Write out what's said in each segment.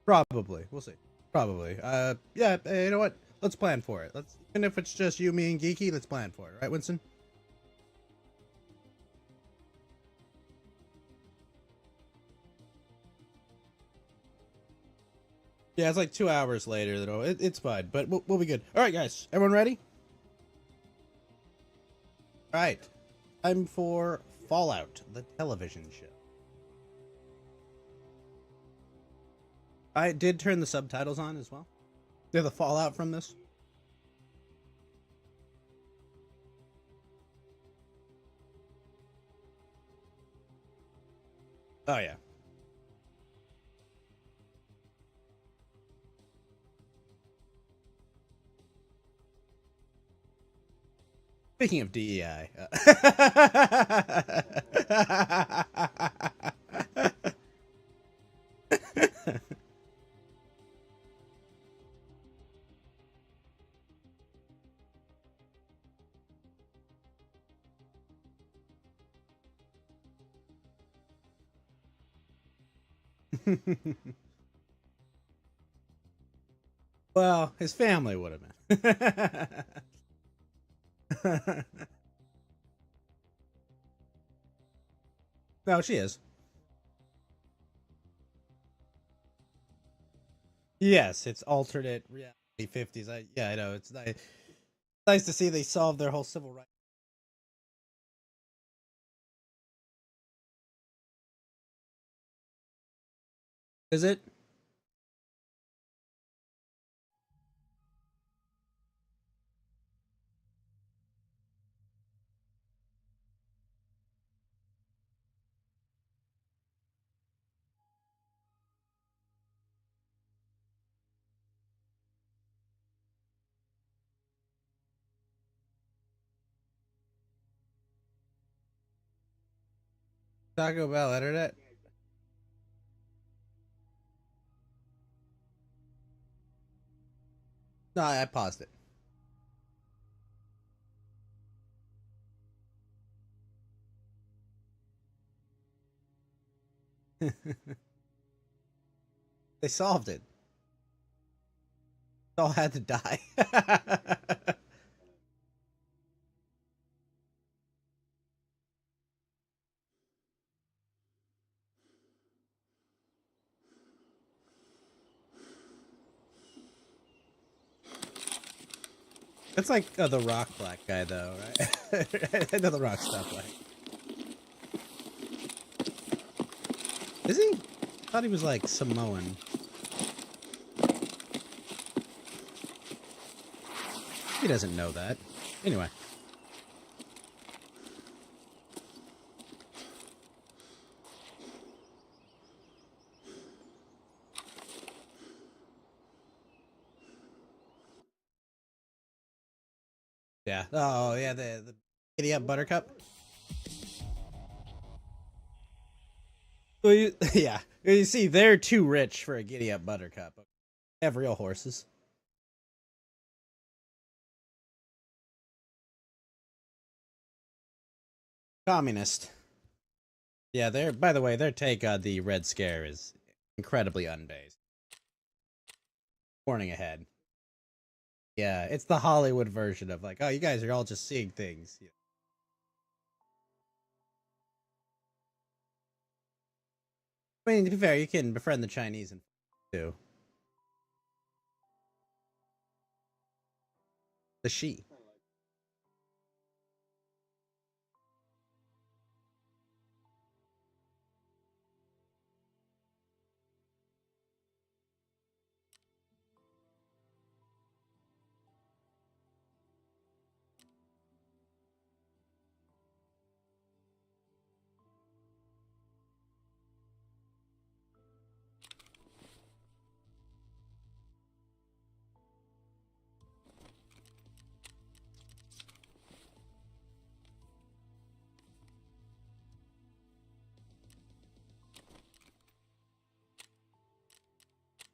Probably. We'll see. Probably. Yeah, you know what? Let's plan for it. Even if it's just you, me, and Geeky, let's plan for it. Right, Winston? Yeah, it's like 2 hours later, though. It's fine, but we'll be good. All right, guys. Everyone ready? All right. Time for Fallout, the television show. I did turn the subtitles on as well. They're the fallout from this. Oh, yeah. Speaking of DEI. Well, his family would have been. No, she is. Yes, it's alternate reality 50s. Yeah, I know. It's nice to see they solved their whole civil rights. Is it? Taco Bell internet? No, I paused it. They solved it. They all had to die. It's like the Rock black guy, though, right? I know the Rock stuff black. Is he? I thought he was like Samoan. He doesn't know that. Anyway. Yeah. Oh, yeah, the Giddy Up Buttercup. Well, yeah. You see, they're too rich for a Giddy Up Buttercup. They have real horses. Communist. Yeah, by the way, their take on the Red Scare is incredibly unbased. Warning ahead. Yeah, it's the Hollywood version of like, oh, you guys are all just seeing things. Yeah. I mean, to be fair, you can befriend the Chinese and too. The she.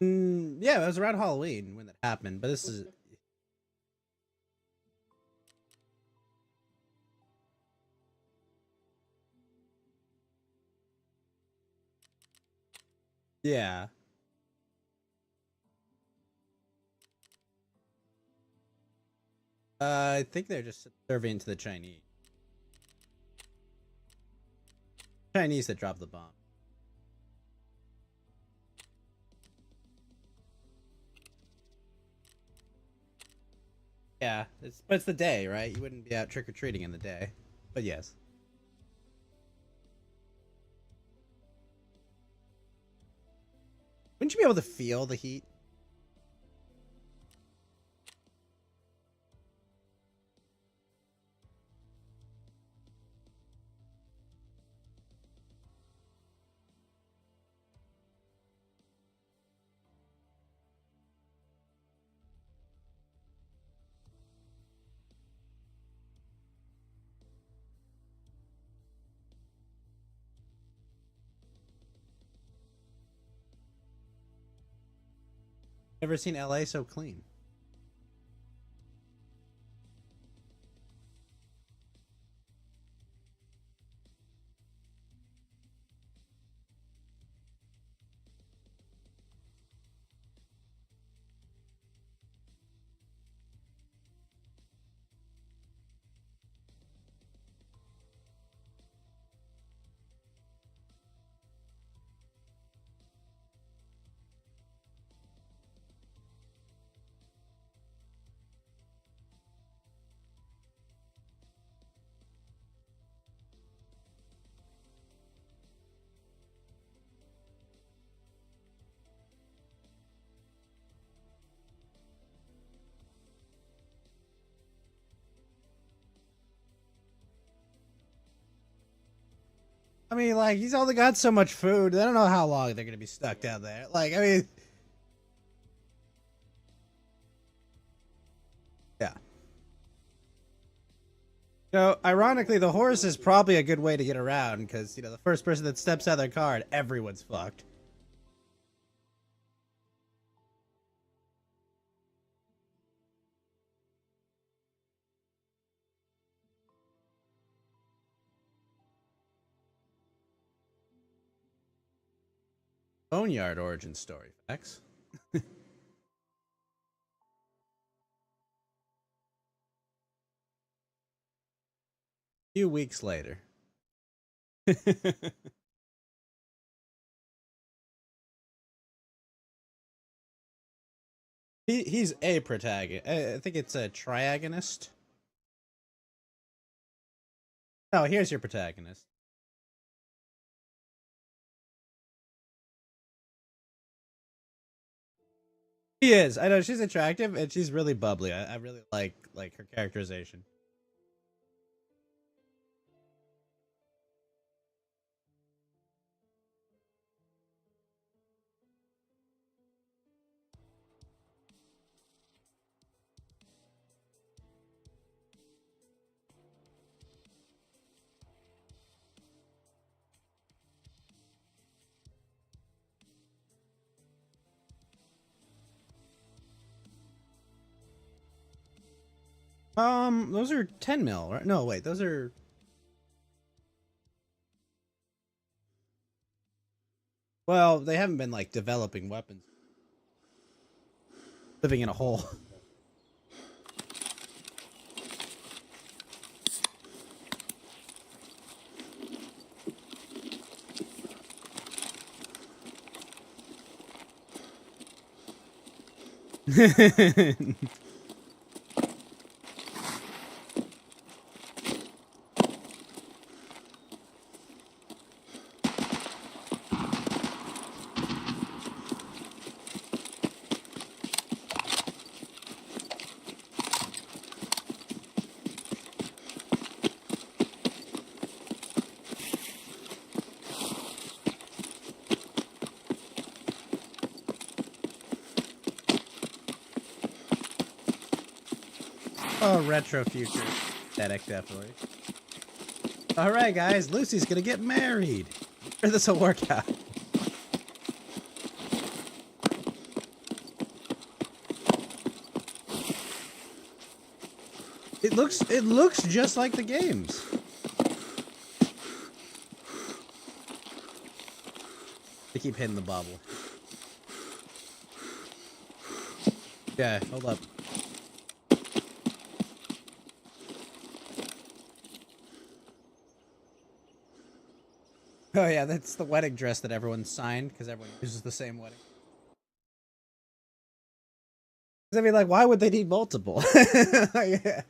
Yeah, it was around Halloween when that happened, but this is. Yeah. I think they're just serving to the Chinese. Chinese that dropped the bomb. Yeah, but it's the day, right? You wouldn't be out trick-or-treating in the day. But yes. Wouldn't you be able to feel the heat? Never seen LA so clean. I mean, like, he's only got so much food. I don't know how long they're gonna be stuck down there. Like, I mean, yeah. So, ironically, the horse is probably a good way to get around because, you know, the first person that steps out of their car and everyone's fucked. Boneyard origin story, facts. Few weeks later. He's a protagonist. I think it's a triagonist. Oh, here's your protagonist. She is. I know she's attractive and she's really bubbly. I really like her characterization. Those are 10 mil, right? No, wait, those are. Well, they haven't been like developing weapons. Living in a hole. Oh, retro future aesthetic, definitely. All right, guys, Lucy's gonna get married. Sure, this will work out. It looks just like the games. They keep hitting the bubble. Yeah, hold up. Oh yeah, that's the wedding dress that everyone signed because everyone uses the same wedding. I mean, like, why would they need multiple? Yeah.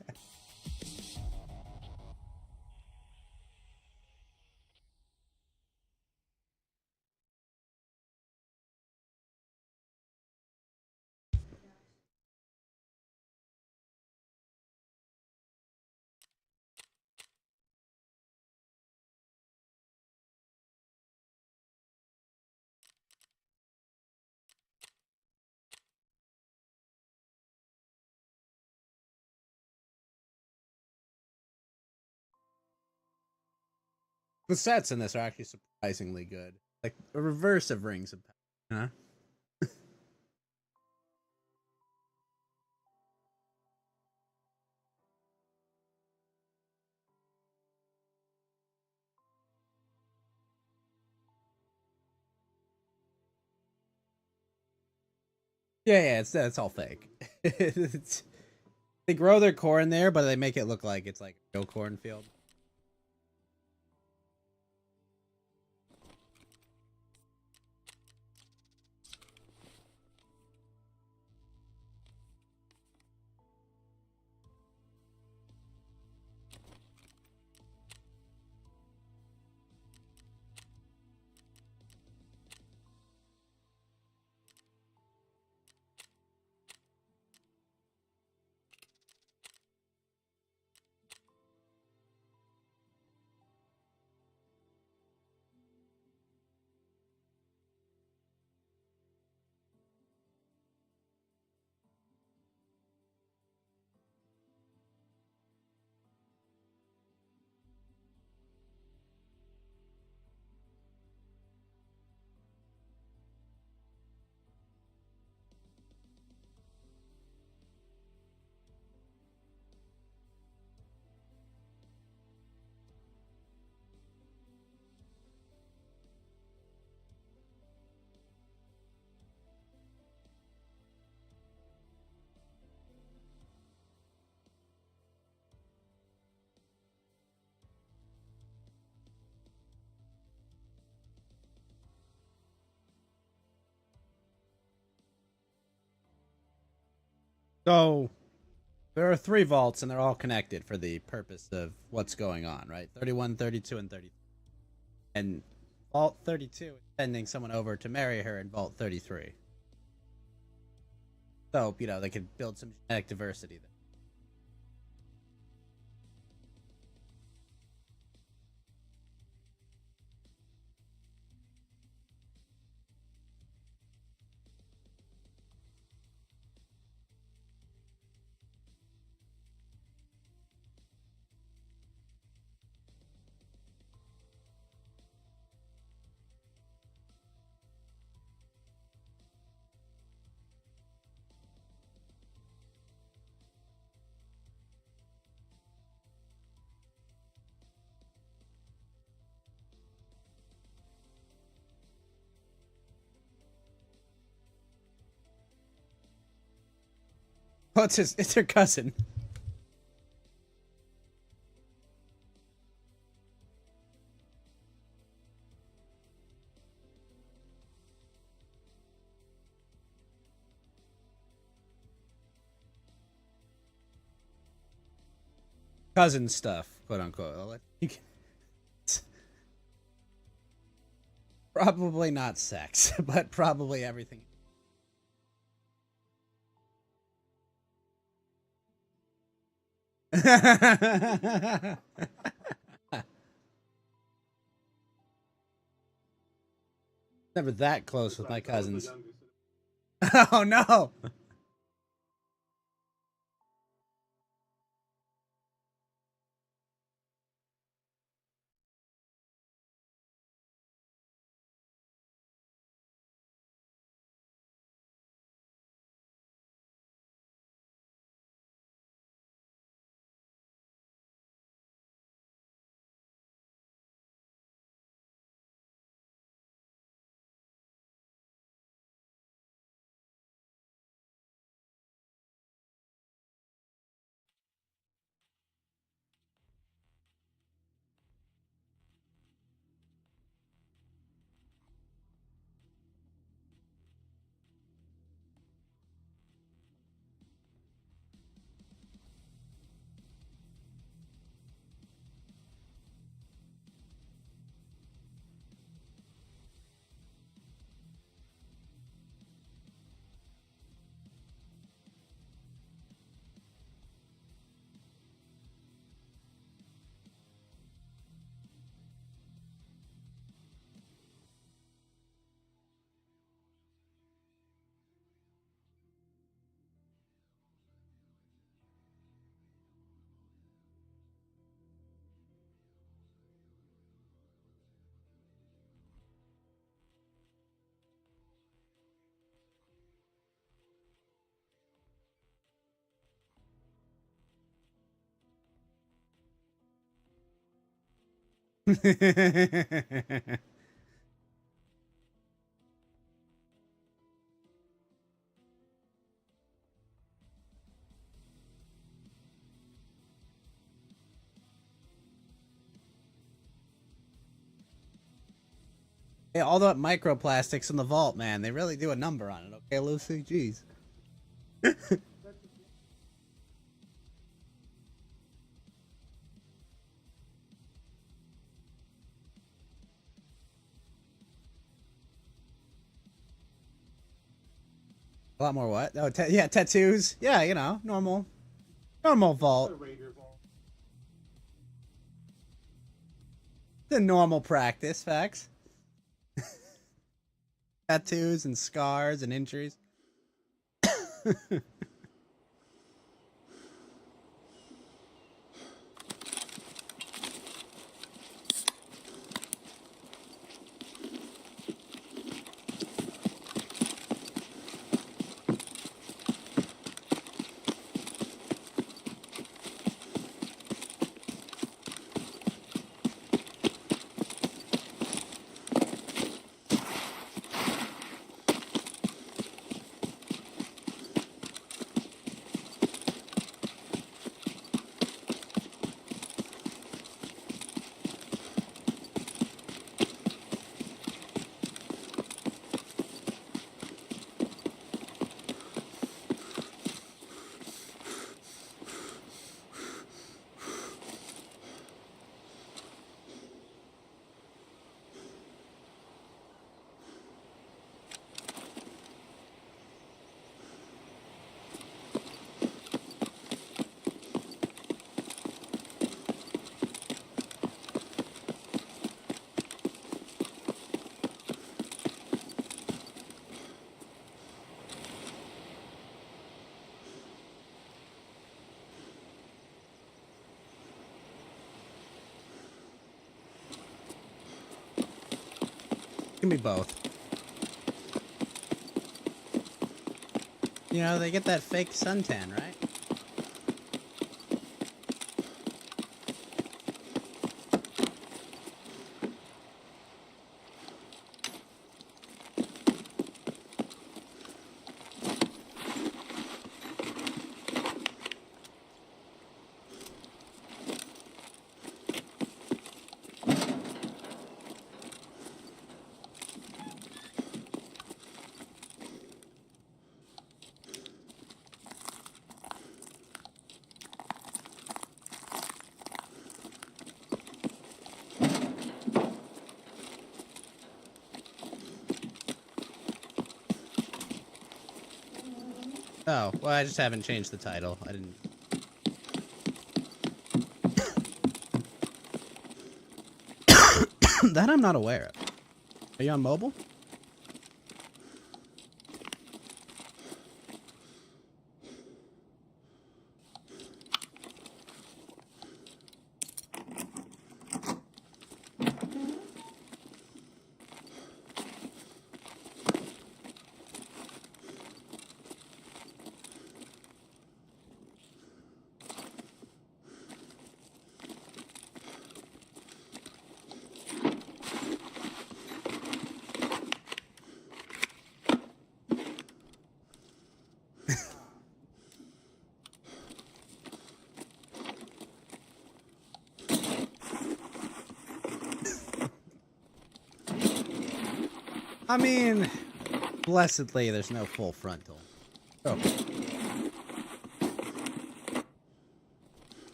The sets in this are actually surprisingly good. Like the reverse of Rings of Power. Huh? Yeah, it's all fake. It's, they grow their corn there, but they make it look like it's like a real cornfield. So there are three vaults, and they're all connected for the purpose of what's going on, right? 31, 32, and 30. And Vault 32 is sending someone over to marry her in Vault 33. So, they could build some genetic diversity there. Well, it's her cousin. Cousin stuff, quote unquote. Probably not sex, but probably everything. Never that close with my cousins. Oh no! Yeah, all the microplastics in the vault, man, they really do a number on it. Okay, Lucy? Jeez. A lot more what? Oh, yeah, tattoos. Yeah, you know, normal vault. The normal practice, facts. Tattoos and scars and injuries. Give me both. You know, they get that fake suntan, right? Oh, well, I just haven't changed the title. I didn't... That I'm not aware of. Are you on mobile? I mean, blessedly, there's no full frontal. Oh.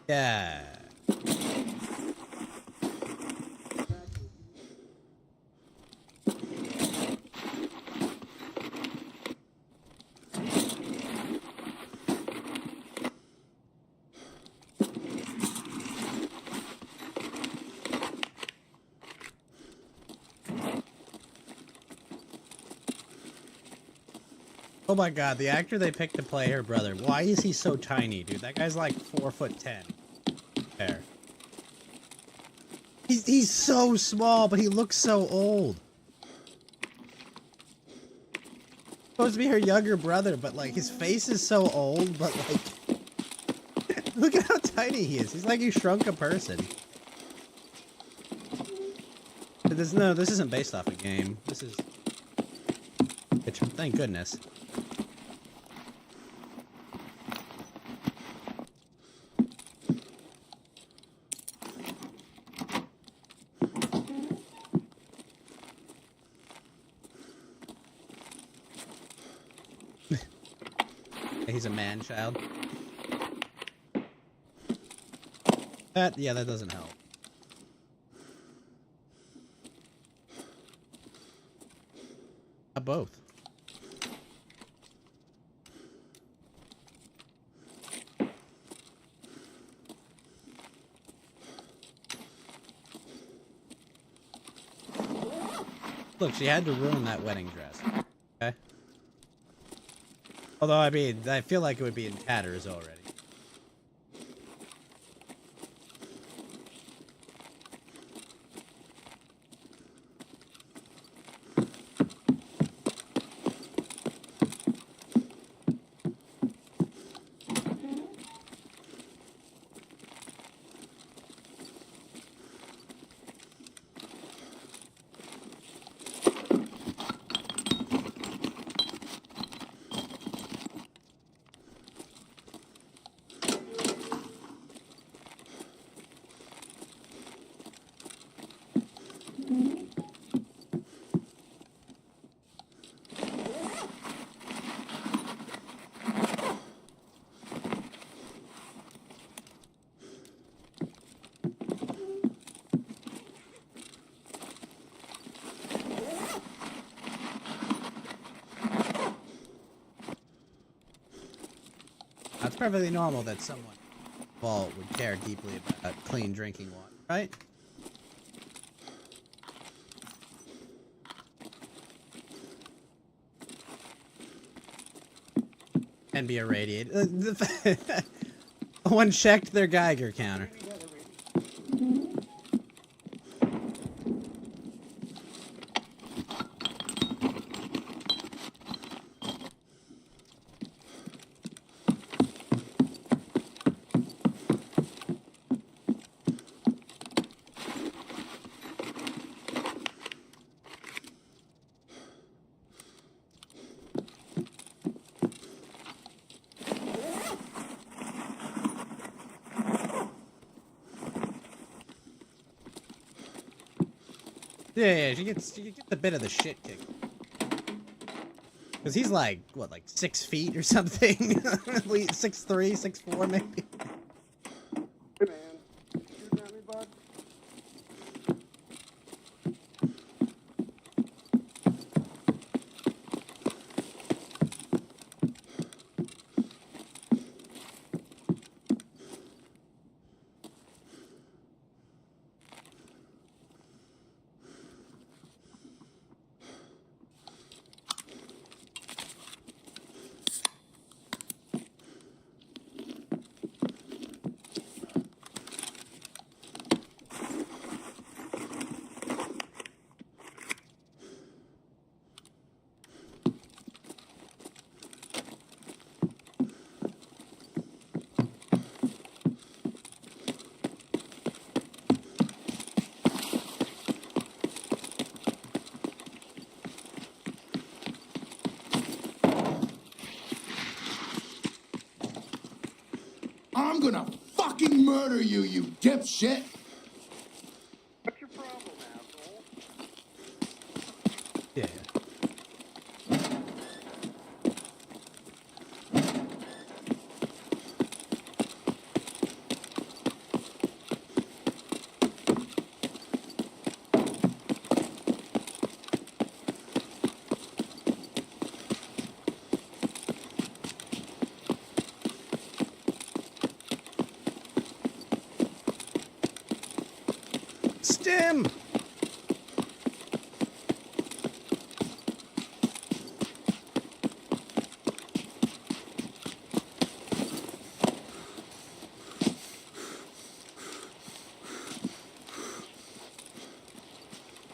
Yeah. Oh my god, the actor they picked to play her brother. Why is he so tiny, dude? That guy's like 4'10". There. He's so small, but he looks so old. Supposed to be her younger brother, but like his face is so old, but like look at how tiny he is. He's like you shrunk a person. But this isn't based off a game. This is... Which, thank goodness. He's a man-child. Yeah, that doesn't help. Both. Look, she had to ruin that wedding dress. Okay? Although, I mean, I feel like it would be in tatters already. It's perfectly normal that someone vault would care deeply about clean drinking water, right? And be irradiated. One checked their Geiger counter. Yeah, she gets a bit of the shit kicked. Cause he's like, what, like 6 feet or something? 6'3", 6'4", maybe. Hey man, you shooting at me, bud? I'm gonna fucking murder you, you dipshit! What's your problem, asshole? Yeah. Stim!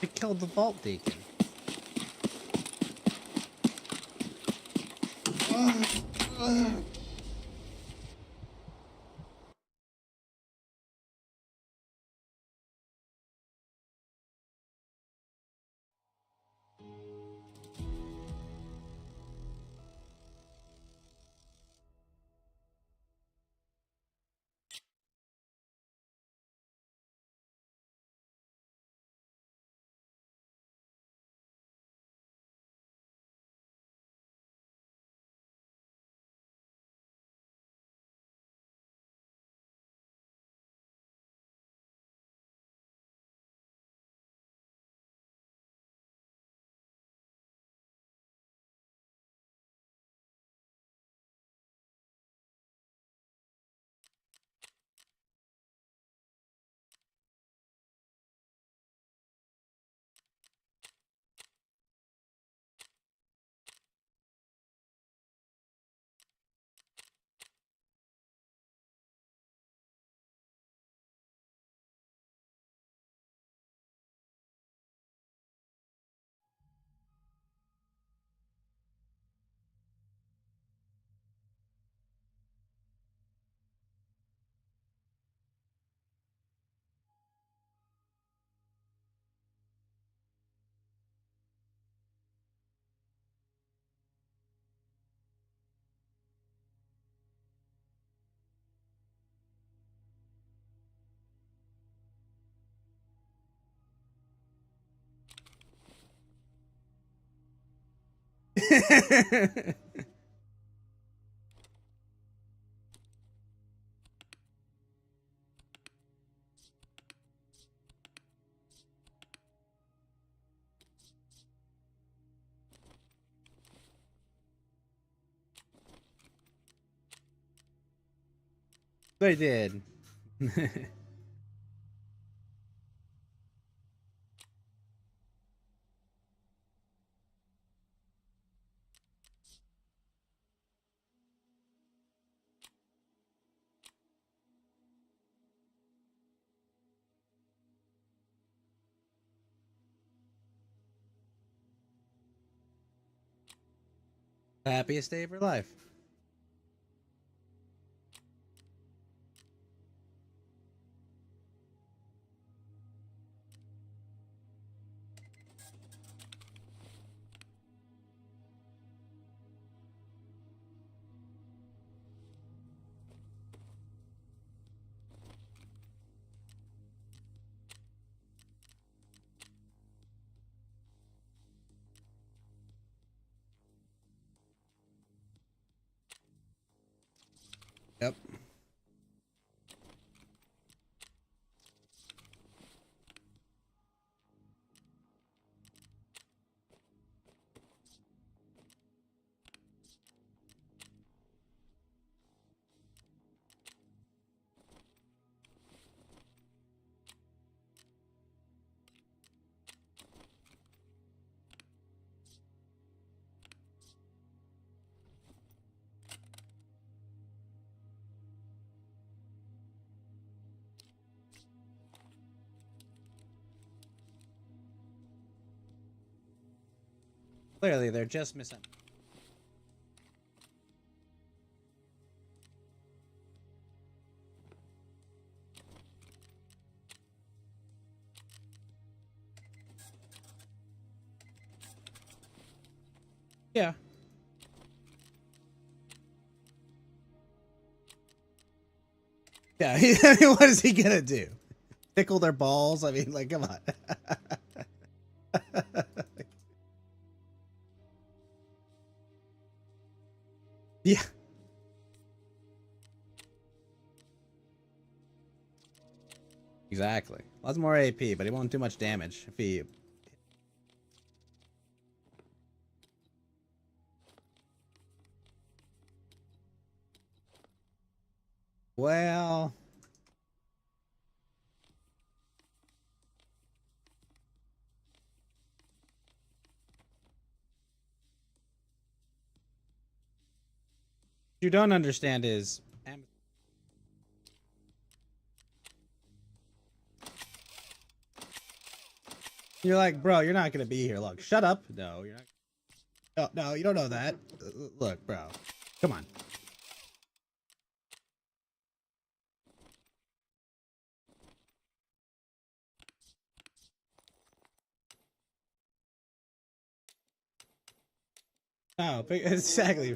It killed the vault deacon. They did. Happiest day of her life. Yep. Clearly, they're just misunderstanding. Yeah. Yeah. I mean, what is he gonna do? Tickle their balls? I mean, like, come on. Yeah. Exactly. Lots more AP, but he won't do much damage if he. Well. What you don't understand is. You're like, bro, you're not gonna be here long. Shut up. No, you're not. No, no, you don't know that. Look, bro. Come on. No, exactly.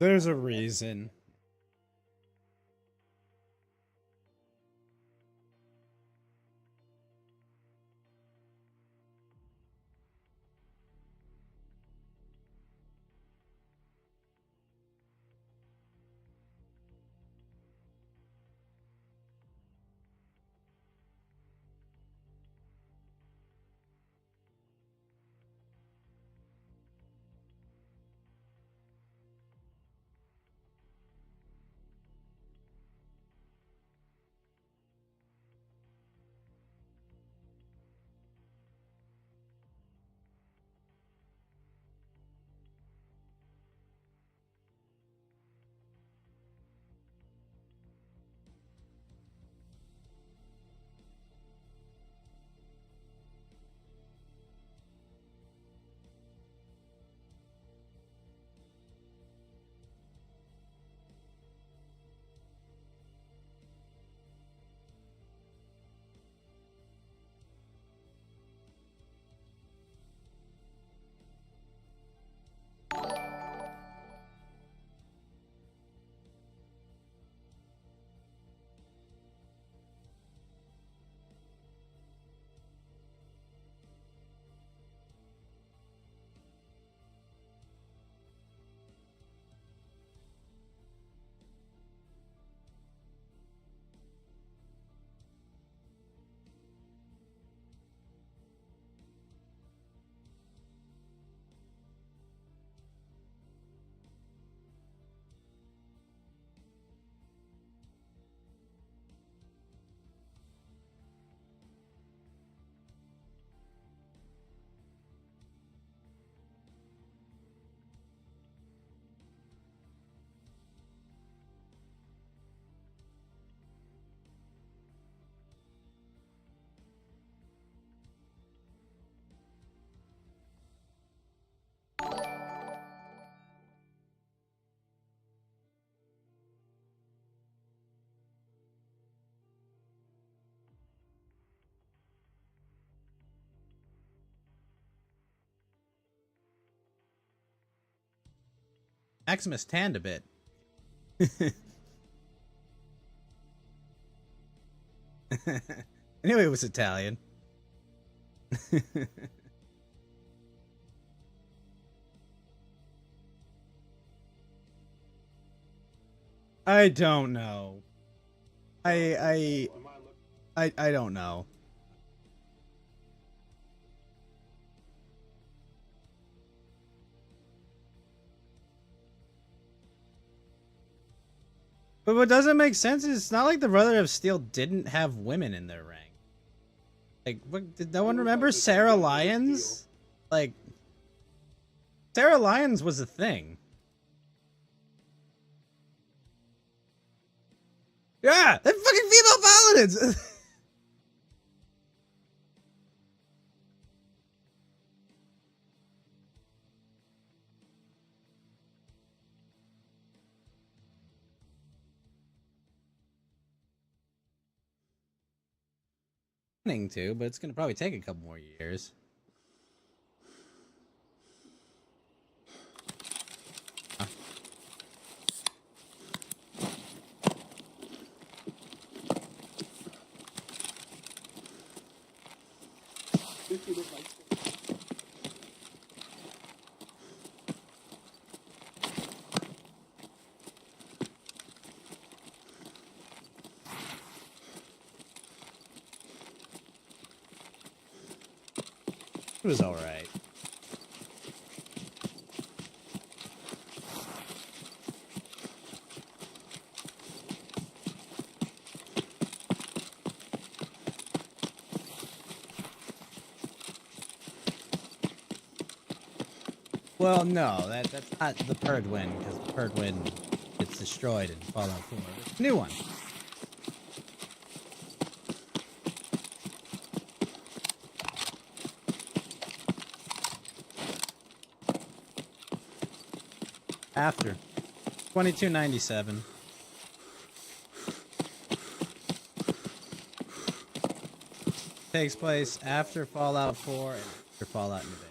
There's a reason. Maximus tanned a bit. I knew he was Italian. I don't know. I don't know. But what doesn't make sense is it's not like the Brotherhood of Steel didn't have women in their rank. Like, what, did no one remember Sarah Lyons? Like, Sarah Lyons was a thing. Yeah, they're fucking female paladins. To, but it's gonna probably take a couple more years. It was all right. Well, no, that's not the Perdwin, because the Perdwin gets destroyed in Fallout 4. It's a new one. After 2297 takes place after Fallout 4 and after Fallout New Vegas.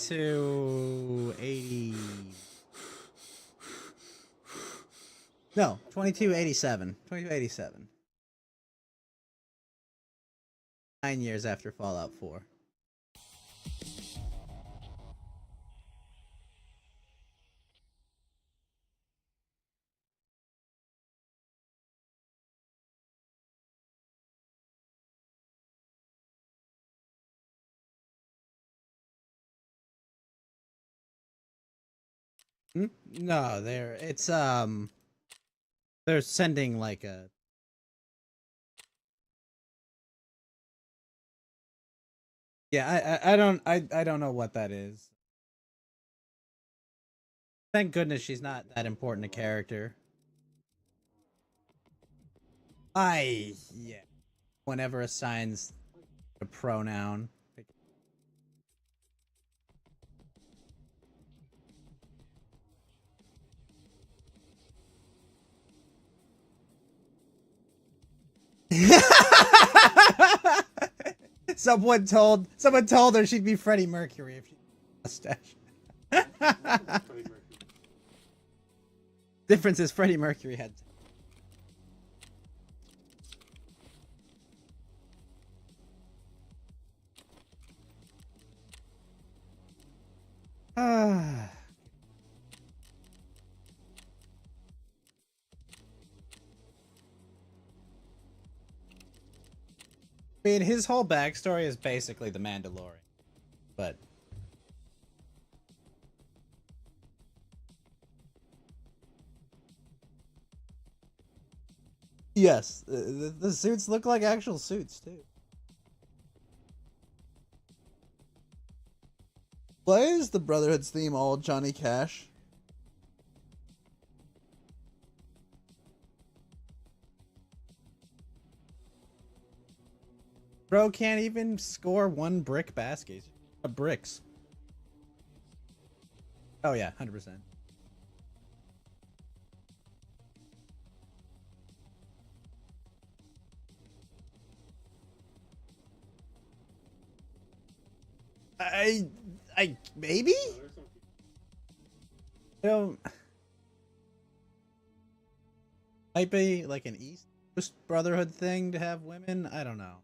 To 80. No, 2287. 2287. 9 years after Fallout 4. No, they're sending like a I don't know what that is. Thank goodness she's not that important a character. Yeah. Whenever assigns a pronoun. Someone told her she'd be Freddie Mercury if she had a mustache. Difference is Freddie Mercury had. I mean, his whole backstory is basically the Mandalorian, but yes, the suits look like actual suits too. Why is the Brotherhood's theme all Johnny Cash? Bro can't even score one brick basket. Bricks. Oh yeah, 100%. I maybe. You know, might be like an East Coast Brotherhood thing to have women. I don't know.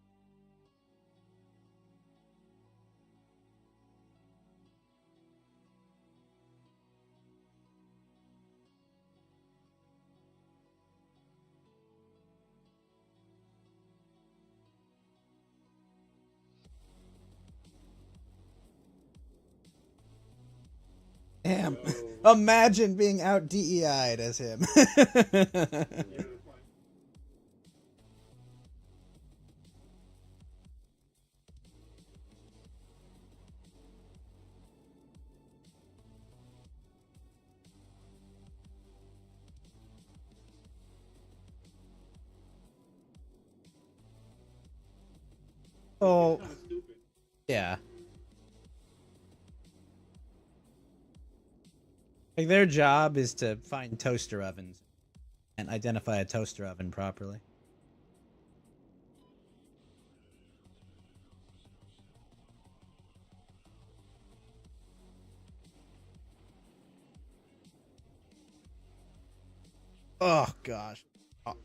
Damn. Imagine being out DEI'd as him. Oh, yeah. Like their job is to find toaster ovens and identify a toaster oven properly. Oh gosh. Oh.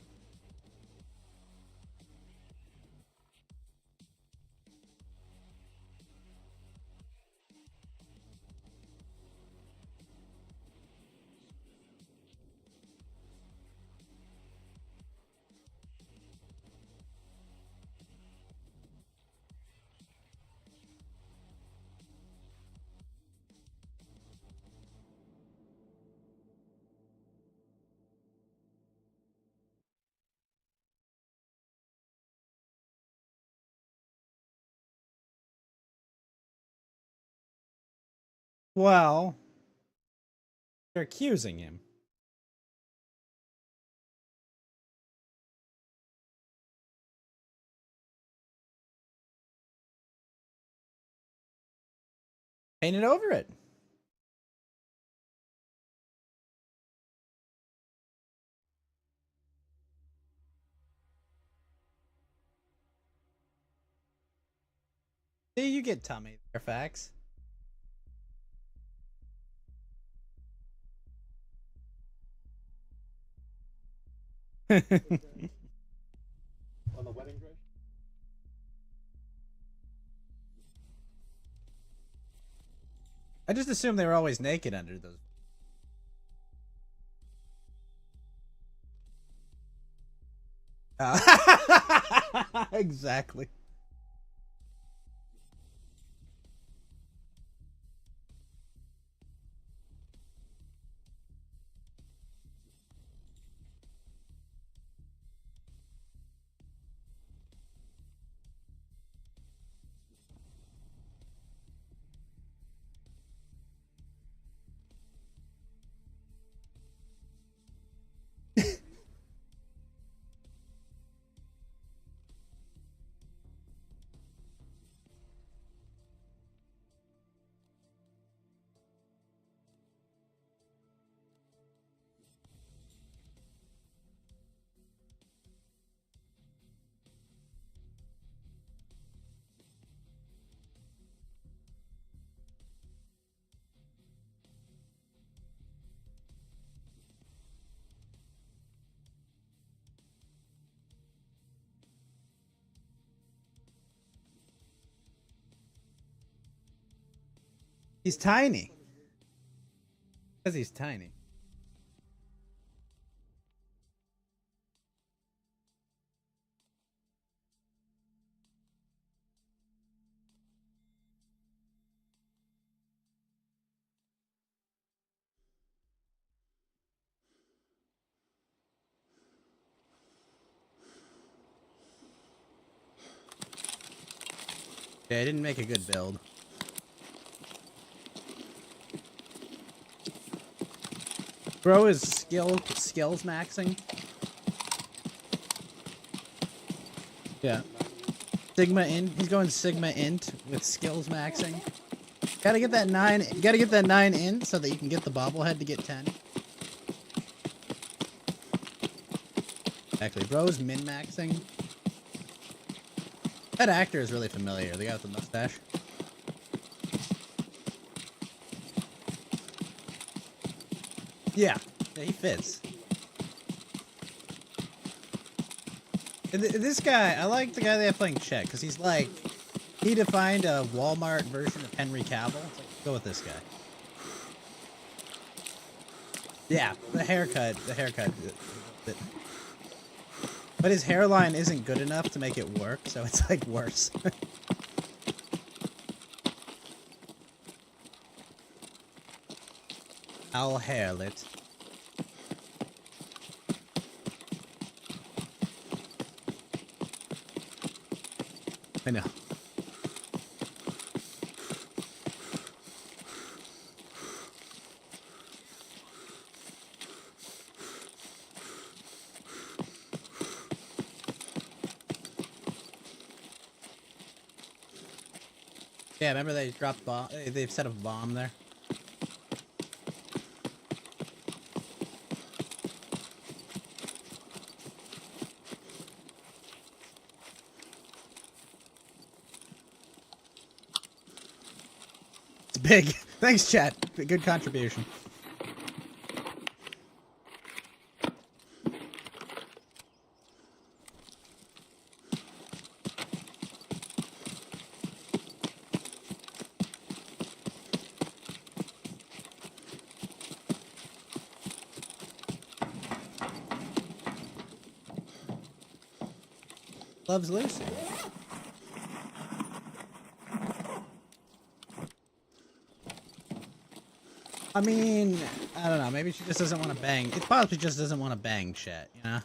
Well, they're accusing him. Painted over it. See, you get tummy there, facts. On the wedding dress? I just assumed they were always naked under those. Exactly. He's tiny. Because he's tiny. Yeah, I didn't make a good build. Bro is skills maxing. Yeah. Sigma int. He's going Sigma int with skills maxing. Gotta get that 9. Gotta get that 9 int so that you can get the bobblehead to get 10. Exactly. Bro's min maxing. That actor is really familiar. The guy with the mustache. Yeah, he fits. And this guy, I like the guy they have playing Chet, because he's like, he defined a Walmart version of Henry Cavill. It's like, go with this guy. Yeah, the haircut. But his hairline isn't good enough to make it work, so it's like worse. Al hairlet. I know. Yeah, remember they dropped bomb? They've set a bomb there. It's big. Thanks, chat. Good contribution. Loves Lucy. I mean, I don't know. Maybe she just doesn't want to bang. It possibly just doesn't want to bang Chet, you know?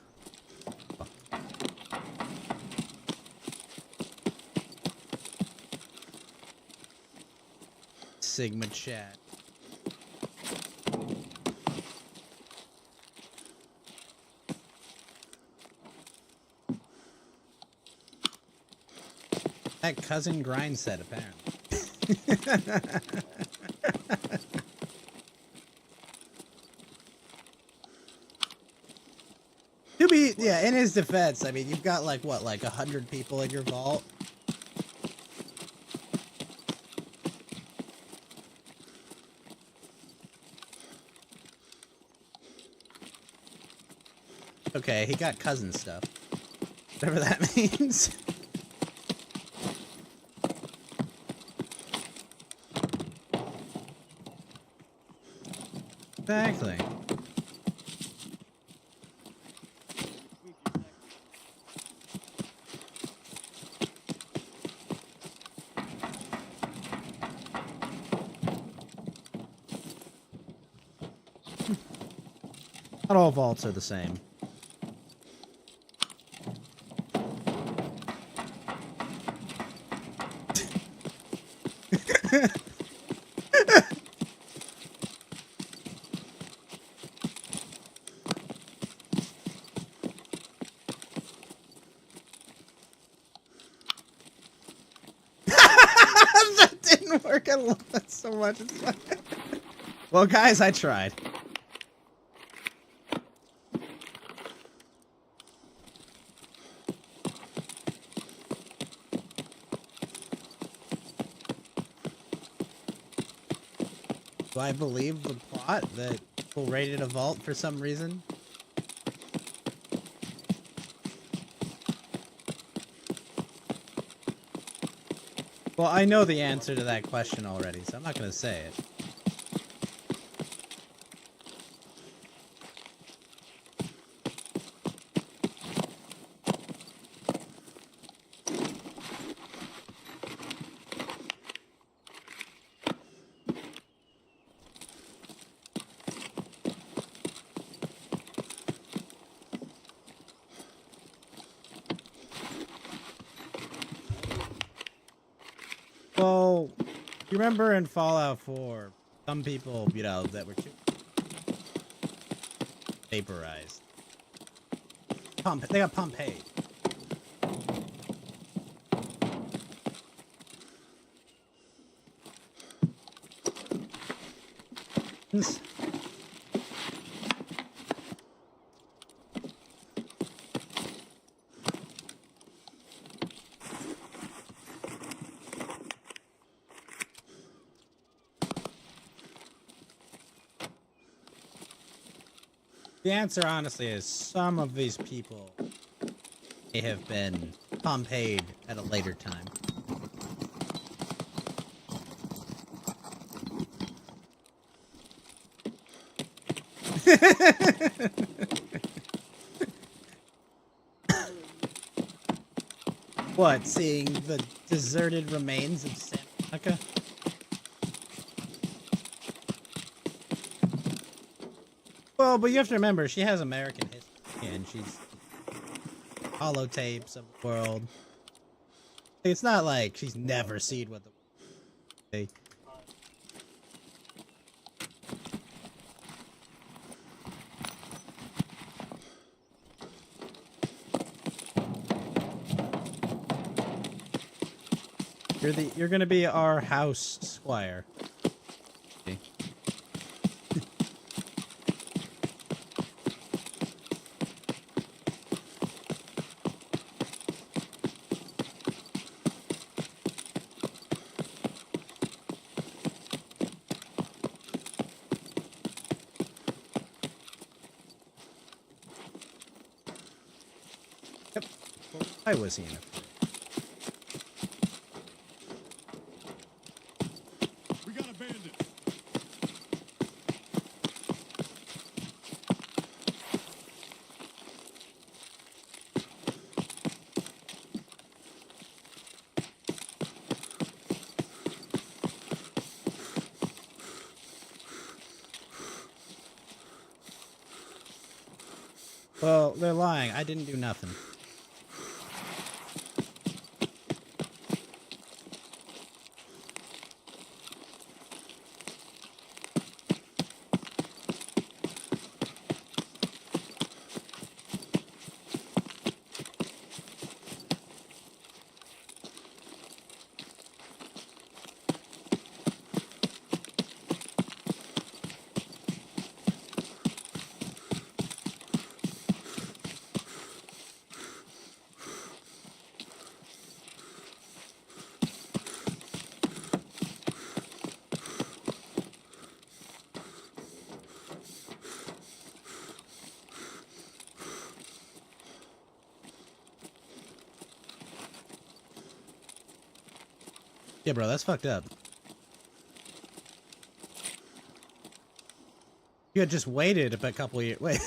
Sigma Chat. That cousin grind set, apparently. To be, yeah, in his defense, I mean, you've got like, what, like 100 people in your vault? Okay, he got cousin stuff. Whatever that means. Exactly. Not all vaults are the same. That didn't work. I love that so much. Well, guys, I tried. Do I believe the plot that people raided a vault for some reason? Well, I know the answer to that question already, so I'm not going to say it. Well, you remember in Fallout 4, some people, you know, that were too vaporized. They got Pompeii. The answer, honestly, is some of these people may have been Pompeyed at a later time. What, seeing the deserted remains of Santa Monica? Well, but you have to remember, she has American history, and she's holotapes of the world. It's not like she's never seen what the world. You're gonna be our house squire. Okay. Yep. Well, why was he in it? We got a bandit. Well, they're lying. I didn't do nothing. Yeah, bro, that's fucked up. You had just waited a couple years. Wait.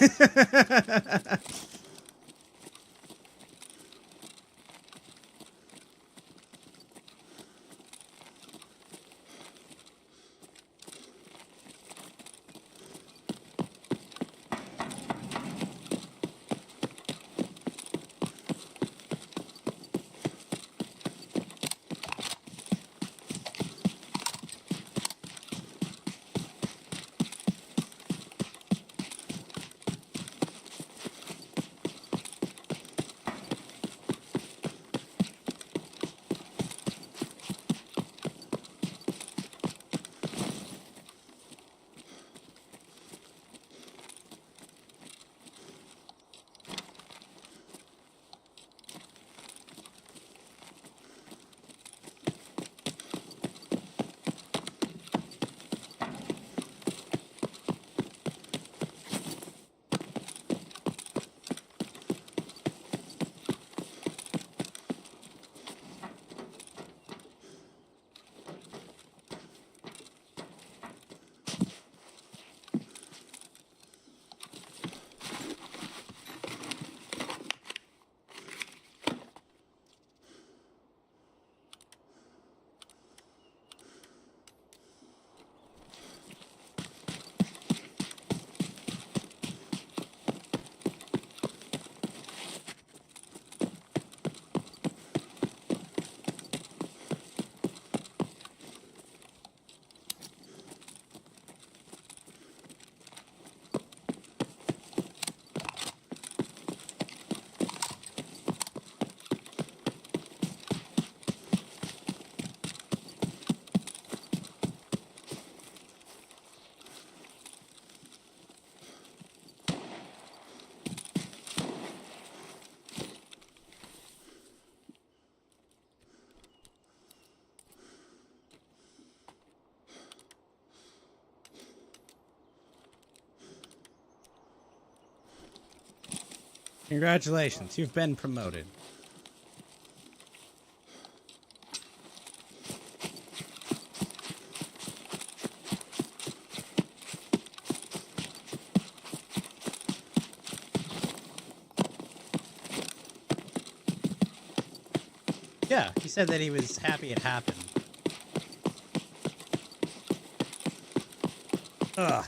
Congratulations, you've been promoted. Yeah, he said that he was happy it happened. Ugh.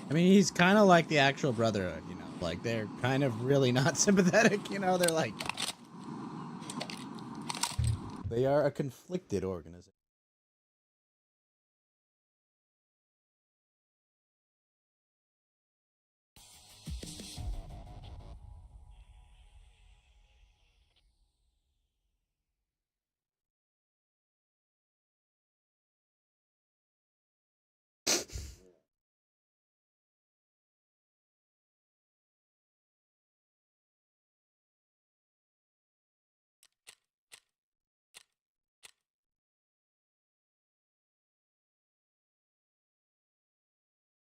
I mean, he's kind of like the actual Brotherhood, you know? Like, they're kind of really not sympathetic, you know? They're like... They are a conflicted organization.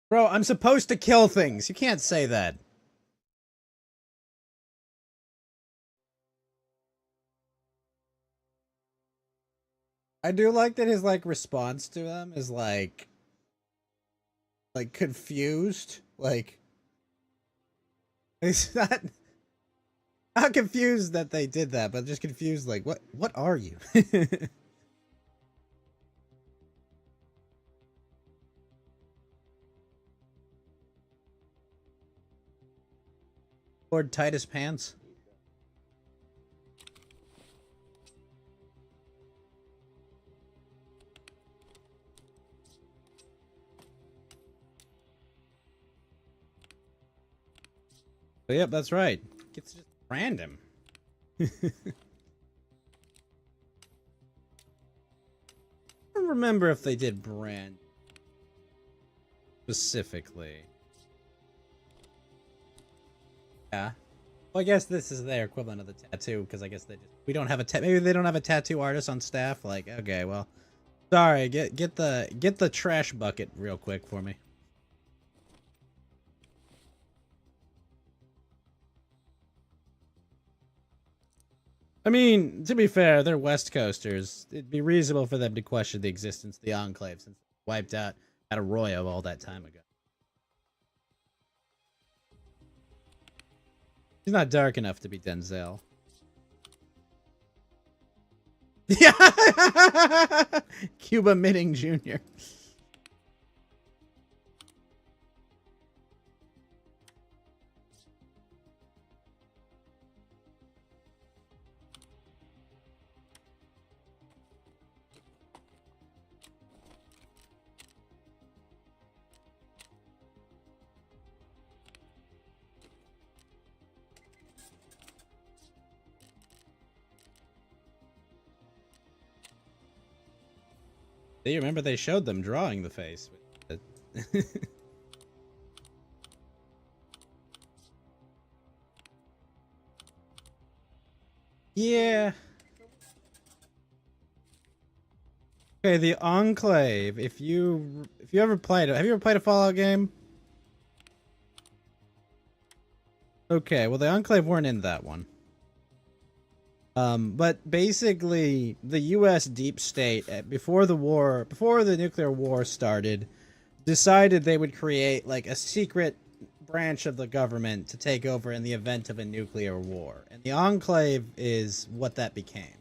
Bro, I'm supposed to kill things. You can't say that. I do like that his, like, response to them is, like confused. Like, he's not confused that they did that, but just confused, like, what are you? Lord Titus Pants. But yep, that's right. It's just random. I don't remember if they did brand specifically. Yeah. Well, I guess this is their equivalent of the tattoo, because I guess we don't have maybe they don't have a tattoo artist on staff. Like, okay, well, sorry, get the trash bucket real quick for me. I mean, to be fair, they're West Coasters. It'd be reasonable for them to question the existence of the Enclave since they wiped out Arroyo all that time ago. He's not dark enough to be Denzel. Yeah, Cuba Mitting Jr. Do you remember they showed them drawing the face? Yeah. Okay, the Enclave. If you ever played it, have you ever played a Fallout game? Okay, well the Enclave weren't in that one. But basically, the U.S. deep state, before the nuclear war started, decided they would create, like, a secret branch of the government to take over in the event of a nuclear war. And the Enclave is what that became.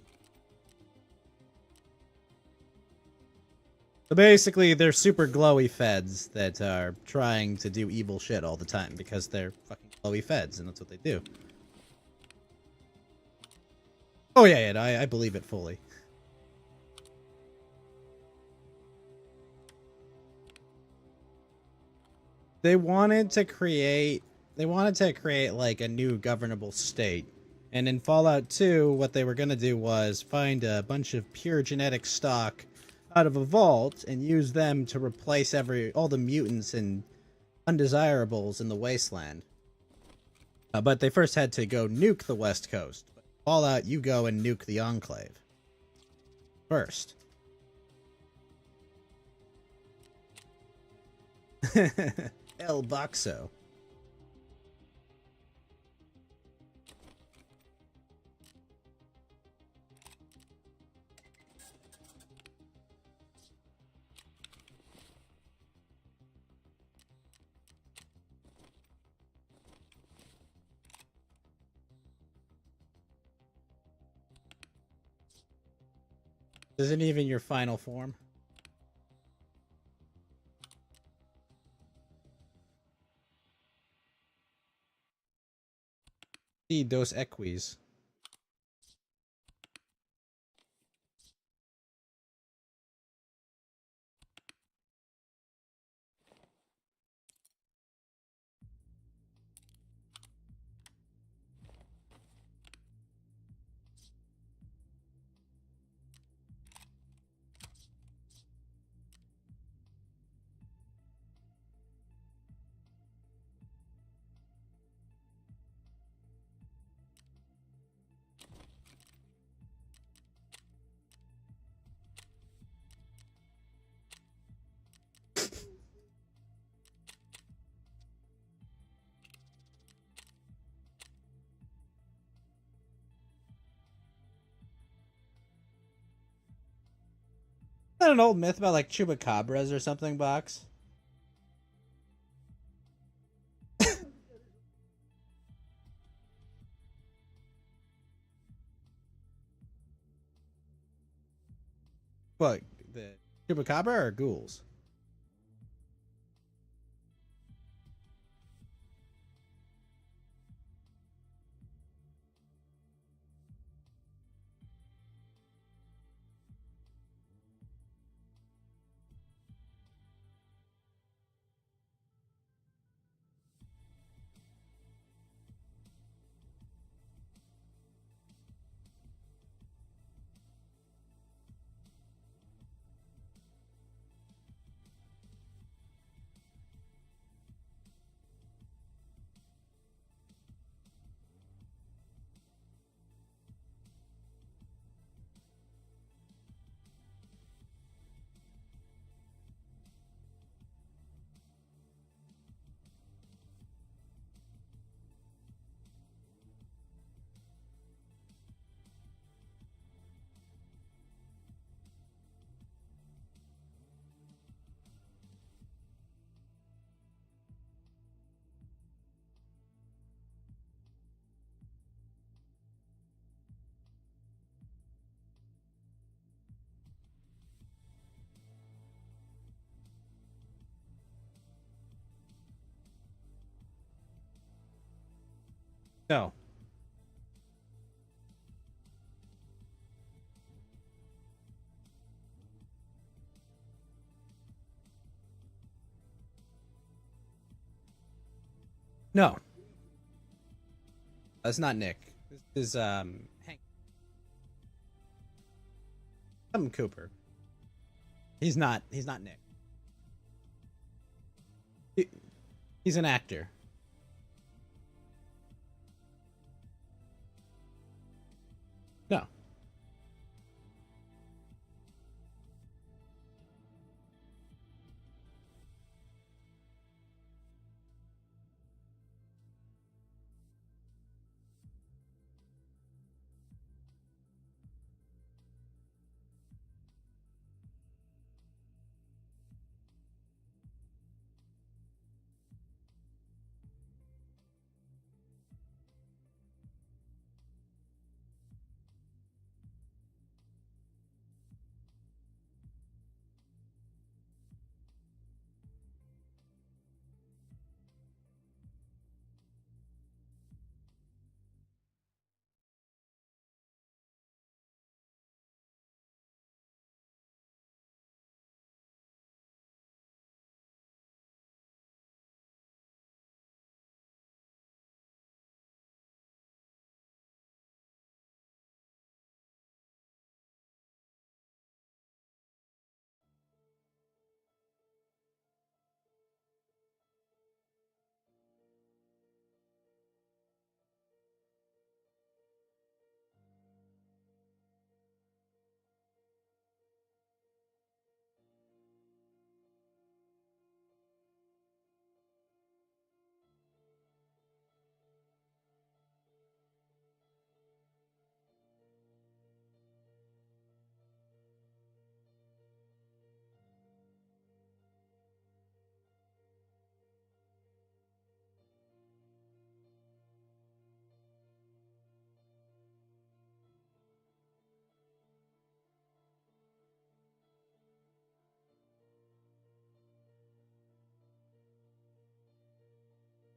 So basically, they're super glowy feds that are trying to do evil shit all the time because they're fucking glowy feds, and that's what they do. Oh yeah, I believe it fully. They wanted to create like a new governable state. And in Fallout 2, what they were going to do was find a bunch of pure genetic stock out of a vault and use them to replace all the mutants and undesirables in the wasteland. But they first had to go nuke the West Coast. But Fallout, you go and nuke the Enclave first. El Boxo. Isn't even your final form. See dos equis. Is that an old myth about like chupacabras or something, Box? What, the chupacabra or ghouls? No. No. That's not Nick. This is Hank. Cooper. He's not Nick. He, he's an actor. No.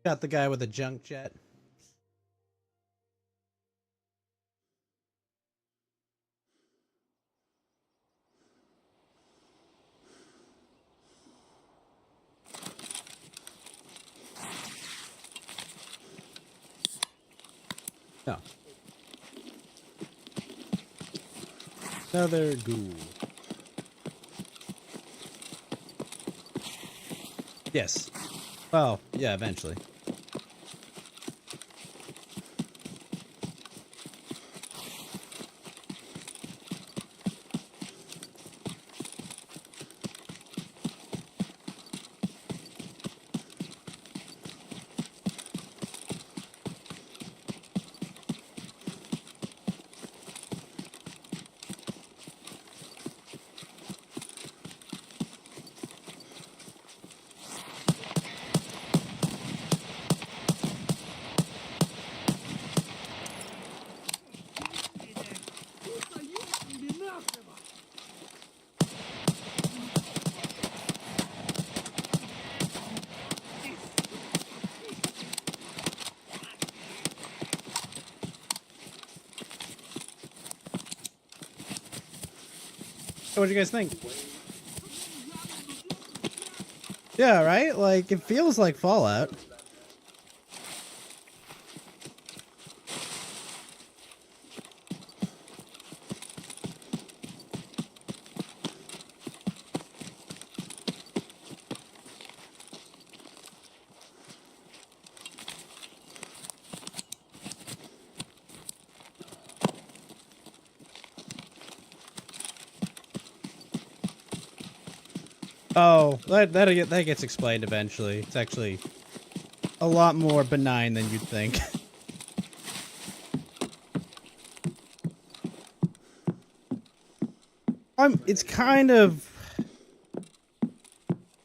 Got the guy with a junk jet. No. Another ghoul. Yes. Well, yeah, eventually. So what do you guys think? Yeah, right? Like, it feels like Fallout. Oh, that gets explained eventually. It's actually a lot more benign than you'd think. It's kind of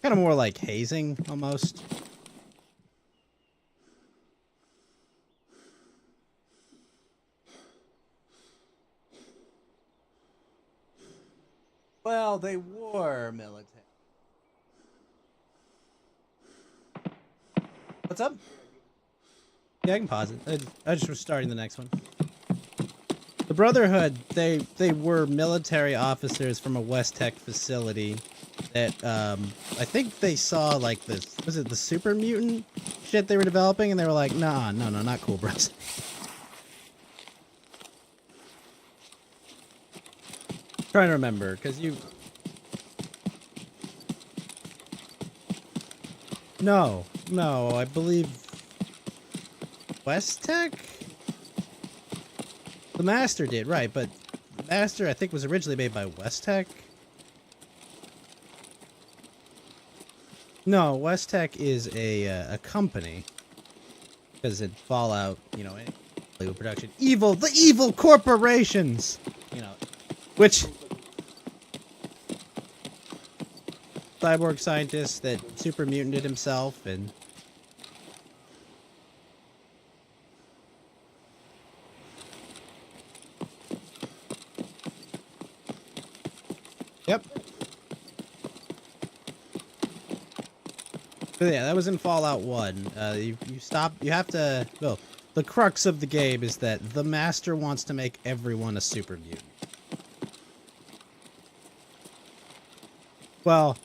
more like hazing almost. Well, they were military. What's up? Yeah, I can pause it. I just was starting the next one. The Brotherhood, they were military officers from a West Tech facility that I think they saw like this, was it the super mutant shit they were developing, and they were like, nah, no, not cool, bros. Trying to remember, because you... No, I believe West Tech? The Master did, right, but the Master, I think, was originally made by West Tech. No, West Tech is a company. Because in Fallout, you know, Hollywood production, the evil corporations! You know, which... cyborg scientist that super mutanted himself and... Yep. So yeah, that was in Fallout 1. You have to... Well, the crux of the game is that the Master wants to make everyone a super mutant. Well...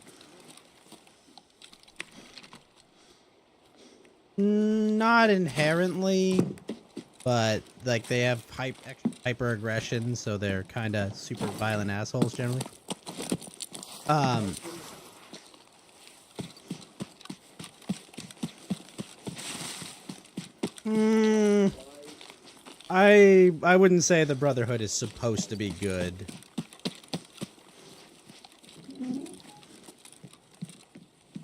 not inherently, but like they have hyper aggression, so they're kind of super violent assholes generally. I wouldn't say the Brotherhood is supposed to be good.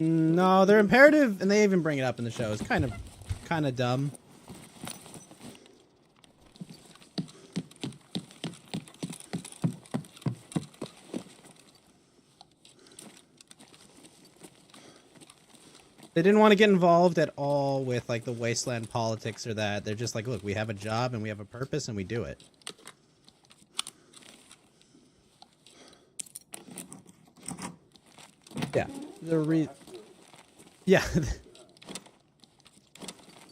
No, they're imperative, and they even bring it up in the show. It's kind of dumb. They didn't want to get involved at all with like the wasteland politics or that. They're just like, look, we have a job and we have a purpose and we do it. Yeah. Yeah.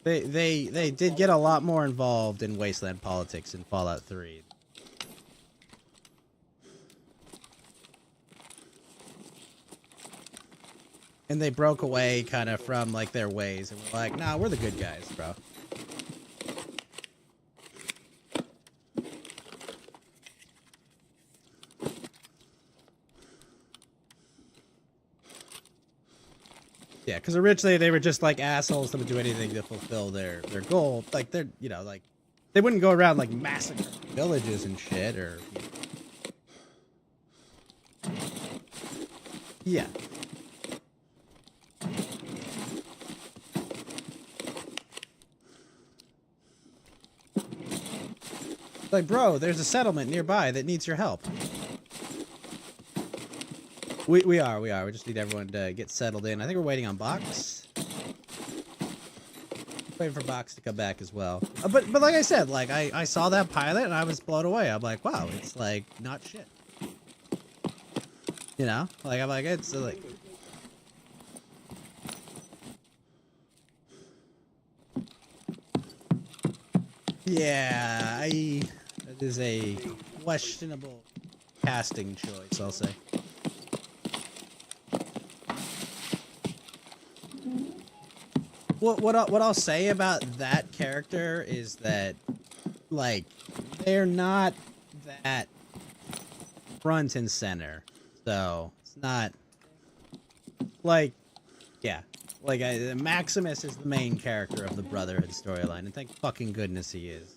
They did get a lot more involved in wasteland politics in Fallout 3. And they broke away kind of from like their ways and were like, nah, we're the good guys, bro. Yeah, because originally they were just like assholes that would do anything to fulfill their goal. Like they're, you know, like they wouldn't go around like massacring villages and shit or. You know. Yeah. Like, bro, there's a settlement nearby that needs your help. We are. We just need everyone to get settled in. I think we're waiting on Box. Waiting for Box to come back as well. But like I said, like I saw that pilot and I was blown away. I'm like, wow, it's like not shit. You know, like I'm like it's like. Yeah, that is a questionable casting choice, I'll say. What I'll say about that character is that, like, they're not that front and center, so it's not like, yeah. Like, Maximus is the main character of the Brotherhood storyline, and thank fucking goodness he is.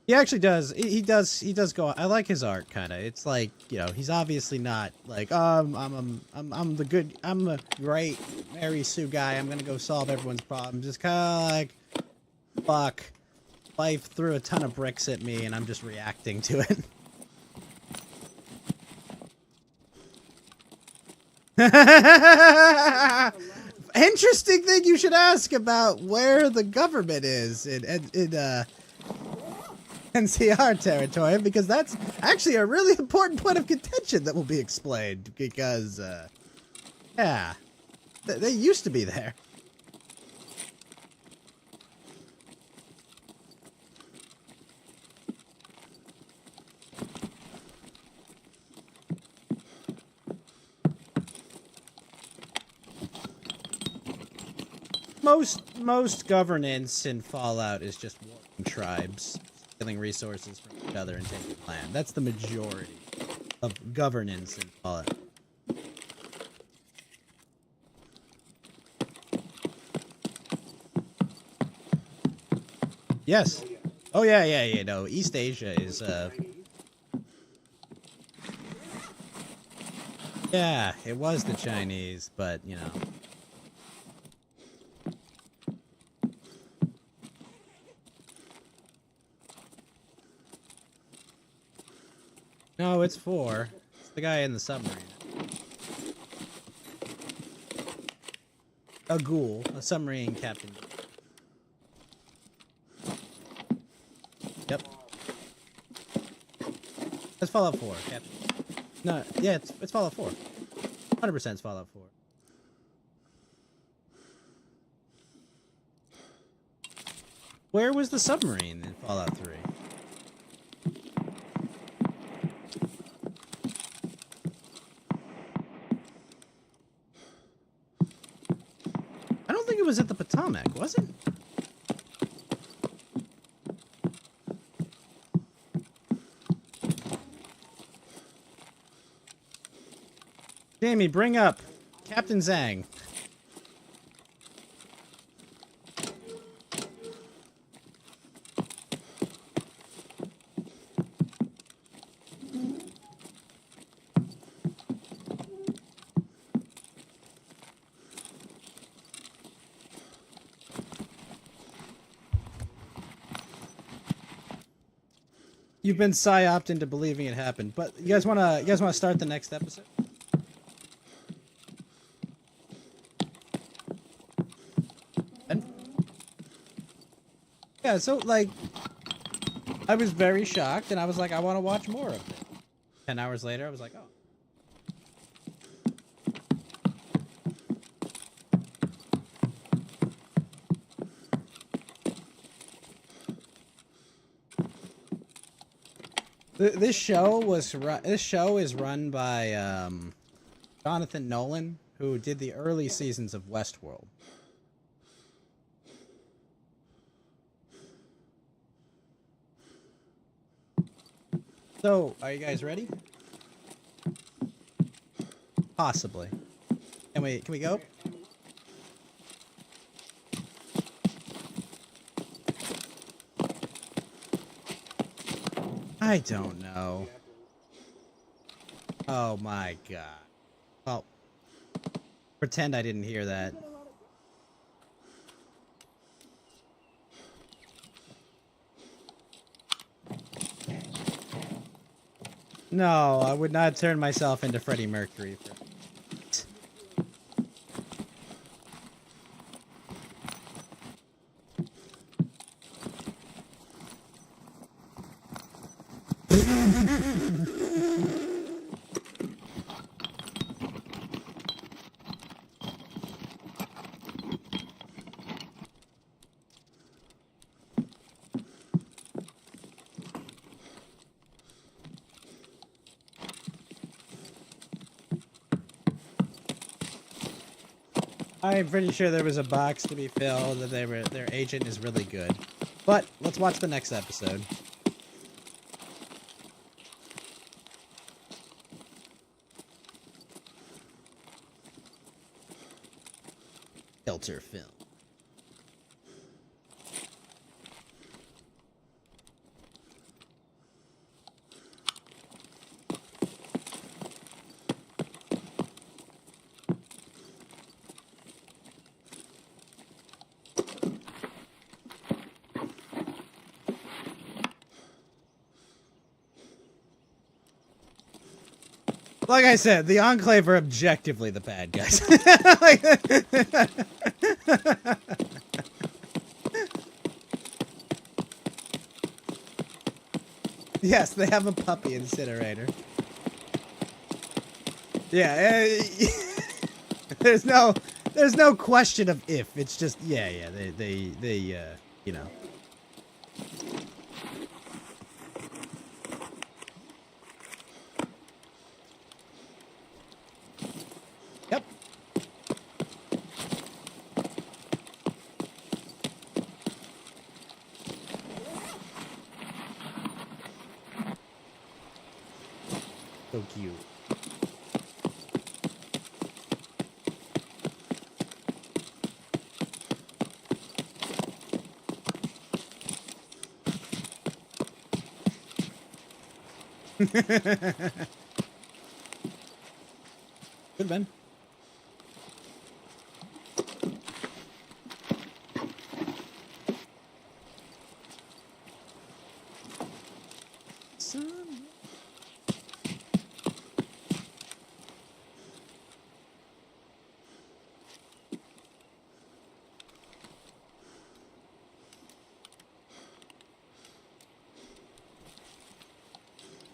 He actually does. He does go. I like his art, kind of. It's like, you know, he's obviously not like, I'm the great Mary Sue guy. I'm gonna go solve everyone's problems. Just kind of like, fuck, life threw a ton of bricks at me, and I'm just reacting to it. Interesting thing you should ask about where the government is in NCR territory, because that's actually a really important point of contention that will be explained, because yeah, they used to be there. Most governance in Fallout is just warring tribes, stealing resources from each other and taking land. That's the majority of governance in Fallout. Yes. Oh yeah. No, East Asia is yeah, it was the Chinese, but you know. No, it's 4. It's the guy in the submarine. A ghoul, a submarine captain. Yep. That's Fallout 4, Captain. No, yeah, it's Fallout 4. 100% it's Fallout 4. Where was the submarine in Fallout 3? I don't think it was at the Potomac, was it? Jamie, bring up Captain Zhang. You've been psyoped into believing it happened, but you guys wanna start the next episode? And yeah, so like, I was very shocked, and I was like, I want to watch more of it. 10 hours later, I was like, oh. This show is run by Jonathan Nolan, who did the early seasons of Westworld. So, are you guys ready? Possibly. Can we go? I don't know. Oh my god. Well, pretend I didn't hear that. No, I would not turn myself into Freddie Mercury. I'm pretty sure there was a box to be filled, that their agent is really good. But let's watch the next episode. Filter film. Like I said, the Enclave are objectively the bad guys. Yes, they have a puppy incinerator. Yeah, there's no question of if. It's just yeah. They you know. Yep. So cute. Good man.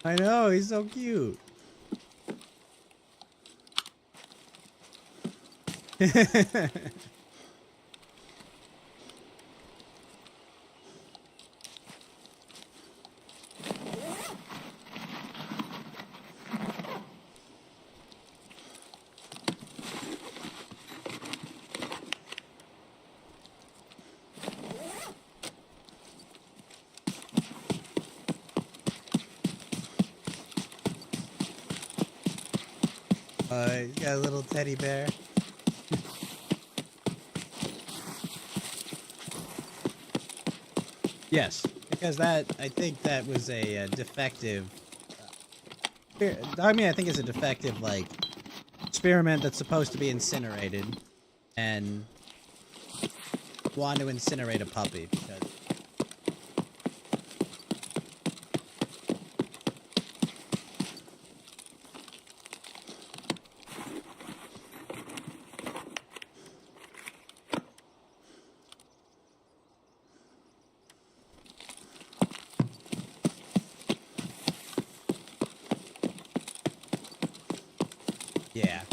I know, he's so cute. He's got a little teddy bear. Yes, because I think that was a defective. I mean, I think it's a defective, like, experiment that's supposed to be incinerated, and want to incinerate a puppy because. Yeah.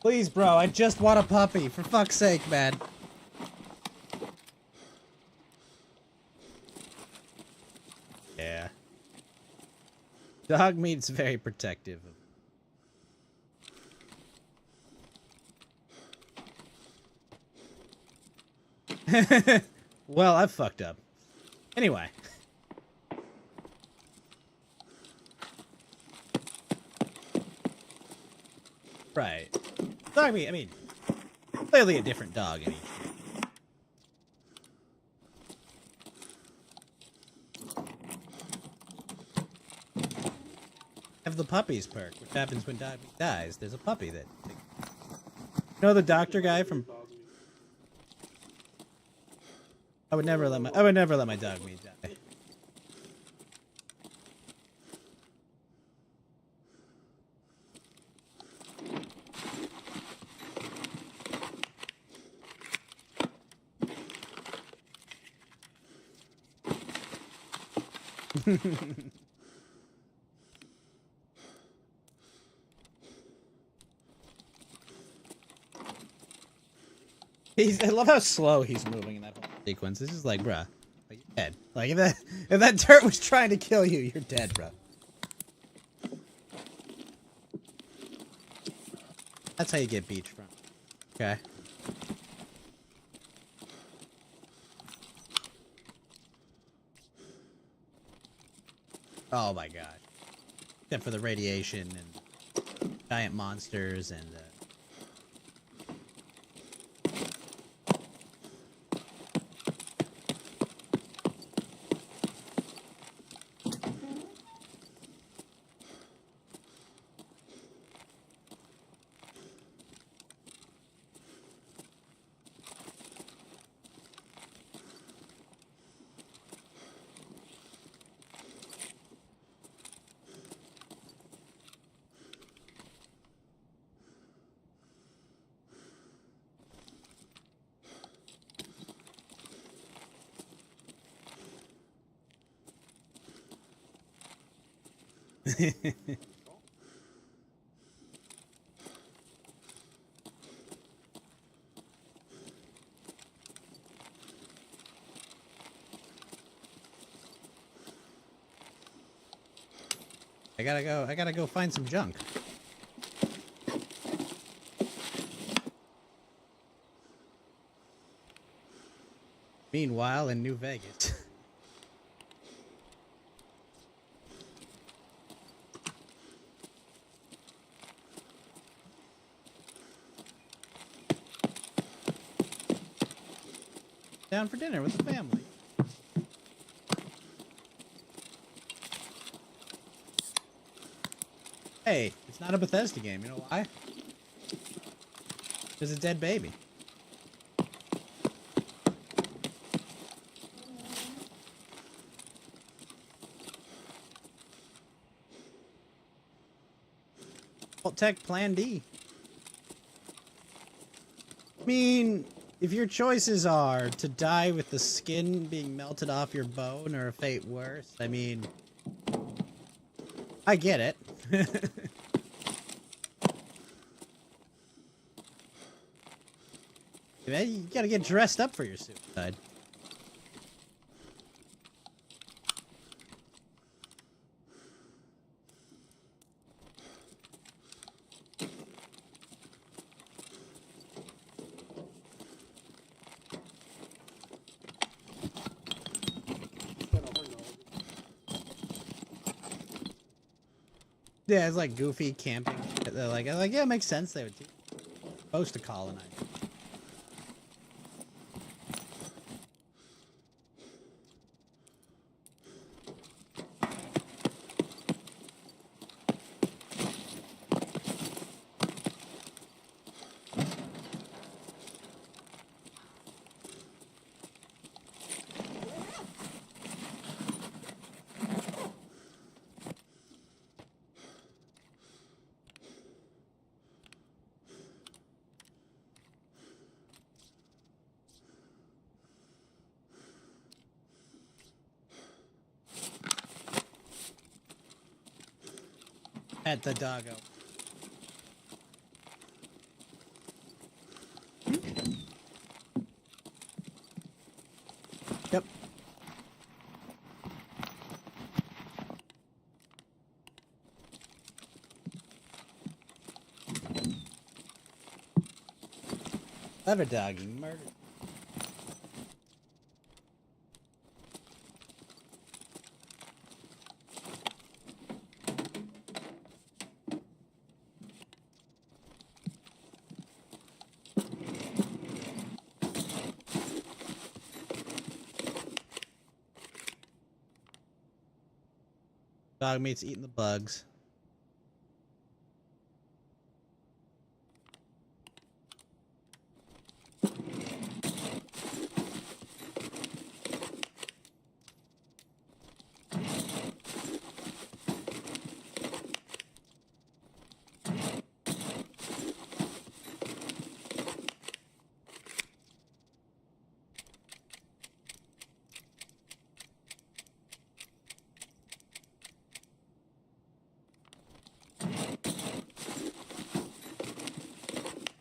Please, bro, I just want a puppy. For fuck's sake, man. Yeah. Dog meat's very protective. Well, I fucked up. Anyway. Right. Dog meat, I mean, clearly a different dog in each. Have the puppies perk, which happens when dog meat dies. There's a puppy that. You know the doctor guy from. I would never let my dog meat die. I love how slow he's moving in that whole sequence. It's just like, bruh, like, you're dead. Like if that dirt was trying to kill you, you're dead, bro. That's how you get beach from. Okay. Oh my god. Except for the radiation and giant monsters and. I gotta go find some junk. Meanwhile, in New Vegas. Down for dinner with the family. Hey, it's not a Bethesda game, you know why? There's a dead baby. Alt Tech Plan D. I mean, if your choices are to die with the skin being melted off your bone or a fate worse, I mean, I get it. Man, you gotta get dressed up for your suicide. Yeah, it's like goofy camping. They're like, yeah, it makes sense. They would supposed to colonize. At the doggo. Clever doggy murder. Dog meat's eating the bugs.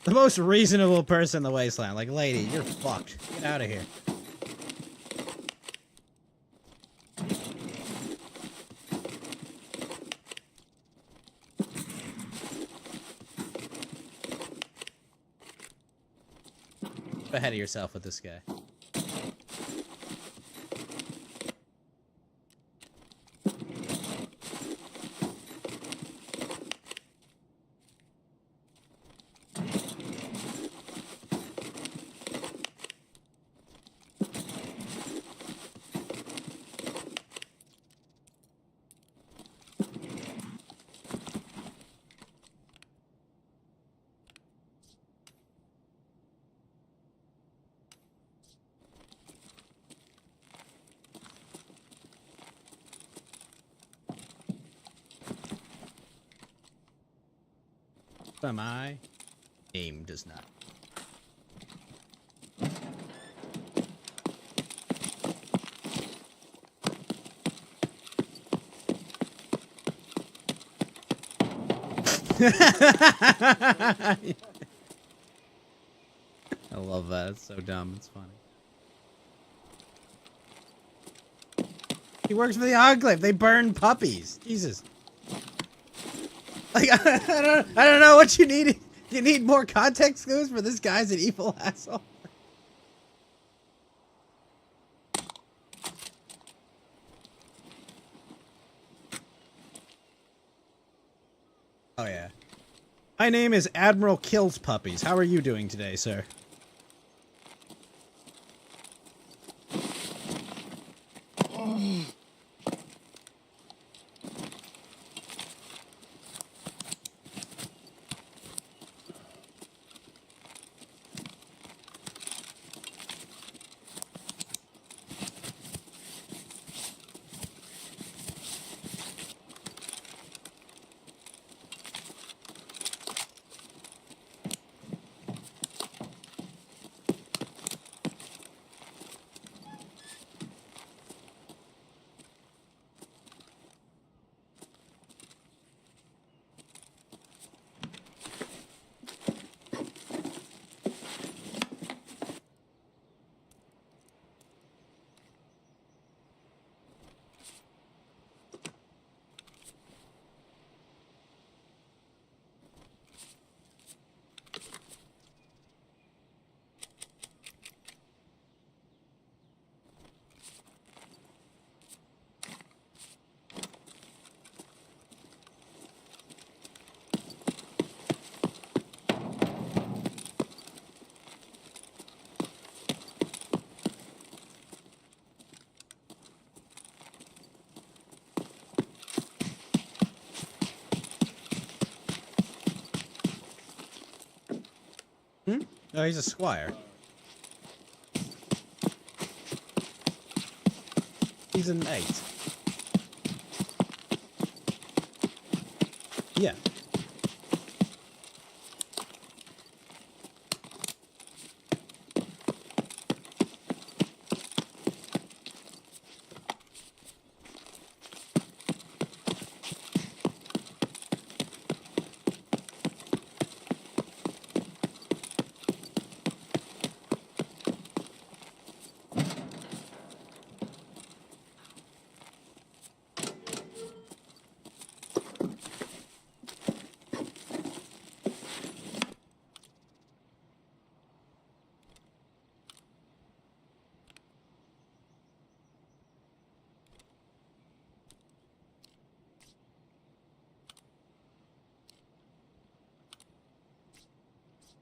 The most reasonable person in the wasteland. Like, lady, you're fucked. Get out of here. Get ahead of yourself with this guy. Am I? Aim does not. I love that. It's so dumb. It's funny. He works for the Enclave. They burn puppies. Jesus. Like, I don't know what you need. You need more context clues for this guy's an evil asshole. Oh yeah. My name is Admiral Kills Puppies. How are you doing today, sir? Hmm? Oh, he's a squire. He's an 8. Yeah.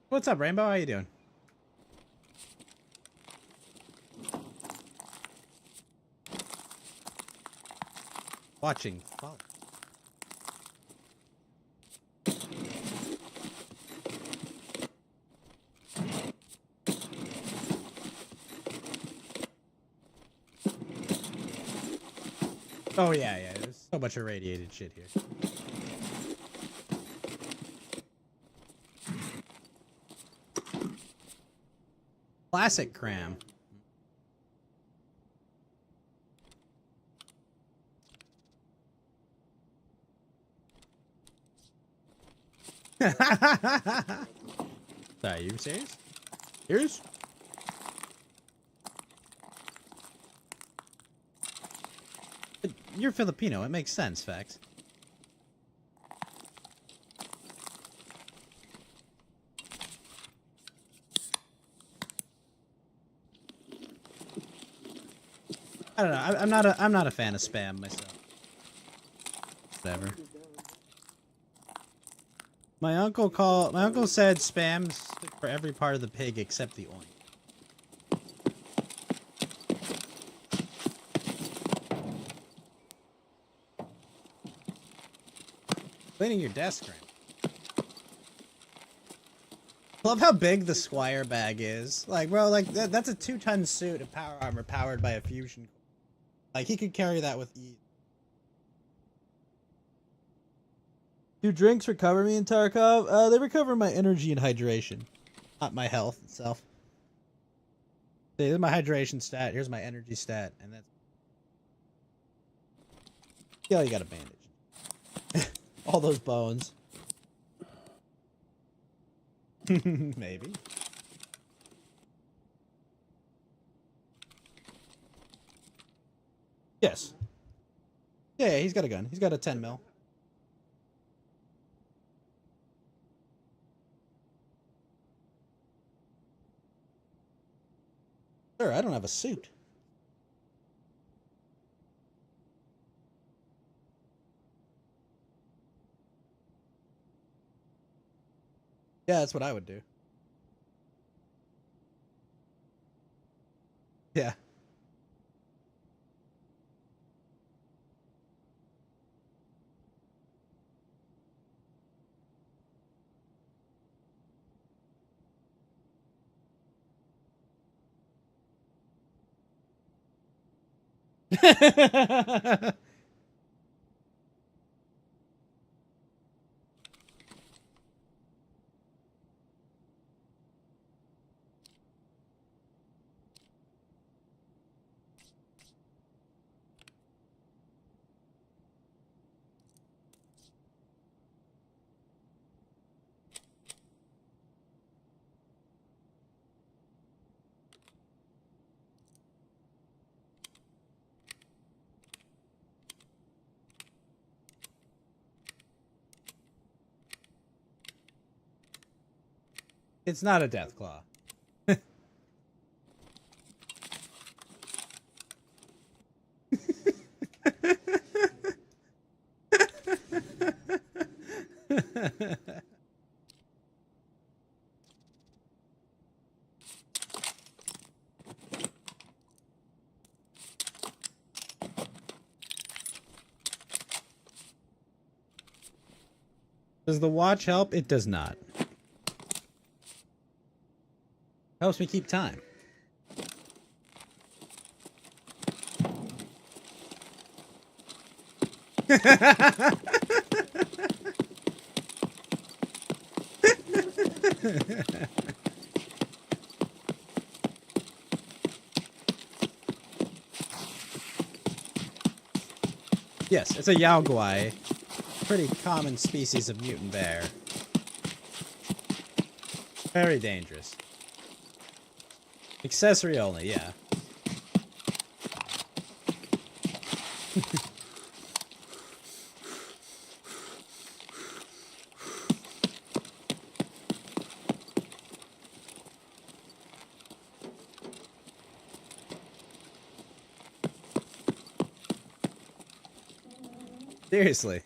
What's up, Rainbow? How you doing? Watching. Follow. Oh yeah, there's so much irradiated shit here. Classic cram. Sorry, you serious? Serious? You're Filipino. It makes sense, Facts. I don't know. I'm not a fan of spam myself. Whatever. My uncle said spam's for every part of the pig except the oink. Cleaning your desk, Graham. Love how big the Squire bag is. Like, bro, like that's a 2-ton suit of power armor powered by a fusion core. Like, he could carry that with ease. Do drinks recover me in Tarkov? They recover my energy and hydration, not my health itself. See, here's my hydration stat. Here's my energy stat, and that's. Yeah, you got a bandage. All those bones. Maybe. Yes. Yeah, he's got a gun. He's got a 10 mil. Sir, I don't have a suit. Yeah, that's what I would do. Yeah. It's not a death claw. Does the watch help? It does not. Helps me keep time. Yes, it's a Yaoguai. Pretty common species of mutant bear. Very dangerous. Accessory only, yeah. Seriously.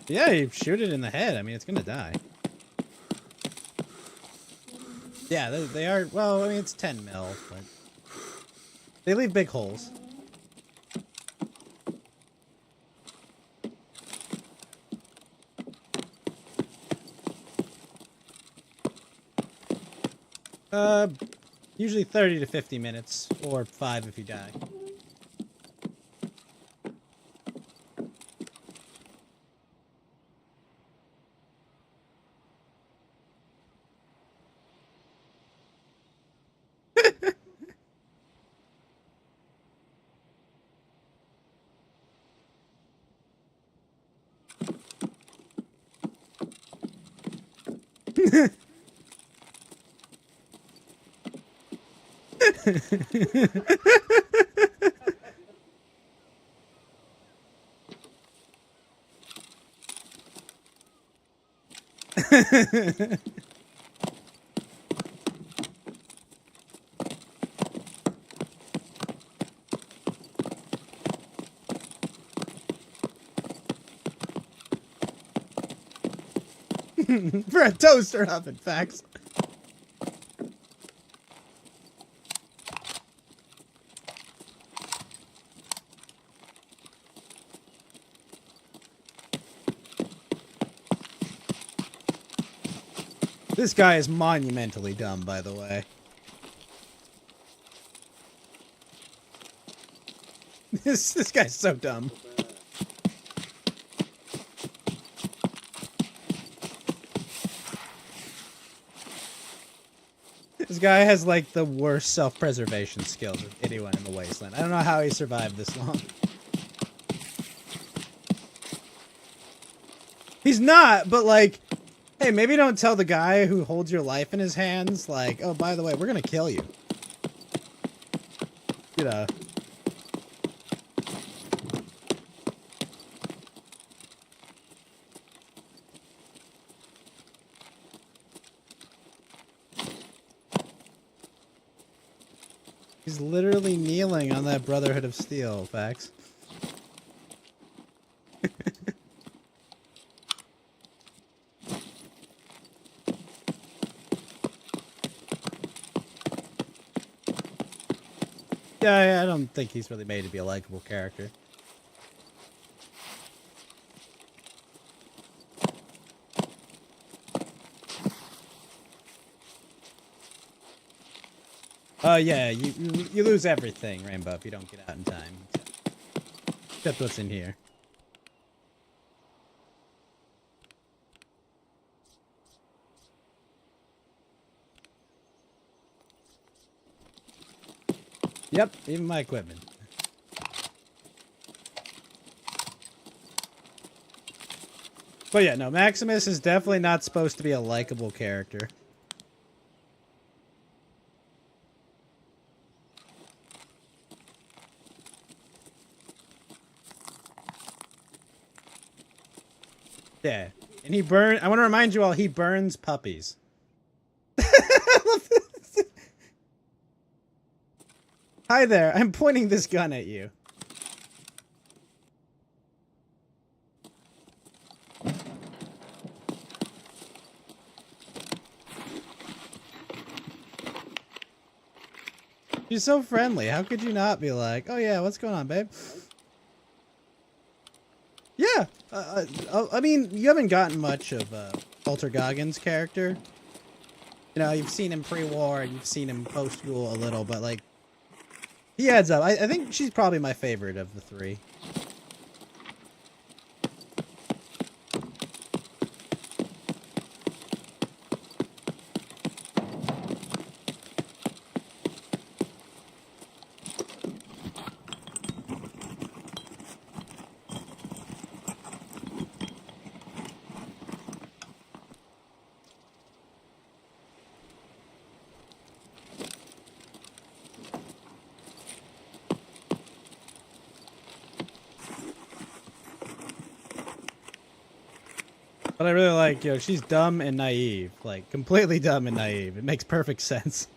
Yeah, you shoot it in the head. I mean, it's gonna die. Yeah, they are. Well, I mean, it's 10 mil, but they leave big holes. Usually 30 to 50 minutes, or 5 if you die. For a toaster oven, facts. This guy is monumentally dumb, by the way. This guy's so dumb. This guy has like the worst self-preservation skills of anyone in the wasteland. I don't know how he survived this long. He's not, but like, hey, maybe don't tell the guy who holds your life in his hands, like, oh, by the way, we're gonna kill you. You know. He's literally kneeling on that Brotherhood of Steel, facts. Yeah, I don't think he's really made to be a likable character. Yeah, you lose everything, Rainbow, if you don't get out in time. Except what's in here. Yep, even my equipment. But yeah, no, Maximus is definitely not supposed to be a likable character. Yeah, and he I want to remind you all, he burns puppies. Hi there, I'm pointing this gun at you. You're so friendly. How could you not be like, oh yeah, what's going on, babe? Yeah, I mean, you haven't gotten much of Walter Goggins' character. You know, you've seen him pre-war, and you've seen him post-war a little, but like, he adds up. I think she's probably my favorite of the three. But I really like, you know, she's dumb and naive. Like, completely dumb and naive. It makes perfect sense.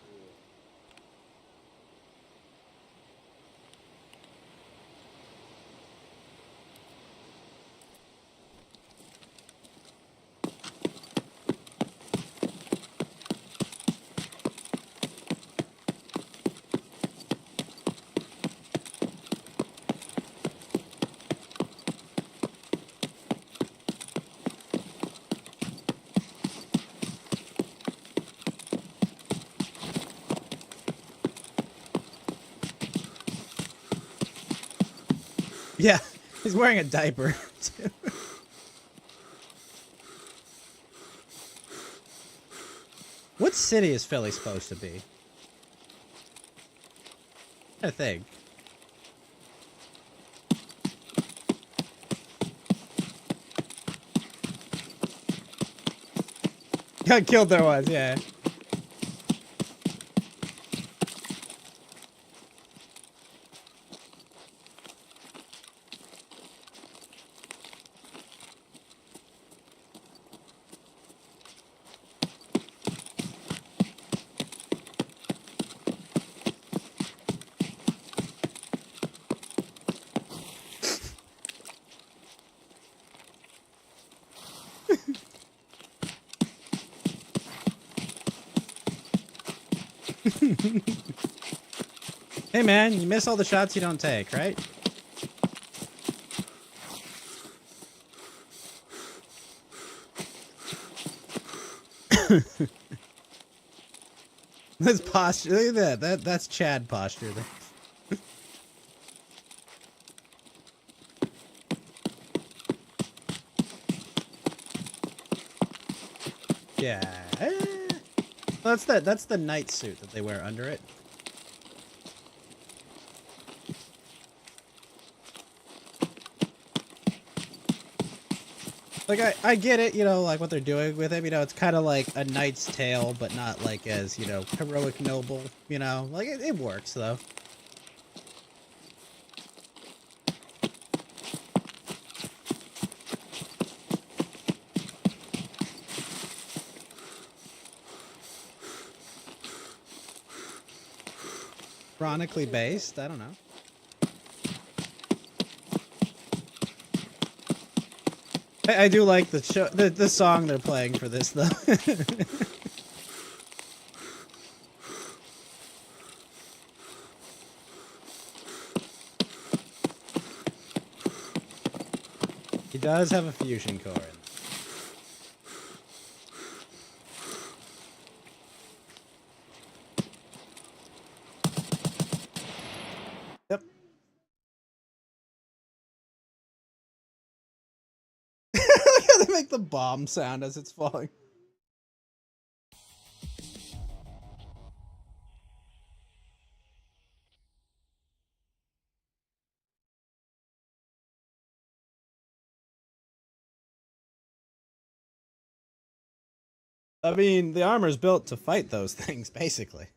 Yeah, he's wearing a diaper, too. What city is Philly supposed to be? I think. Got killed there was, yeah. Hey man, you miss all the shots you don't take, right? This posture, look at that. That's Chad posture there. Yeah. That's the night suit that they wear under it. Like, I get it, you know, like what they're doing with him, you know, it's kind of like A Knight's Tale, but not like as, you know, heroic noble, you know, like it works though. Chronically based, I don't know. I do like the show, the song they're playing for this though. He does have a fusion core in there. Yep. Look how they make the bomb sound as it's falling. I mean, the armor's built to fight those things, basically.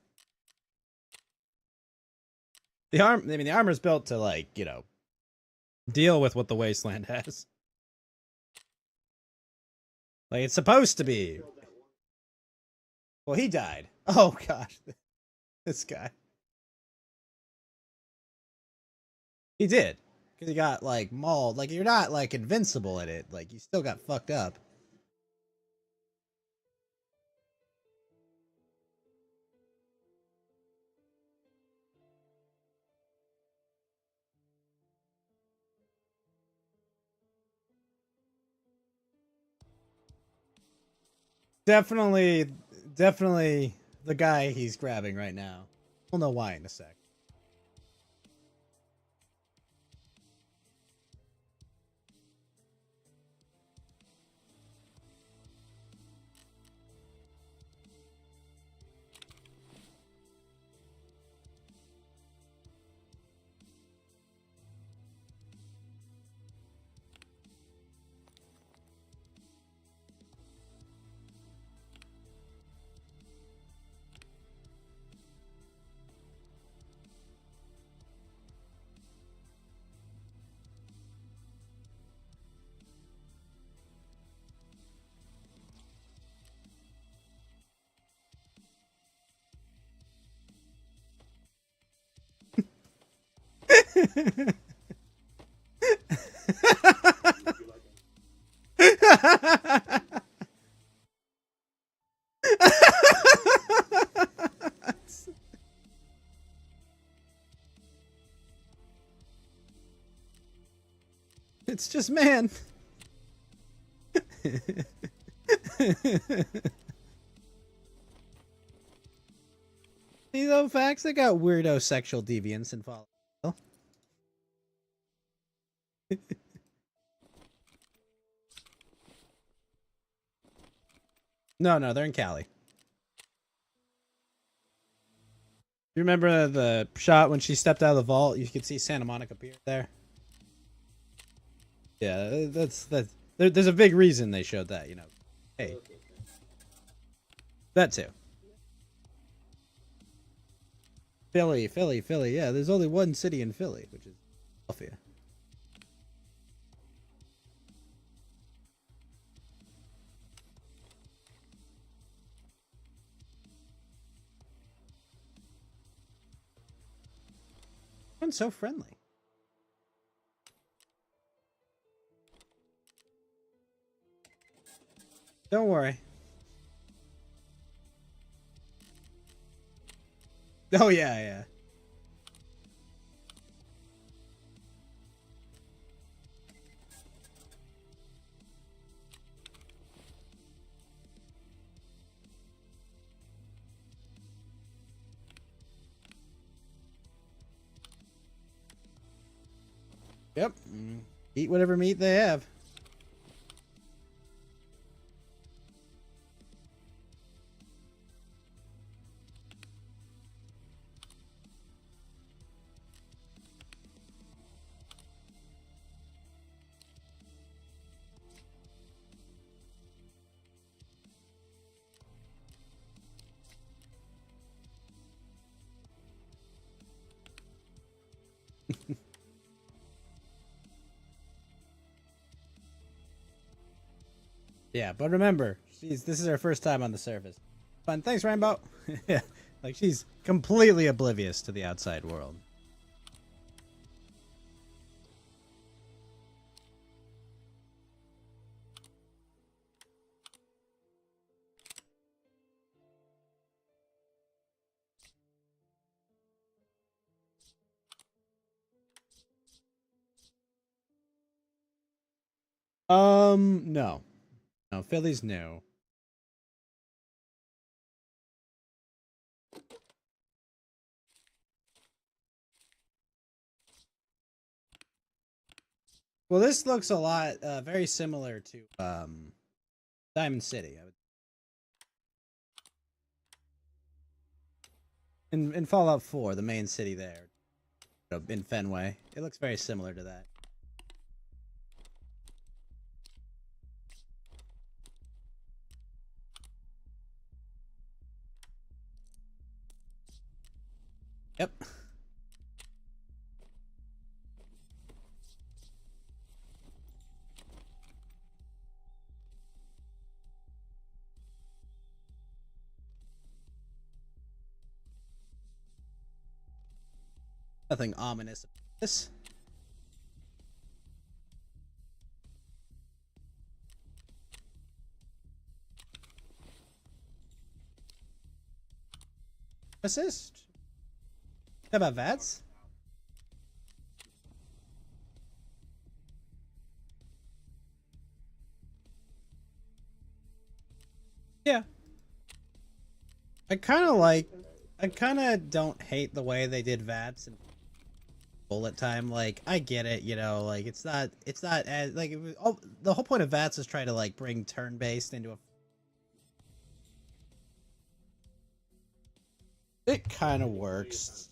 The armor's built to, like, you know, deal with what the wasteland has. Like, it's supposed to be. Well, he died. Oh gosh, this guy. He did, because he got like mauled. Like, you're not like invincible in it. Like, you still got fucked up. Definitely the guy he's grabbing right now. We'll know why in a sec. It's just man. You know, facts, they got weirdo sexual deviance in follow. No, no, they're in Cali. You remember the shot when she stepped out of the vault? You could see Santa Monica Pier there. Yeah, that's there's a big reason they showed that. You know, hey, that too. Philly, Philly, Philly. Yeah, there's only one city in Philly, which is Philadelphia. Everyone's so friendly. Don't worry. Oh yeah, yeah. Yep. Eat whatever meat they have. Yeah, but remember, this is her first time on the surface. Fun. Thanks, Rainbow. Yeah, like she's completely oblivious to the outside world. No. No, Philly's new. Well, this looks a lot, very similar to, Diamond City. In Fallout 4, the main city there, in Fenway. It looks very similar to that. Yep. Nothing ominous about this. Assist. How about VATS? Yeah. I kind of don't hate the way they did VATS and bullet time. Like, I get it, you know, like, it's not as, like, the whole point of VATS is try to, like, bring turn-based into a... It kind of works.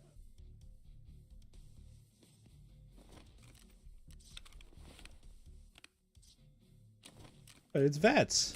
But it's VATS.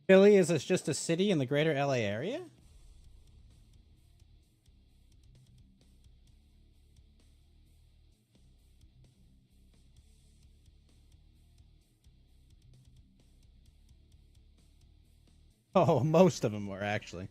Philly is just a city in the greater LA area? Oh, most of them were actually.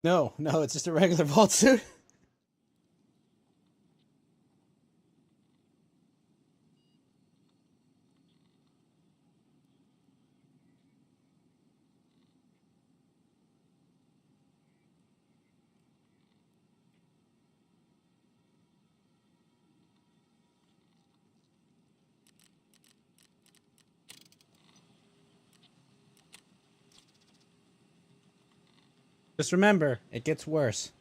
No, no, it's just a regular vault suit. Just remember, it gets worse.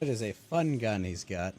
It is a fun gun he's got.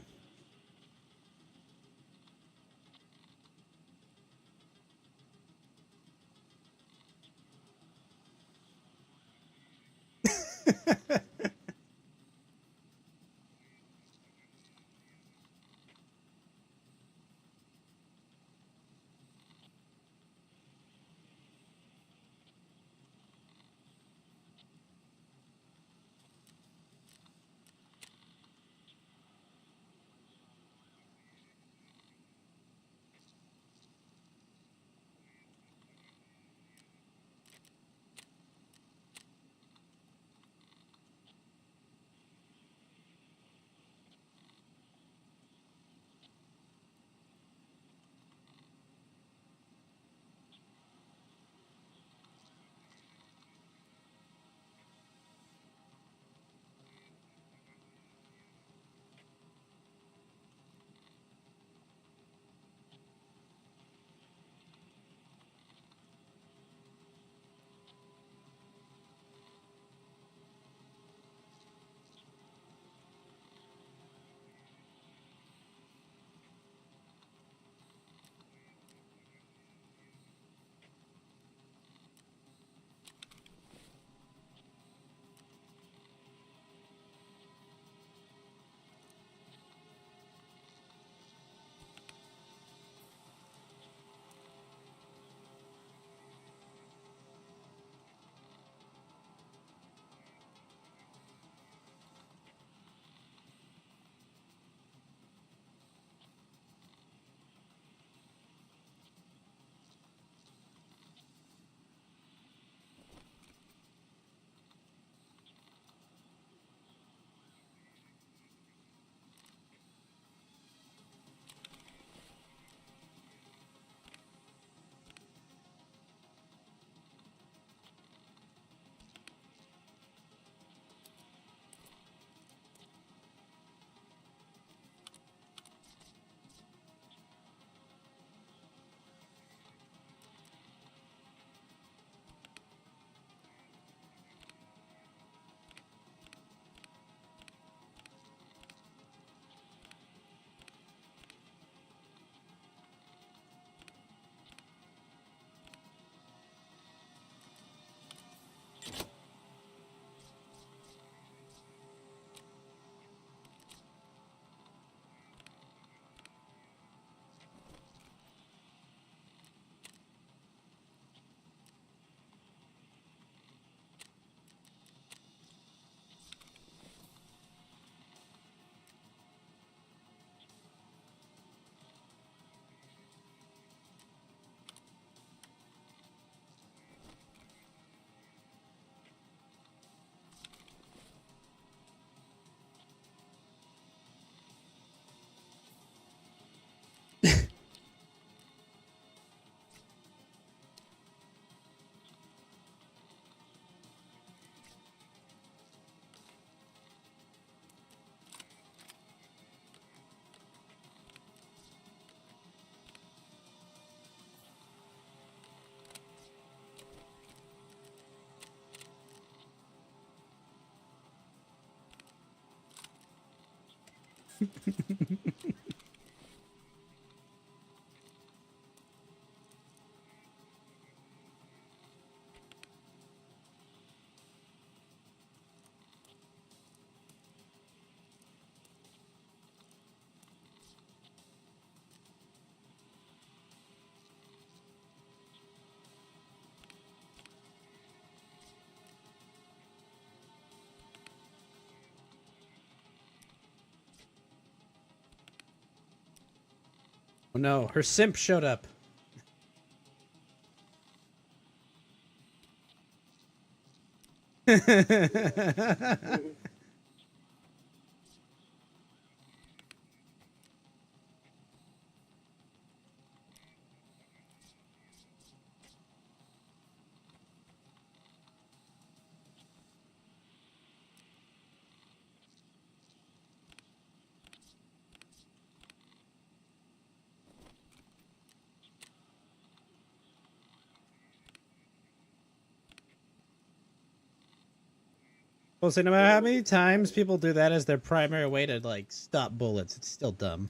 Oh no, her simp showed up. Well, so no matter how many times people do that as their primary way to like stop bullets, it's still dumb.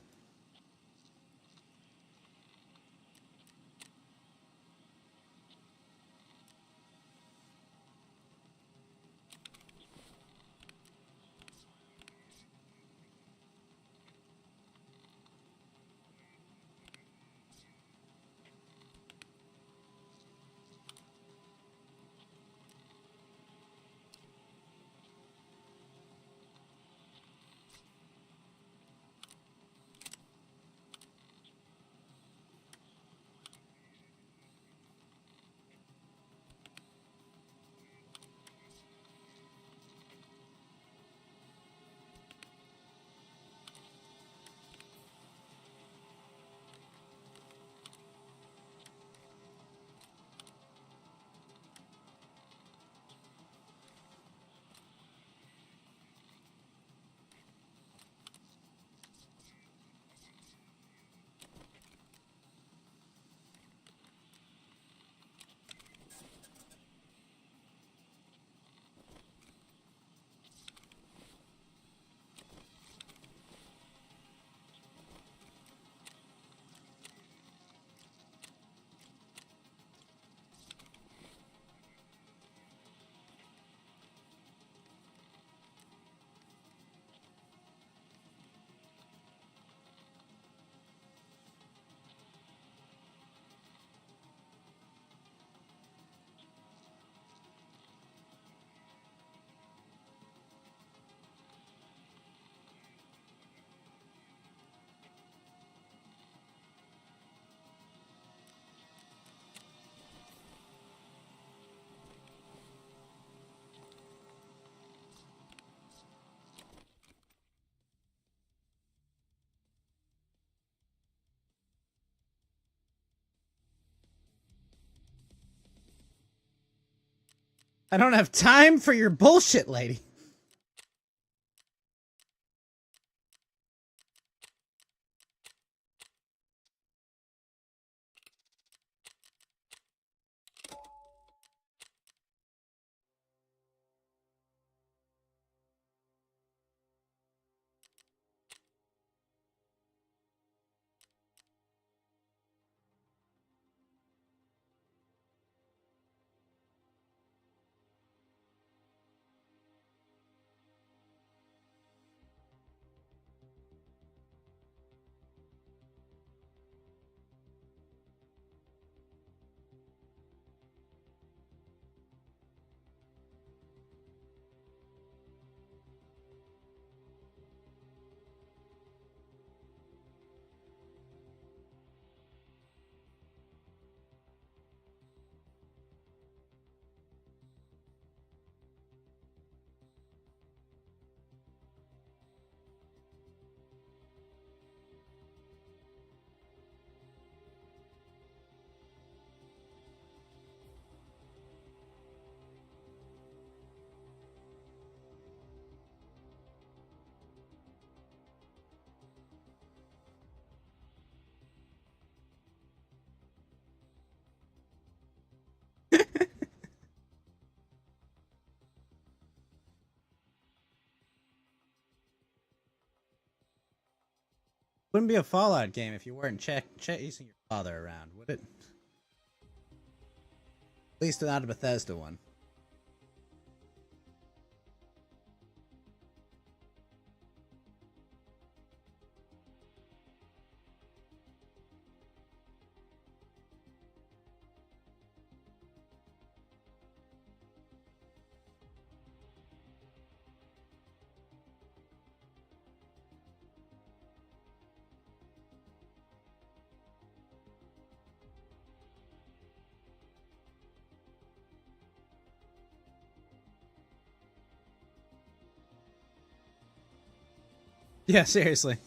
I don't have time for your bullshit, lady. Wouldn't be a Fallout game if you weren't chasing your father around, would it? At least not a Bethesda one. Yeah, seriously.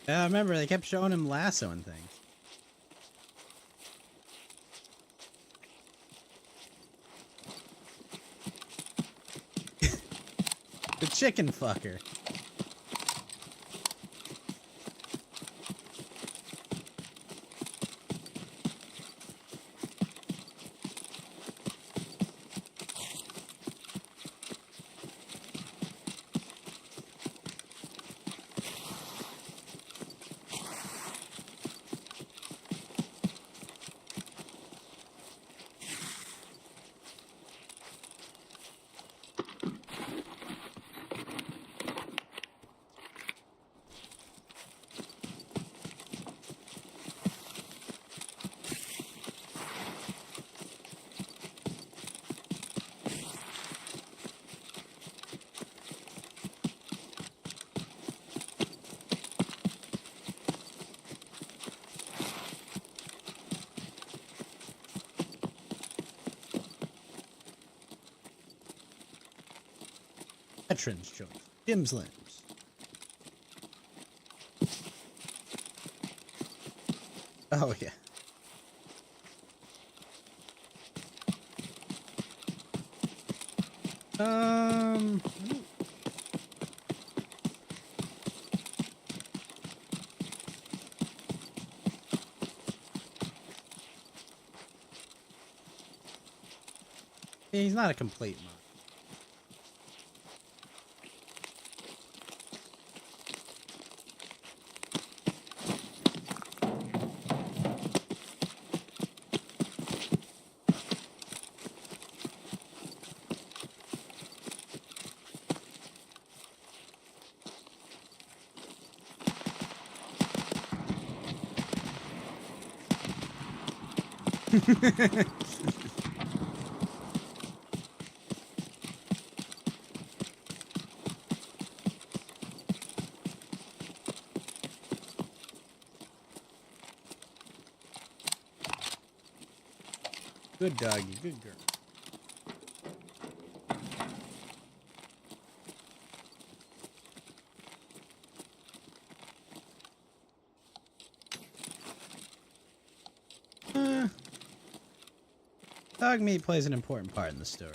Yeah, I remember they kept showing him lassoing things. The chicken fucker. Veterans choice. Jim's limbs. Oh yeah. Um. He's not a complete mod. Good doggy, good girl. Dog meat plays an important part in the story.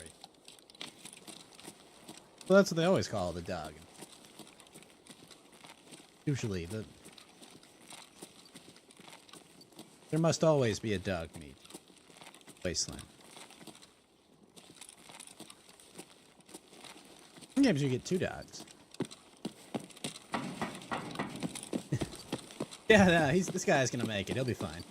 Well, that's what they always call the dog. Usually, there must always be a dog meat wasteland. Sometimes you get two dogs. Yeah, no, this guy's gonna make it. He'll be fine.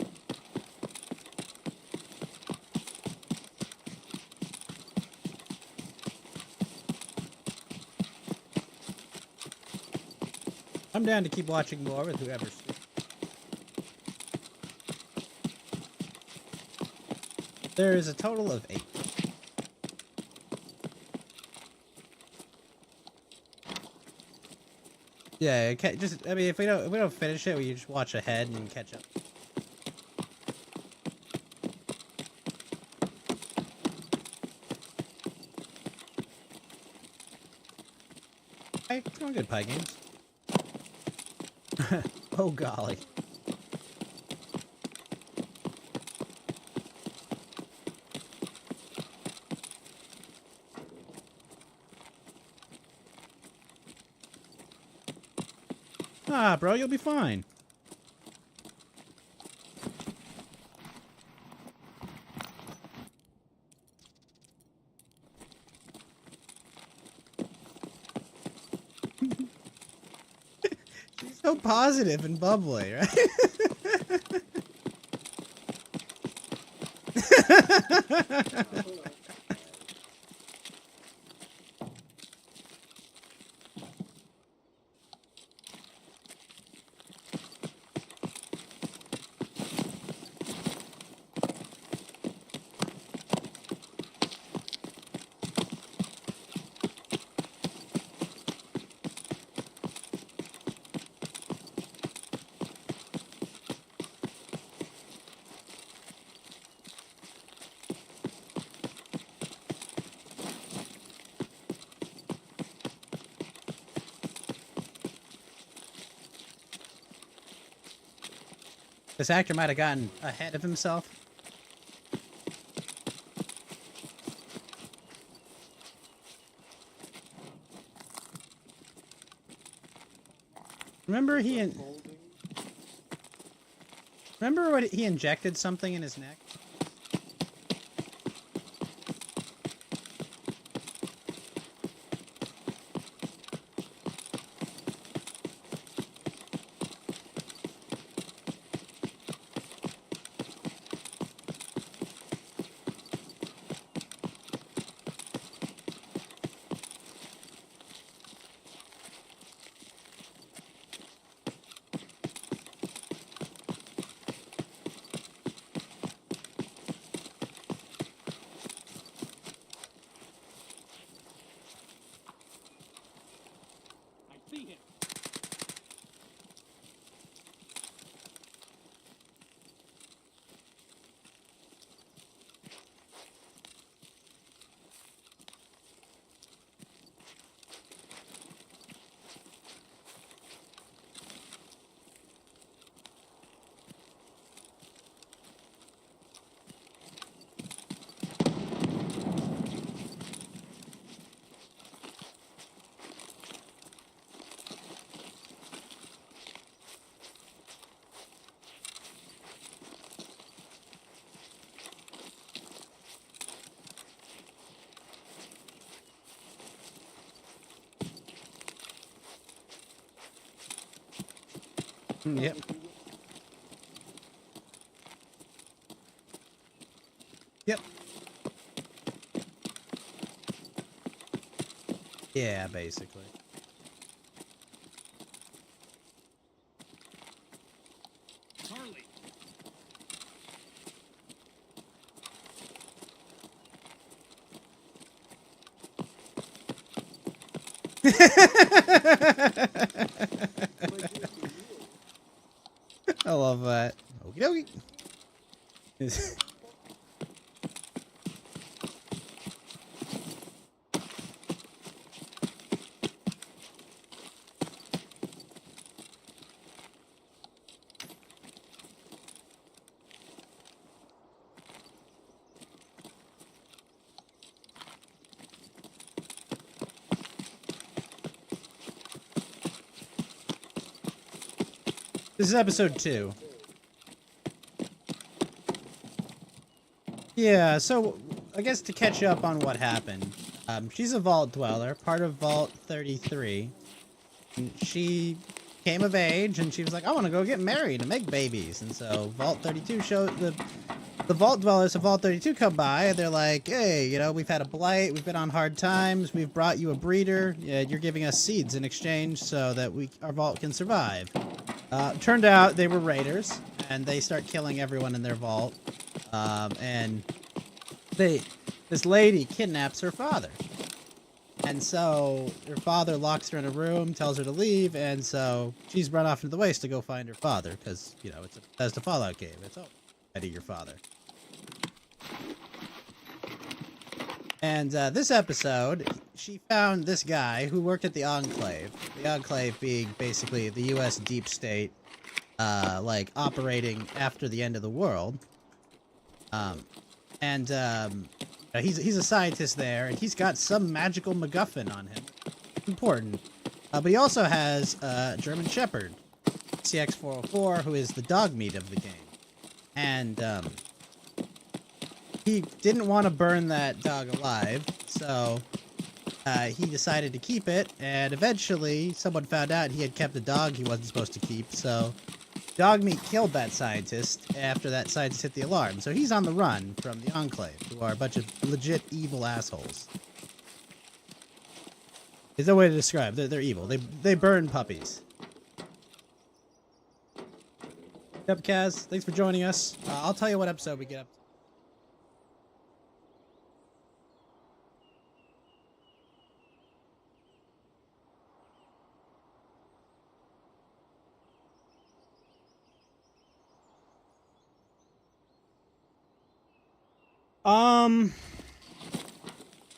I'm down to keep watching more with whoever's. There is a total of 8. Yeah, okay, I mean, if we don't finish it, we just watch ahead and catch up. Hey, it's going good, Pie Games. Oh golly. Ah, bro, you'll be fine. She's so positive and bubbly, right? This actor might have gotten ahead of himself. Remember Remember what he injected something in his neck? Yep. Yep. Yeah, basically. Charlie. I love that. Okie dokie. This is episode 2. Yeah, so I guess to catch up on what happened, she's a vault dweller, part of Vault 33. And she came of age, and she was like, I want to go get married and make babies. And so Vault 32 showed the vault dwellers of Vault 32 come by, and they're like, hey, you know, we've had a blight, we've been on hard times, we've brought you a breeder, you're giving us seeds in exchange so that our vault can survive. Turned out they were raiders, and they start killing everyone in their vault. And this lady kidnaps her father. And so her father locks her in a room, tells her to leave, and so she's run off into the waste to go find her father, because, you know, that's the Fallout game. It's finding your father. And this episode, she found this guy who worked at the Enclave. The Enclave being basically the U.S. deep state, like, operating after the end of the world. He's a scientist there, and he's got some magical MacGuffin on him. Important. But he also has a German Shepherd, CX-404, who is the dog meat of the game. And, he didn't want to burn that dog alive, so he decided to keep it, and eventually someone found out he had kept a dog he wasn't supposed to keep, so dog meat killed that scientist after that scientist hit the alarm. So he's on the run from the Enclave, who are a bunch of legit evil assholes. There's no way to describe. They're evil. They burn puppies. Yep, Kaz, thanks for joining us. I'll tell you what episode we get up to.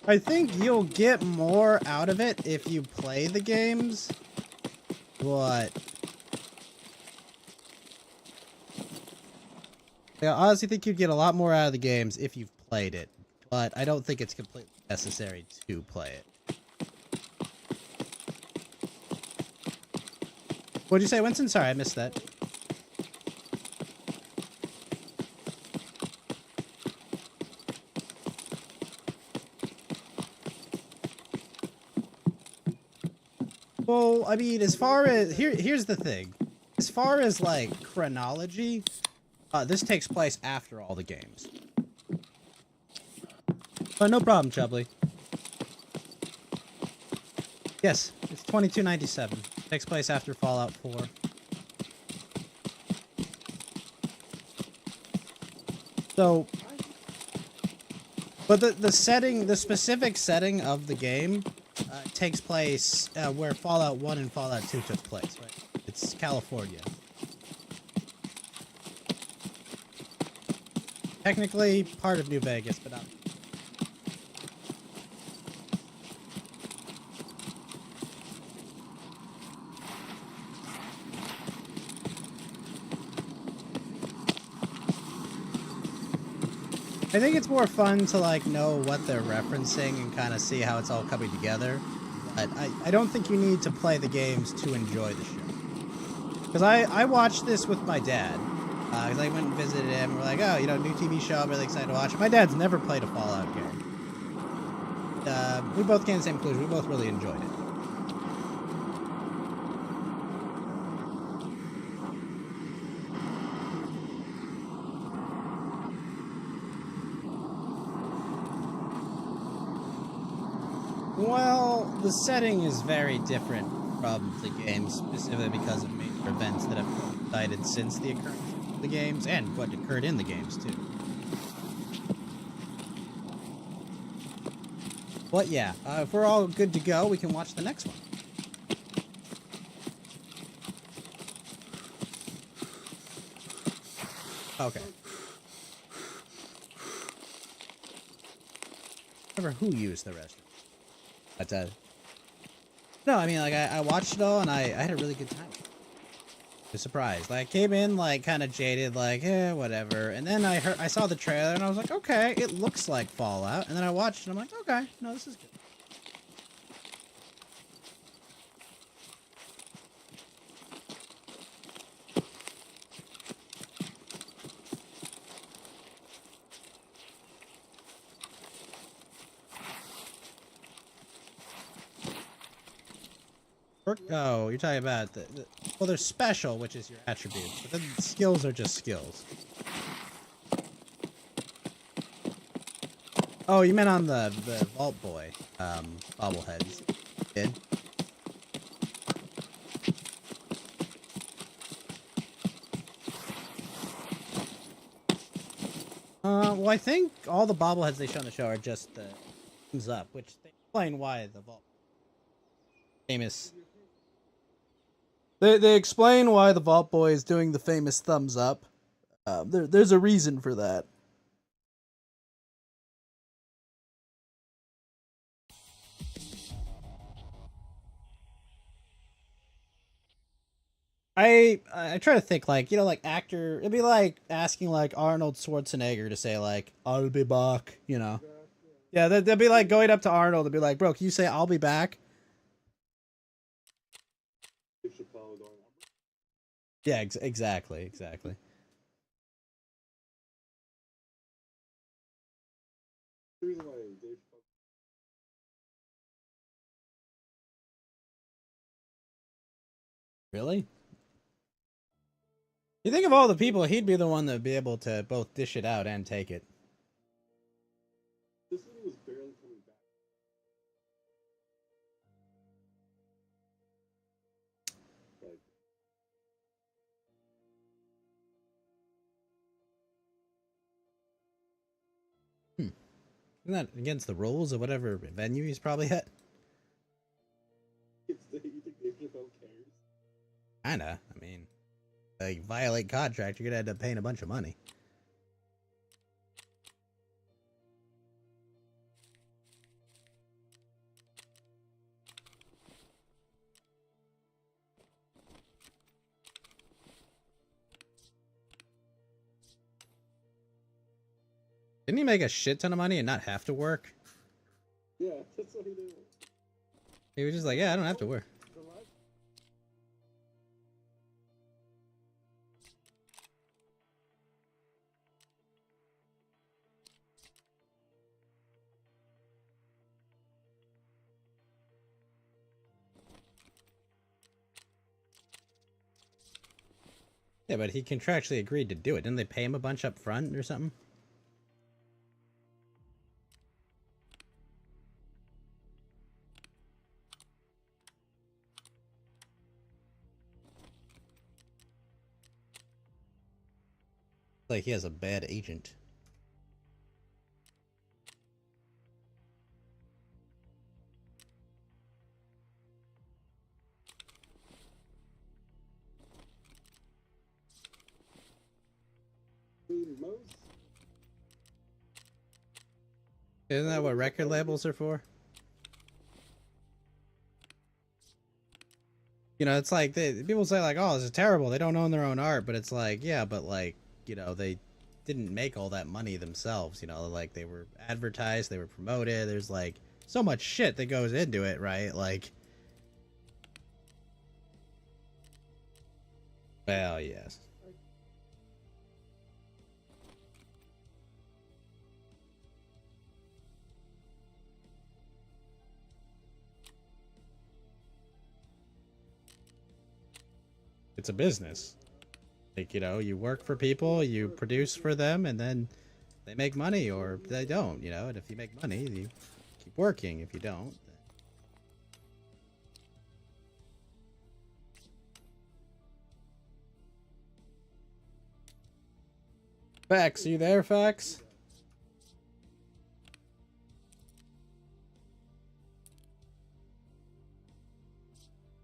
I think you'll get more out of it if you play the games, but I honestly think you'd get a lot more out of the games if you've played it, but I don't think it's completely necessary to play it. What'd you say, Winston? Sorry, I missed that. Well, I mean, as far as here's the thing. As far as like chronology, this takes place after all the games. No problem, Chubbly. Yes, it's 2297. Takes place after Fallout 4. So, but the specific setting of the game takes place where Fallout 1 and Fallout 2 took place, right? It's California. Technically part of New Vegas, but not. I think it's more fun to like know what they're referencing and kind of see how it's all coming together. But I don't think you need to play the games to enjoy the show. Because I watched this with my dad. Because I went and visited him. We're like, oh, you know, new TV show. I'm really excited to watch it. My dad's never played a Fallout game. We both came to the same conclusion. We both really enjoyed it. Well, the setting is very different from the games, specifically because of major events that have coincided since the occurrence of the games, and what occurred in the games, too. But yeah, if we're all good to go, we can watch the next one. Okay. Remember who used the restroom. But, no, I mean, like, I watched it all, and I had a really good time. I was surprised. Like, I came in, like, kind of jaded, like, whatever. And then I saw the trailer, and I was like, okay, it looks like Fallout. And then I watched it, and I'm like, okay, no, this is good. Oh, you're talking about well, they're special, which is your attributes, but then skills are just skills. Oh, you meant on the Vault Boy bobbleheads. Did? Well, I think all the bobbleheads they show on the show are just the thumbs up, which they explain why the Vault famous. They explain why the Vault Boy is doing the famous thumbs up. There's a reason for that. I try to think like, you know, like actor. It'd be like asking like Arnold Schwarzenegger to say like, "I'll be back," you know. Yeah, they'd be like going up to Arnold and be like, "Bro, can you say I'll be back?" Yeah, exactly. Really? You think of all the people, he'd be the one that'd be able to both dish it out and take it. This one was barely coming back. Isn't that against the rules of whatever venue he's probably at? You think Dave Chappelle cares? Kinda. I mean, like, violate contract, you're gonna end up paying a bunch of money. Didn't he make a shit ton of money and not have to work? Yeah, that's what he did. He was just like, yeah, I don't have to work. The life. Yeah, but he contractually agreed to do it. Didn't they pay him a bunch up front or something? Like he has a bad agent. Most. Isn't that what record labels are for? You know, it's like people say like, "Oh, this is terrible. They don't own their own art," but it's like, yeah, but like, you know, they didn't make all that money themselves. You know, like they were advertised, they were promoted. There's like so much shit that goes into it, right? Like, well, yes. It's a business. Like, you know, you work for people, you produce for them, and then they make money or they don't, you know. And if you make money, you keep working. If you don't, then... Fax, you there, Fax?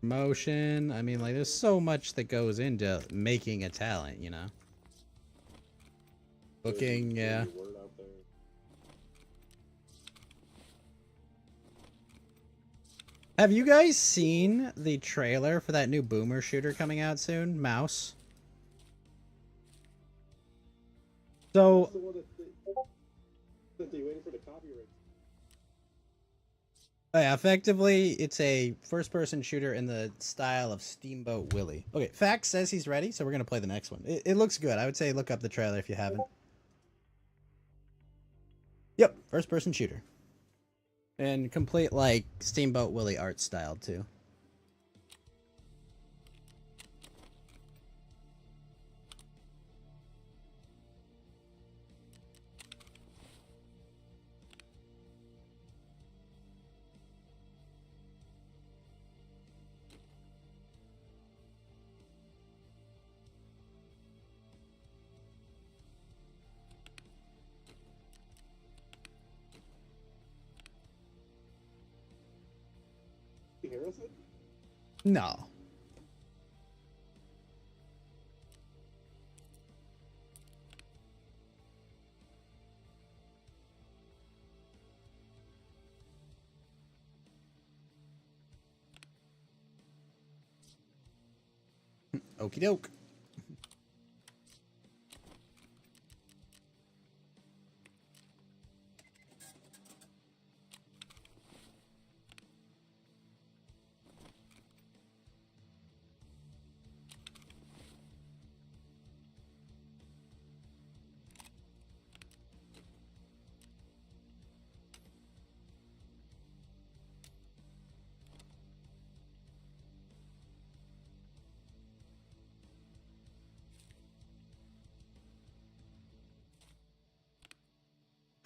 Motion. I mean, like, there's so much that goes into making a talent, you know. Booking, yeah. Word out there. Have you guys seen the trailer for that new boomer shooter coming out soon, Mouse? So, That's the one that they waiting for the copyright. yeah, effectively, it's a first-person shooter in the style of Steamboat Willie. Okay, Fax says he's ready, so we're gonna play the next one. It looks good. I would say look up the trailer if you haven't. Yep, first-person shooter. And complete, like, Steamboat Willie art style, too. Harrison? No. Okie doke.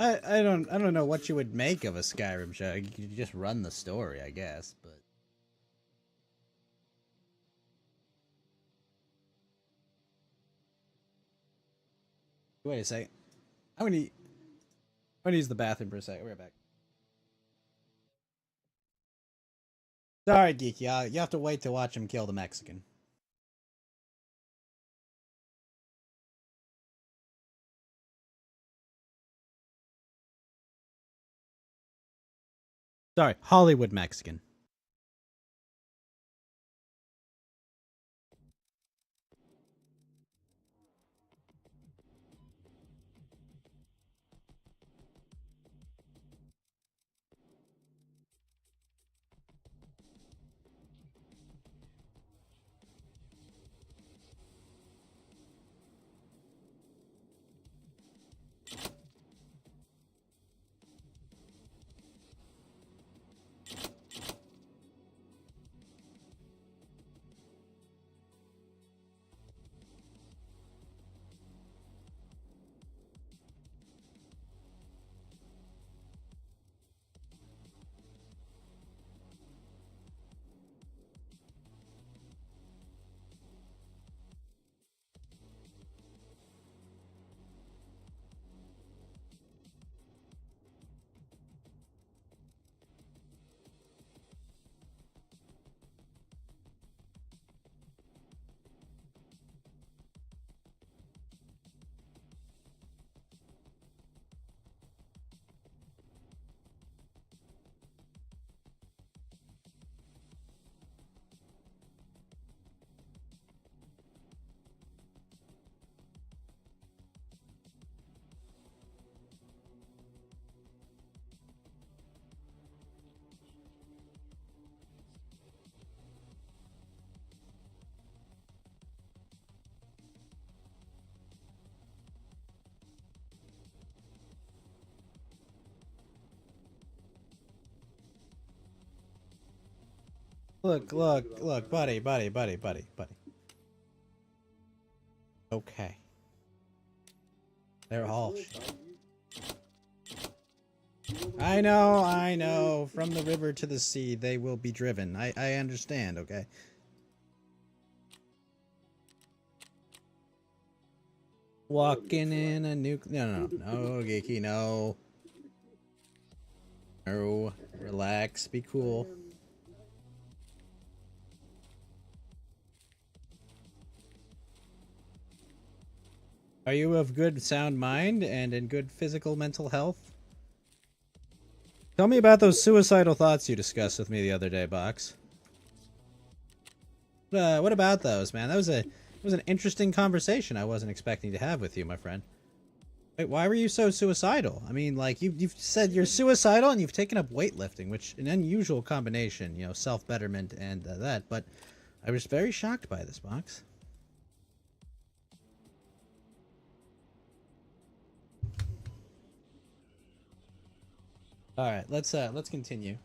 I don't know what you would make of a Skyrim show. You could just run the story, I guess, but wait a second. I'm gonna use the bathroom for a second. We're right back. Sorry, Geeky. You have to wait to watch him kill the Mexican. Sorry, Hollywood Mexican. Look, buddy. Okay. They're all. I know. From the river to the sea, they will be driven. I understand, okay? Walking in a new... No, Geeky, no. No. Relax, be cool. Are you of good sound mind and in good physical mental health? Tell me about those suicidal thoughts you discussed with me the other day, Box. What about those, man? That was an interesting conversation I wasn't expecting to have with you, my friend. Wait, why were you so suicidal? I mean, like, you've said you're suicidal and you've taken up weightlifting, which an unusual combination, you know, self-betterment and that, but I was very shocked by this, Box. All right, let's continue.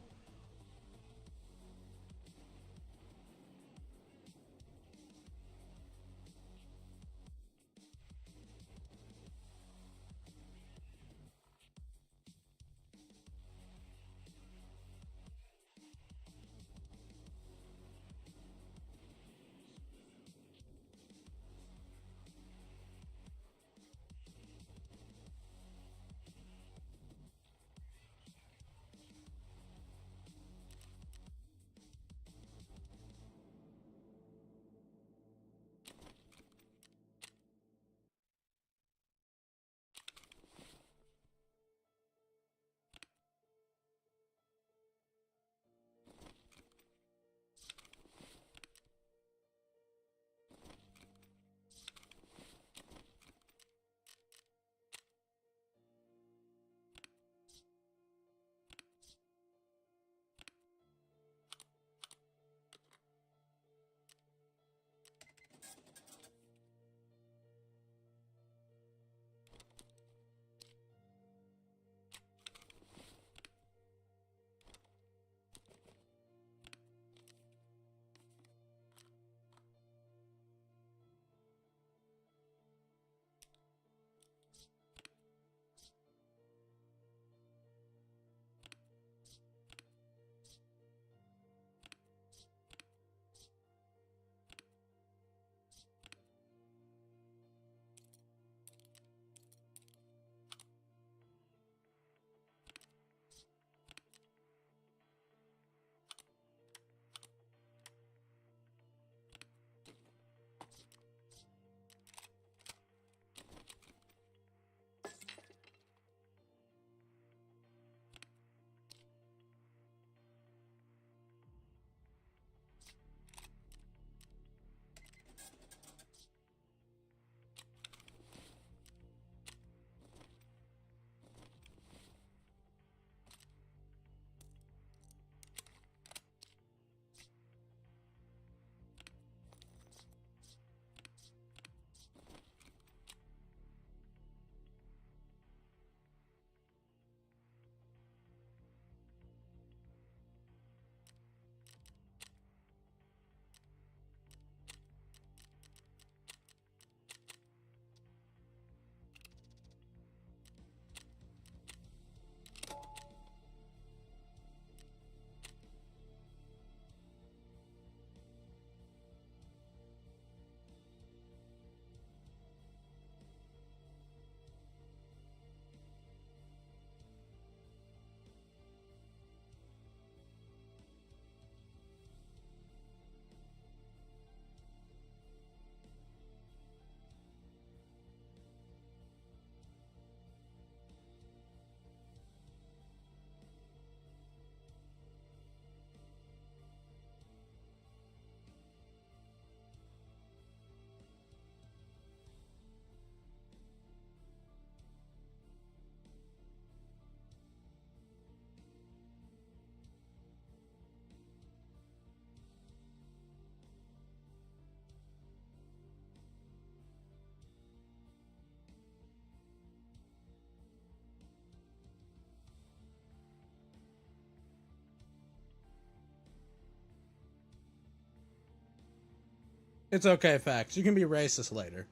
It's okay, Facts. You can be racist later.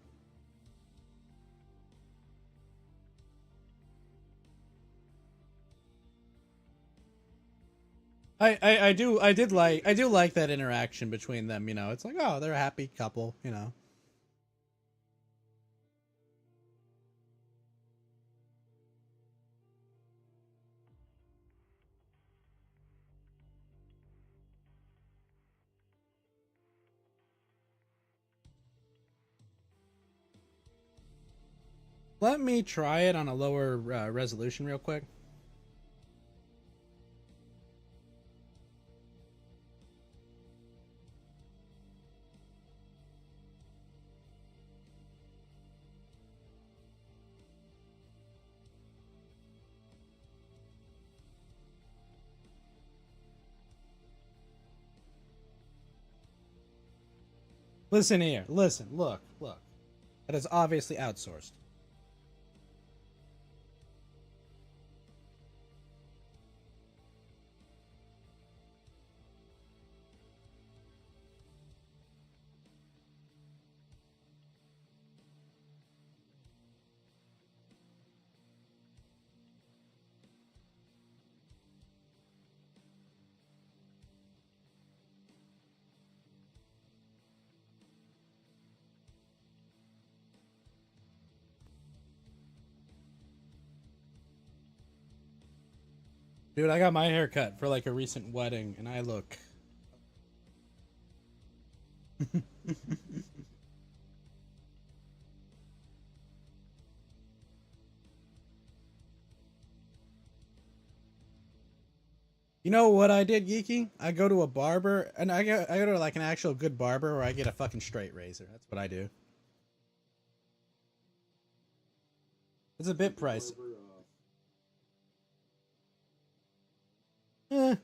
I do like that interaction between them, you know. It's like, oh, they're a happy couple, you know. Let me try it on a lower resolution real quick. Listen here. Listen. Look. That is obviously outsourced. Dude, I got my hair cut for like a recent wedding, and I look. You know what I did, Geeky? I go to a barber, and I go to like an actual good barber, where I get a fucking straight razor. That's what I do. It's a bit pricey.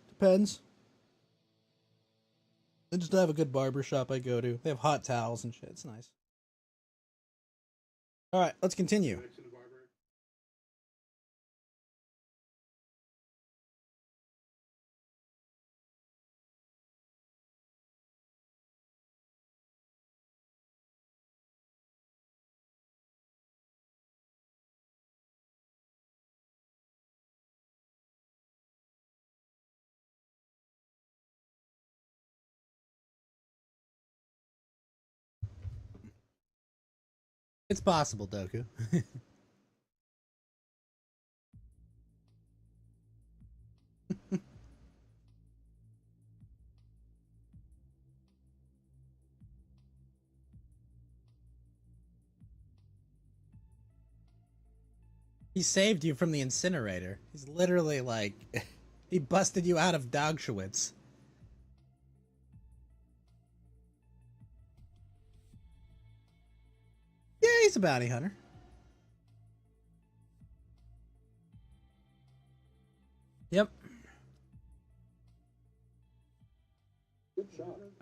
Depends. I just have a good barber shop I go to. They have hot towels and shit. It's nice. All right, let's continue. It's possible, Doku. He saved you from the incinerator. He's literally like, he busted you out of Dogshowitz. Yeah, he's a bounty hunter. Yep.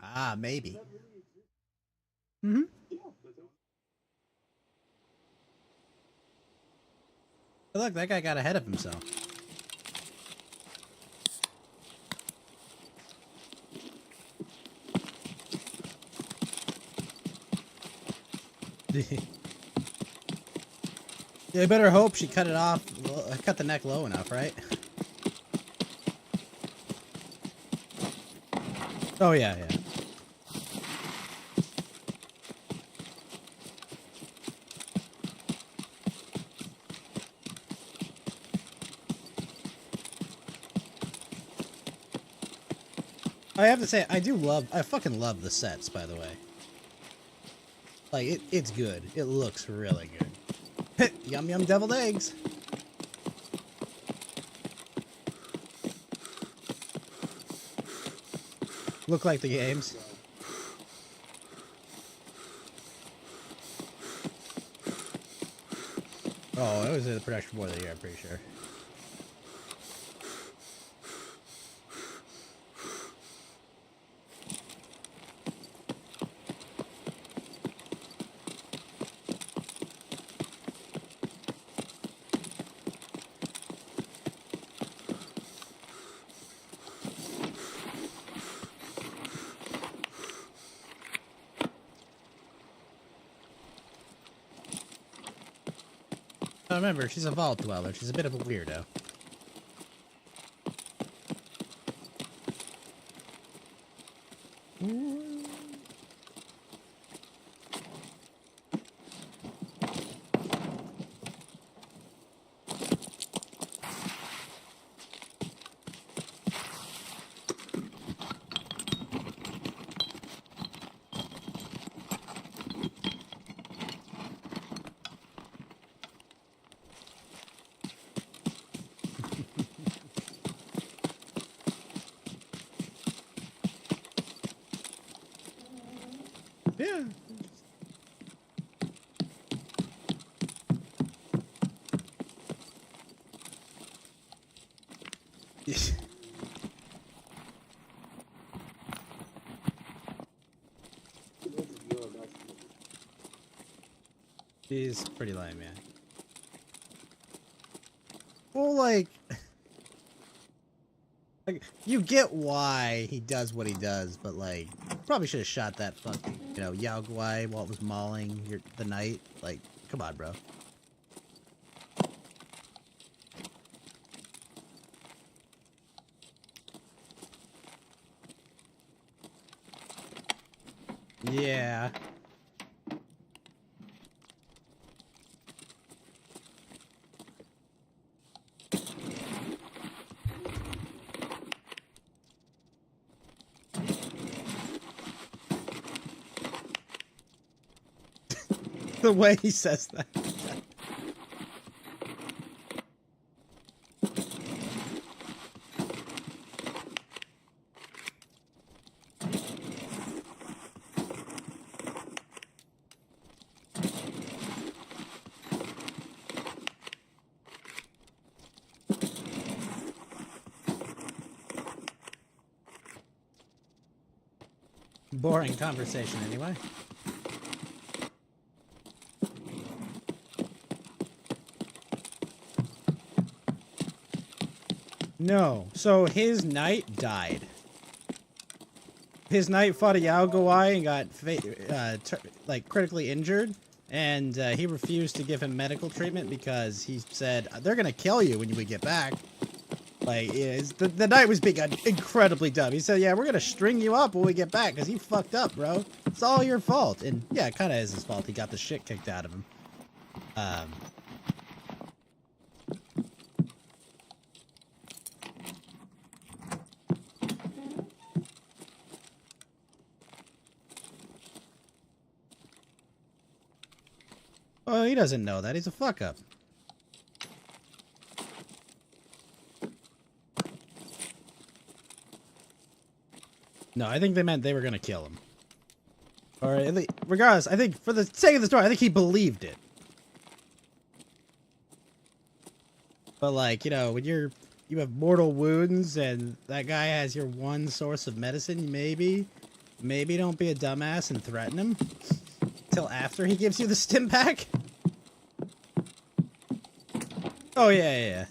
Ah, maybe. Mm-hmm. But look, that guy got ahead of himself. Yeah, I better hope she cut it off, cut the neck low enough, right? Oh, yeah. I have to say, I fucking love the sets, by the way. Like, it's good. It looks really good. Yum yum deviled eggs. Look like the games. Oh, it was the production board of the year, I'm pretty sure. remember, she's a vault dweller. She's a bit of a weirdo. Yeah. He's pretty lame, yeah. Well, like, you get why he does what he does, but like, probably should have shot that fucking, you know, Yao Guai while it was mauling the knight. Like, come on, bro. Yeah. The way he says that. Boring conversation, anyway. No. So his knight died. His knight fought a Yao Guai and got like critically injured, and he refused to give him medical treatment because he said they're gonna kill you when we get back. Like, yeah, the knight was being incredibly dumb. He said, "Yeah, we're gonna string you up when we get back because you fucked up, bro. It's all your fault." And yeah, it kind of is his fault. He got the shit kicked out of him. Well, he doesn't know that. He's a fuck up. No, I think they meant they were gonna kill him. Or at least, regardless, I think for the sake of the story, I think he believed it. But like, you know, when you have mortal wounds and that guy has your one source of medicine, maybe don't be a dumbass and threaten him till after he gives you the stim pack. Oh yeah.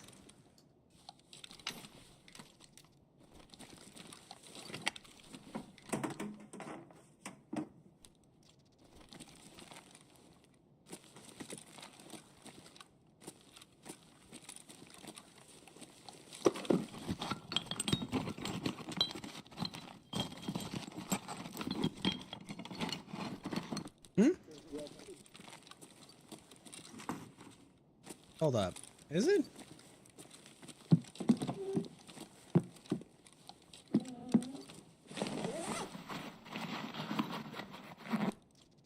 Hold up. Is it?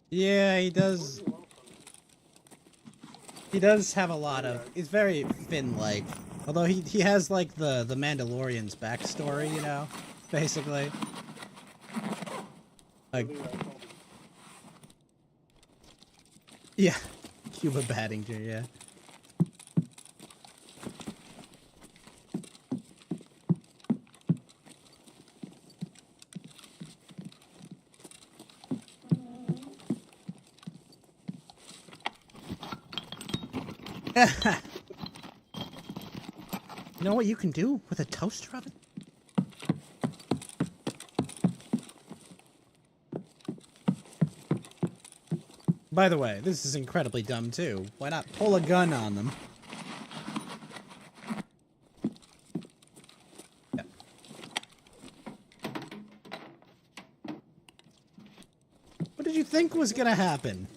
Yeah, he does. He does have a lot of. He's very Finn-like. Although he has like the Mandalorian's backstory, you know, basically. Like. Yeah, Cuba Baddinger, yeah. You know what you can do with a toaster oven? By the way, this is incredibly dumb too. Why not pull a gun on them? think was gonna happen?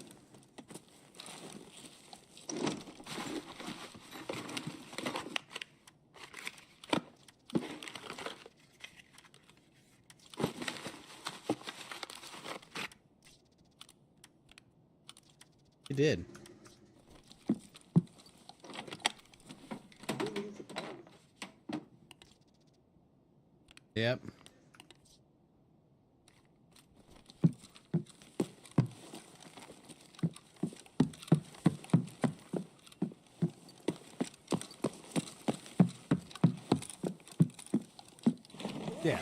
You did. Yep. Yeah.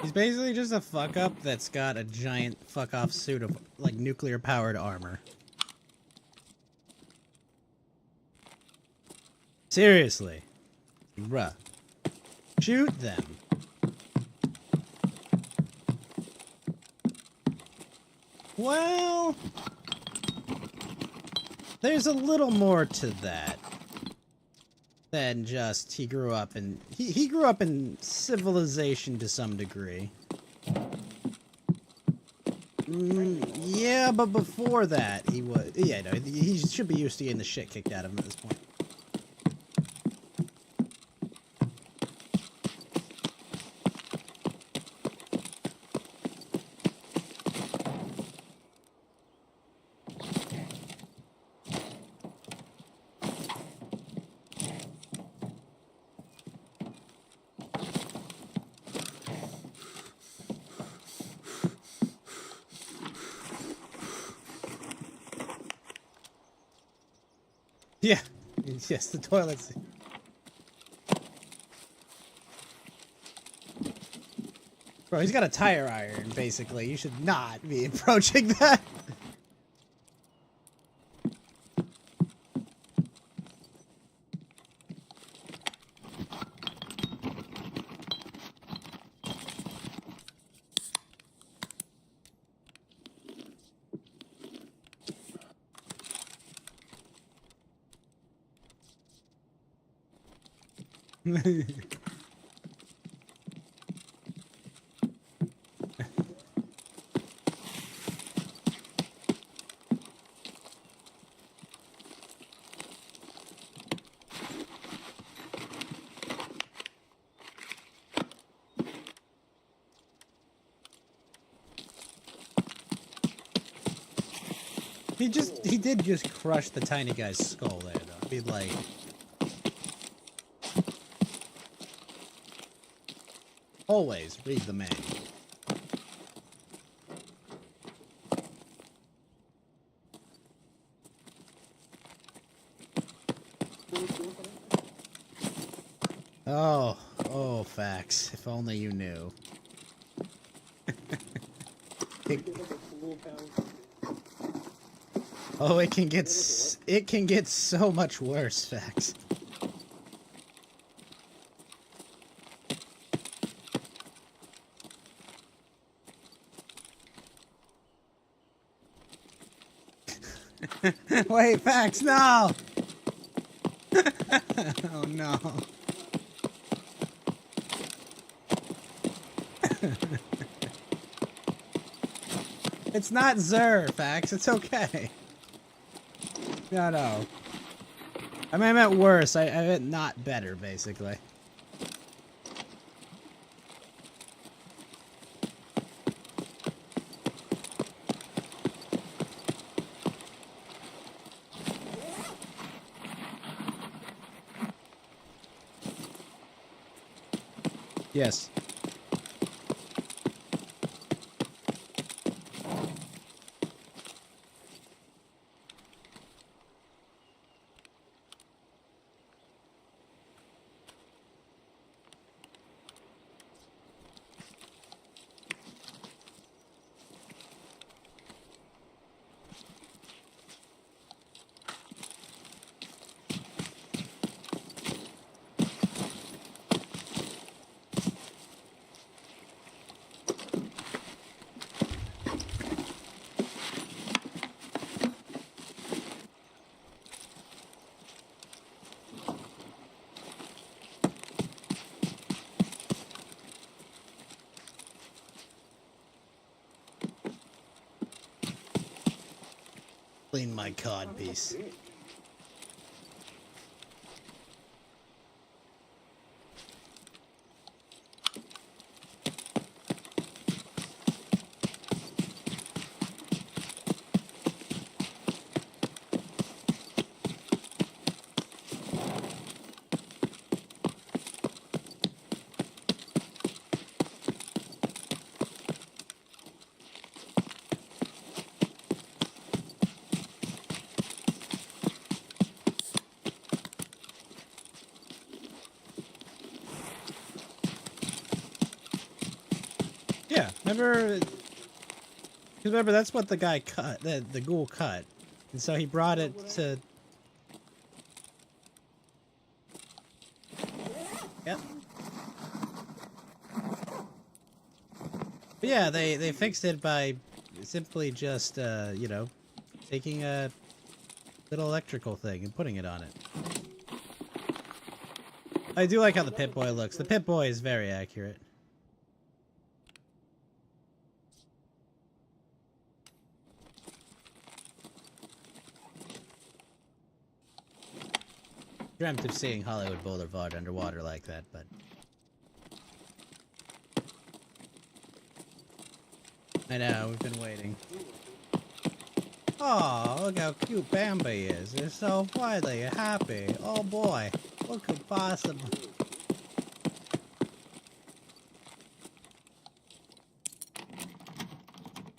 He's basically just a fuck up that's got a giant fuck off suit of like nuclear powered armor. Seriously. Bruh. Shoot them. Well, there's a little more to that than just he grew up in he grew up in civilization to some degree. Yeah, but before that he was no, he should be used to getting the shit kicked out of him at this point. Yeah. Yes, the toilets. Bro, he's got a tire iron, basically. You should not be approaching that. He did just crush the tiny guy's skull there, though. I mean, like... Always read the manual. Oh, facts. If only you knew. Oh, it can get so much worse, facts. Wait, facts, no! Oh no. It's not Zer, facts, it's okay. No. I meant worse, I meant not better, basically. Yes. Clean my cod piece. Yeah, remember that's what the guy cut, the ghoul cut. And so he brought it to... Yep. But yeah, they fixed it by simply just, you know, taking a little electrical thing and putting it on it. I do like how the Pip-Boy looks. The Pip-Boy is very accurate. Dreamt of seeing Hollywood Boulevard underwater like that, but... I know, we've been waiting. Oh, look how cute Bambi is. They're so finally happy. Oh boy, what could possibly...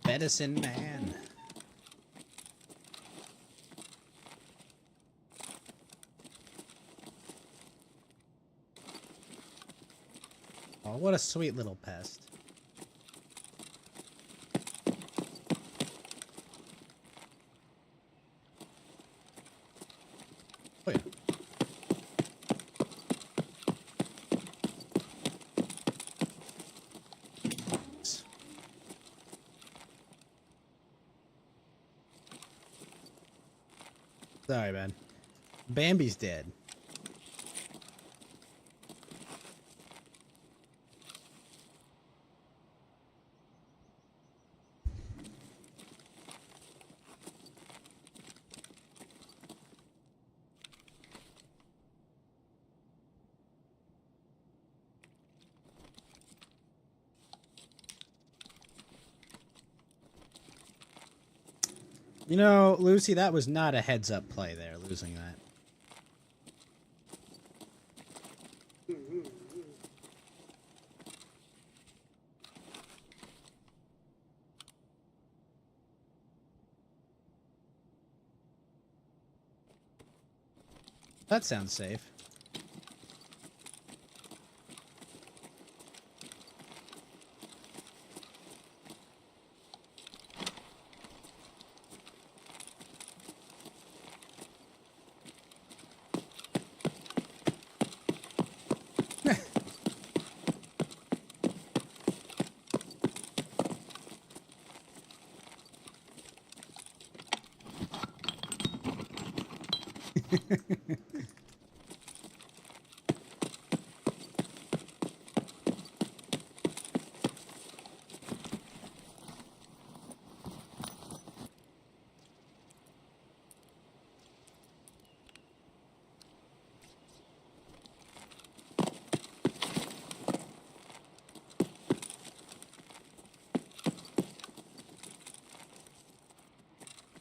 Medicine Man. Oh, what a sweet little pest. Oh, yeah. Sorry, man. Bambi's dead. You know, Lucy, that was not a heads-up play there, losing that. That sounds safe.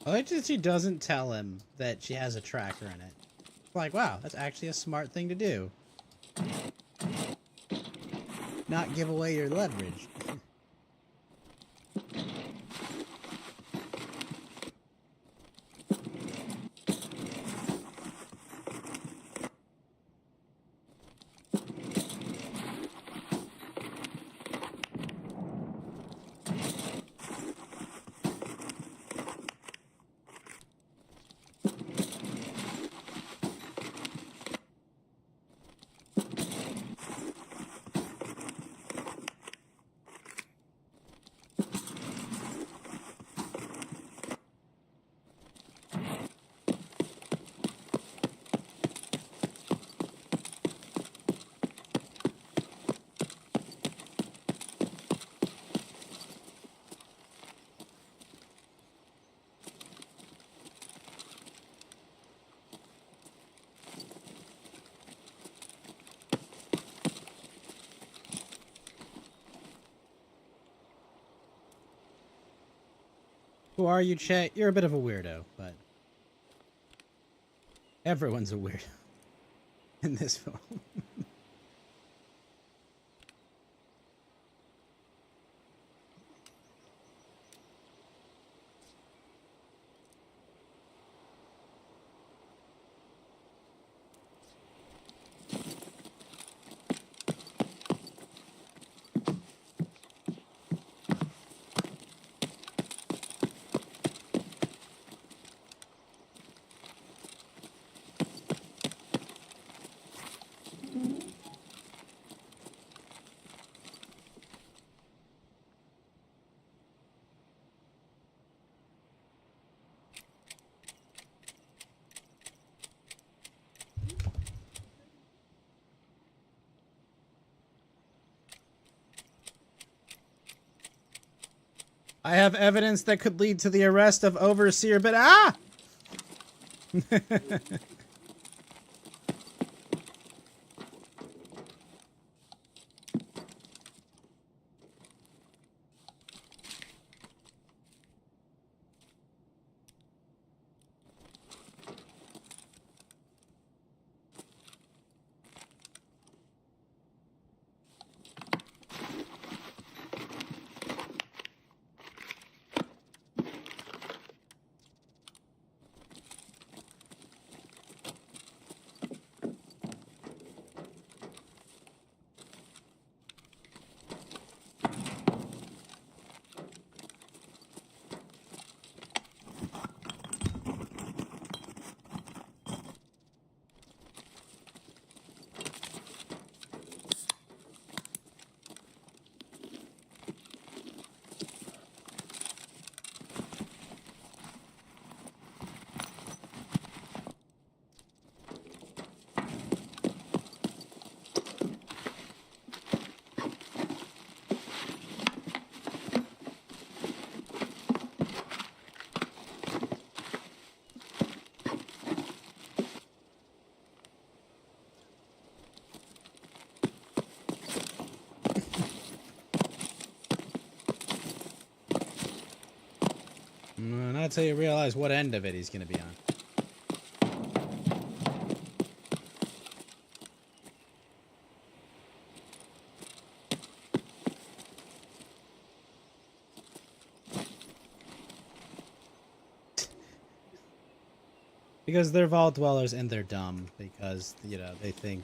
I like that she doesn't tell him that she has a tracker in it. Like, wow, that's actually a smart thing to do. Not give away your leverage. Who are you, Chet? You're a bit of a weirdo, but everyone's a weirdo in this film. I have evidence that could lead to the arrest of Overseer, but not until you realize what end of it he's going to be on. Because they're vault dwellers and they're dumb because, you know, they think...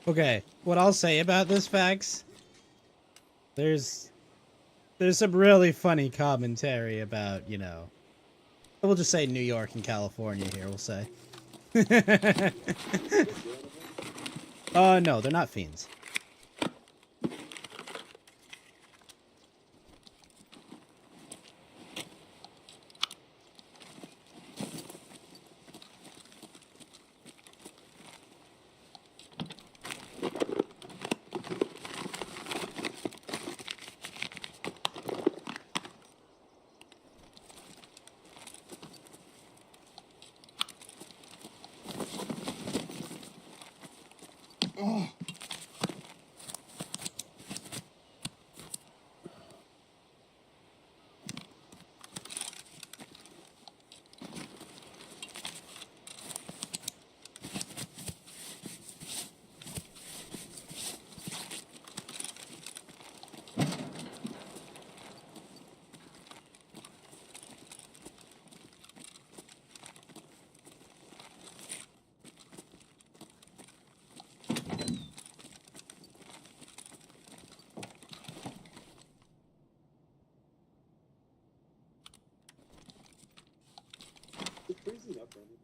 Okay, what I'll say about this, Fax, there's some really funny commentary about, you know, we'll just say New York and California here, we'll say. No, they're not fiends. It's freezing up, Brandon.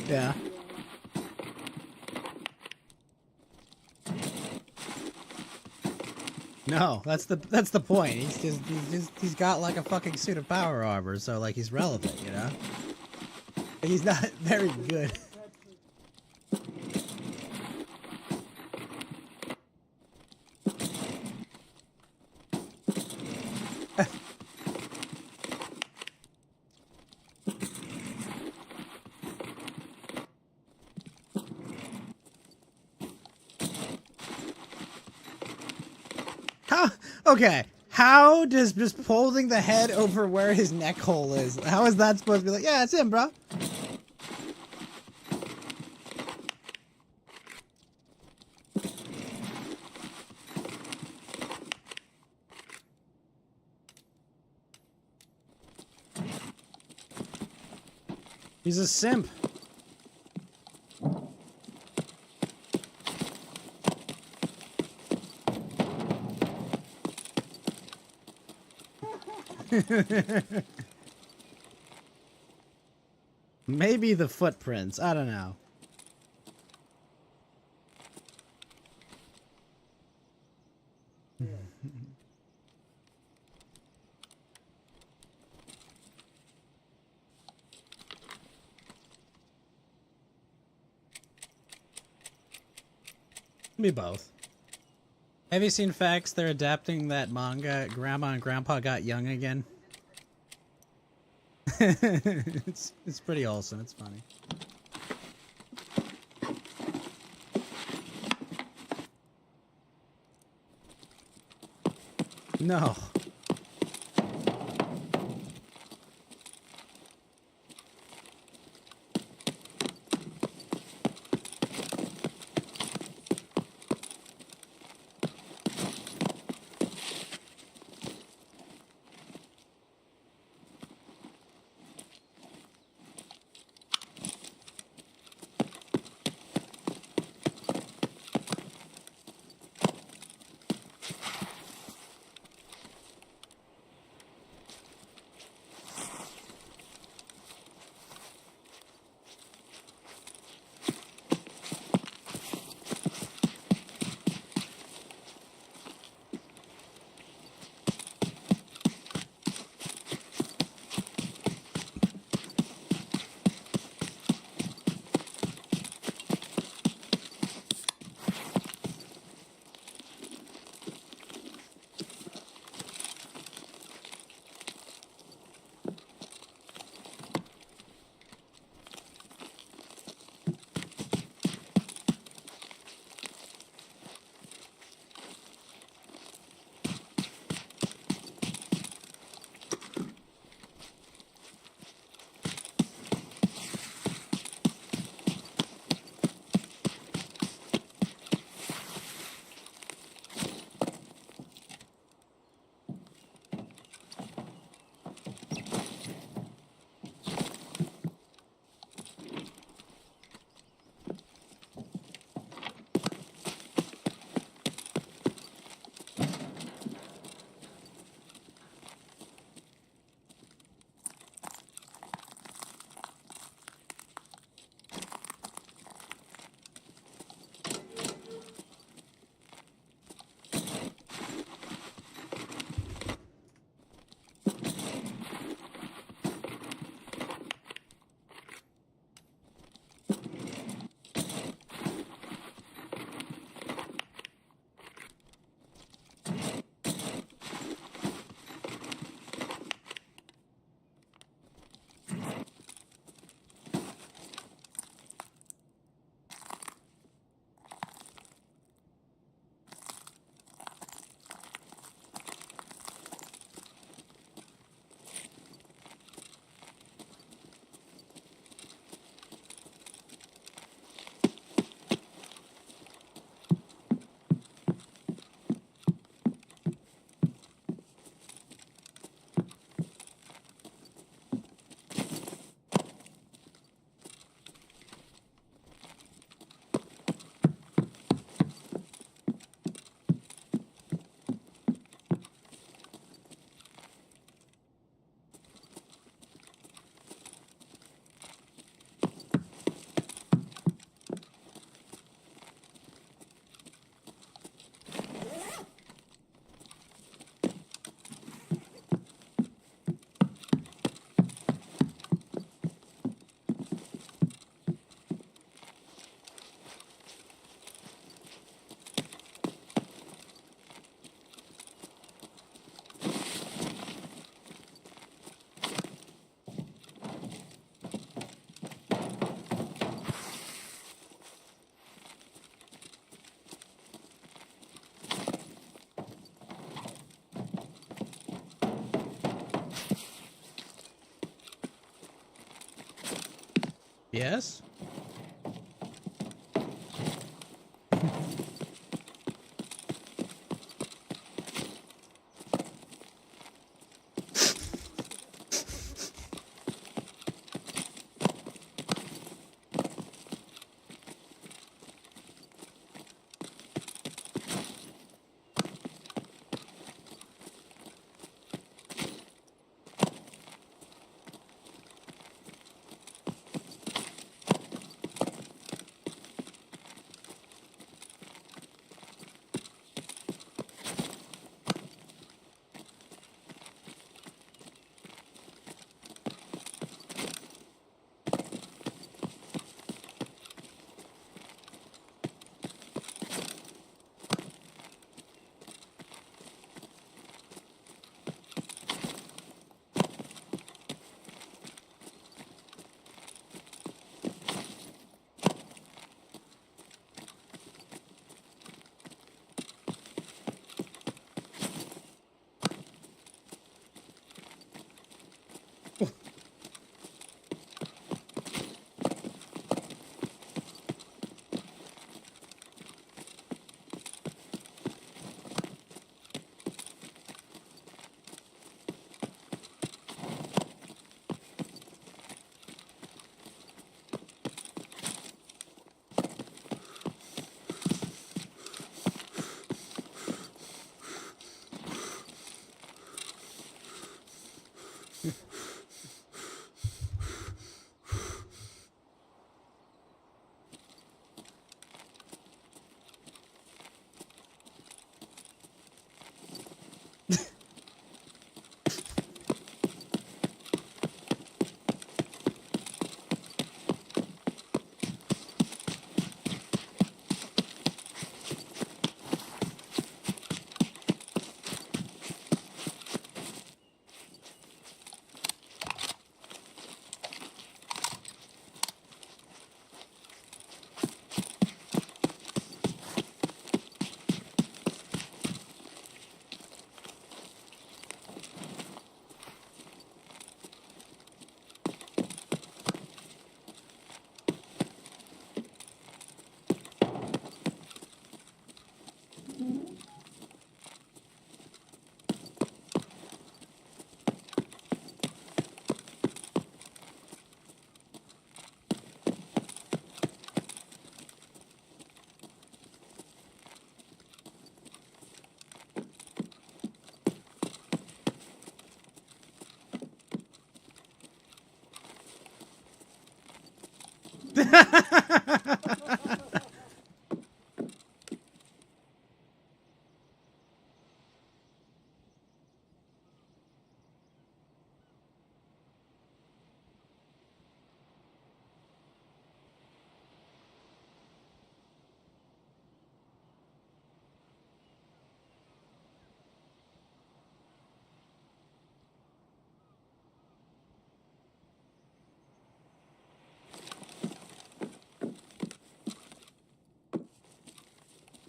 Yeah. No, that's the point. He's got like a fucking suit of power armor, so like he's relevant, you know? He's not very good. How? Okay. How does just holding the head over where his neck hole is? How is that supposed to be like? Yeah, it's him, bro. He's a simp. Maybe the footprints. I don't know. Me both. Have you seen Facts? They're adapting that manga. Grandma and Grandpa got young again. It's pretty wholesome. It's funny. No. Yes?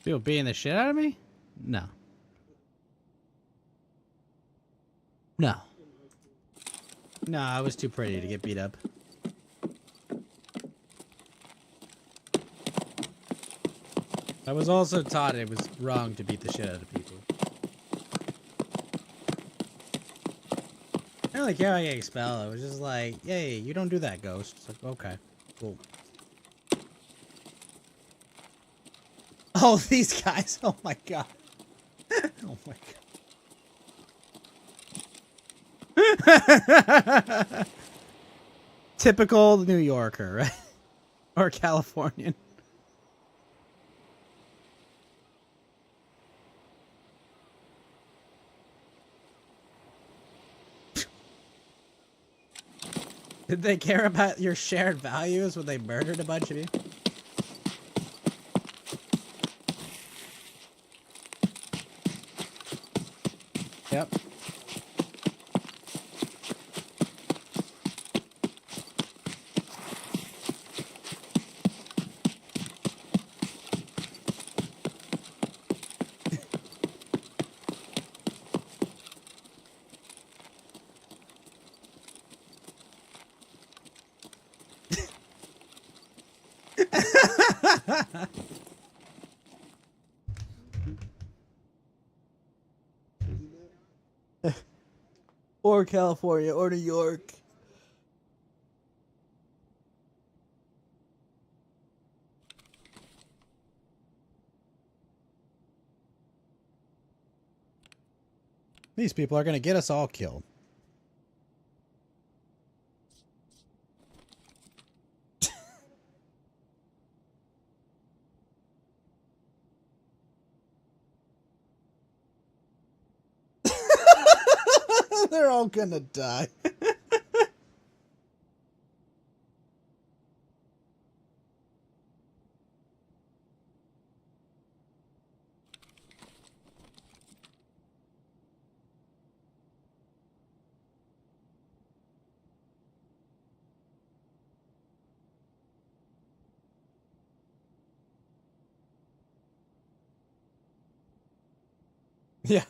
People beating the shit out of me? No. No. No, I was too pretty to get beat up. I was also taught it was wrong to beat the shit out of people. I don't really care if I get expelled. It was just like, hey, you don't do that, Ghost. It's like, okay, cool. Oh, these guys. Oh my god. Oh my god. Typical New Yorker, right? Or Californian. Did they care about your shared values when they murdered a bunch of you? Yep. Or California, or New York. These people are going to get us all killed. They're all going to die. Yeah.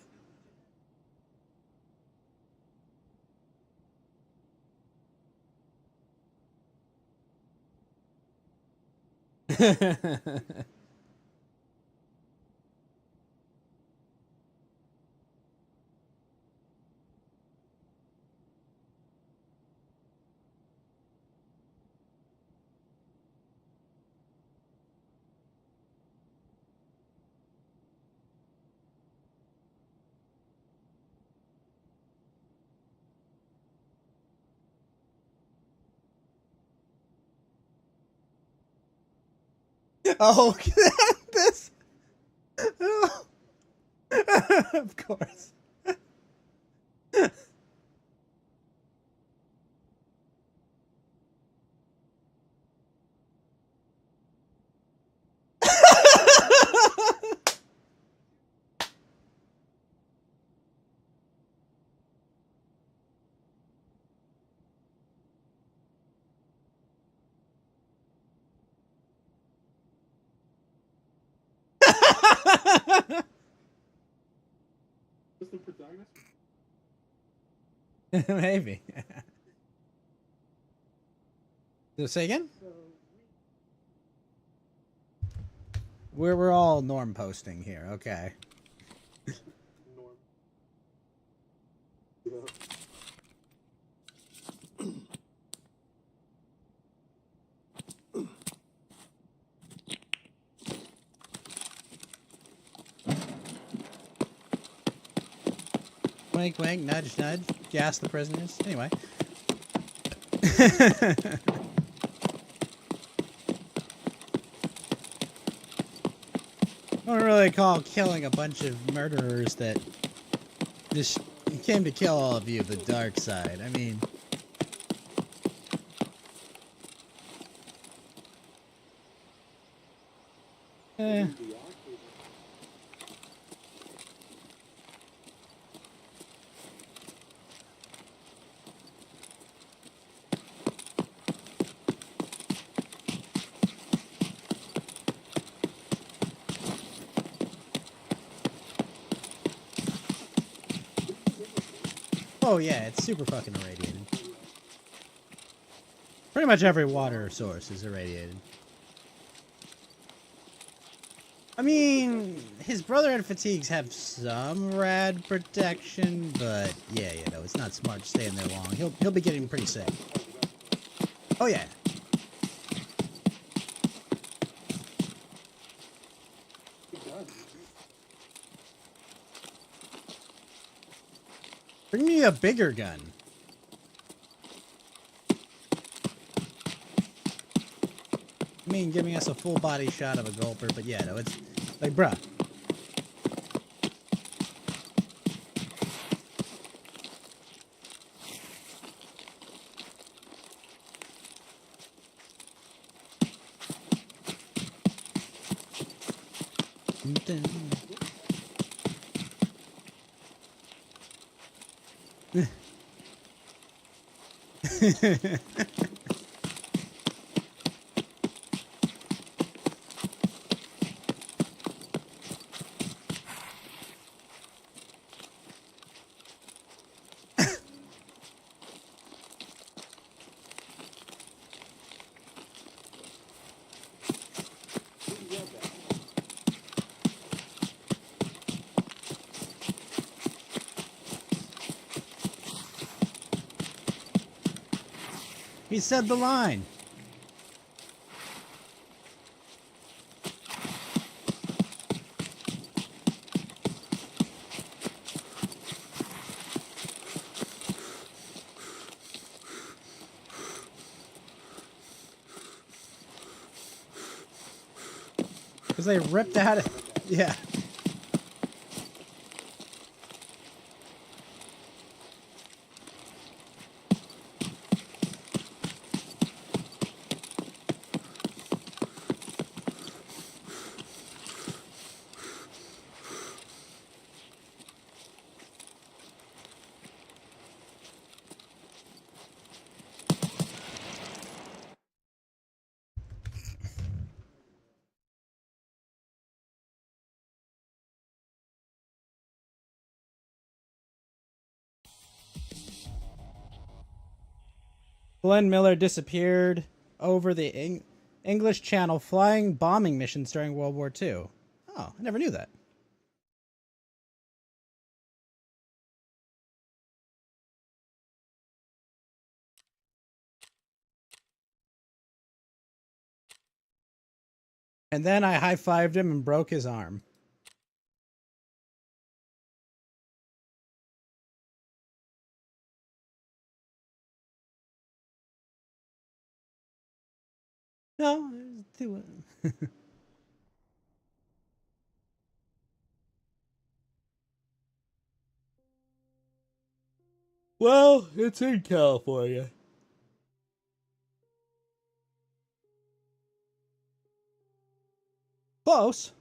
Oh, this. Oh. Of course. What's the protagonist? Maybe. So say again? We're all norm posting here. Okay. Norm. Yeah. Wink, wink, nudge, nudge. Gas the prisoners. Anyway. I don't really call killing a bunch of murderers that just came to kill all of you the dark side. I mean... Eh. Oh yeah, it's super fucking irradiated. Pretty much every water source is irradiated. I mean, his brother and fatigues have some rad protection, but yeah, you know, it's not smart to stay in there long. He'll be getting pretty sick. Oh yeah. Bring me a bigger gun. I mean, giving us a full body shot of a gulper, but yeah, no, it's like, bruh. He said the line. Because they ripped out it. Yeah. Glenn Miller disappeared over the English Channel flying bombing missions during World War II. Oh, I never knew that. And then I high-fived him and broke his arm. No, too. Well, it's in California. Close.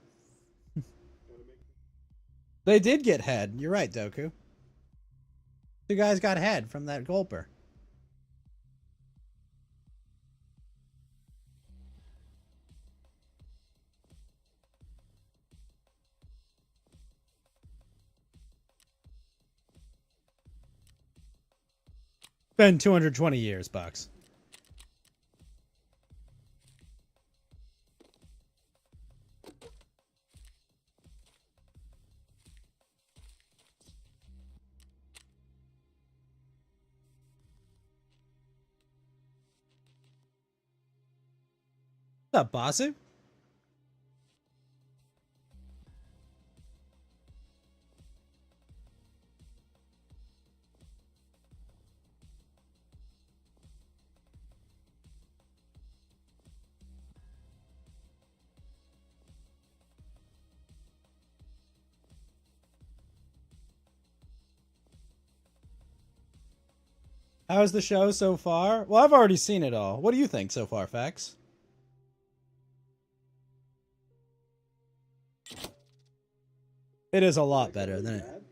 They did get head. You're right, Doku. Two guys got head from that gulper. Been 220 years, Bucks. What's up, Basu? How's the show so far? Well, I've already seen it all. What do you think so far, Fax? It is a lot better than it.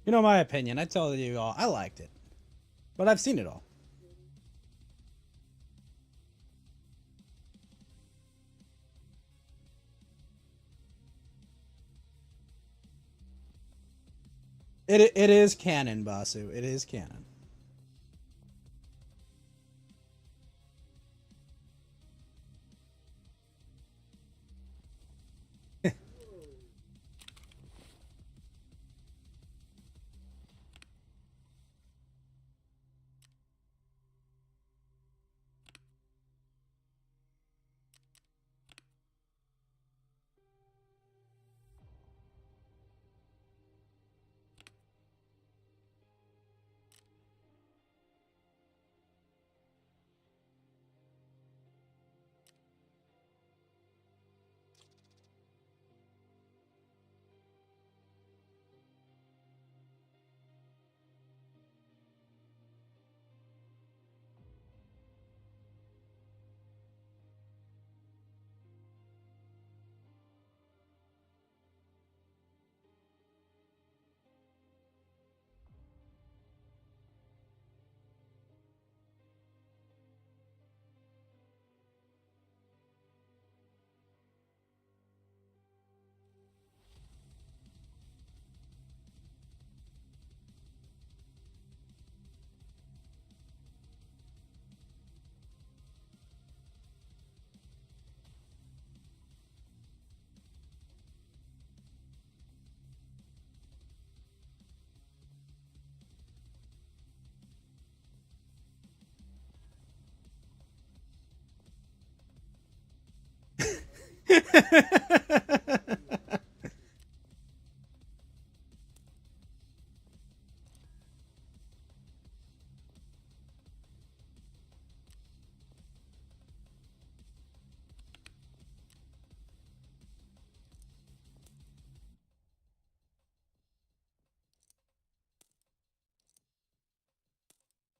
You know my opinion. I tell you all, I liked it. But I've seen it all. It is canon, Basu. It is canon.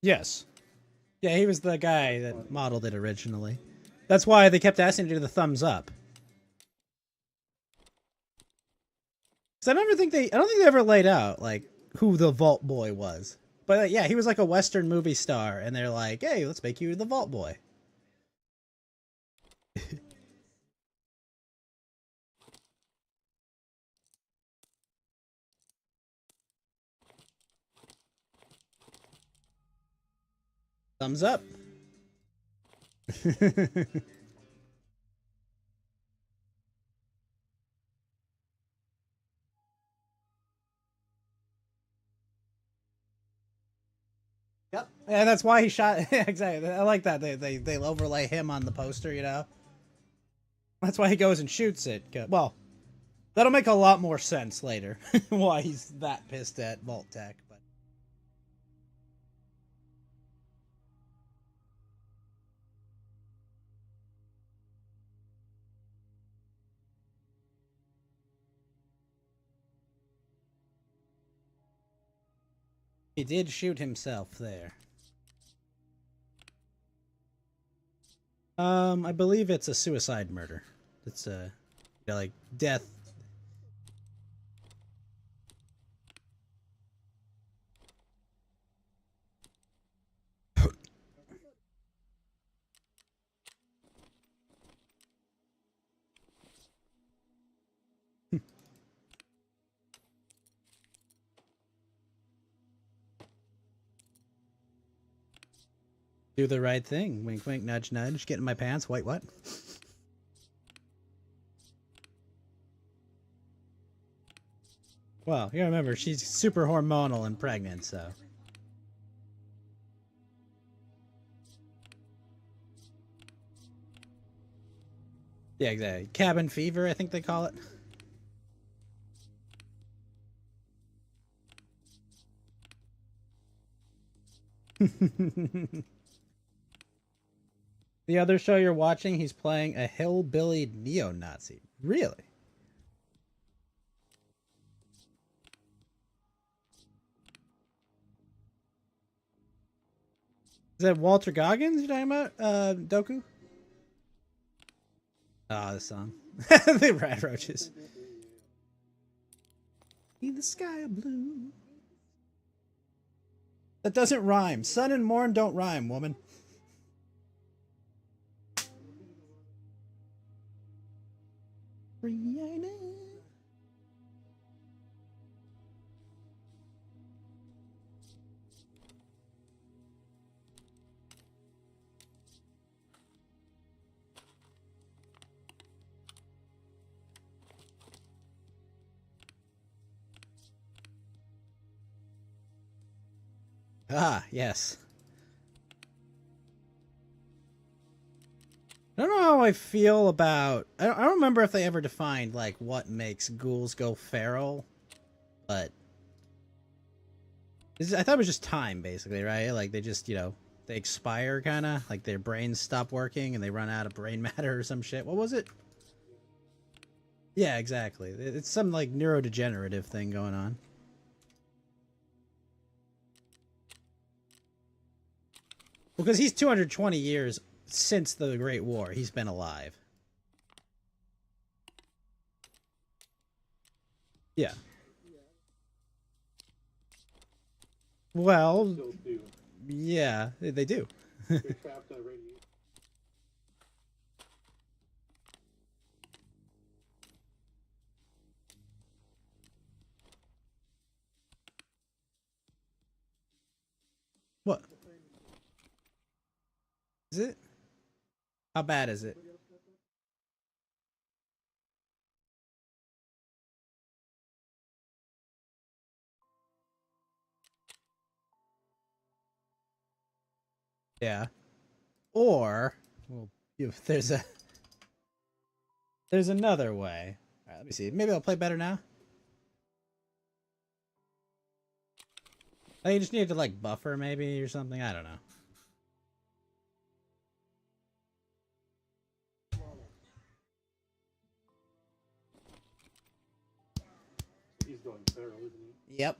Yes. Yeah, he was the guy that modeled it originally. That's why they kept asking to do the thumbs up. So I don't think they ever laid out like who the Vault Boy was. But yeah, he was like a Western movie star, and they're like, "Hey, let's make you the Vault Boy." Thumbs up. Yep, and that's why he shot. Exactly, I like that. They overlay him on the poster. You know, that's why he goes and shoots it. Well, that'll make a lot more sense later. Why he's that pissed at Vault Tech, but. He did shoot himself there. I believe it's a suicide murder. It's a, like death. Do the right thing. Wink, wink, nudge, nudge. Get in my pants. Wait, what? Well, you gotta remember, she's super hormonal and pregnant, so. Yeah, exactly. Cabin fever, I think they call it. The other show you're watching, he's playing a hillbilly neo-Nazi. Really? Is that Walter Goggins you're talking about? Doku? Ah, the song. The rat roaches. In the sky of blue. That doesn't rhyme. Sun and morn don't rhyme, woman. Ah, yes. I don't know how I feel about. I don't remember if they ever defined like what makes ghouls go feral, but I thought it was just time, basically, right? Like they just, they expire, kind of like their brains stop working and they run out of brain matter or some shit. What was it? Yeah, exactly. It's some like neurodegenerative thing going on. Because he's 220 years since the Great War. He's been alive. Yeah. Well, yeah, they do. What? Is it? How bad is it? Yeah. Or, well, if there's a There's another way. All right, let me see. Maybe I'll play better now. Oh, you just need to like buffer maybe or something. I don't know. He's going feral, isn't he? Yep.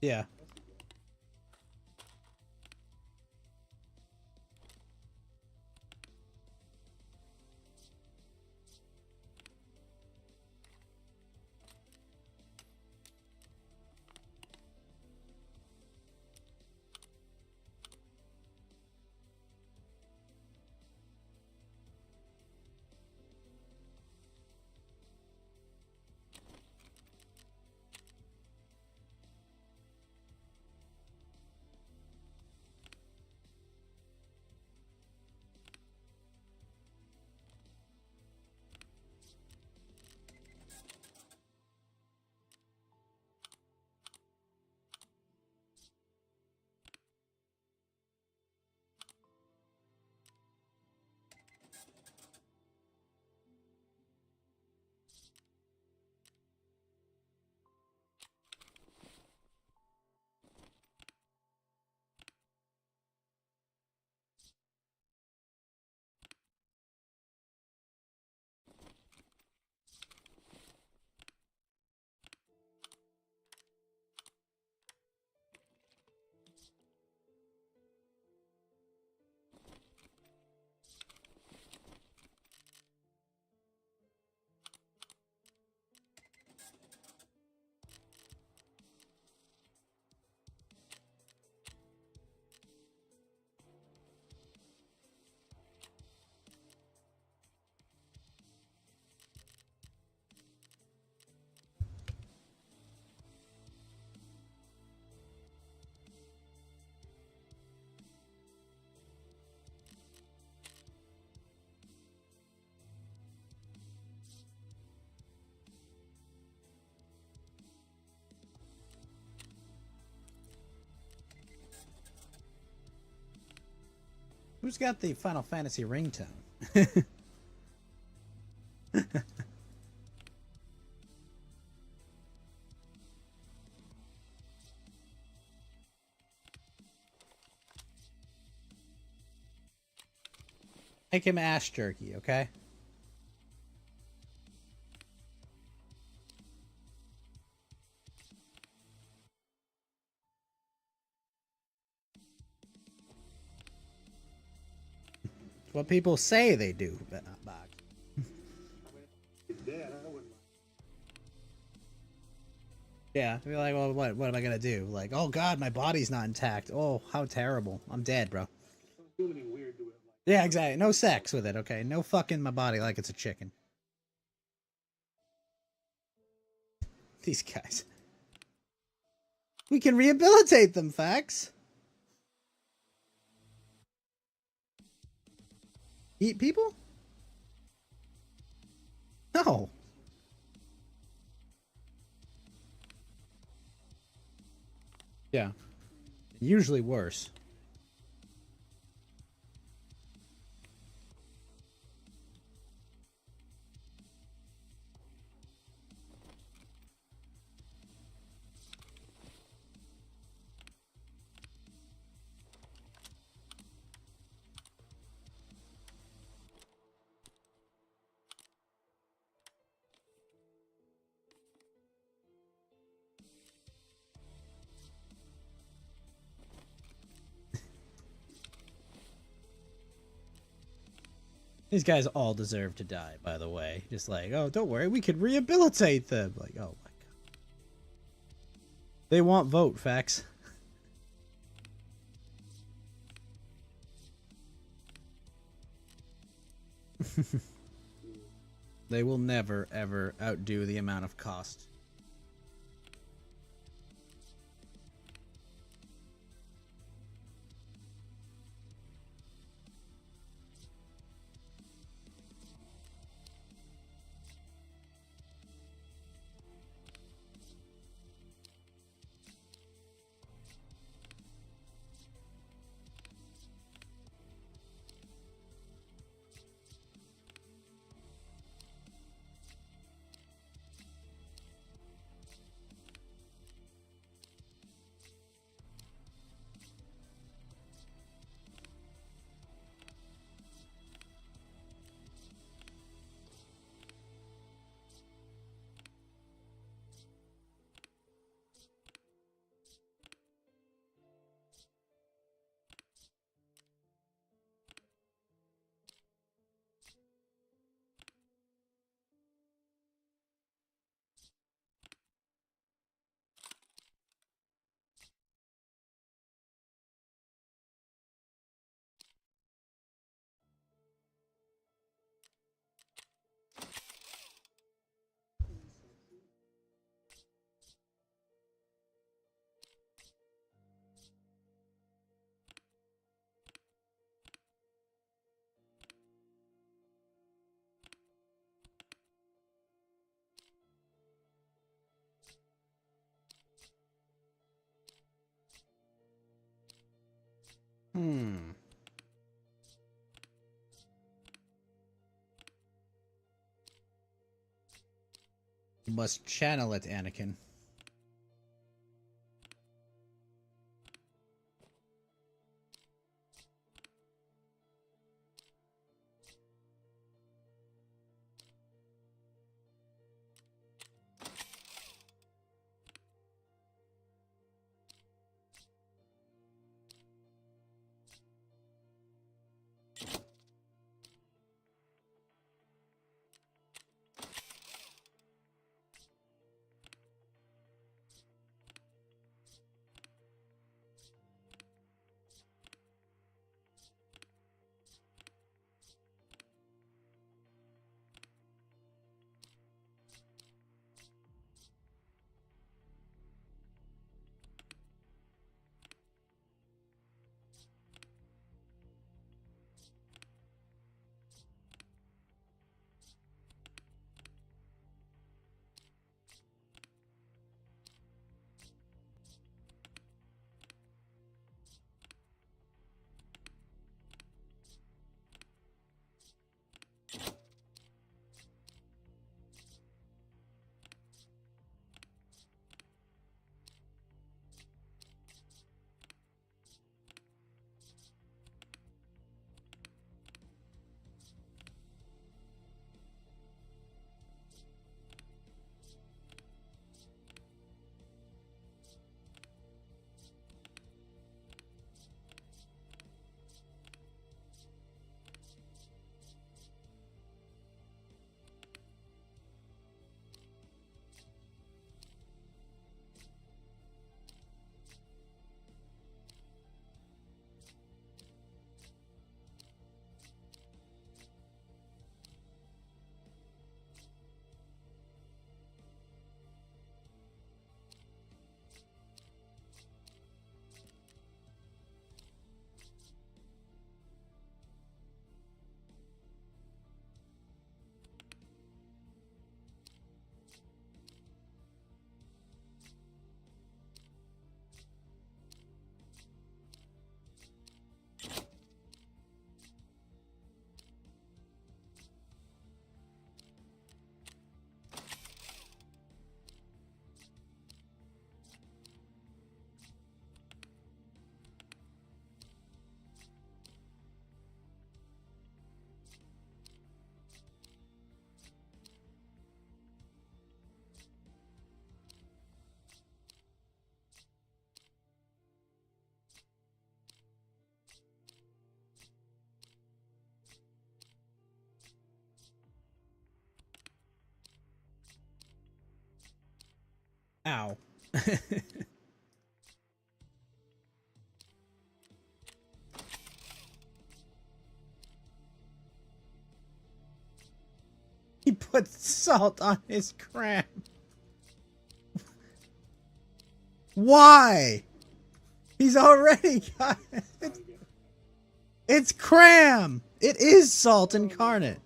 Yeah. Who's got the Final Fantasy ringtone? Make him ass jerky, okay? What people say they do, but not box. Dead, I wouldn't. Yeah, be like, well, what am I gonna do? Like, oh god, my body's not intact. Oh, how terrible. I'm dead, bro. Don't do anything weird to it. Yeah, exactly. No sex with it, okay? No fucking my body like it's a chicken. These guys. We can rehabilitate them, Fax. Eat people? No. Yeah. Usually worse. These guys all deserve to die, by the way. Just like, oh, don't worry, we could rehabilitate them. Like, oh my god. They want vote, Fax. They will never, ever outdo the amount of cost. Hmm. You must channel it, Anakin. Ow. He put salt on his cram. Why? He's already got it. It's cram. It is salt incarnate.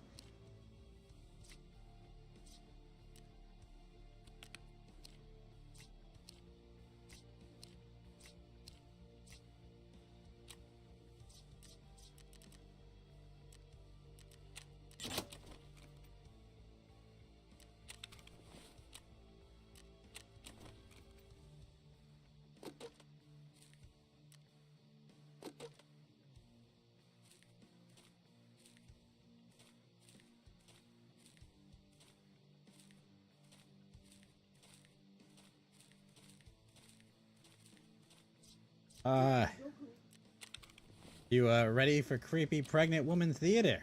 You ready for creepy pregnant woman theater?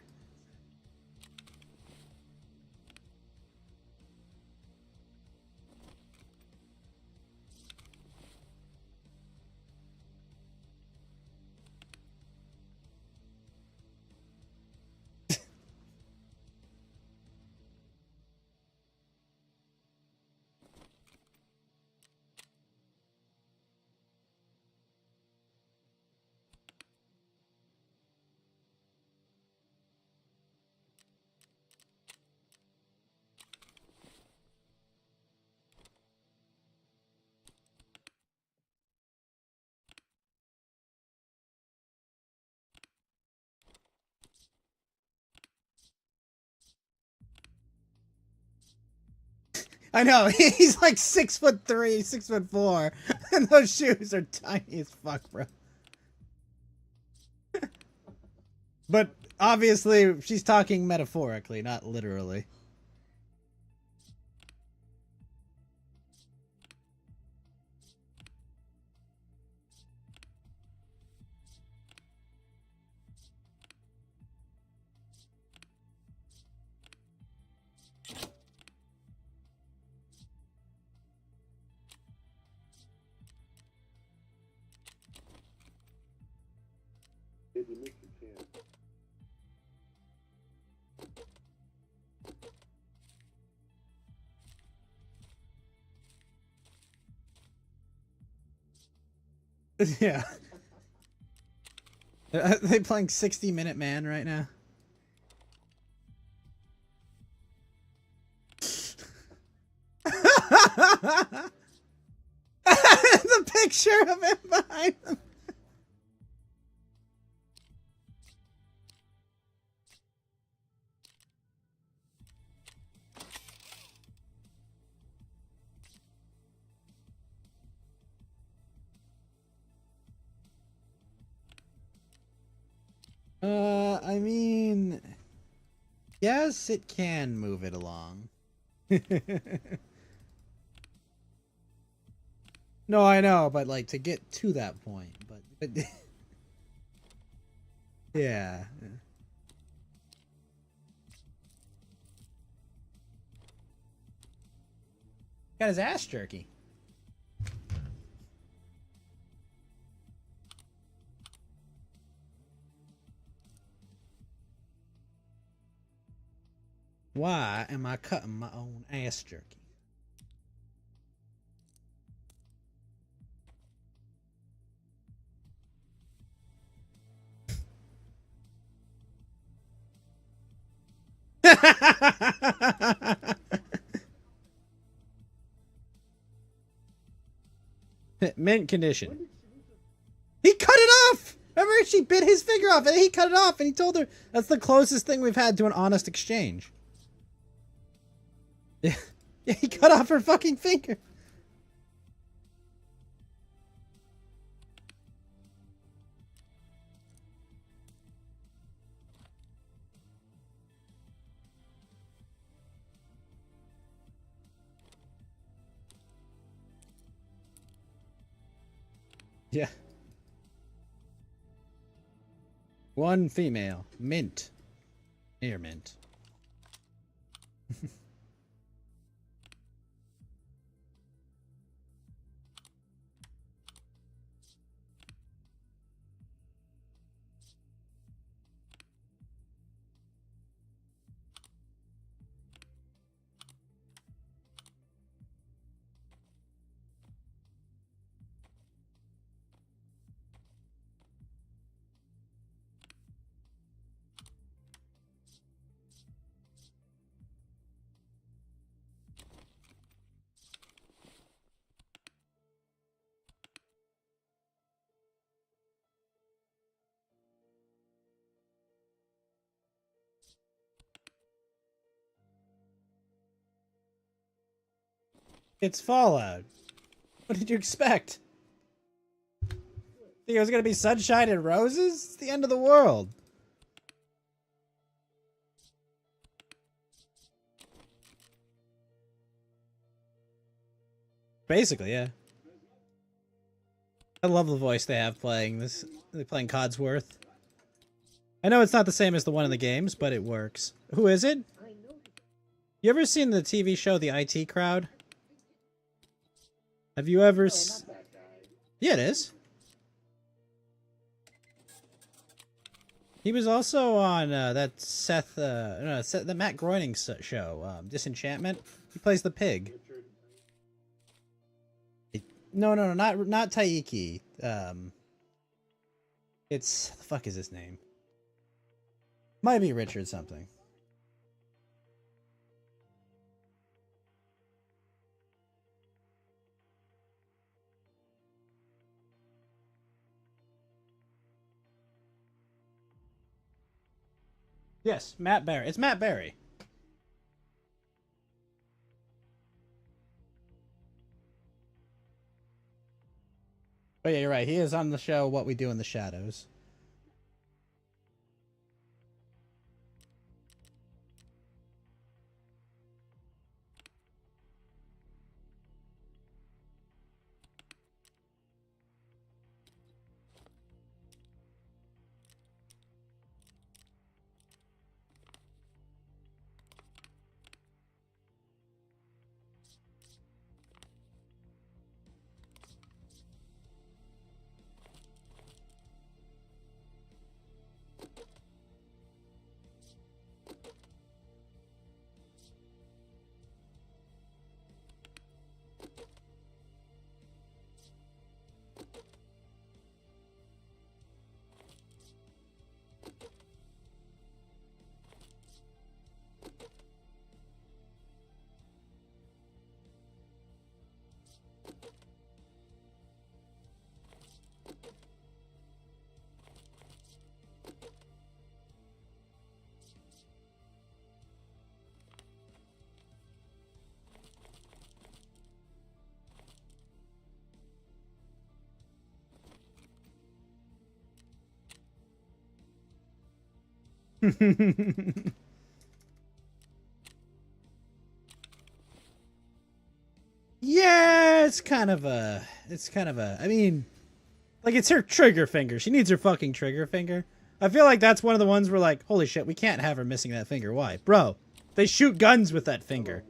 I know, he's like 6'3", 6'4", and those shoes are tiny as fuck, bro. But obviously, she's talking metaphorically, not literally. Did you miss your chance? Yeah. Are they playing 60-Minute Man right now? The picture of him behind him. I mean, yes, it can move it along. No, I know, but like to get to that point, but yeah. Got his ass jerky. Why am I cutting my own ass jerky? Mint condition. He cut it off! Remember, she bit his finger off and he cut it off and he told her that's the closest thing we've had to an honest exchange. Yeah, yeah, he cut off her fucking finger. Yeah. One female. Mint. Near mint. It's Fallout. What did you expect? Think it was gonna be sunshine and roses? It's the end of the world. Basically, yeah. I love the voice they have playing this. They're playing Codsworth. I know it's not the same as the one in the games, but it works. Who is it? You ever seen the TV show The IT Crowd? Have you ever? Yeah, it is. He was also on that the Matt Groening show, Disenchantment. He plays the pig. No, not Taiki. It's the fuck is his name? Might be Richard something. Yes, Matt Berry. It's Matt Berry. Oh yeah, you're right. He is on the show What We Do in the Shadows. Yeah, it's kind of a. I mean, like it's her trigger finger. She needs her fucking trigger finger. I feel like that's one of the ones where like, holy shit, we can't have her missing that finger. Why, bro? They shoot guns with that finger.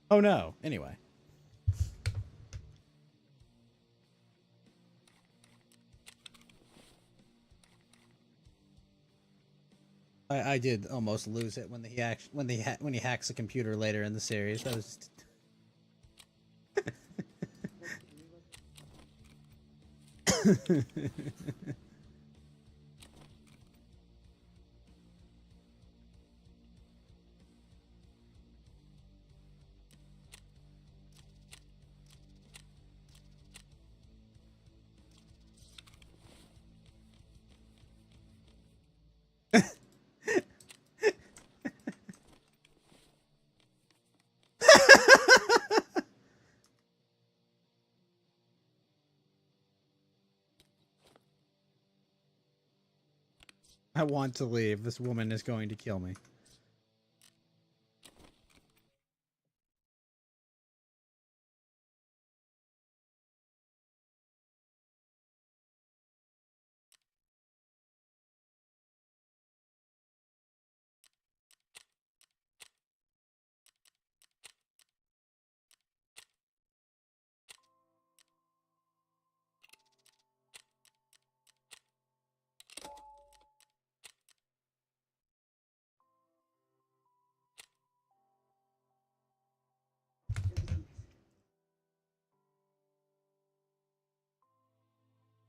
Oh no. Anyway. I did almost lose it when he hacks a computer later in the series. That was I want to leave. This woman is going to kill me.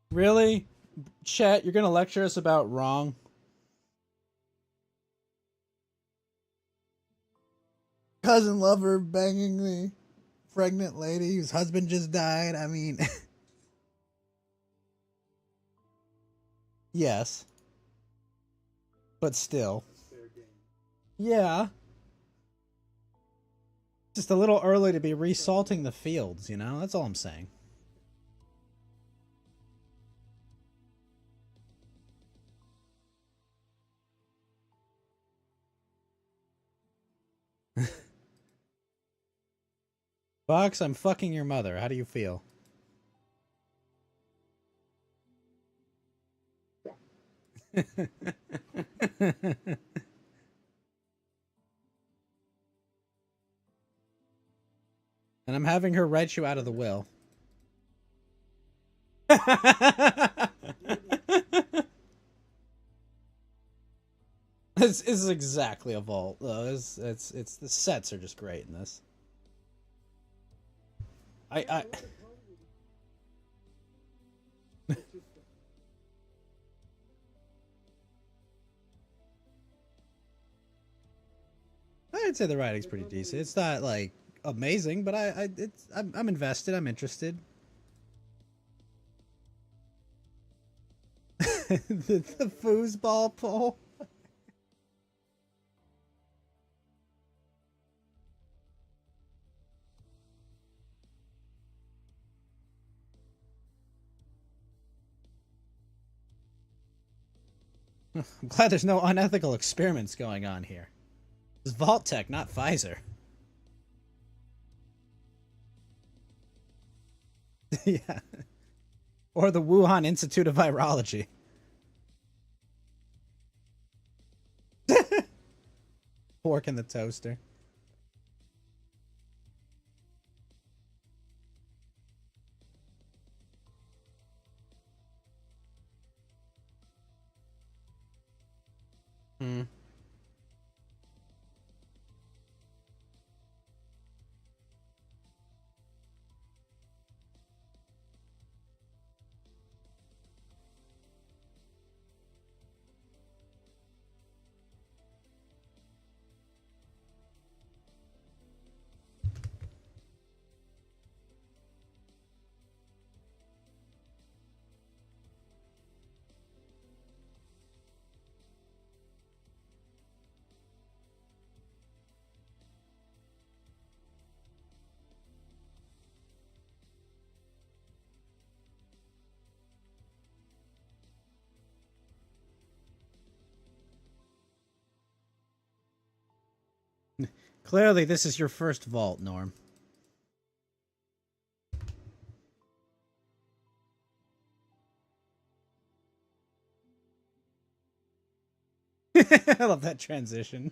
Really? Chet, you're gonna lecture us about wrong? Cousin lover banging the pregnant lady whose husband just died. I mean, yes, but still, yeah. Just a little early to be resalting the fields, you know? That's all I'm saying. Fox, I'm fucking your mother. How do you feel? And I'm having her write you out of the will. This is exactly a vault, though. It's the sets are just great in this. I'd say the writing's pretty decent. It's not like amazing, but I'm invested. I'm interested. the foosball pole. I'm glad there's no unethical experiments going on here. It's Vault Tech, not Pfizer. Yeah. Or the Wuhan Institute of Virology. Pork in the toaster. Hmm. Clearly, this is your first vault, Norm. I love that transition.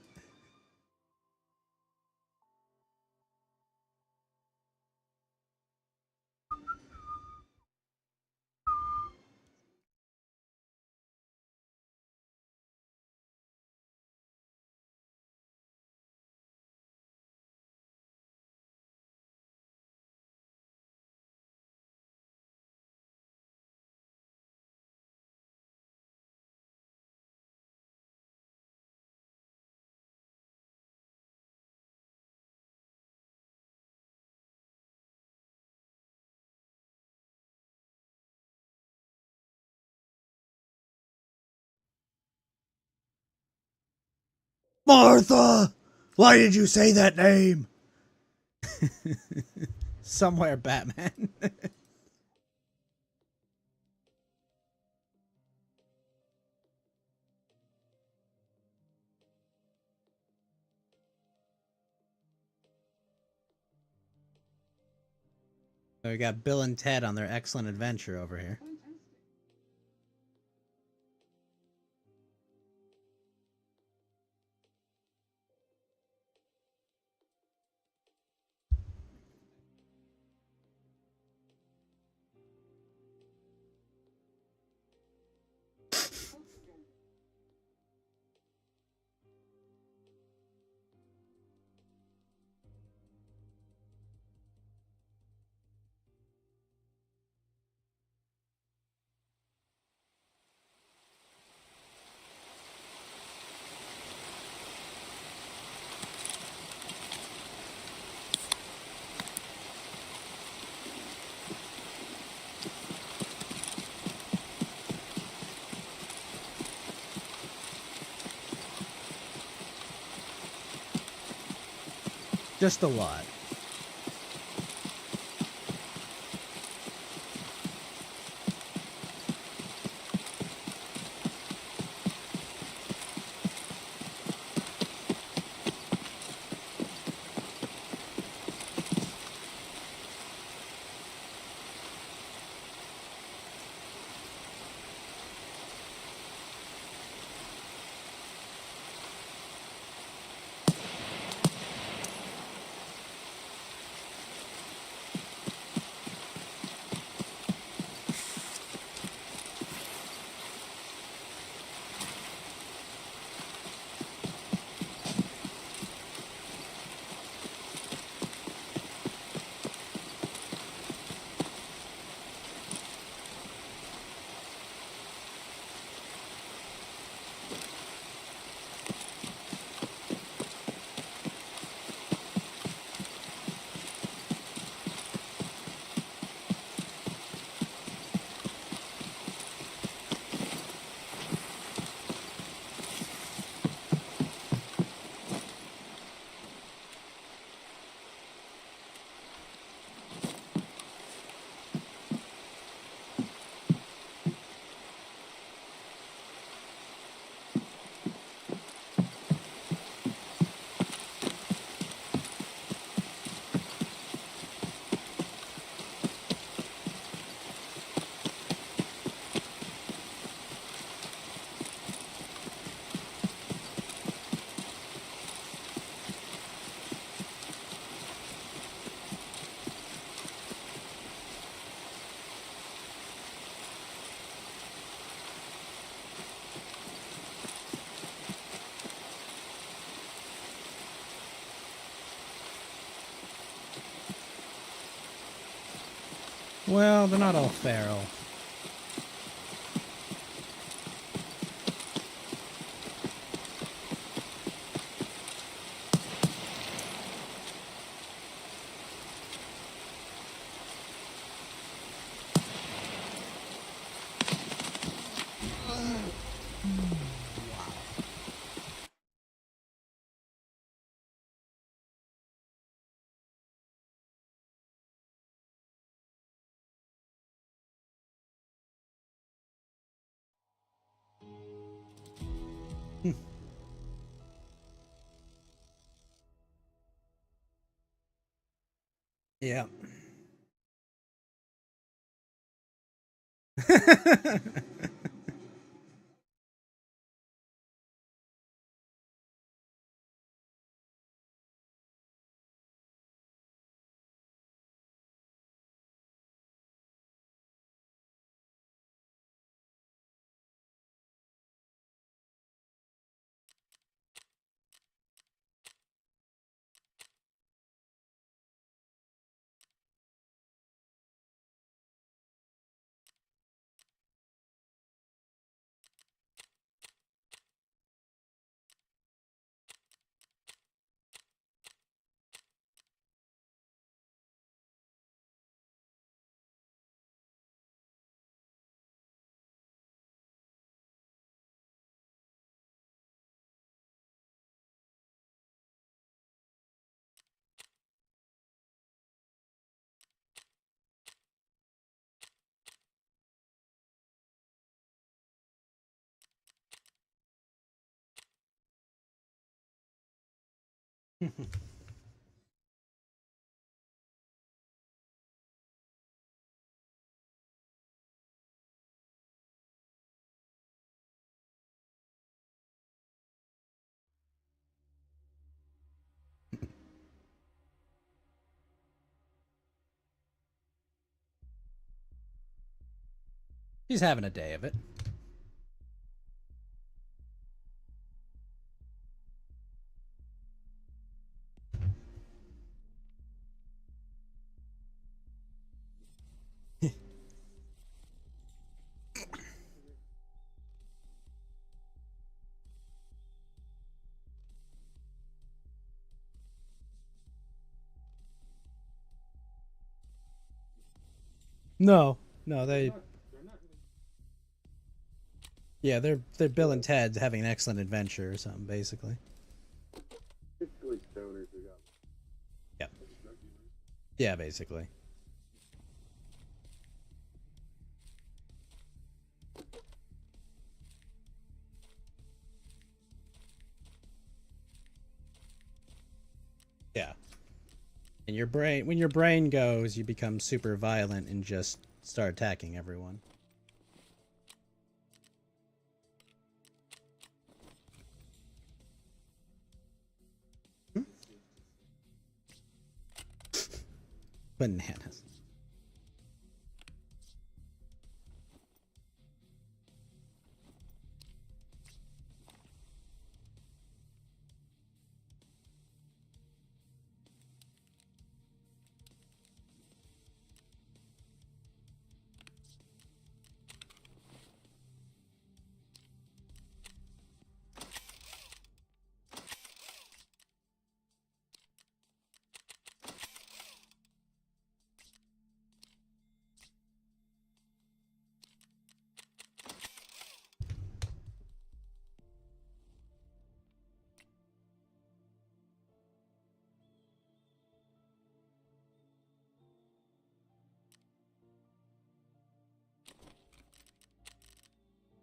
Martha! Why did you say that name? Somewhere, Batman. We got Bill and Ted on their excellent adventure over here. Just a lot. Well, they're not all feral. Yeah. He's having a day of it. No, no, yeah, they're Bill and Ted having an excellent adventure or something, basically. Basically stoners who got Yep. Yeah, basically. Yeah. And your brain, when your brain goes, you become super violent and just start attacking everyone. Hmm? Bananas.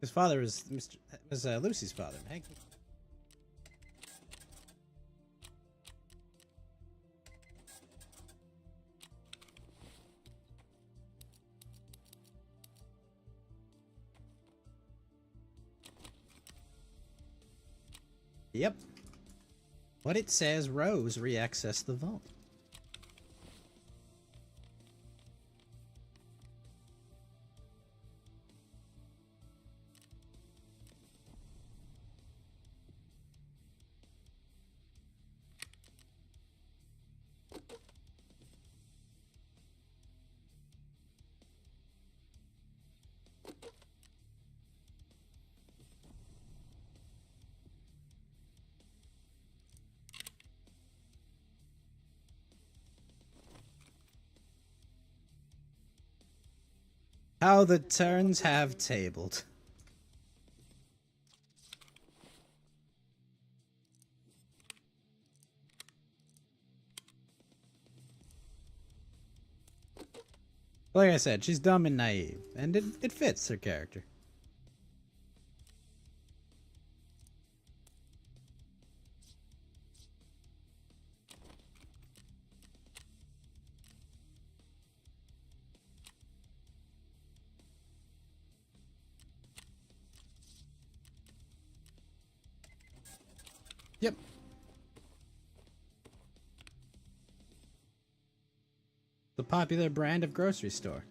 His father was Lucy's father, Hank. Yep. What it says, Rose re-accessed the vault. How the turns have tabled. Like I said, she's dumb and naive, and it fits her character. Yep. The popular brand of grocery store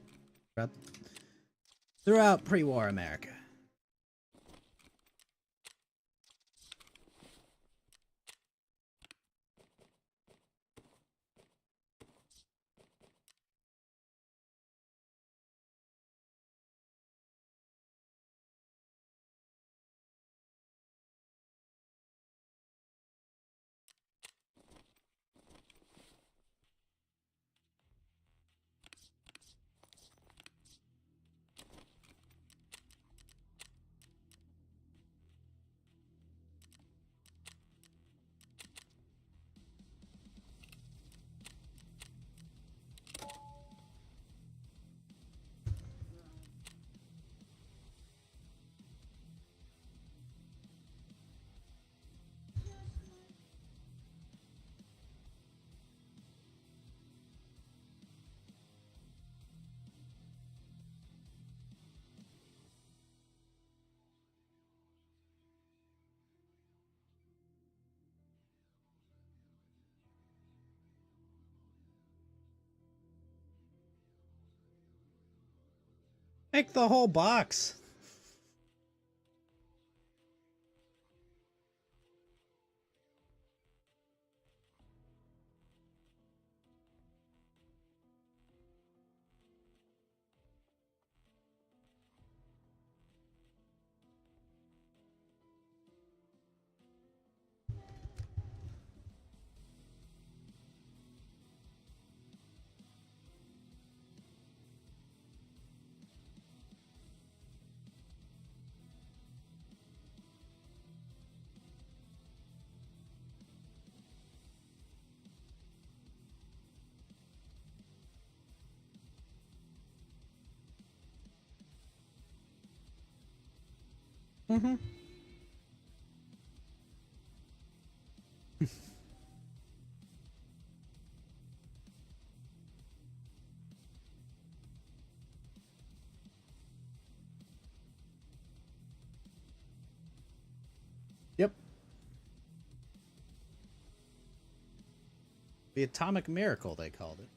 throughout pre-war America. Make the whole box. Mm-hmm. Yep. The atomic miracle, they called it.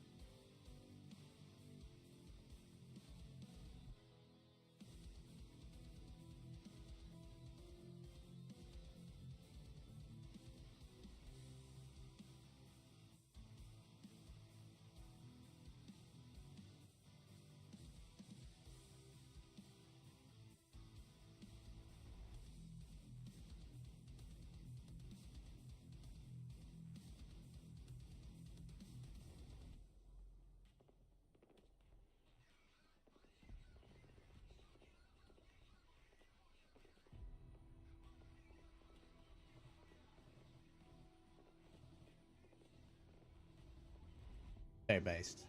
They're based.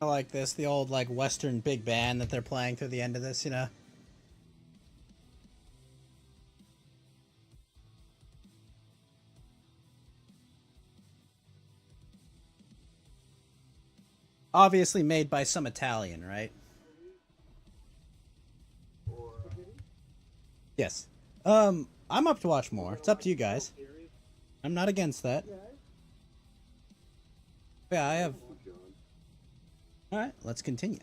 I like this, the old like Western big band that they're playing through the end of this, you know? Obviously made by some Italian, right? Yes. I'm up to watch more. It's up to you guys. I'm not against that. Yeah, I have. Alright, let's continue.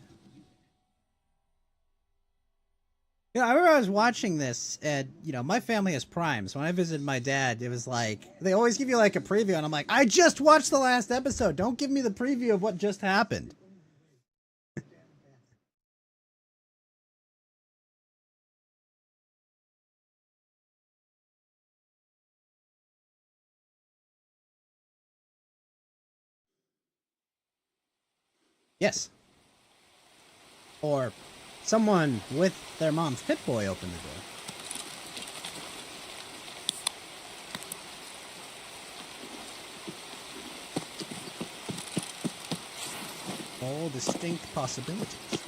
Yeah, I remember I was watching this, and, my family has Prime, so when I visited my dad, it was like, they always give you, like, a preview, and I'm like, I just watched the last episode! Don't give me the preview of what just happened! Yes. Or someone with their mom's pit boy opened the door. All distinct possibilities.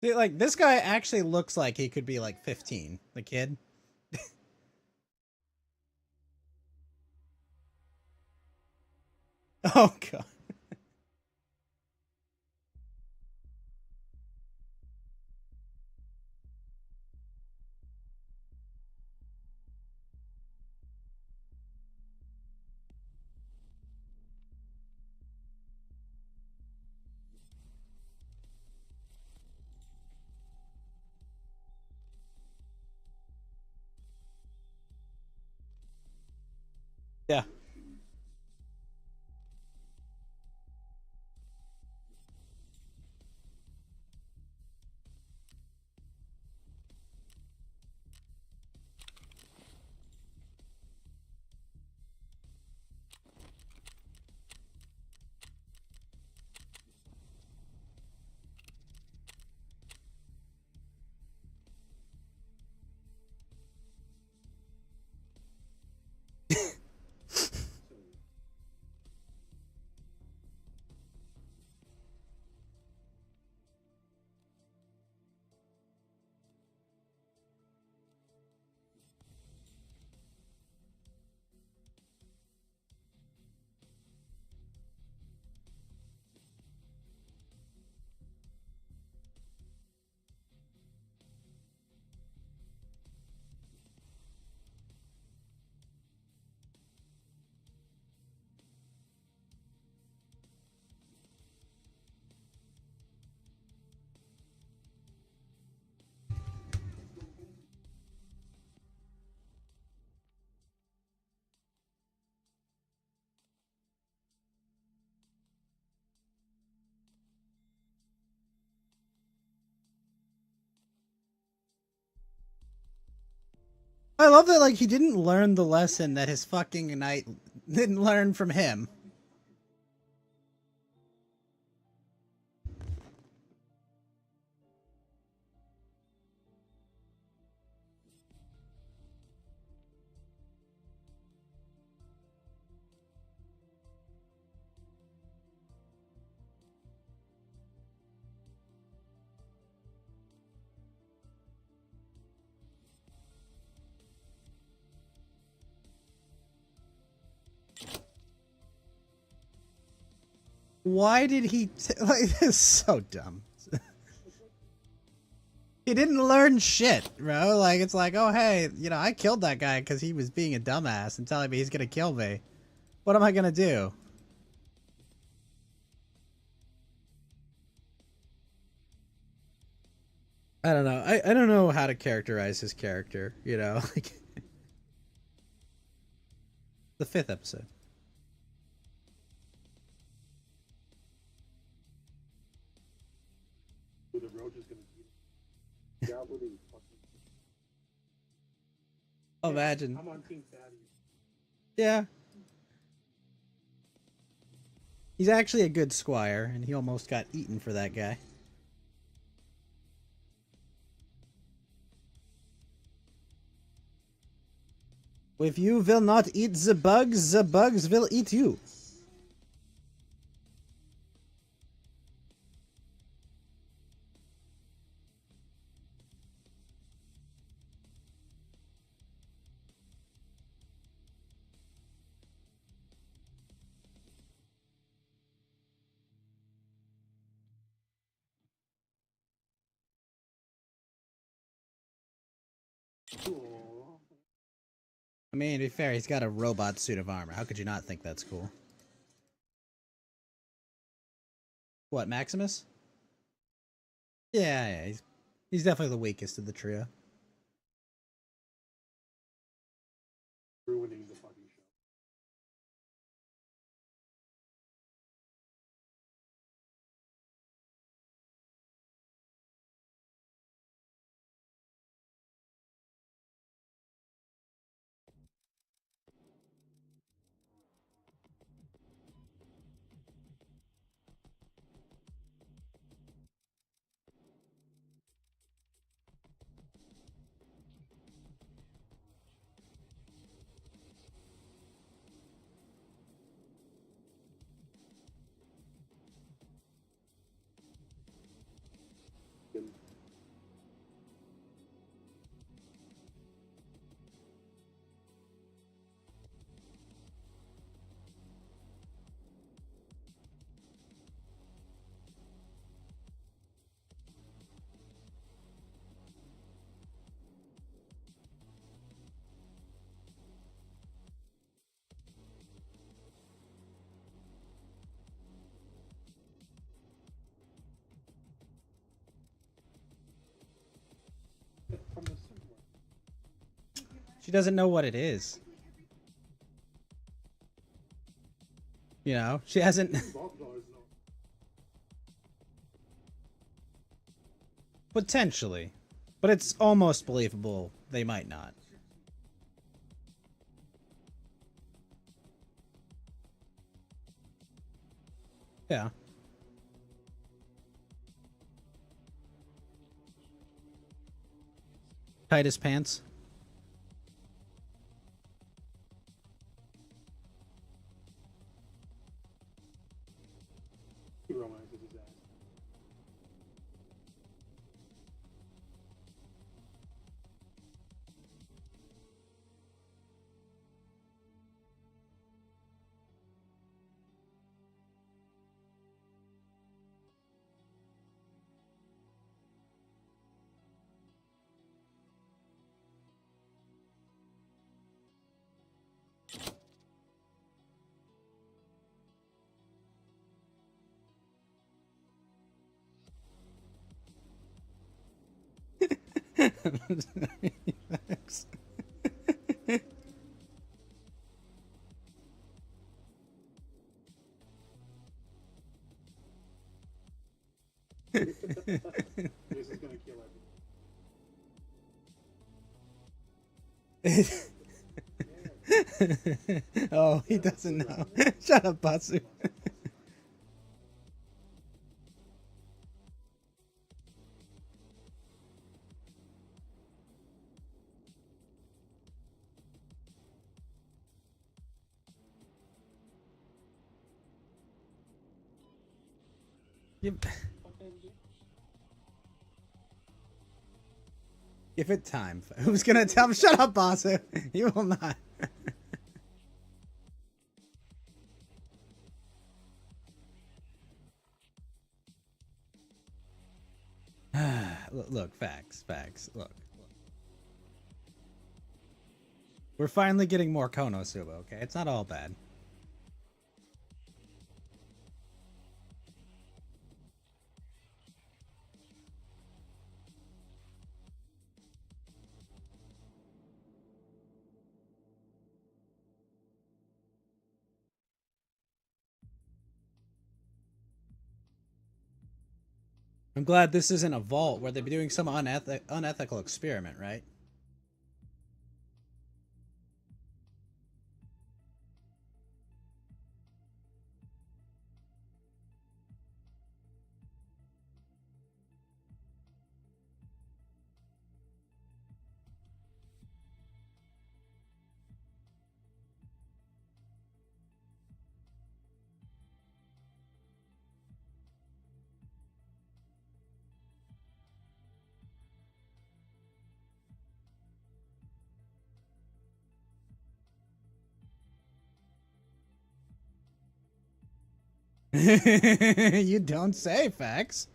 See, like, this guy actually looks like he could be, like, 15, the kid. Oh god. Yeah. I love that, like, he didn't learn the lesson that his fucking knight didn't learn from him. Why did he like this is so dumb. He didn't learn shit, bro. Like, it's like, oh hey, you know, I killed that guy because he was being a dumbass and telling me he's gonna kill me. What am I gonna do? I don't know. I don't know how to characterize his character, you know, like the 5th episode. The roach is gonna eat him. Yeah, with him. Imagine. I'm on Team Fatty. Yeah. He's actually a good squire, and he almost got eaten for that guy. If you will not eat the bugs will eat you. I mean, to be fair, he's got a robot suit of armor. How could you not think that's cool? What, Maximus? Yeah, he's definitely the weakest of the trio. Ruining the fucking show. She doesn't know what it is. You know, she hasn't. Potentially. But it's almost believable they might not. Yeah. Tightest pants. He romances his ass. This is gonna kill everyone. Oh, he doesn't know. Shut up, Batsu. Give it time. Who's gonna tell him? Shut up, Basu. You will not. Look, facts. Look. We're finally getting more Konosuba, okay? It's not all bad. I'm glad this isn't a vault where they'd be doing some unethical experiment, right? You don't say, facts.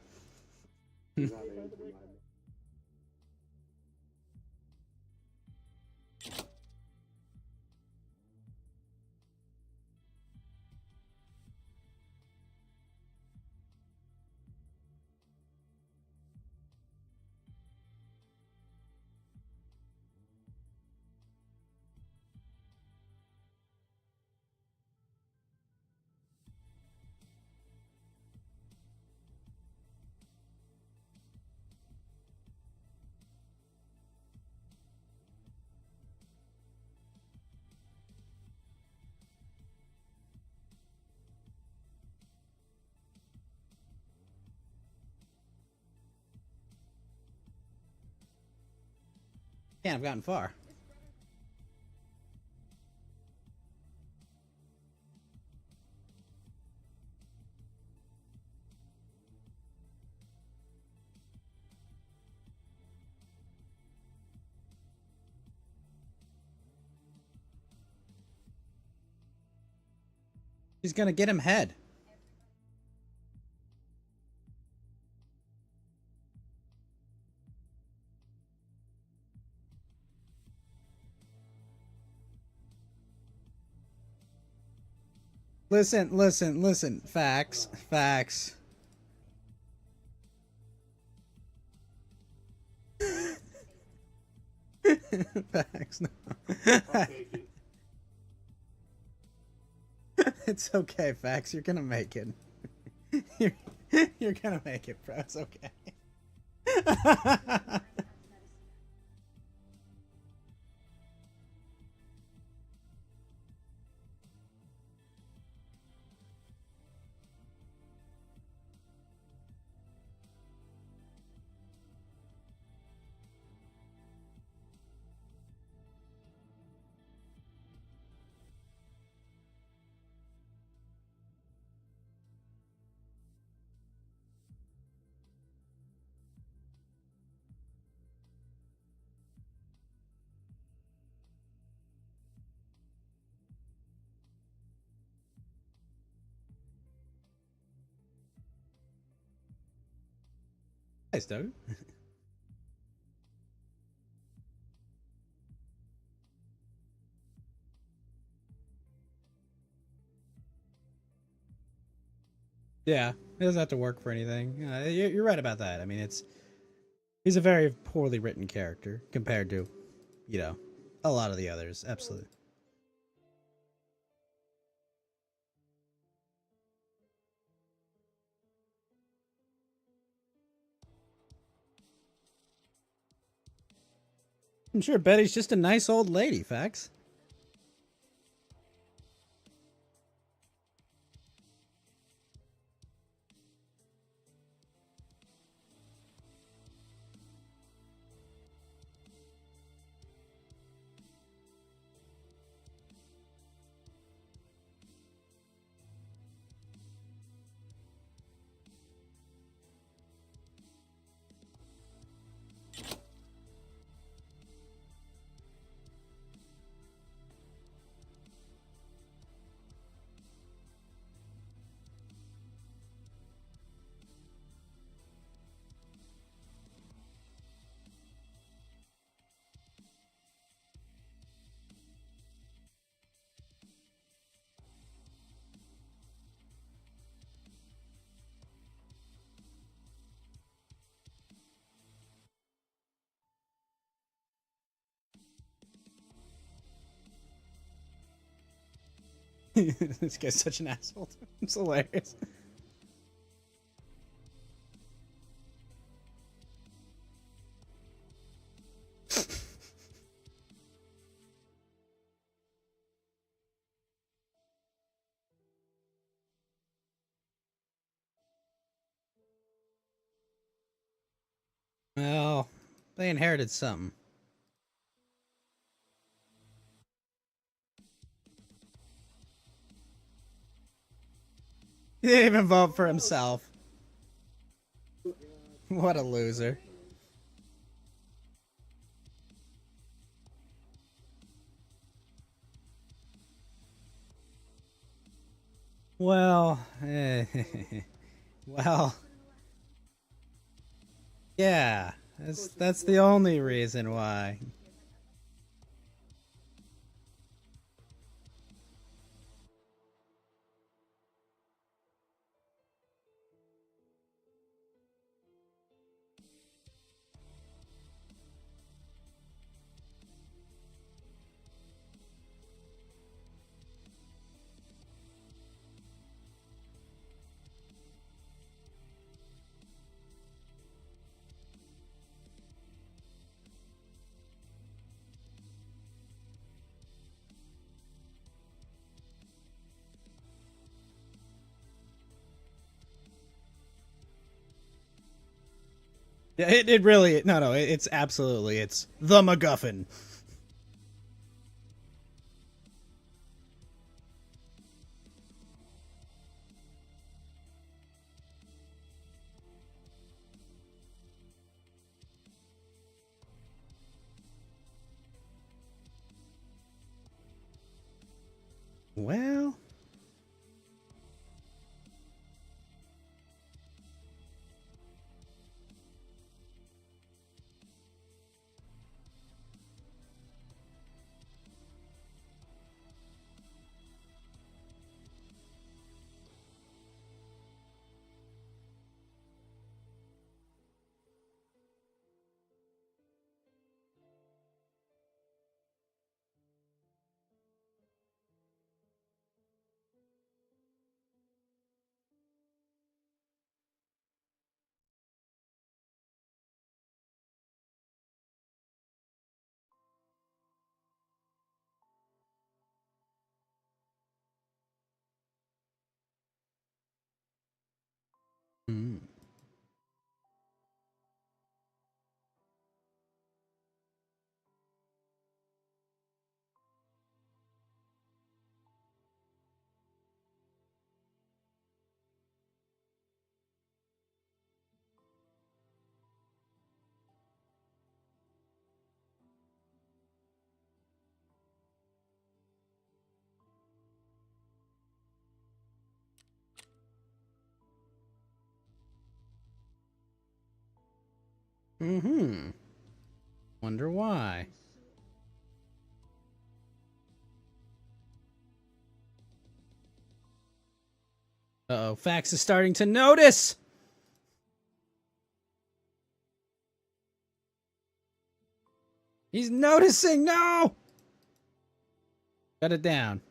Can't have gotten far. She's gonna get him head. Listen. Facts. Facts. No. I'll take it. It's okay, Facts. You're gonna make it. You're, you're gonna make it, bro. It's okay. Nice, Doug. Yeah, it doesn't have to work for anything. You're right about that. I mean, he's a very poorly written character compared to, you know, a lot of the others. Absolutely. I'm sure Betty's just a nice old lady, Facts. This guy's such an asshole. It's hilarious. Well, they inherited something. He didn't even vote for himself. What a loser. Well, well, yeah. That's the only reason why. Yeah, it really no, it's absolutely it's the MacGuffin. Well, Hmm. Mm-hmm. Wonder why. Uh-oh, Fax is starting to notice! He's noticing! No! Shut it down.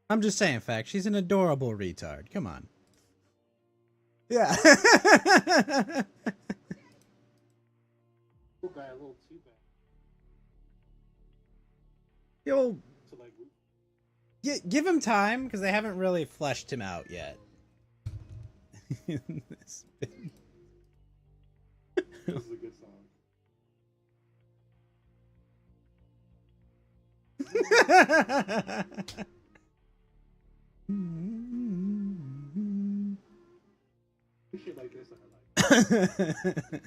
I'm just saying, Fact. She's an adorable retard. Come on. Yeah. Cool guy, a little too bad. Yo, To like, give him time because they haven't really fleshed him out yet. This this is a good song. Shit like this, I like.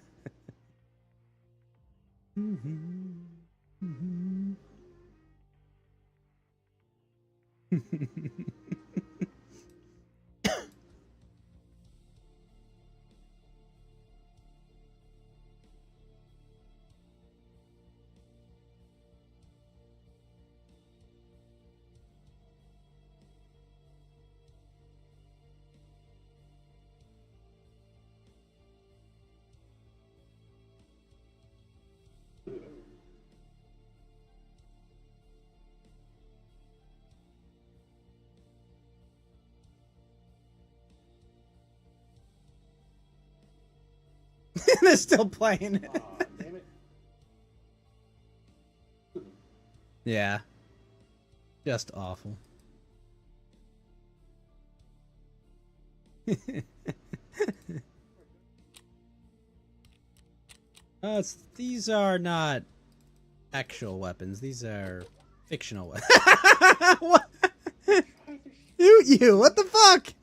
They're still playing it. Aw, damn it. Yeah. Just awful. These are not actual weapons. These are fictional weapons. What? Shoot you! What the fuck?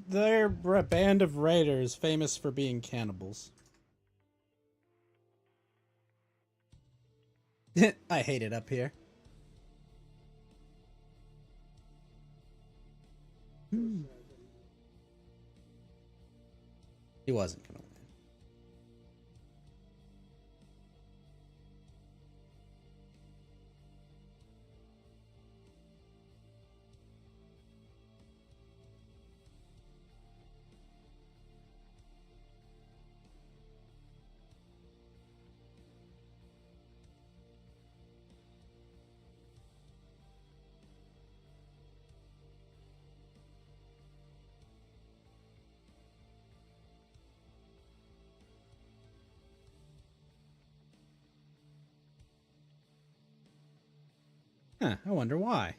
They're a band of raiders famous for being cannibals. I hate it up here. He wasn't gonna win. Huh, I wonder why.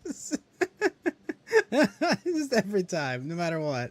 just, just every time, no matter what.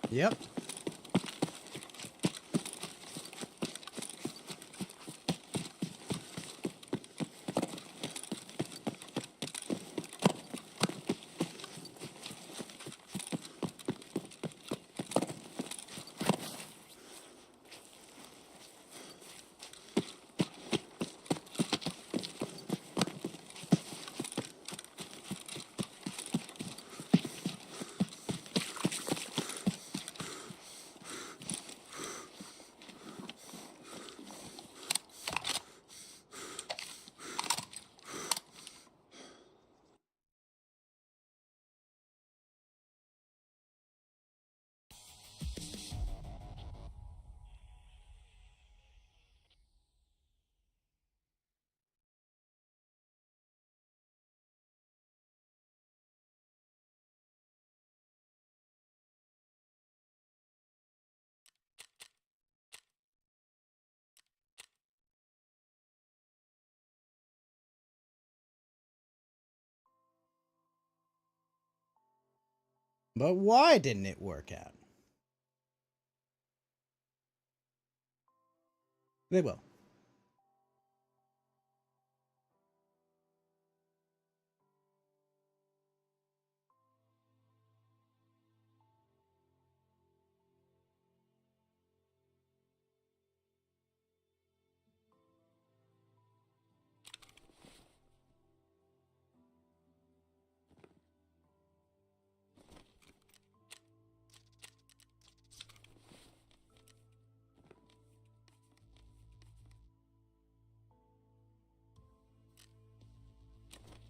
Yep. But why didn't it work out? They will.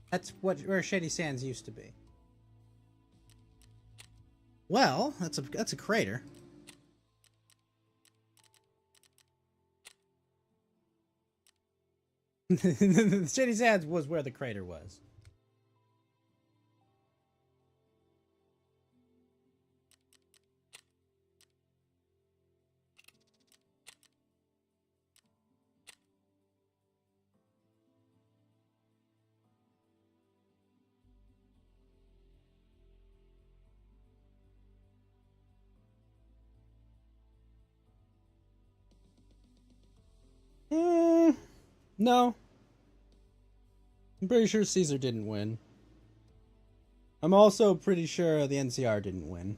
That's where Shady Sands used to be. Well, that's a crater. Shady Sands was where the crater was. No. I'm pretty sure Caesar didn't win. I'm also pretty sure the NCR didn't win.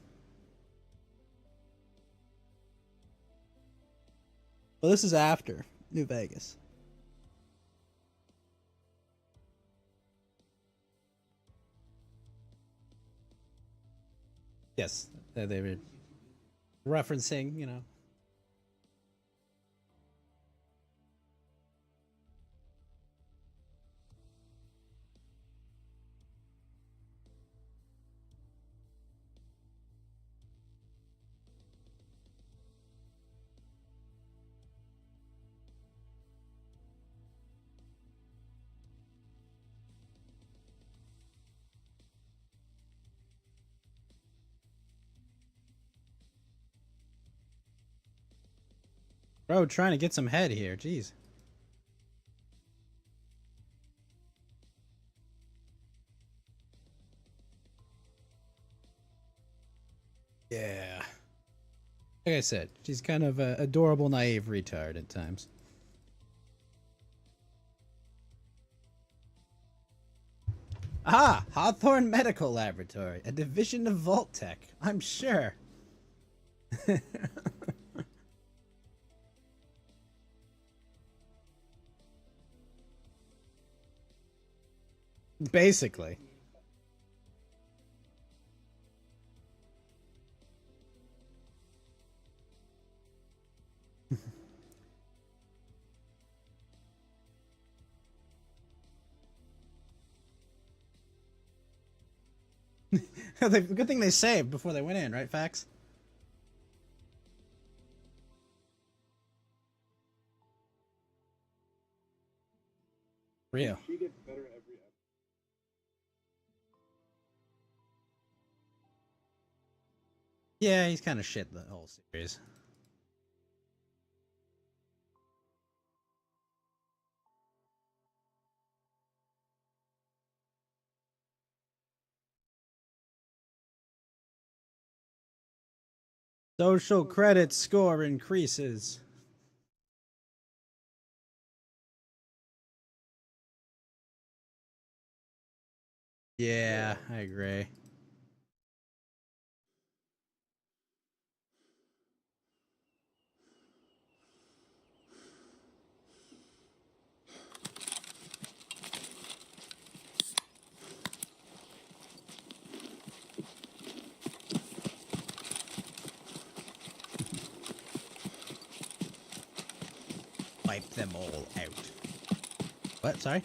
Well, this is after New Vegas. Yes, they were referencing, you know. Bro, trying to get some head here. Jeez. Yeah. Like I said, she's kind of a adorable, naive retard at times. Ah, Hawthorne Medical Laboratory, a division of Vault-Tec, I'm sure. Basically. Good thing they saved before they went in, right, Fax? Real. She gets better every episode. Yeah, he's kind of shit the whole series. Social credit score increases. Yeah, I agree. Wipe them all out. What? Sorry?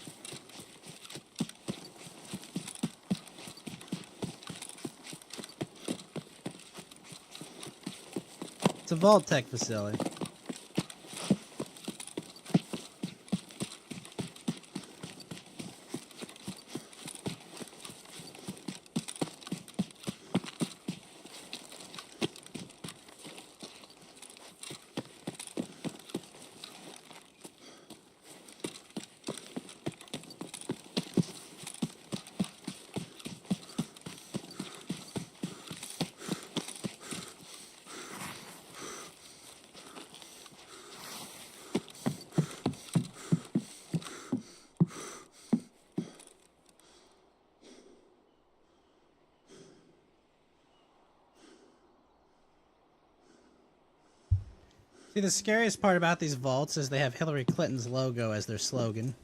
It's a Vault-Tec facility. See, the scariest part about these vaults is they have Hillary Clinton's logo as their slogan.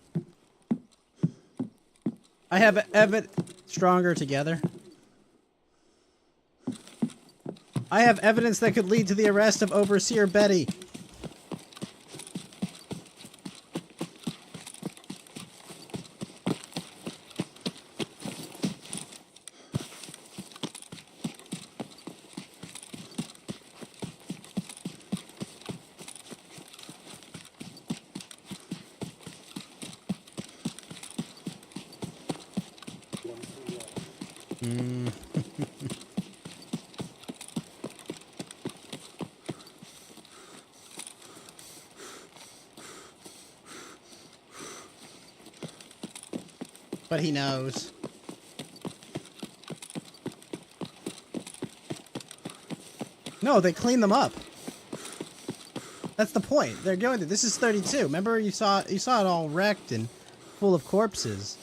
I have stronger together. I have evidence that could lead to the arrest of Overseer Betty. But he knows. No, they clean them up. That's the point. They're going to. This is 32. Remember, you saw it all wrecked and full of corpses.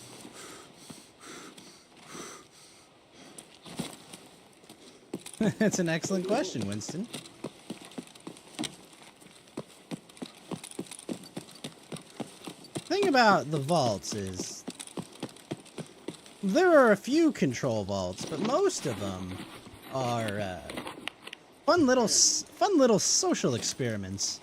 That's an excellent question, Winston. The thing about the vaults is there are a few control vaults, but most of them are fun little social experiments.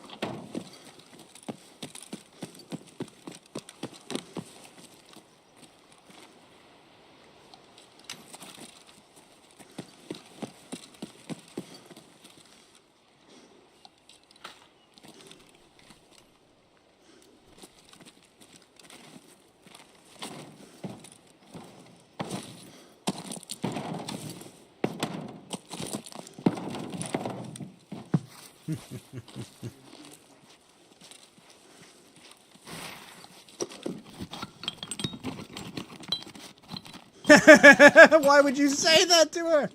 Why would you say that to her?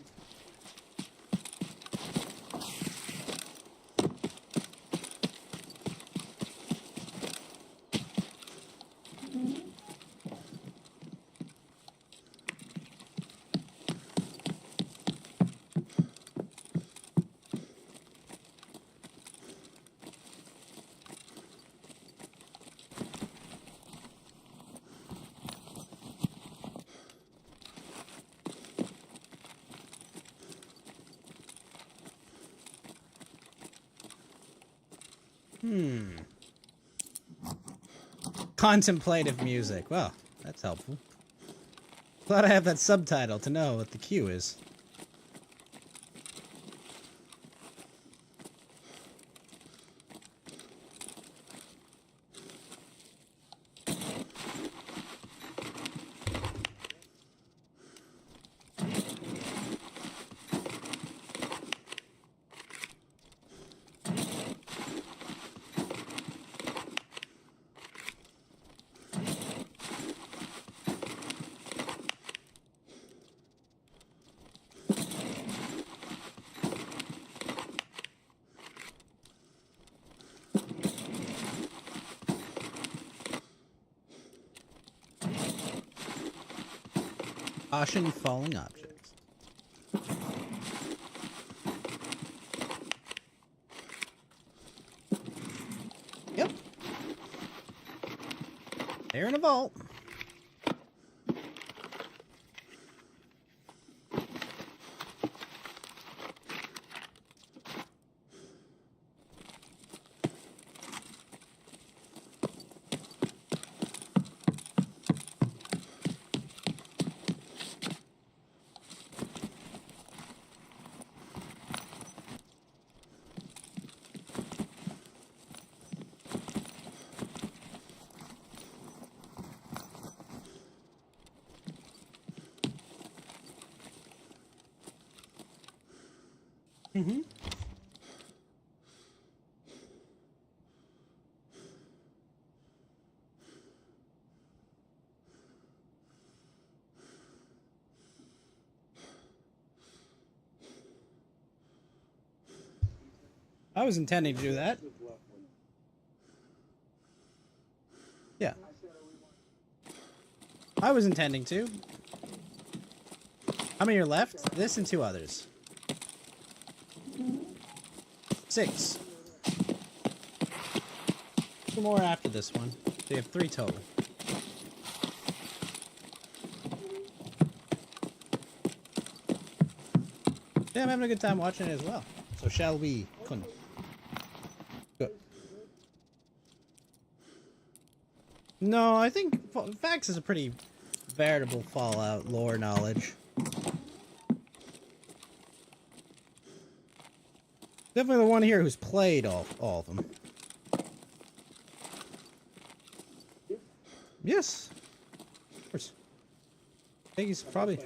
Contemplative music. Well, that's helpful. Glad I have that subtitle to know what the cue is. Caution falling objects. Yep. They're in a vault. Mm-hmm. I was intending to do that. Yeah. I was intending to. How many are left? This and 2 others. 6. 2 more after this one. So you have 3 total. Yeah, I'm having a good time watching it as well. So shall we? Good. No, I think Vax is a pretty veritable Fallout lore knowledge. Definitely the one here who's played all of them. Yes. Of course. I think he's probably...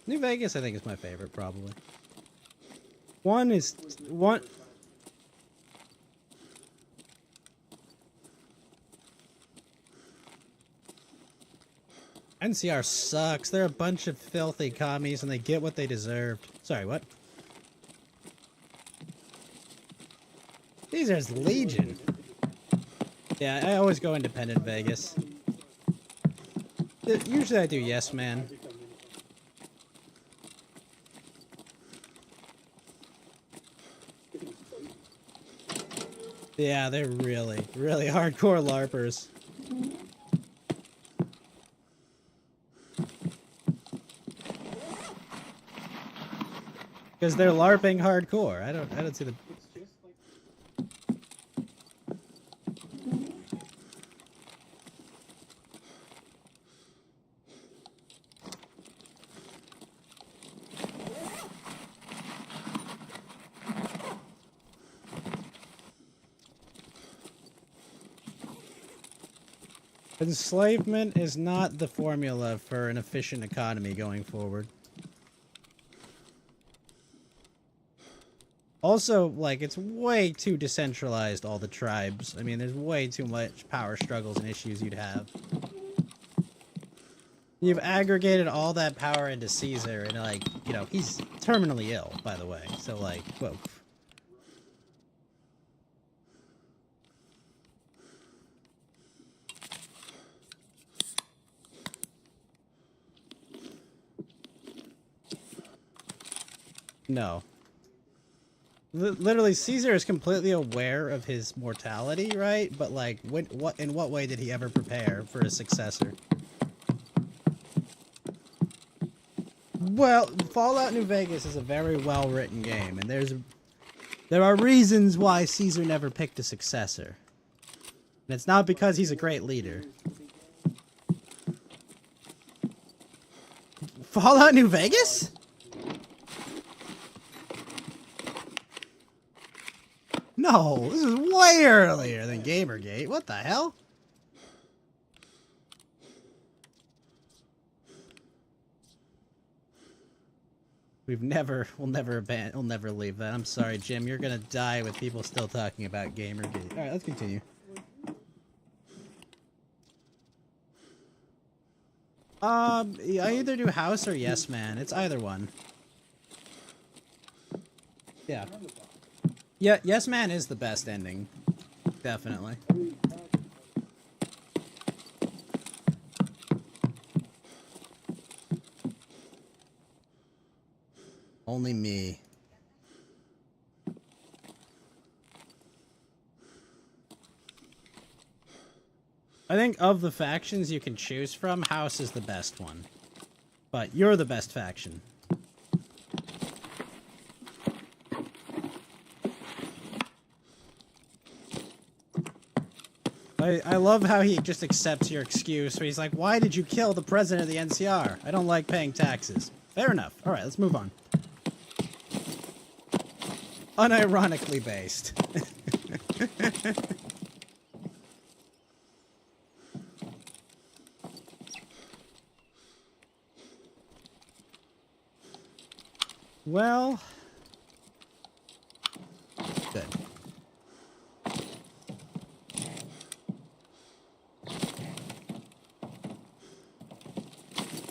New Vegas, I think, is my favorite, probably. One... NCR sucks. They're a bunch of filthy commies, and they get what they deserved. Sorry, what? Caesar's Legion. Yeah, I always go independent Vegas. Usually I do Yes Man. Yeah, they're really, really hardcore LARPers. Because they're LARPing hardcore. I don't see the... Enslavement is not the formula for an efficient economy going forward. Also, like, it's way too decentralized, all the tribes. I mean, there's way too much power struggles and issues you'd have. You've aggregated all that power into Caesar, and, like, you know, he's terminally ill, by the way. So, like, whoa. No. Literally, Caesar is completely aware of his mortality, right? But, like, in what way did he ever prepare for a successor? Well, Fallout New Vegas is a very well-written game, and there are reasons why Caesar never picked a successor. And it's not because he's a great leader. Fallout New Vegas? No, this is way earlier than Gamergate. What the hell? We'll never leave that. I'm sorry, Jim. You're gonna die with people still talking about Gamergate. All right, let's continue. I either do House or Yes Man. It's either one. Yeah. Yeah, Yes Man is the best ending. Definitely. Only me. I think of the factions you can choose from, House is the best one. But you're the best faction. I love how he just accepts your excuse, so he's like, why did you kill the president of the NCR? I don't like paying taxes. Fair enough. Alright, let's move on. Unironically based. Well... Good.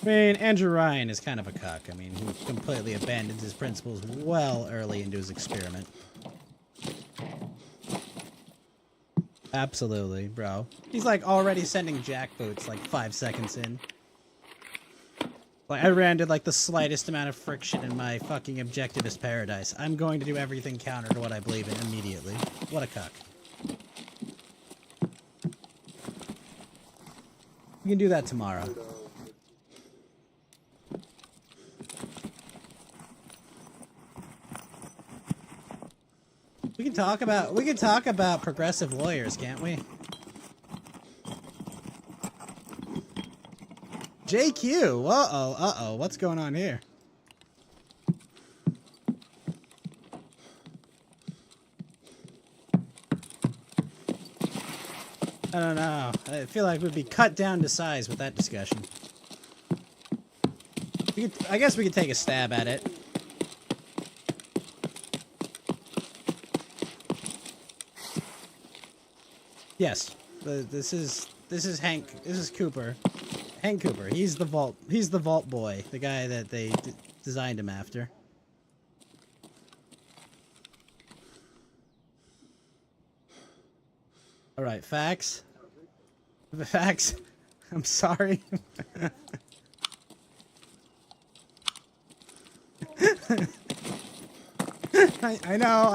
I mean, Andrew Ryan is kind of a cuck. I mean, he completely abandons his principles well early into his experiment. Absolutely, bro. He's like already sending jackboots like 5 seconds in. Like, I ran into, like, the slightest amount of friction in my fucking objectivist paradise. I'm going to do everything counter to what I believe in immediately. What a cuck. We can do that tomorrow. We can talk about progressive lawyers, can't we? JQ, uh-oh, what's going on here? I don't know. I feel like we'd be cut down to size with that discussion. I guess we could take a stab at it. Yes, this is Hank. This is Cooper. Hank Cooper. He's the vault boy, the guy that they designed him after. All right, facts. Facts. I'm sorry. I know.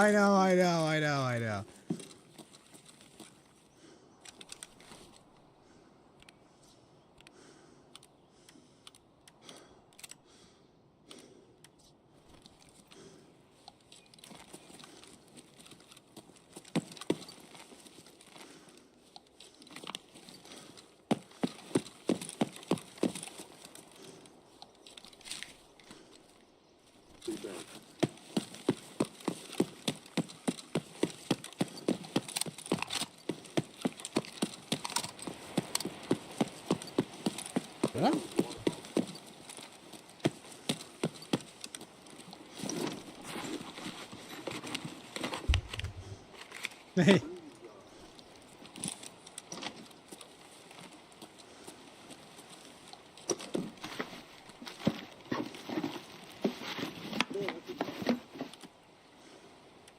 Huh? Hey.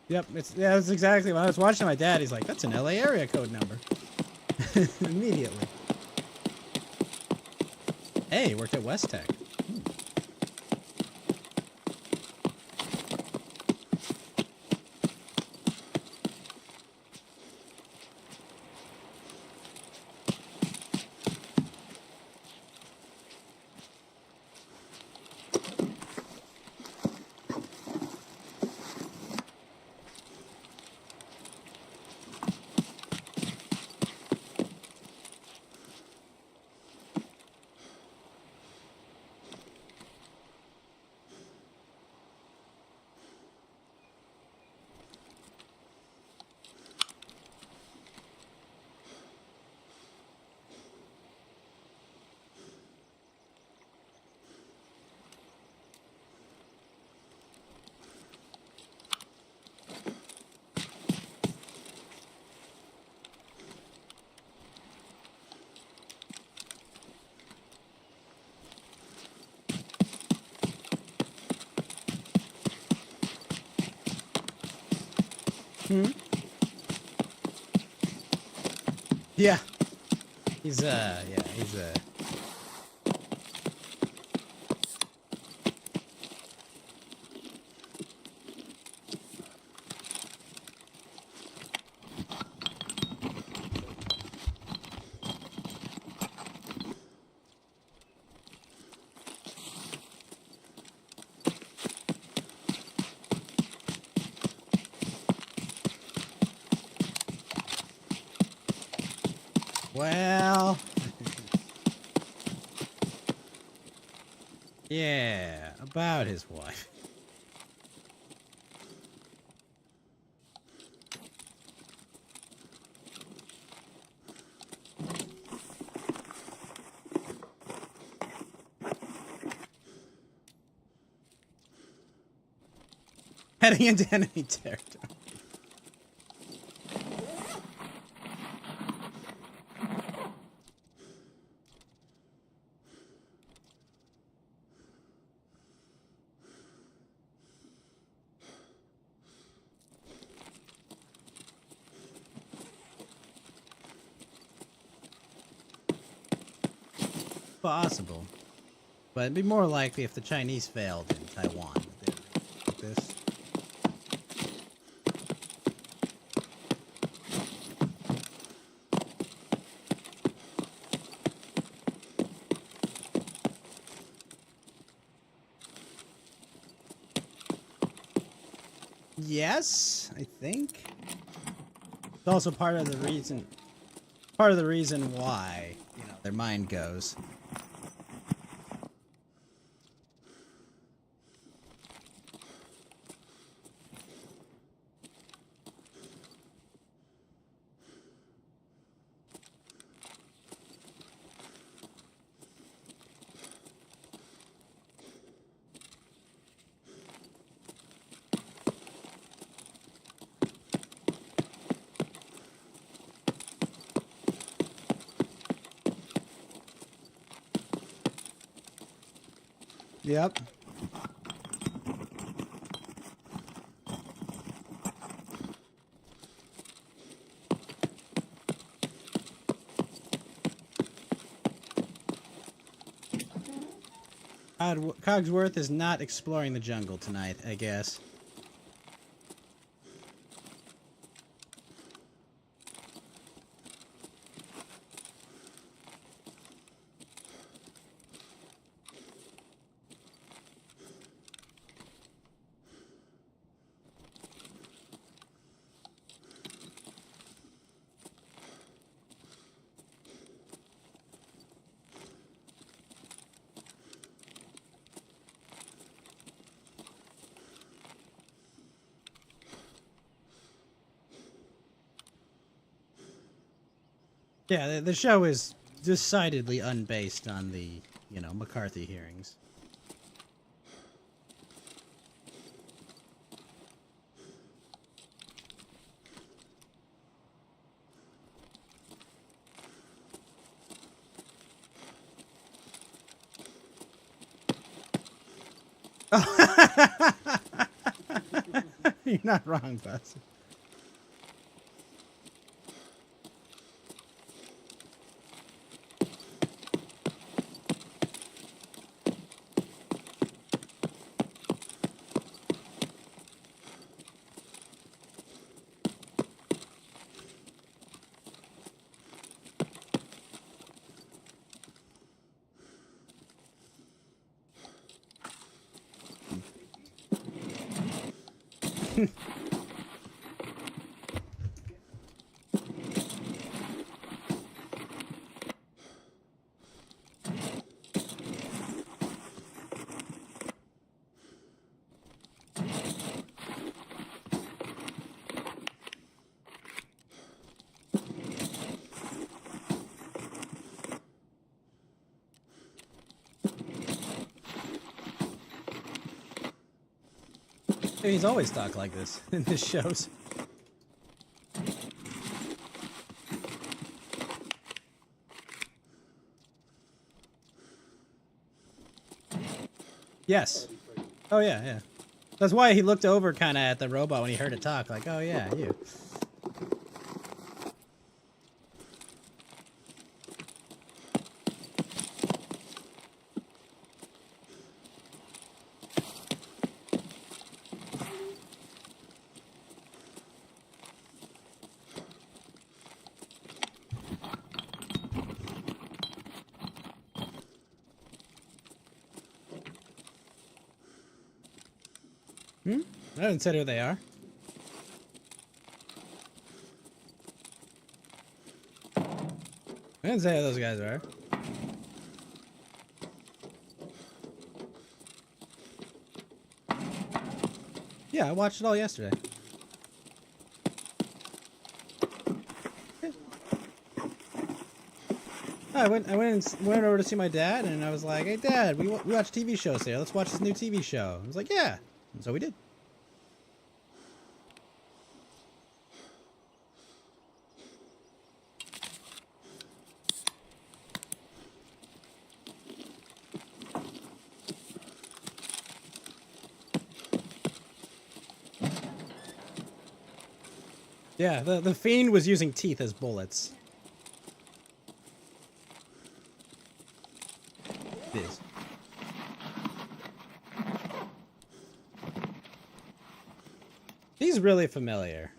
Yep, that's exactly when I was watching my dad. He's like, "That's an LA area code number." Immediately. Hey, worked at West Tech. Hmm? Yeah. He's well. Yeah, about his wife. Heading into enemy territory. Possible. But it'd be more likely if the Chinese failed in Taiwan. That they'd make this. Yes, I think. It's also part of the reason why, you know, their mind goes. Yep. Cogsworth is not exploring the jungle tonight, I guess. Yeah, the show is decidedly unbased on the, you know, McCarthy hearings. You're not wrong, Buzz. He's always talked like this in his shows. Yes. Oh yeah, yeah. That's why he looked over kind of at the robot when he heard it talk, like, "Oh yeah, you." I haven't said who they are. I didn't say who those guys are. Yeah, I watched it all yesterday. I went over to see my dad, and I was like, "Hey, Dad, we watch TV shows here. Let's watch this new TV show." I was like, "Yeah," and so we did. Yeah, the Fiend was using teeth as bullets. It is. He's really familiar.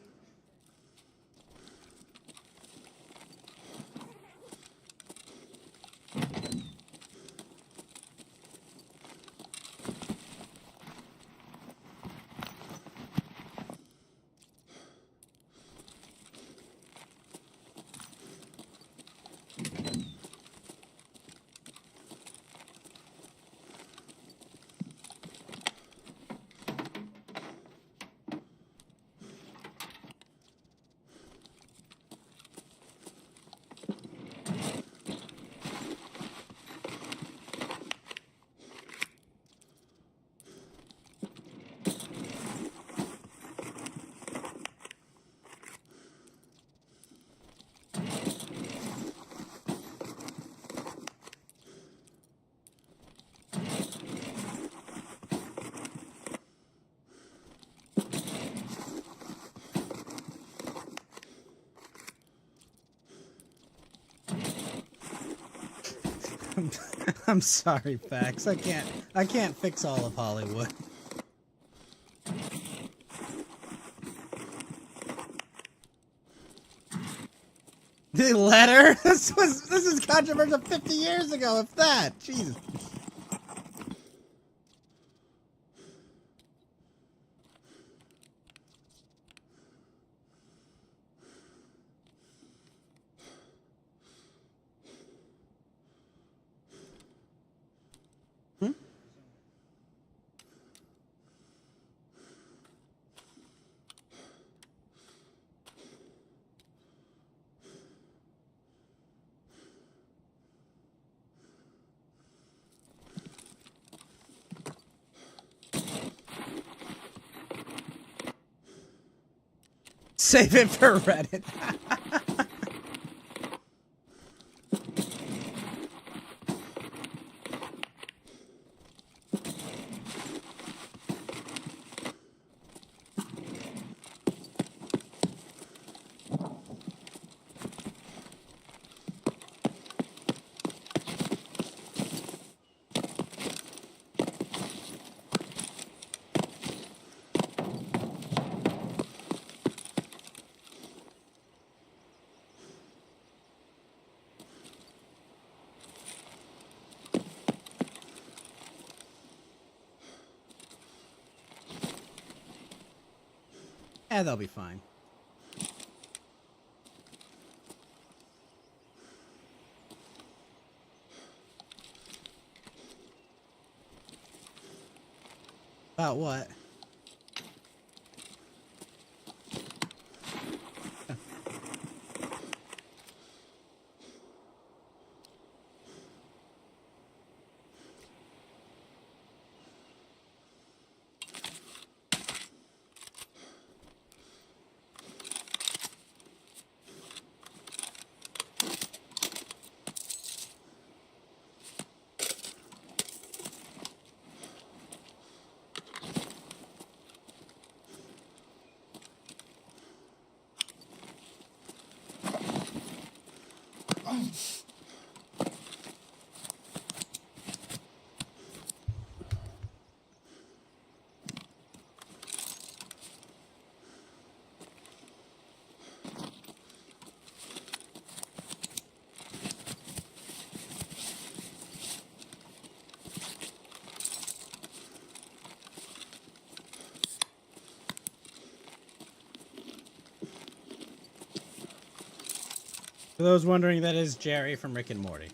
I'm sorry, Fax. I can't fix all of Hollywood. The letter? This is controversial 50 years ago, if that. Jesus. Save it for Reddit. Yeah, they'll be fine. About what? For those wondering, that is Jerry from Rick and Morty.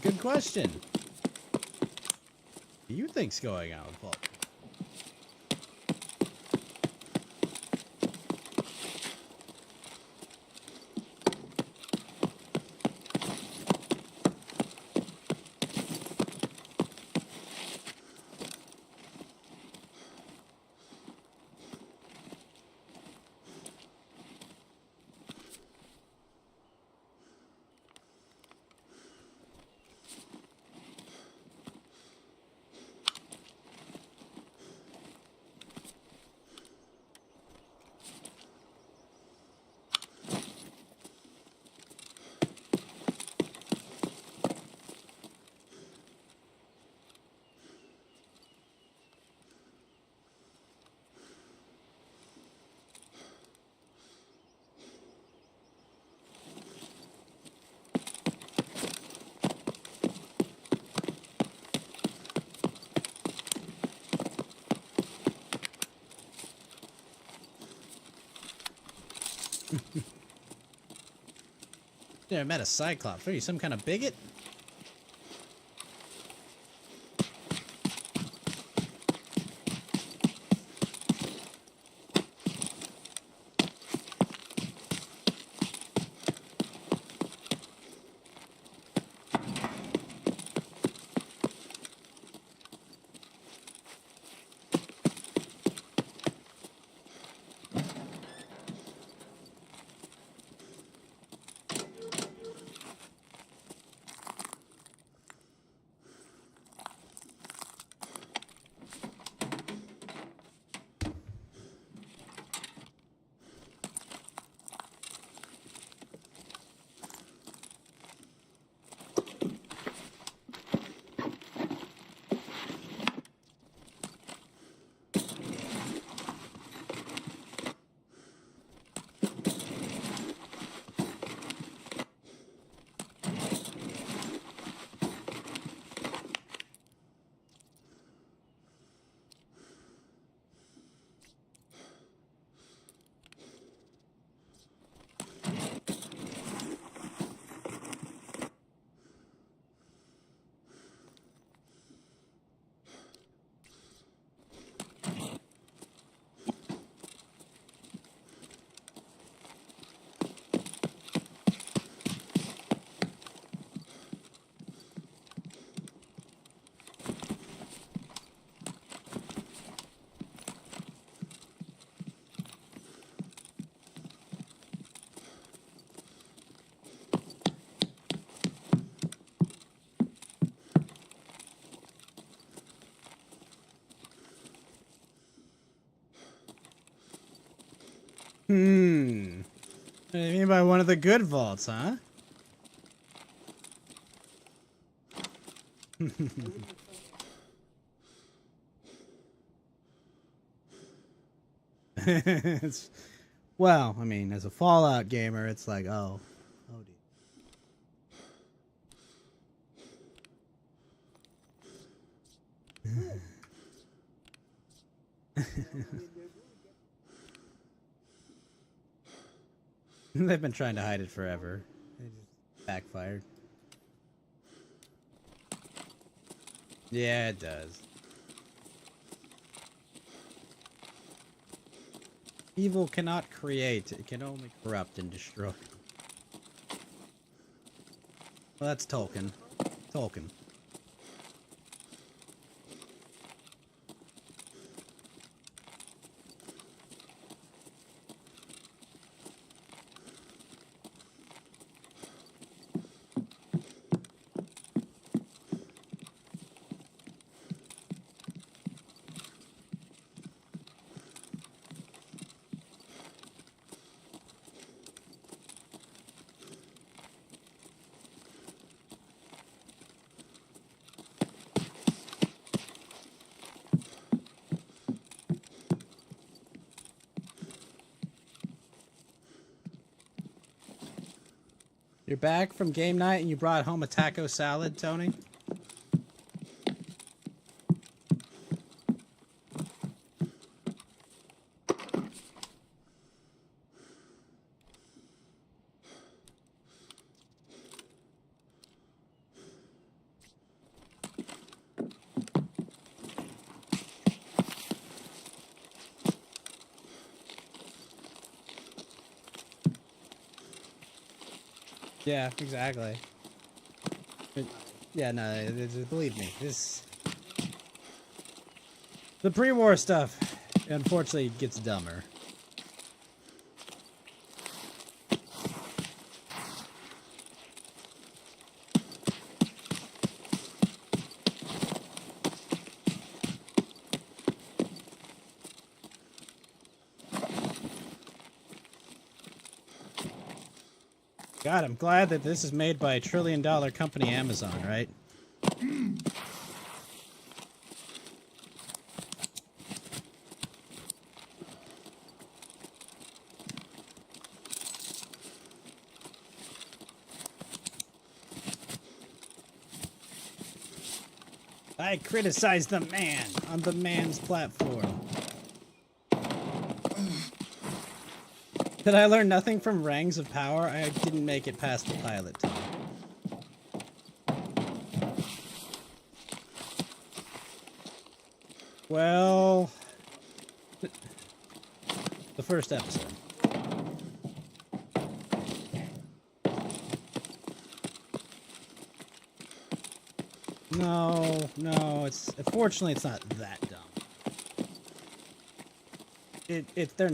Good question. What do you think's going on with Vault? Never met a Cyclops. What are you, some kind of bigot? What do you mean by one of the good vaults, huh? It's, well, I mean, as a Fallout gamer, it's like, oh dear. They've been trying to hide it forever. They just backfired. Yeah, it does. Evil cannot create, it can only corrupt and destroy. Well, that's Tolkien. Tolkien. You're back from game night and you brought home a taco salad, Tony? Yeah, exactly. But, yeah, no, believe me, the pre-war stuff, unfortunately, gets dumber. God, I'm glad that this is made by a trillion-dollar company, Amazon, right? I criticize the man on the man's platform. Did I learn nothing from Rings of Power? I didn't make it past the pilot time. Well, the first episode. No, fortunately it's not that dumb. They're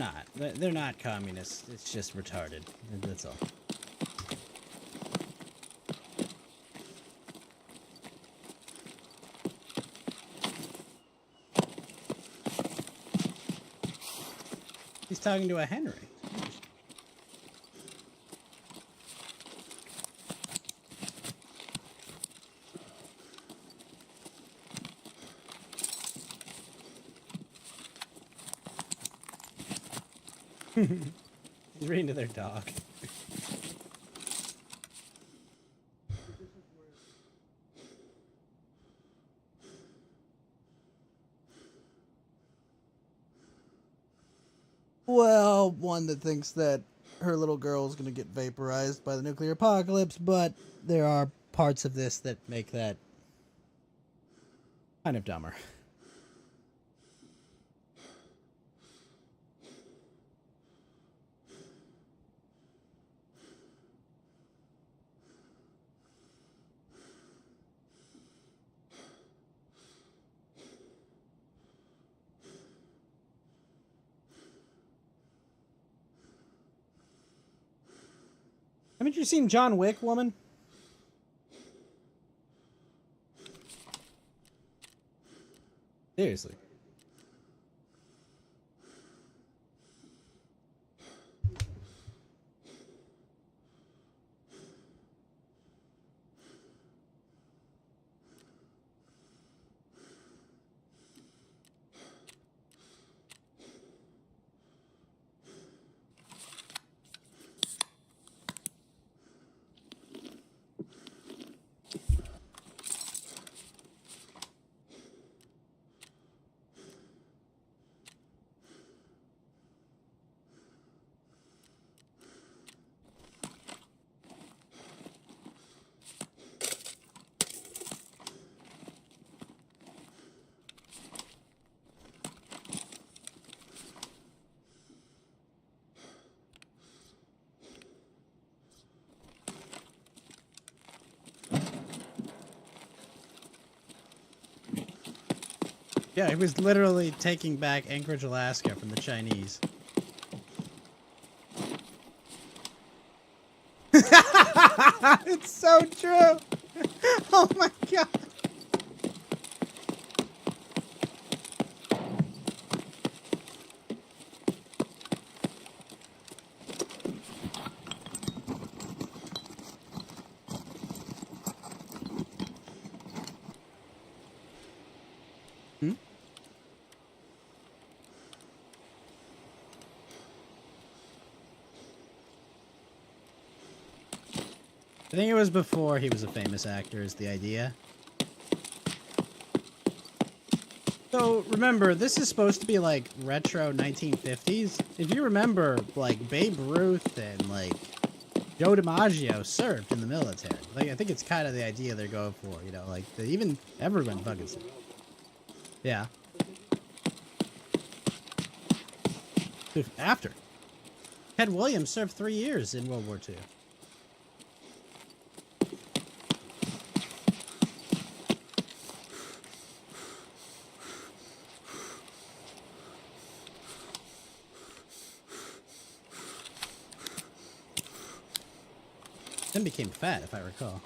not communists. It's just retarded. That's all. He's talking to a Henry. He's reading to their dog. Well, one that thinks that her little girl is going to get vaporized by the nuclear apocalypse, but there are parts of this that make that kind of dumber. Haven't you seen John Wick, woman? Seriously. Yeah, he was literally taking back Anchorage, Alaska from the Chinese. It's so true! Oh my god! I think it was before he was a famous actor, is the idea. So, remember, this is supposed to be, like, retro 1950s. If you remember, like, Babe Ruth and, like, Joe DiMaggio served in the military. Like, I think it's kind of the idea they're going for, you know, like, even everyone fucking served. Yeah. After. Ted Williams served 3 years in World War II. Then became fat, if I recall.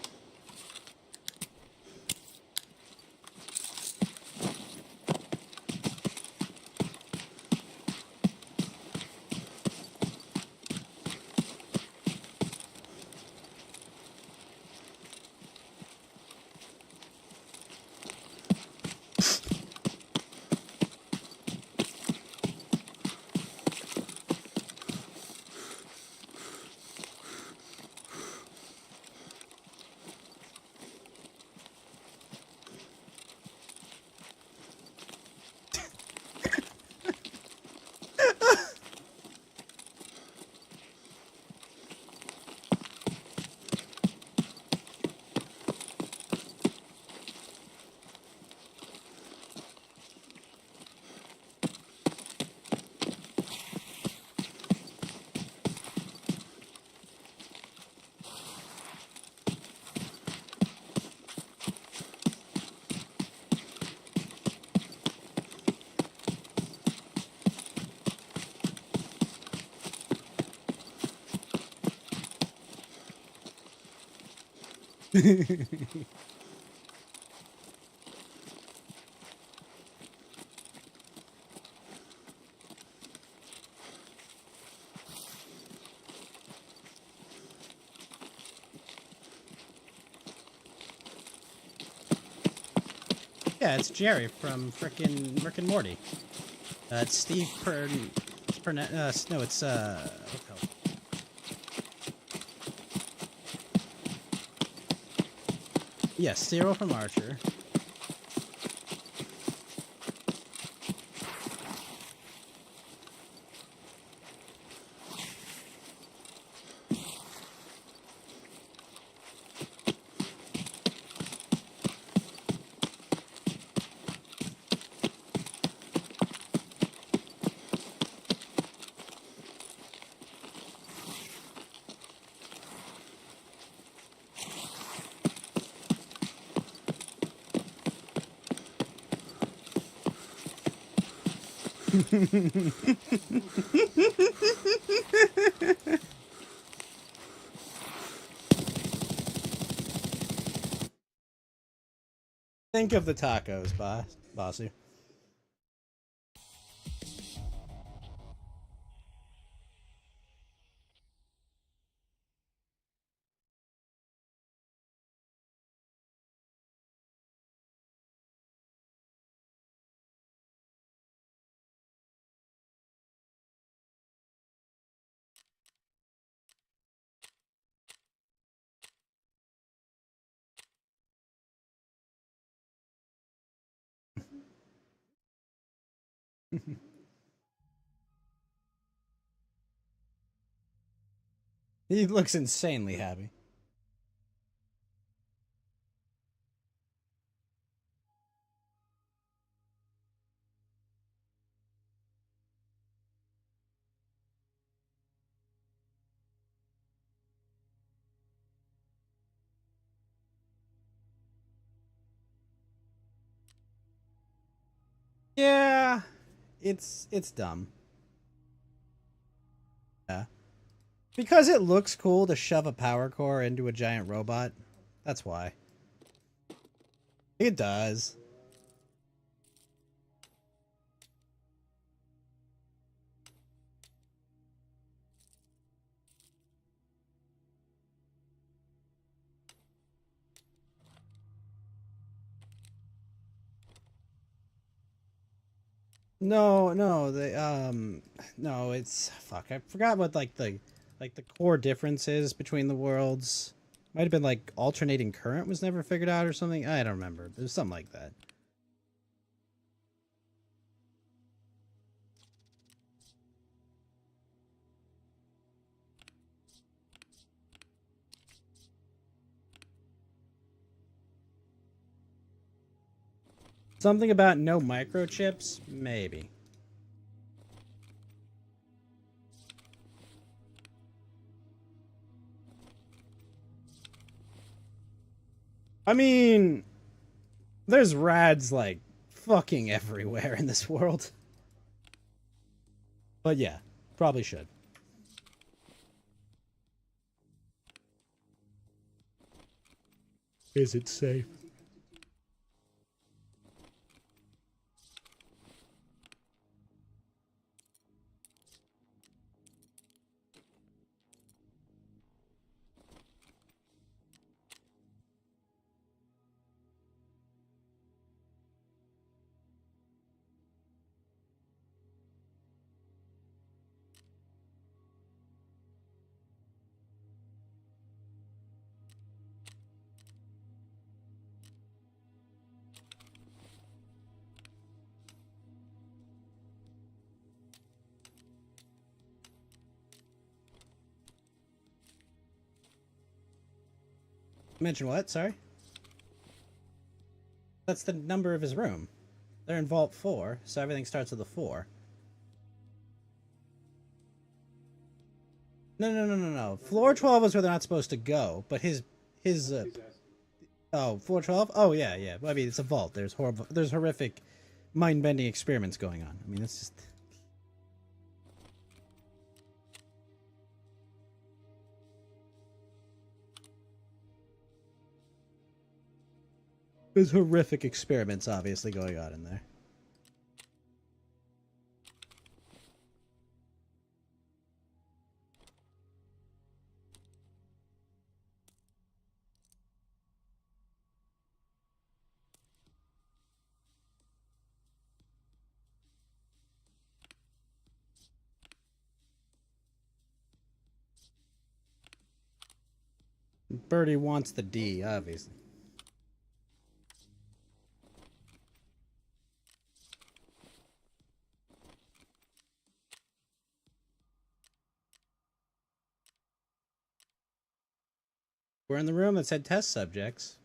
Yeah, it's Jerry from frickin' Rick and Morty. It's Steve no, it's what the hell? Yes, Cyril from Archer. Think of the tacos, Bossy. He looks insanely happy. Yeah, it's dumb. Yeah. Because it looks cool to shove a power core into a giant robot. That's why. It does. No, no, it's fuck. I forgot what the core differences between the worlds. Might have been like alternating current was never figured out or something. I don't remember. It was something like that. Something about no microchips? Maybe. I mean, there's rads like fucking everywhere in this world. But yeah, probably should. Is it safe? Mention what? Sorry? That's the number of his room. They're in Vault 4, so everything starts with a 4. No. Floor 12 is where they're not supposed to go, but oh, floor 12? Oh, yeah. Well, I mean, it's a vault. There's horrific mind-bending experiments going on. I mean, it's just... There's horrific experiments obviously going on in there. Birdie wants the D, obviously. We're in the room that said test subjects.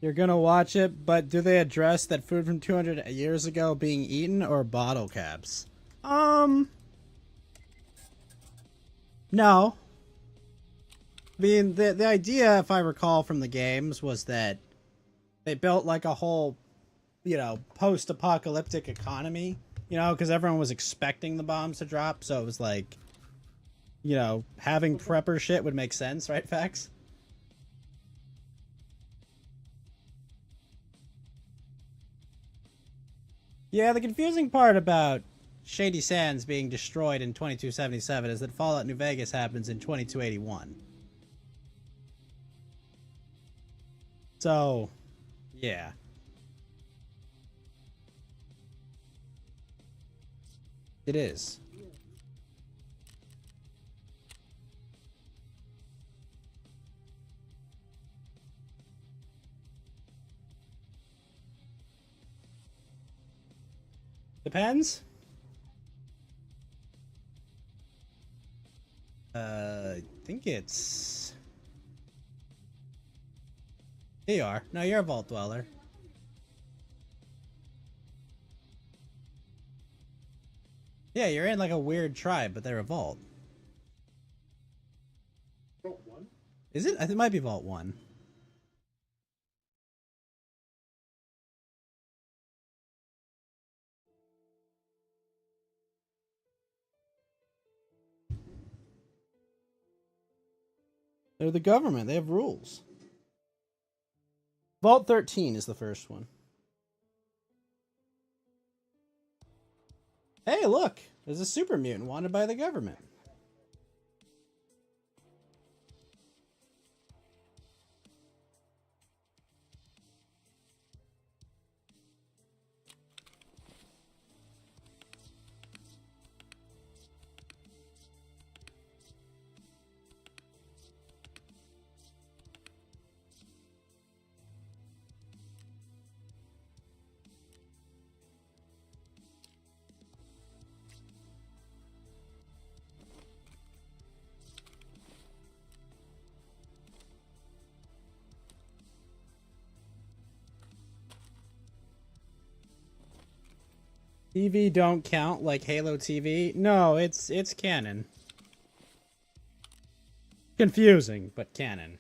You're gonna watch it, but do they address that food from 200 years ago being eaten or bottle caps? No. I mean, the idea, if I recall from the games, was that they built like a whole, post-apocalyptic economy, because everyone was expecting the bombs to drop, so it was like, having prepper shit would make sense, right, Fax? Yeah, the confusing part about Shady Sands being destroyed in 2277 is that Fallout New Vegas happens in 2281. So, yeah. It is. Depends. I think it's... Here you are. No, you're a vault dweller. Yeah, you're in like a weird tribe, but they're a vault. Vault 1? Is it? I think it might be Vault 1. They're the government. They have rules. Vault 13 is the first one. Hey, look! There's a super mutant wanted by the government. TV don't count like Halo TV. No, it's canon. Confusing, but canon.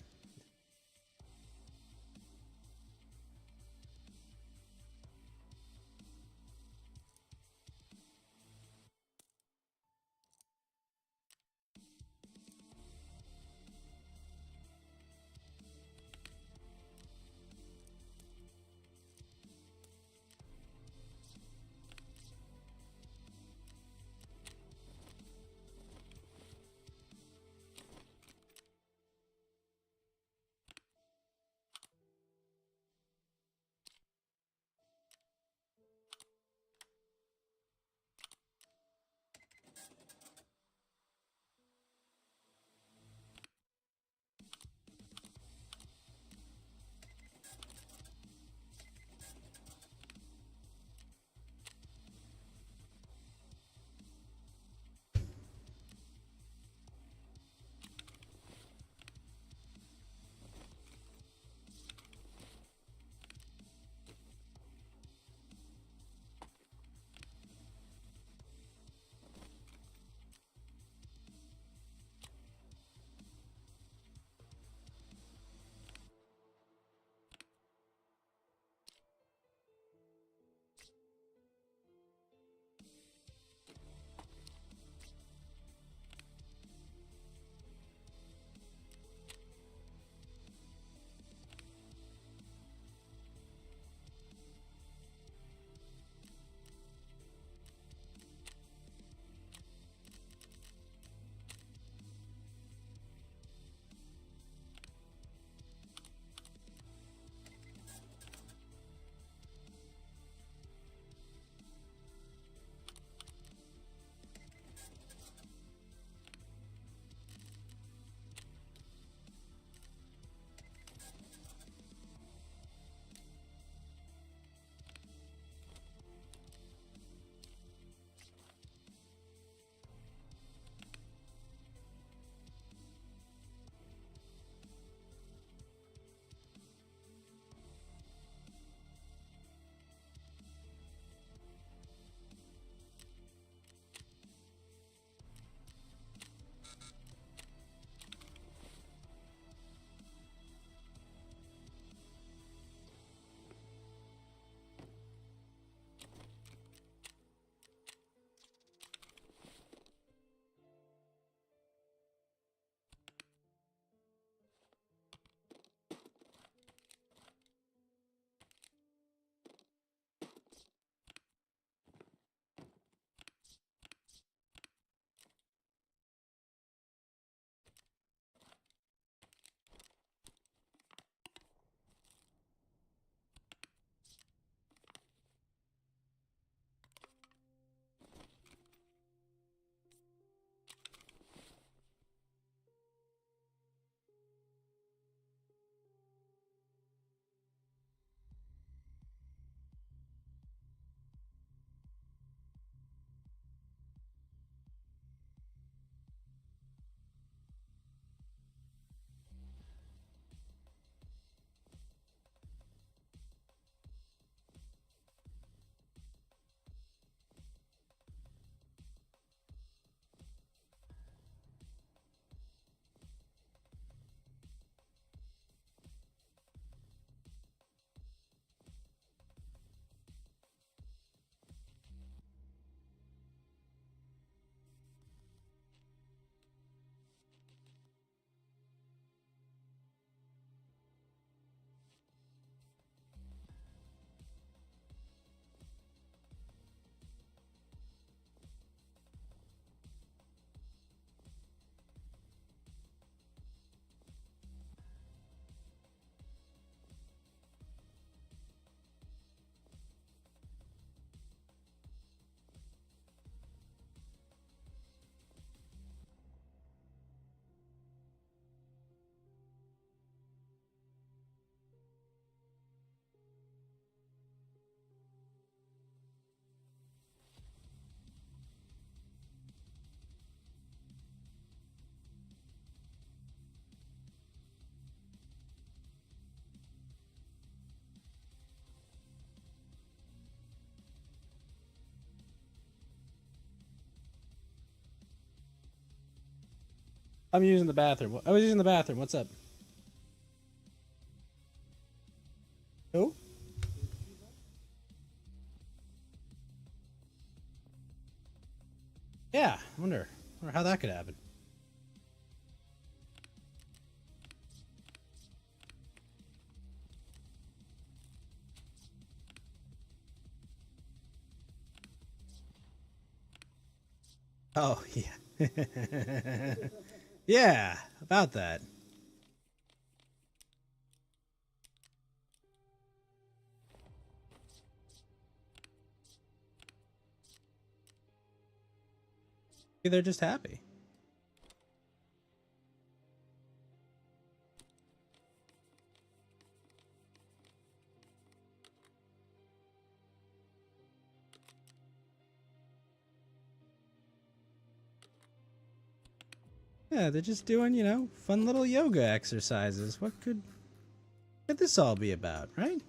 I'm using the bathroom. I was using the bathroom. What's up? Who? Yeah, I wonder how that could happen. Oh, yeah. Yeah, about that. Maybe they're just happy. Yeah, they're just doing, fun little yoga exercises. What could this all be about, right?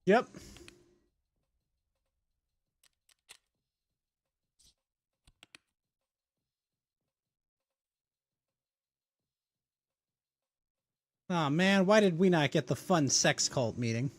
Yep. Oh man, why did we not get the fun sex cult meeting?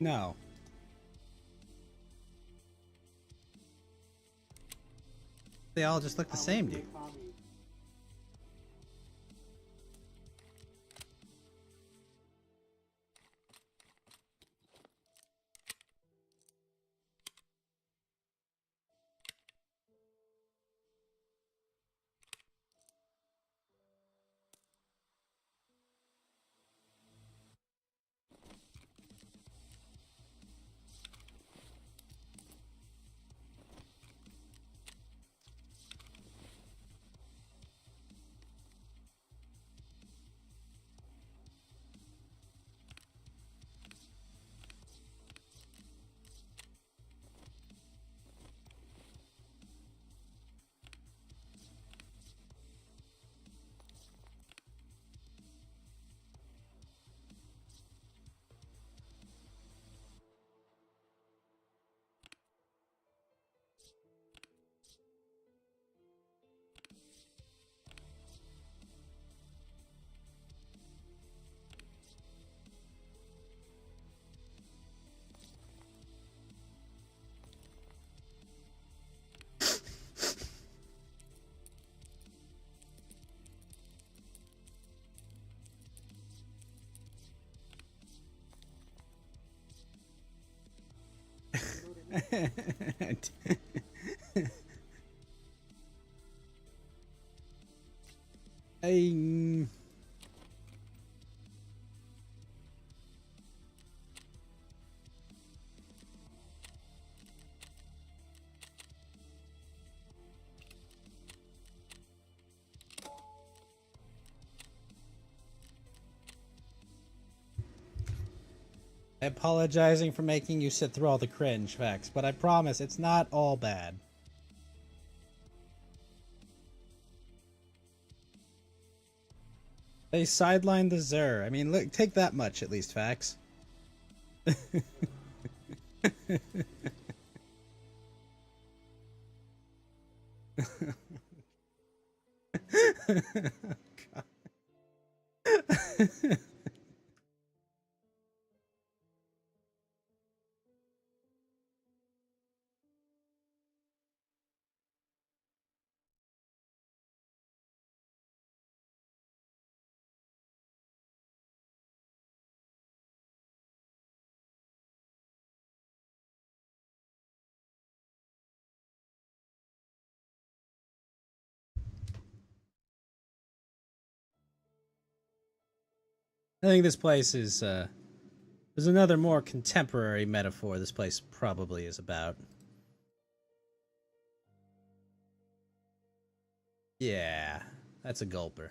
No. They all just look the same, dude. I, apologizing for making you sit through all the cringe facts, but I promise it's not all bad. They sidelined the Zur. I mean, look, take that much at least, facts. I think this place is, there's another more contemporary metaphor this place probably is about. Yeah, that's a gulper.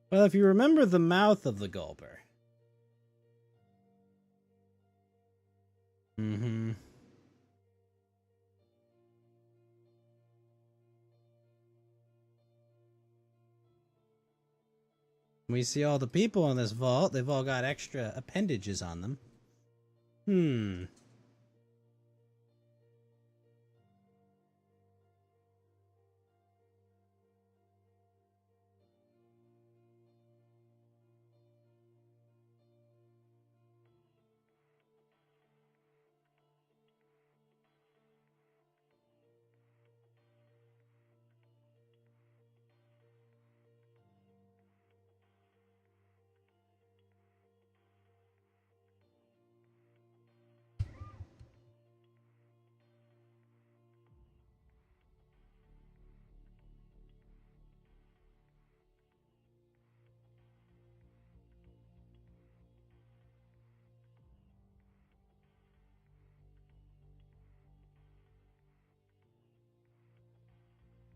Well, if you remember the mouth of the gulper. Mm-hmm. We see all the people in this vault. They've all got extra appendages on them. Hmm.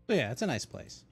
So yeah, it's a nice place.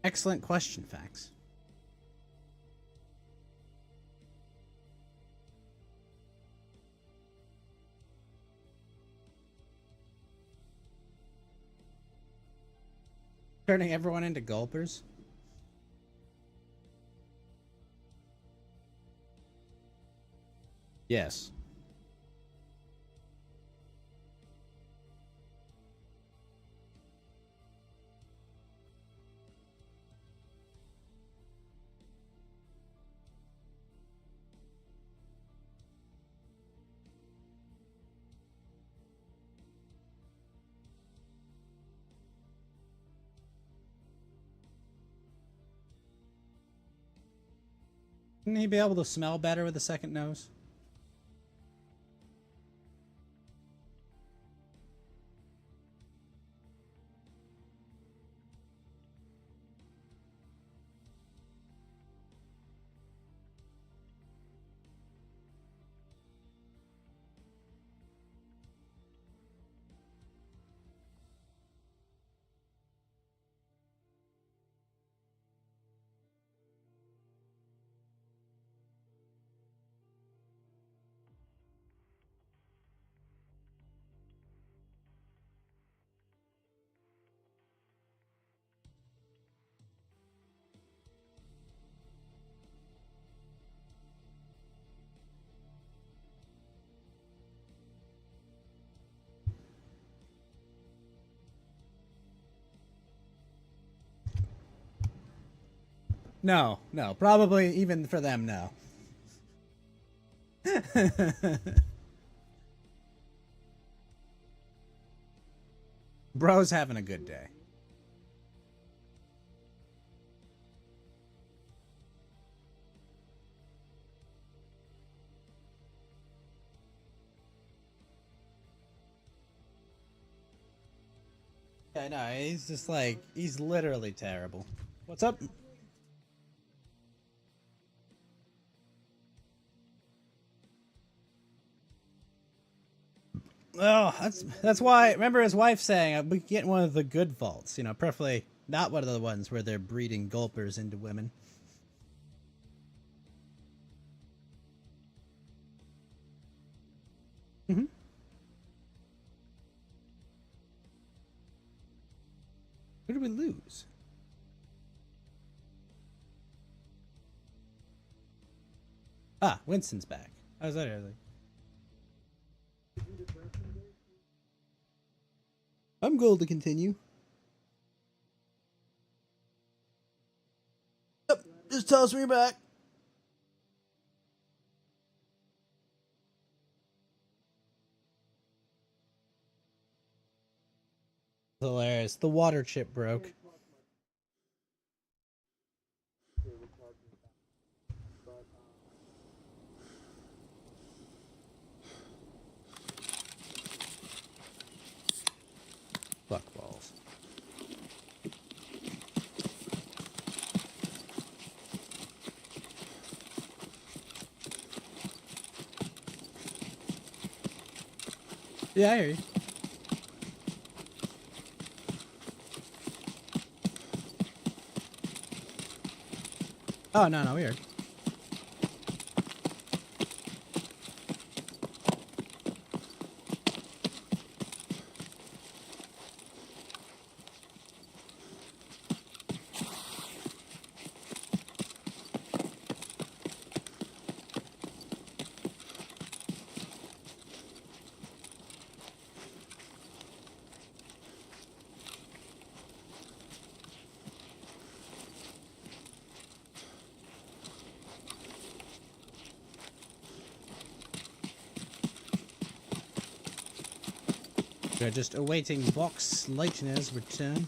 Excellent question, Fax. Turning everyone into gulpers? Yes. Wouldn't he be able to smell better with a second nose? No, probably even for them, no. Bro's having a good day. Yeah, no, he's just like, he's literally terrible. What's up? Oh, that's why. Remember his wife saying we get one of the good vaults, you know, preferably not one of the ones where they're breeding gulpers into women. Mm-hmm. Who did we lose? Ah, Winston's back. I was there. I'm going to continue. Yep, just toss me back. Hilarious. The water chip broke. Fuck balls. Yeah, I hear you. Oh, no, weird. We're just awaiting Vox Leitner's return.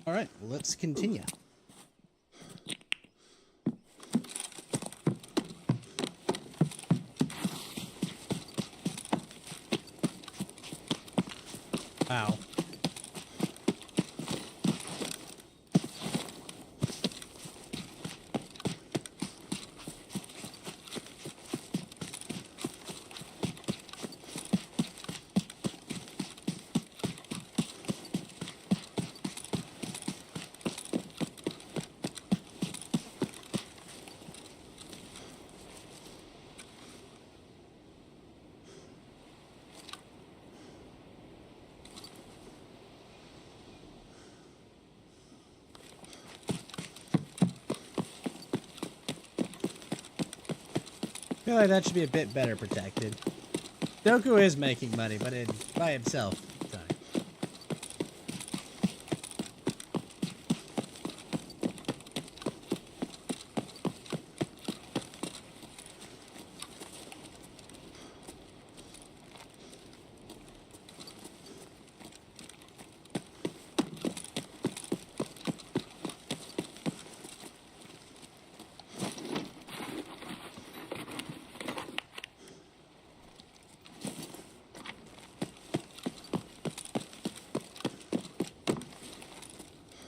Alright, let's continue. Wow. I feel like that should be a bit better protected. Doku is making money, but by himself. So.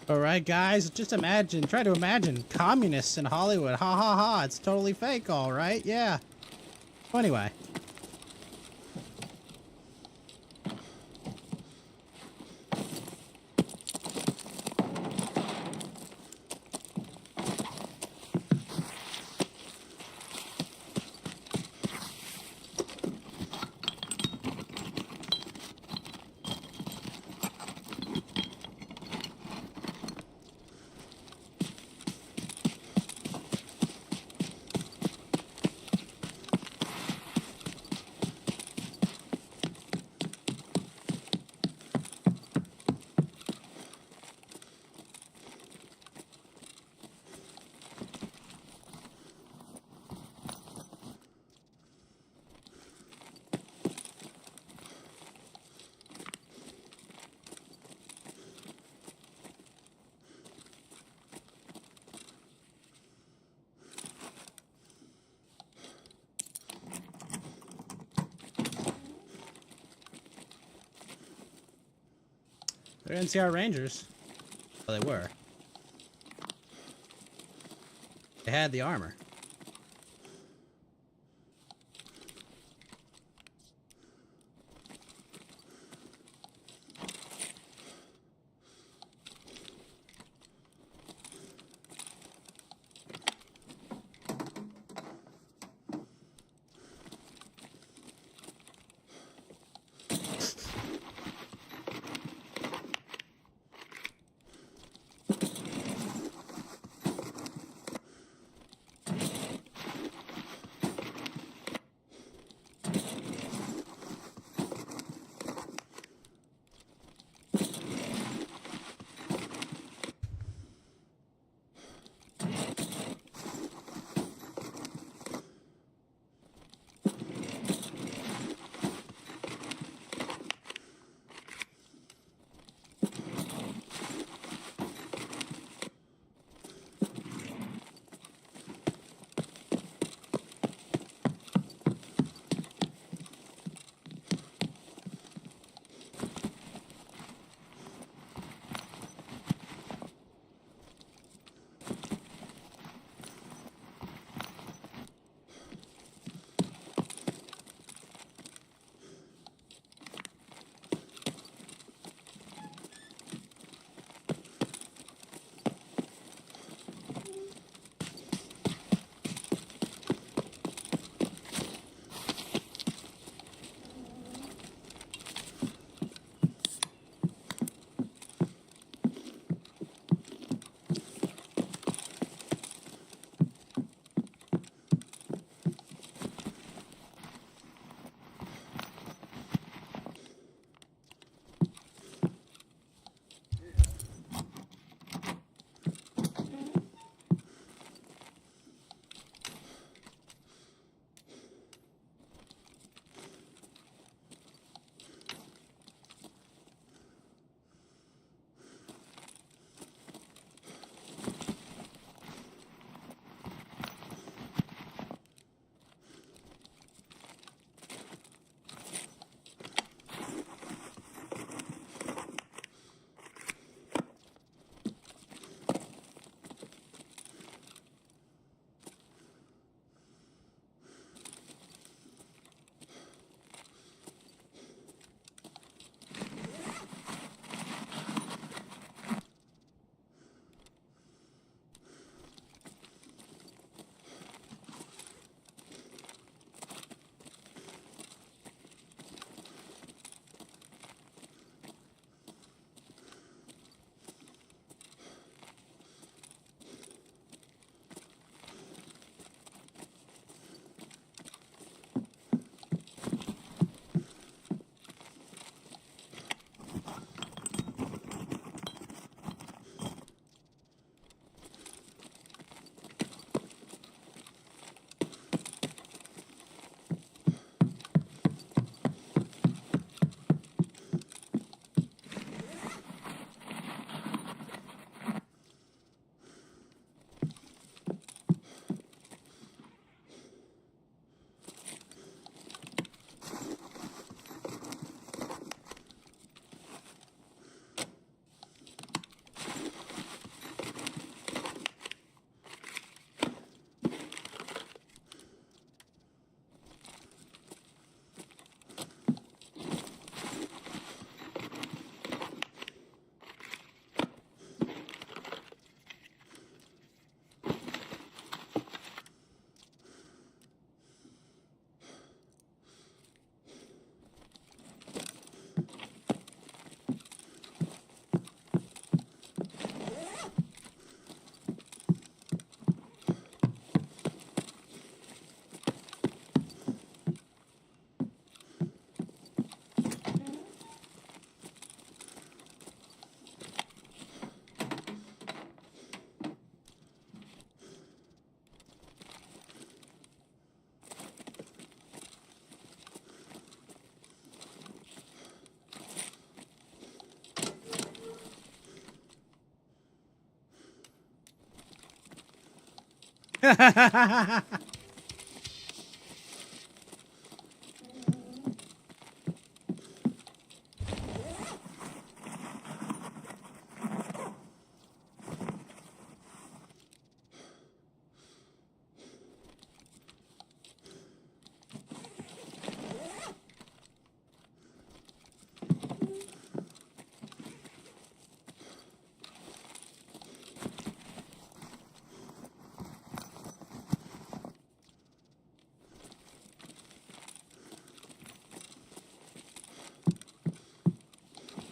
Alright, guys, just imagine, try to imagine communists in Hollywood. Ha ha ha, it's totally fake, alright? Yeah. Well, anyway. They're NCR Rangers. Well, they were. They had the armor.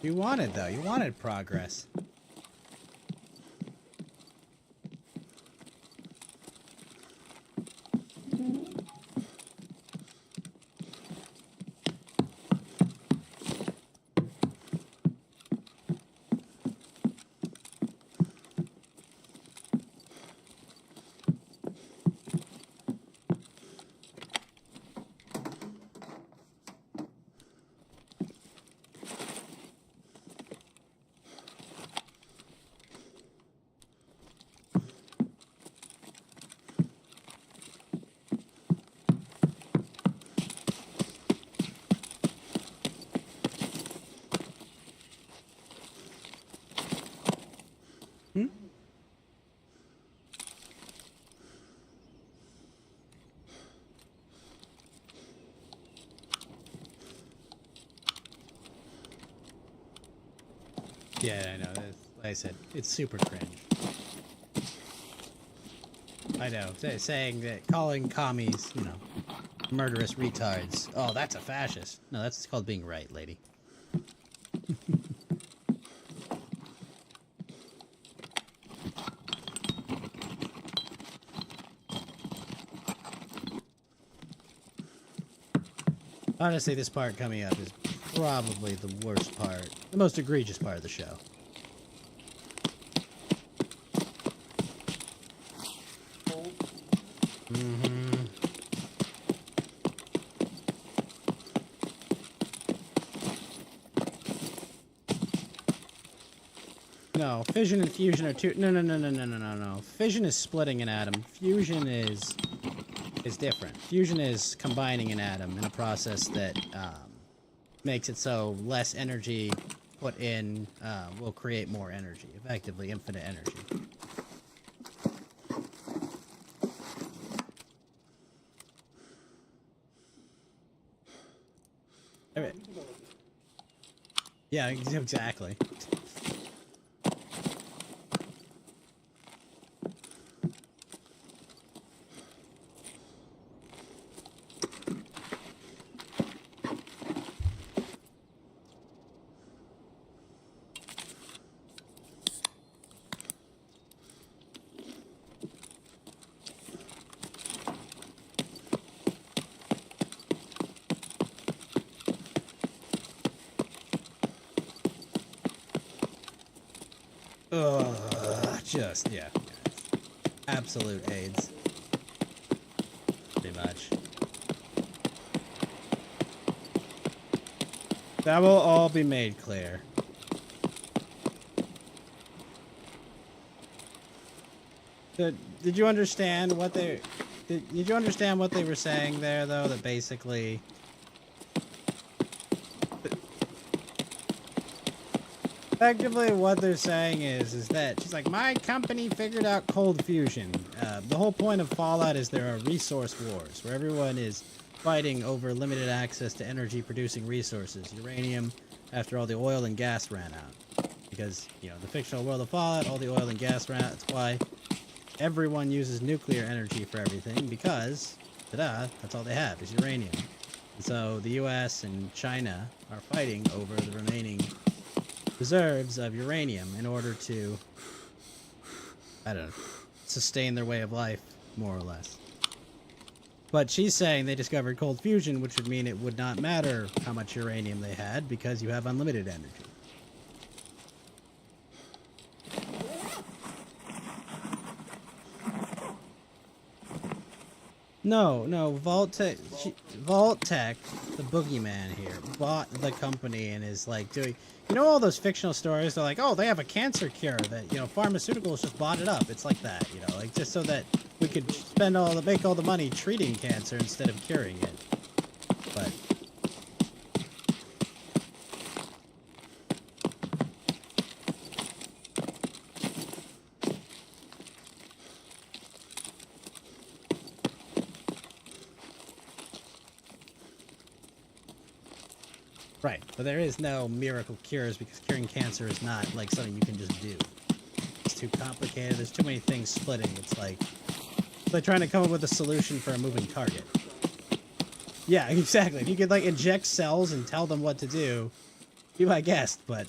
You wanted, though. You wanted progress. Yeah, I know. Like I said, it's super cringe. I know. Saying that, calling commies, you know, murderous retards. Oh, that's a fascist. No, that's called being right, lady. Honestly, this part coming up is probably the worst part, the most egregious part of the show. No, fission and fusion are two. No. Fission is splitting an atom. Fusion is different. Fusion is combining an atom in a process that makes it so less energy put in will create more energy. Effectively, infinite energy. Yeah, exactly. Just, yeah. Absolute AIDS. Pretty much. That will all be made clear. Did you understand what they... Did you understand what they were saying there, though? That basically... Effectively, what they're saying is that she's like, my company figured out cold fusion. The whole point of Fallout is there are resource wars where everyone is fighting over limited access to energy-producing resources, uranium, after all the oil and gas ran out. Because, you know, the fictional world of Fallout, all the oil and gas ran out. That's why everyone uses nuclear energy for everything, because, ta-da, that's all they have is uranium. And so the U.S. and China are fighting over the remaining reserves of uranium in order to, I don't know, sustain their way of life, more or less. But she's saying they discovered cold fusion, which would mean it would not matter how much uranium they had because you have unlimited energy. No, Vault-Tec, the boogeyman here, bought the company and is like doing, you know, all those fictional stories, they're like, oh, they have a cancer cure that, you know, pharmaceuticals just bought it up. It's like that, you know, like just so that we could make all the money treating cancer instead of curing it. But right, but there is no miracle cures because curing cancer is not like something you can just do. It's too complicated. There's too many things splitting. It's like trying to come up with a solution for a moving target. Yeah, exactly. If you could like inject cells and tell them what to do, be my guest, but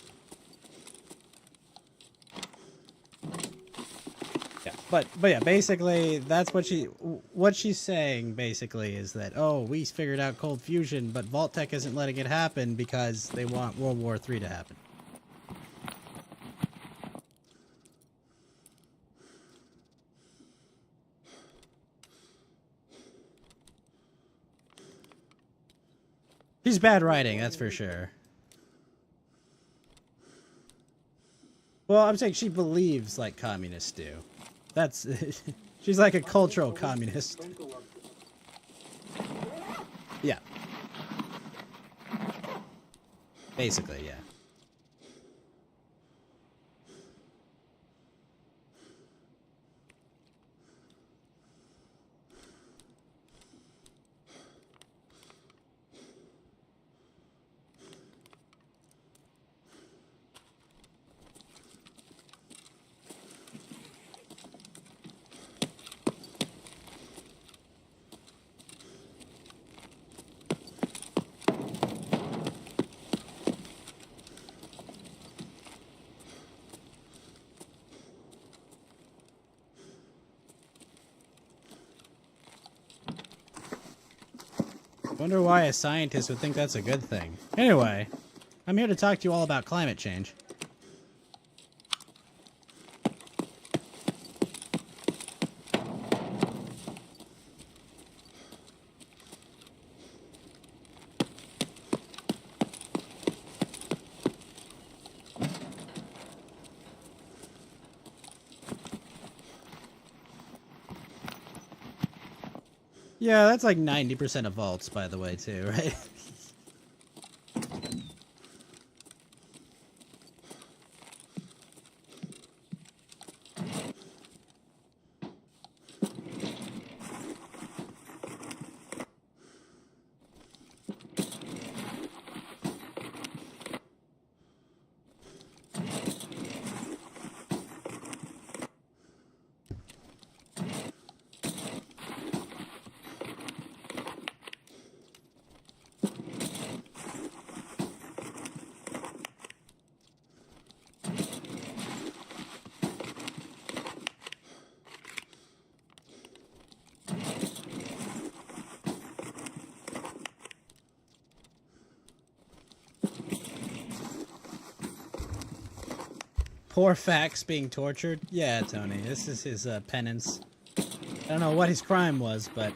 yeah, but yeah, basically that's what she's saying basically is that, oh, we figured out cold fusion, but Vault-Tec isn't letting it happen because they want World War III to happen. She's bad writing, that's for sure. Well, I'm saying she believes like communists do. That's she's like a cultural communist. Yeah. Basically, yeah. Wonder why a scientist would think that's a good thing. Anyway, I'm here to talk to you all about climate change. Yeah, that's like 90% of vaults, by the way, too, right? Poor Fax being tortured? Yeah, Tony, this is his penance. I don't know what his crime was, but...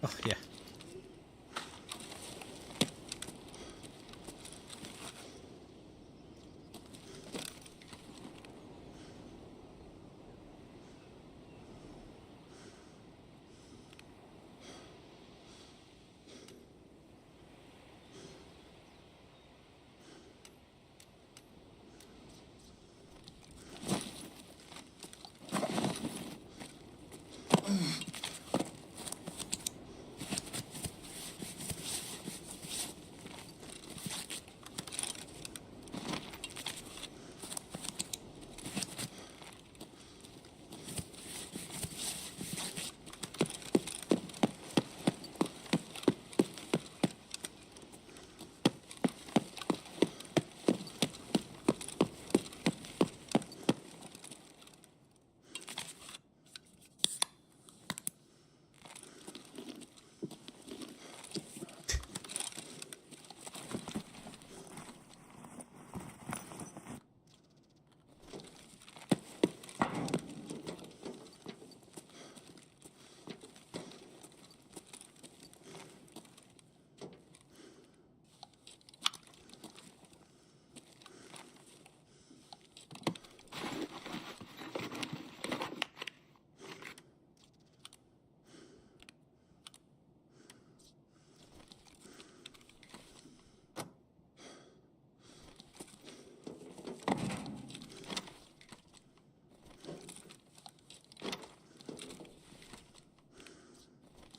Oh, yeah.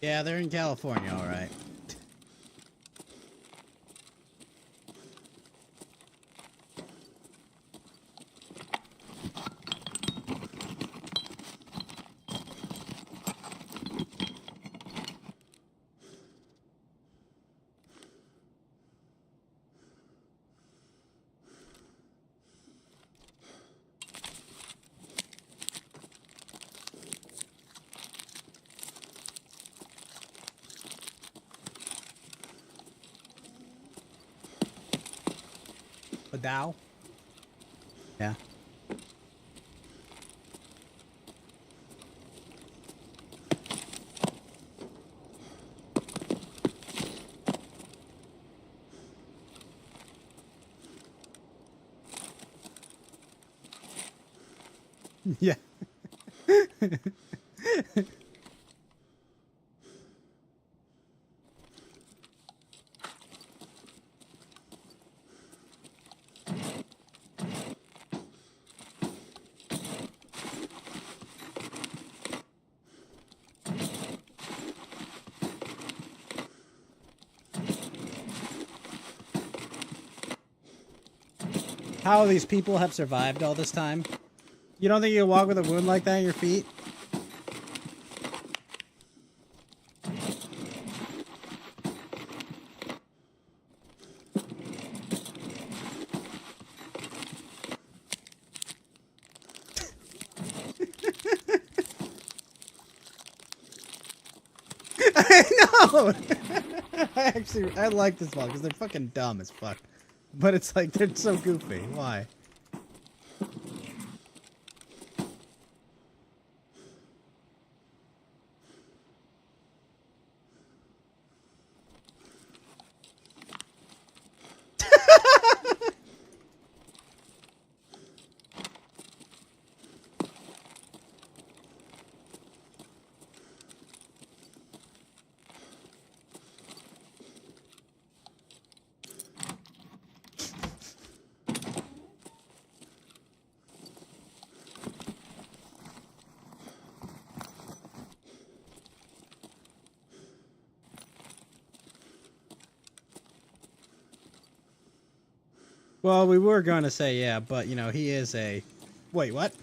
Yeah, they're in California, all right. A Dow? Yeah. Yeah. How these people have survived all this time? You don't think you can walk with a wound like that in your feet? I know! I like this one because they're fucking dumb as fuck. But it's like, they're so goofy. Why? Well, we were going to say, yeah, but, you know, he is a... Wait, what?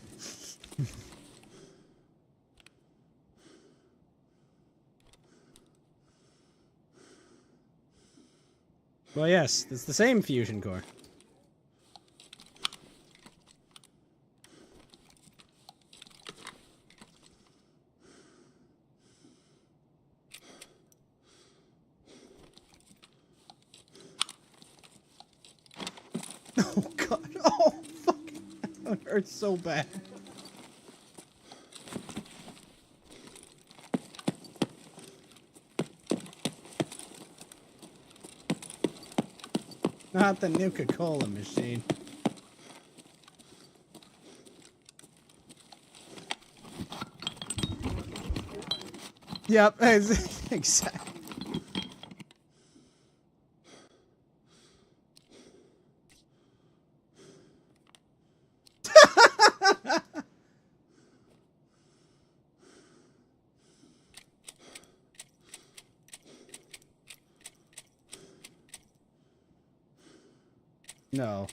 Well, yes, it's the same fusion core. Oh, God. Oh, fuck. That hurts so bad. Not the Nuka-Cola machine. Yep, exactly. No.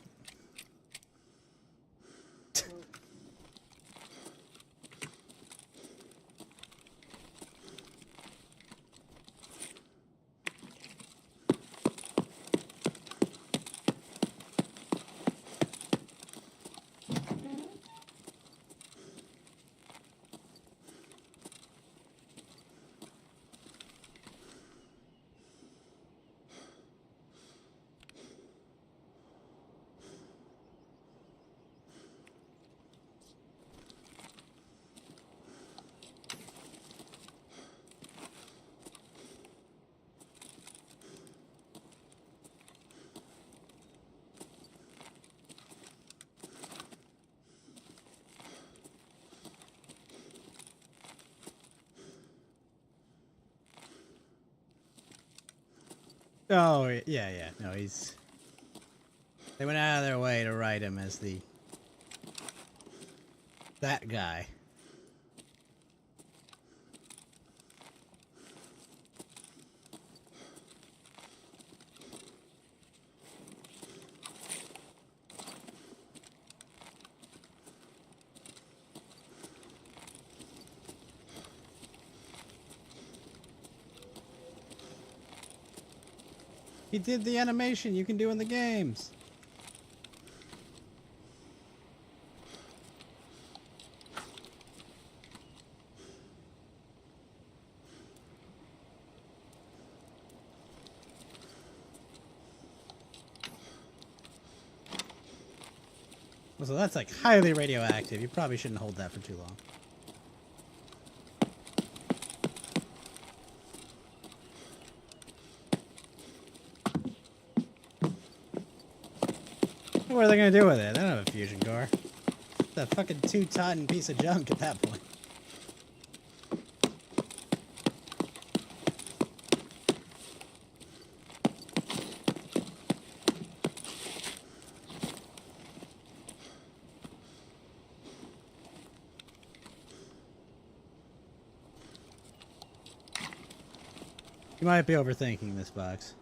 Oh, yeah. No, he's... They went out of their way to write him as the... That guy. He did the animation you can do in the games. So that's like highly radioactive. You probably shouldn't hold that for too long. What are they gonna do with it? They don't have a fusion core. It's a fucking 2-ton piece of junk at that point. You might be overthinking this box.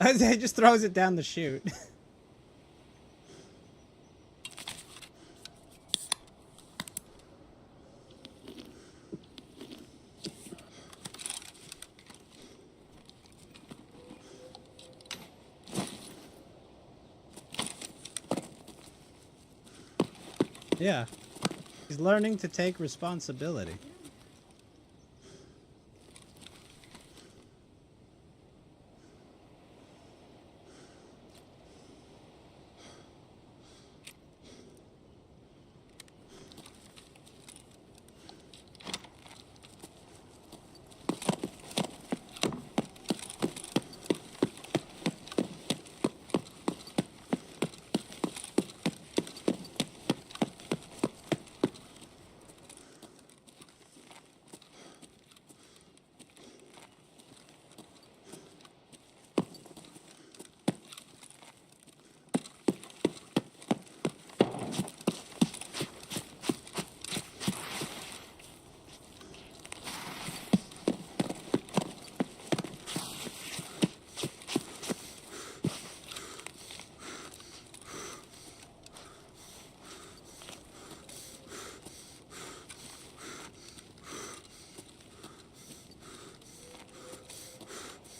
He just throws it down the chute. Yeah. He's learning to take responsibility.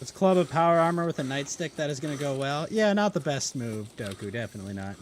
Let's club a power armor with a nightstick. That is going to go well. Yeah, not the best move, Doku. Definitely not.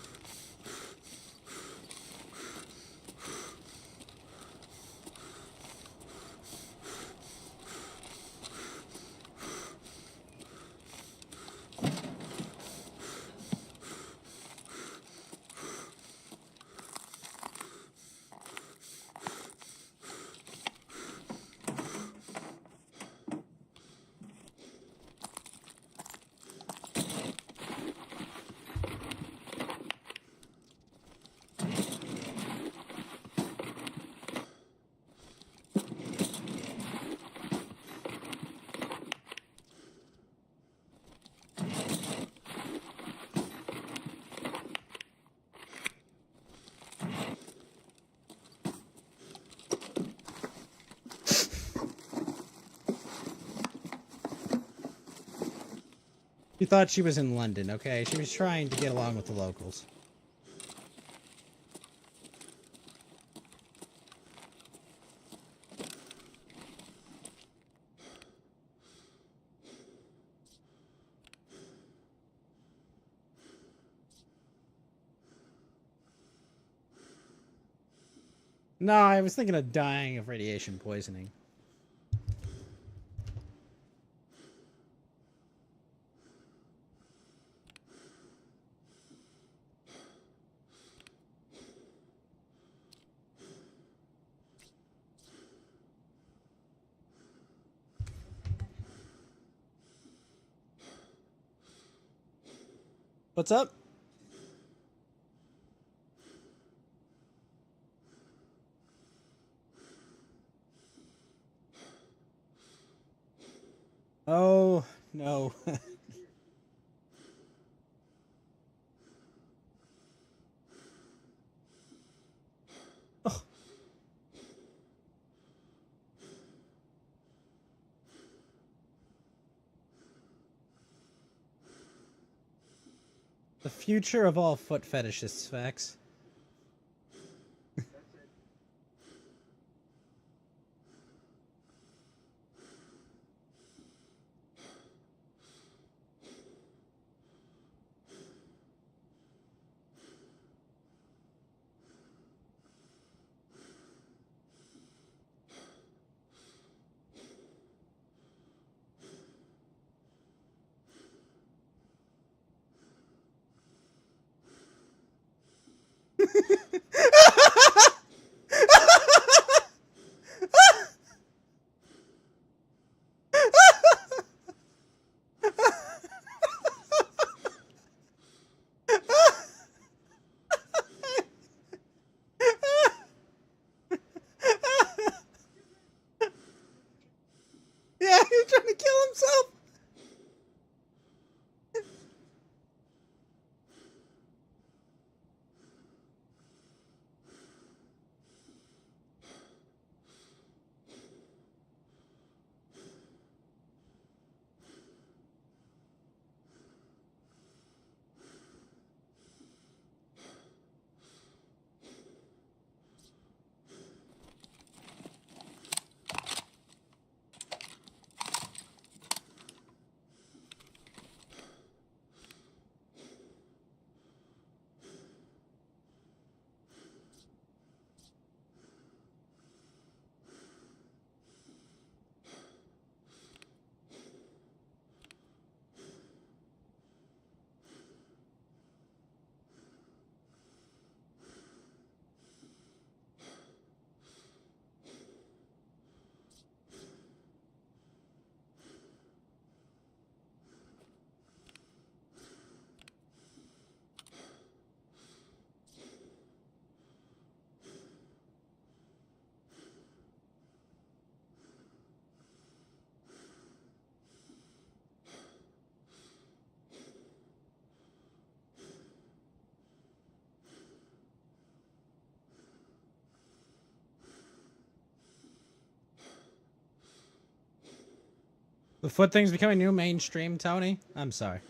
She thought she was in London, okay? She was trying to get along with the locals. No, I was thinking of dying of radiation poisoning. What's up? Oh, no. Oh. The future of all foot fetishists, Vax. Yeah, he's trying to kill himself. The foot thing's becoming new mainstream, Tony. I'm sorry.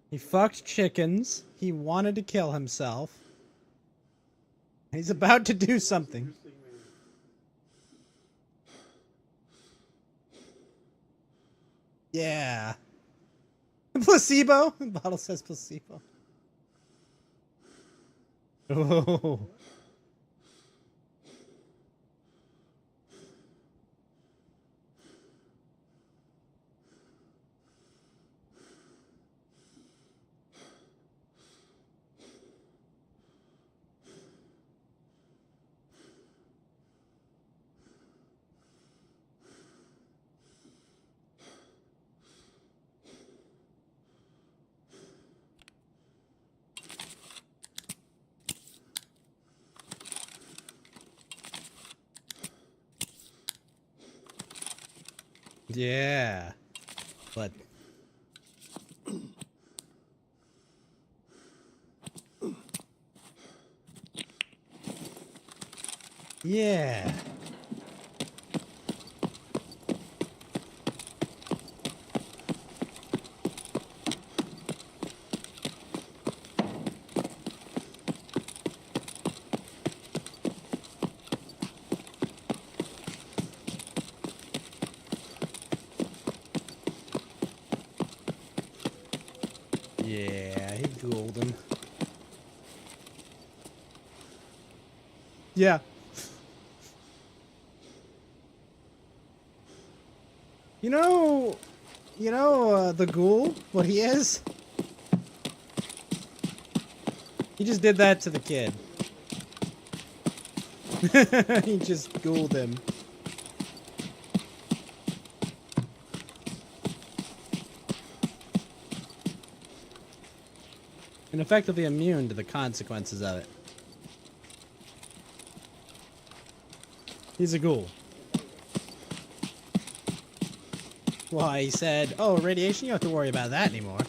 He fucked chickens. He wanted to kill himself. He's about to do something. Yeah. Placebo? The bottle says placebo. Oh. Yeah. But yeah. Yeah, he ghouled him. Yeah. The ghoul, what he is? He just did that to the kid. He just ghouled him. And effectively immune to the consequences of it. He's a ghoul. Why, he said, oh, radiation, you don't have to worry about that anymore.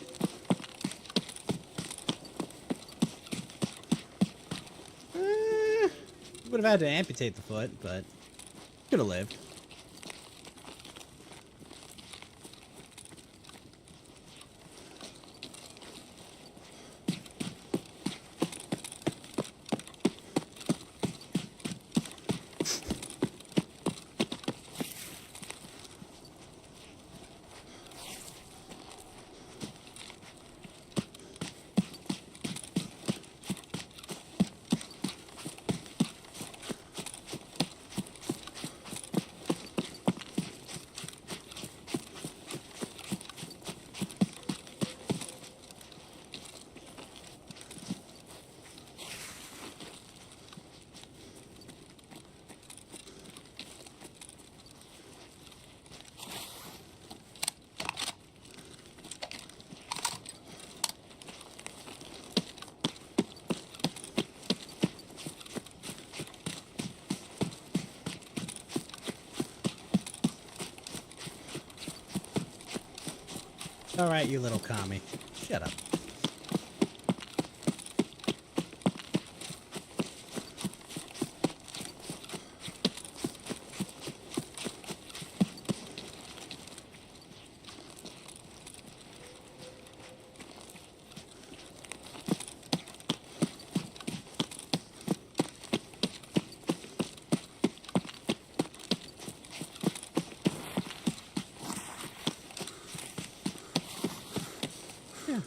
Would have had to amputate the foot, but could have lived. All right, you little commie. Shut up. Yeah.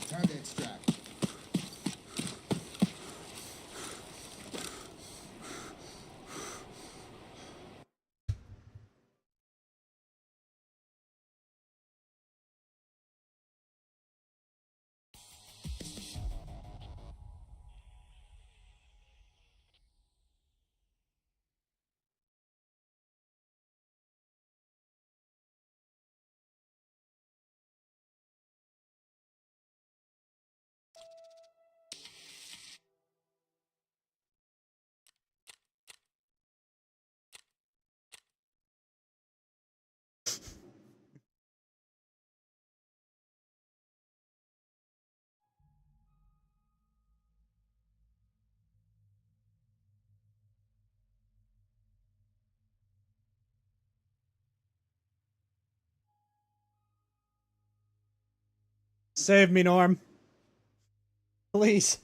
Time to extract. Save me, Norm. Please.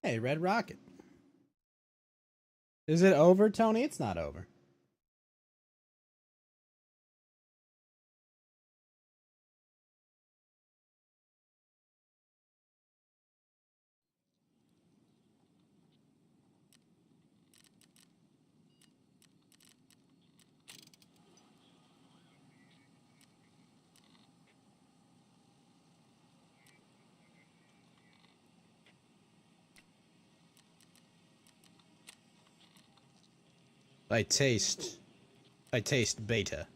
Hey, Red Rocket. Is it over, Tony? It's not over. I taste beta.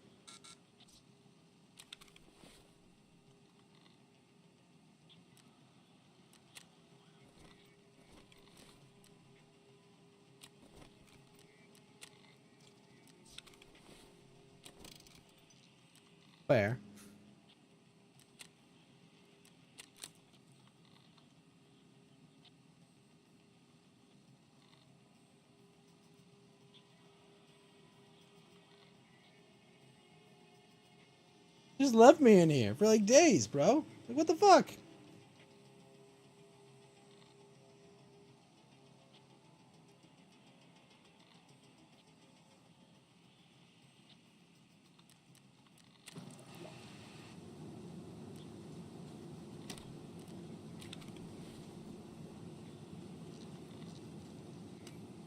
Where? Just left me in here for like days, bro. Like, what the fuck?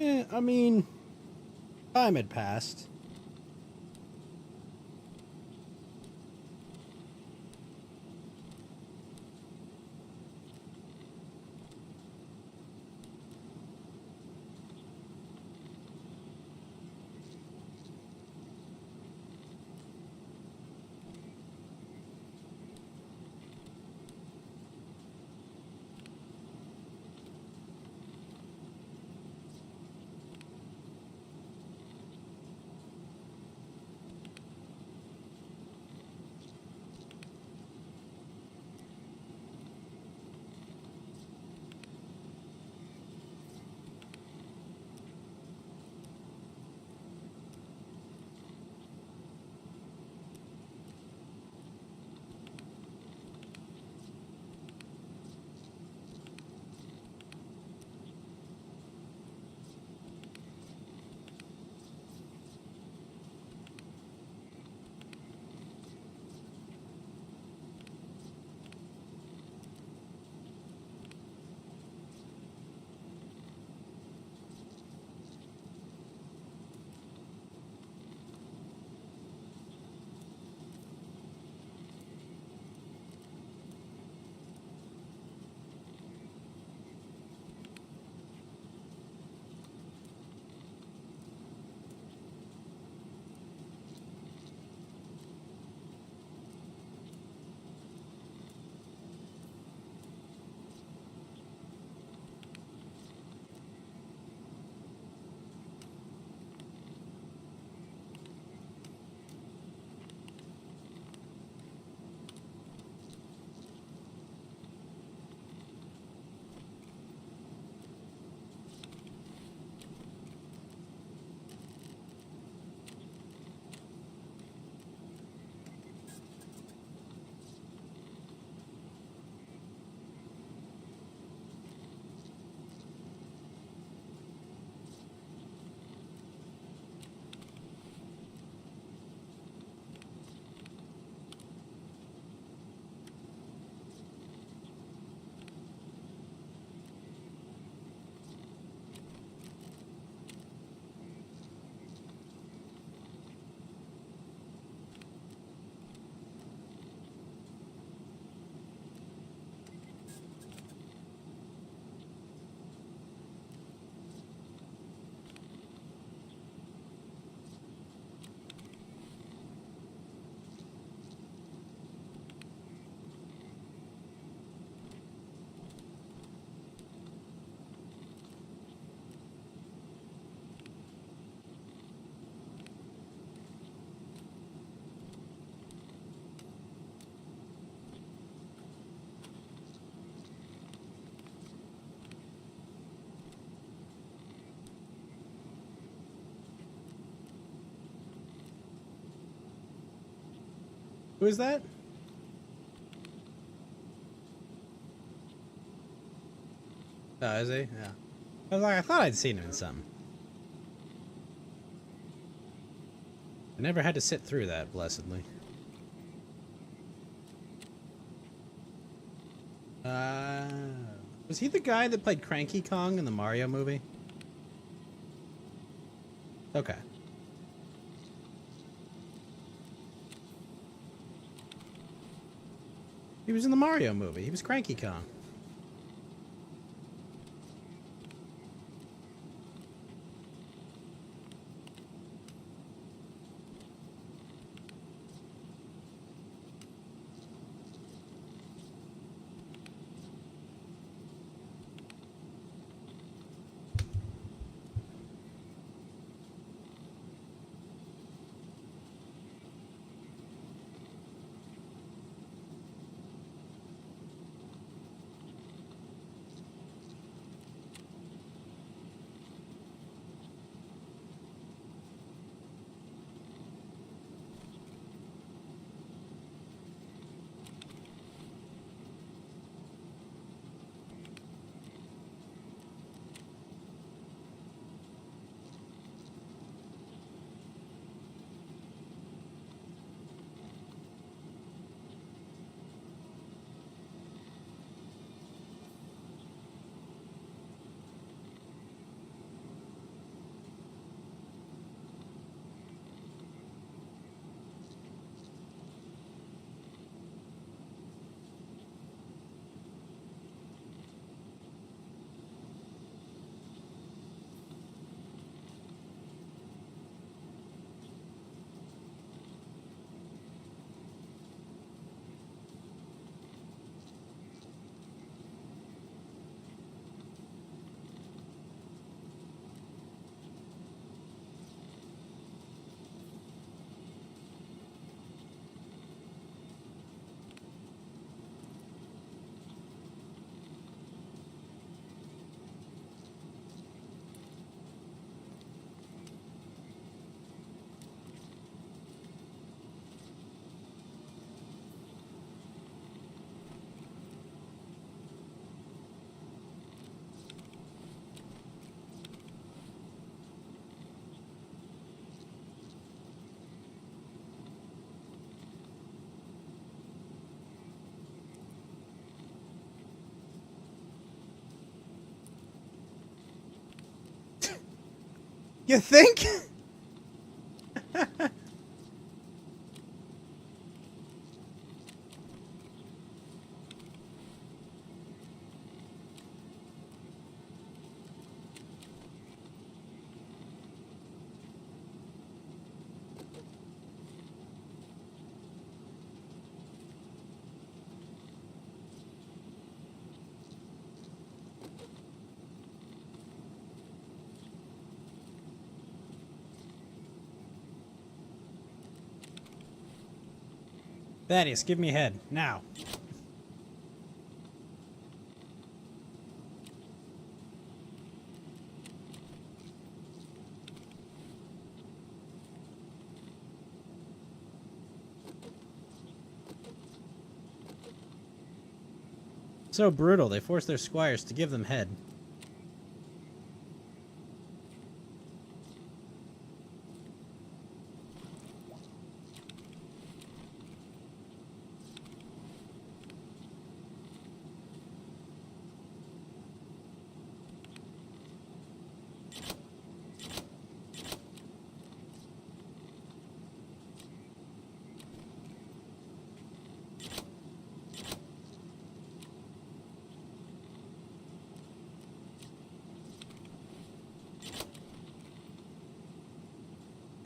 Yeah, I mean, time had passed. Who is that? Oh, is he? Yeah. I was like, I thought I'd seen him in something. I never had to sit through that, blessedly. Was he the guy that played Cranky Kong in the Mario movie? Okay. He was in the Mario movie. He was Cranky Kong. You think? Thaddeus, give me a head. Now. So brutal, they force their squires to give them head.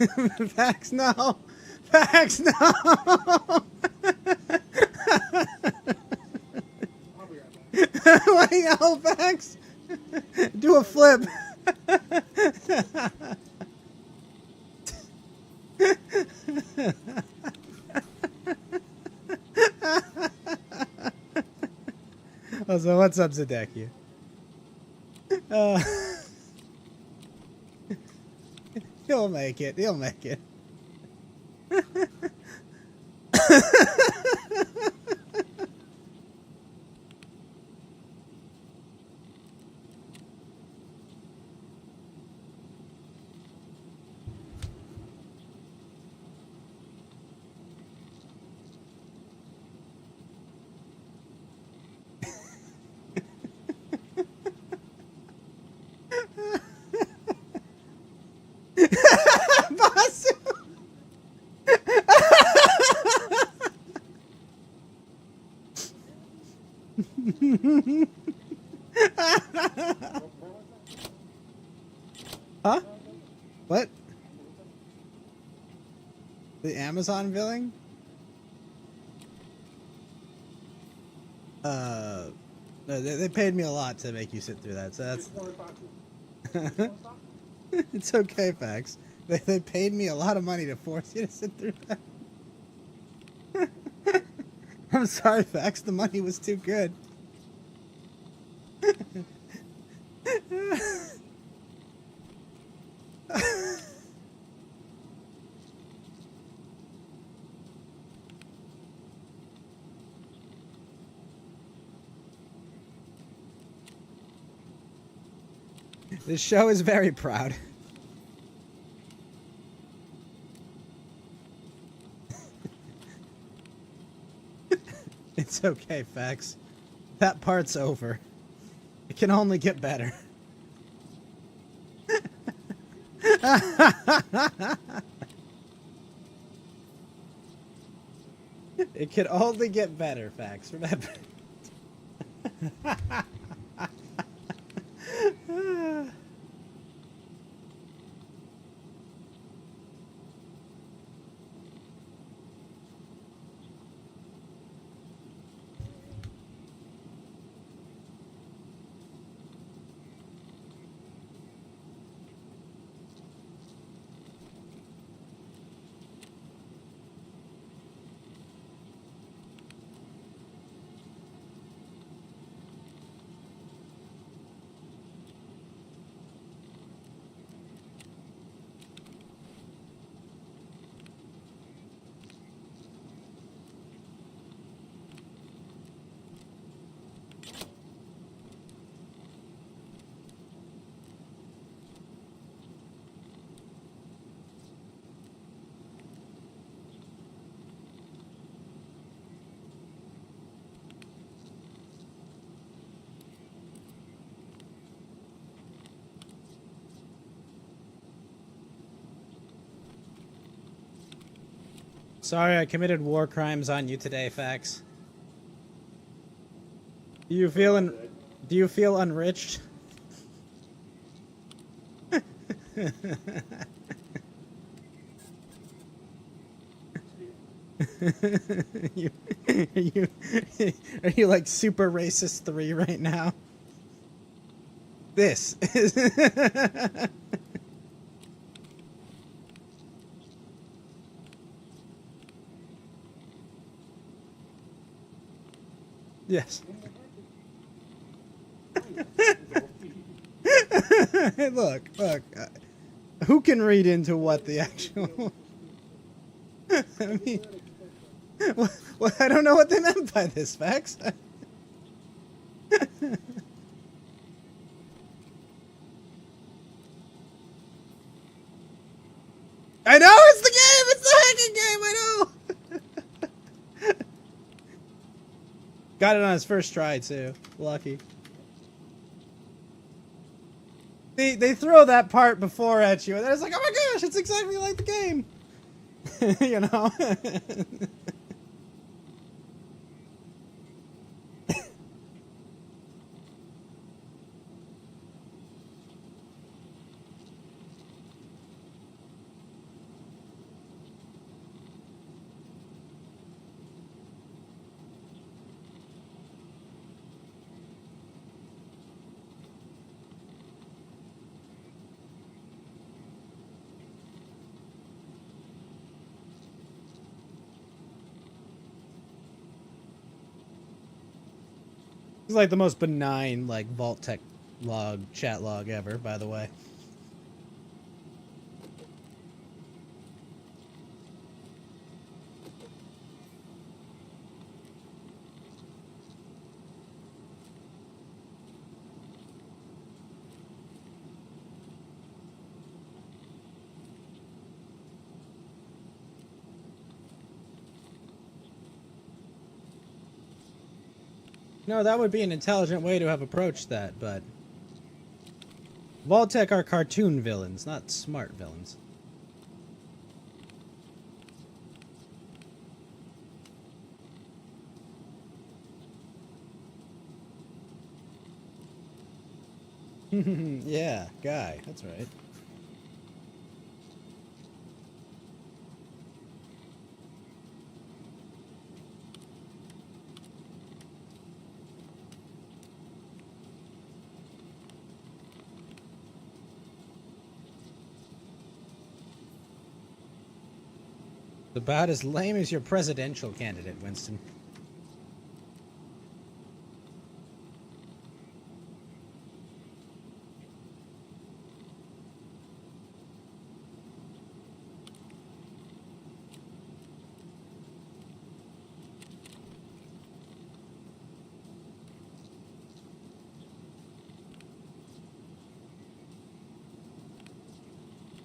Vax, no! Vax, no! Wait, no, Vax! Do a flip! Oh, so what's up, Zadeki? He'll make it. He'll make it. Basu! Huh? What? The Amazon billing? No, they paid me a lot to make you sit through that, so that's... It's okay, Fax. They paid me a lot of money to force you to sit through that. I'm sorry, Fax. The money was too good. This show is very proud. It's okay, Fax. That part's over. It can only get better. It can only get better, Fax. Remember. Sorry, I committed war crimes on you today, Fax. Do you feel enriched? you, are you like Super Racist 3 right now? This is... Yes. Hey, look. Who can read into what the actual... I mean... Well, I don't know what they meant by this, Fax. I know, it's the game! It's the hacking game, I know! Got it on his first try, too. Lucky. They throw that part before at you, and it's like, oh my gosh, it's exactly like the game! You know? It's like the most benign, like, Vault Tech log, chat log ever, by the way. No, that would be an intelligent way to have approached that, but Vault-Tec are cartoon villains, not smart villains. Yeah, guy, that's right. About as lame as your presidential candidate, Winston.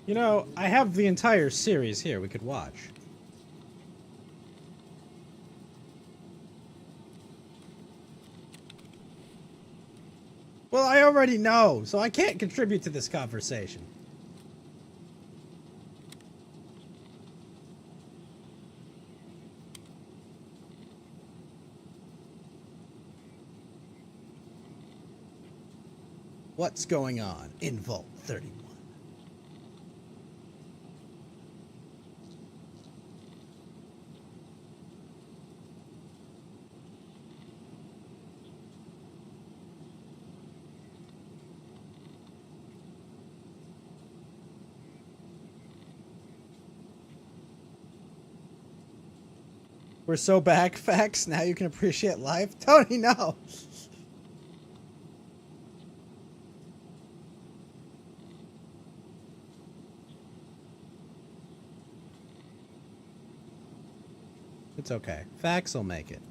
You know, I have the entire series here we could watch. Well, I already know, so I can't contribute to this conversation. What's going on in Vault 31? We're so back, facts. Now you can appreciate life. Tony, no. It's okay. Facts will make it.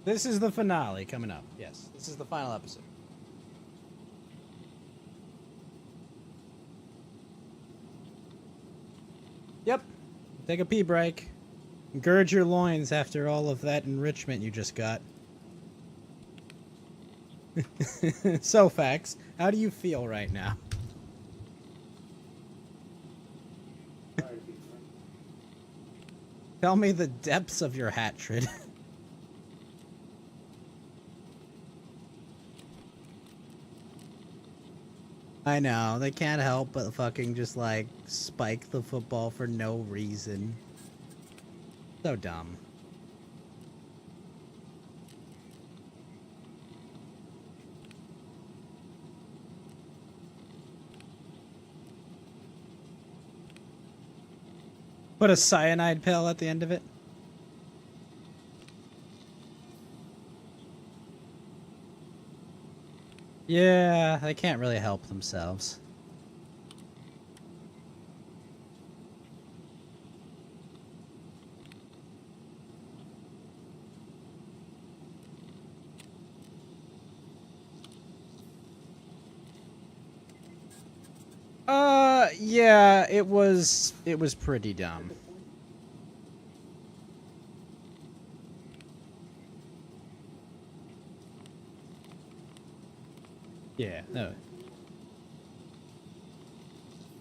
This is the finale coming up. Yes, this is the final episode. Yep. Take a pee break. Gird your loins after all of that enrichment you just got. So, Fax, how do you feel right now? Tell me the depths of your hatred. I know, they can't help but fucking just like spike the football for no reason. So dumb. Put a cyanide pill at the end of it. Yeah, they can't really help themselves. Yeah, it was pretty dumb. Yeah, no.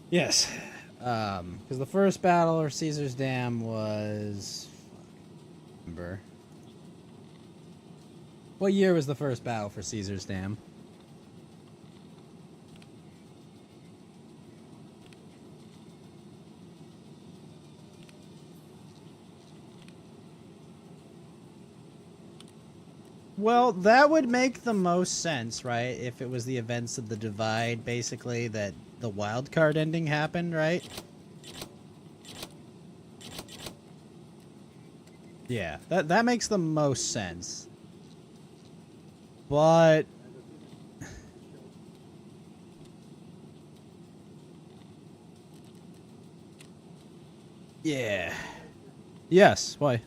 Yes. Because the first battle of Caesar's Dam was... Remember. What year was the first battle for Caesar's Dam? Well, that would make the most sense, right? If it was the events of the Divide, basically, that the wild card ending happened, right? Yeah, that makes the most sense. But yeah. Yes, why?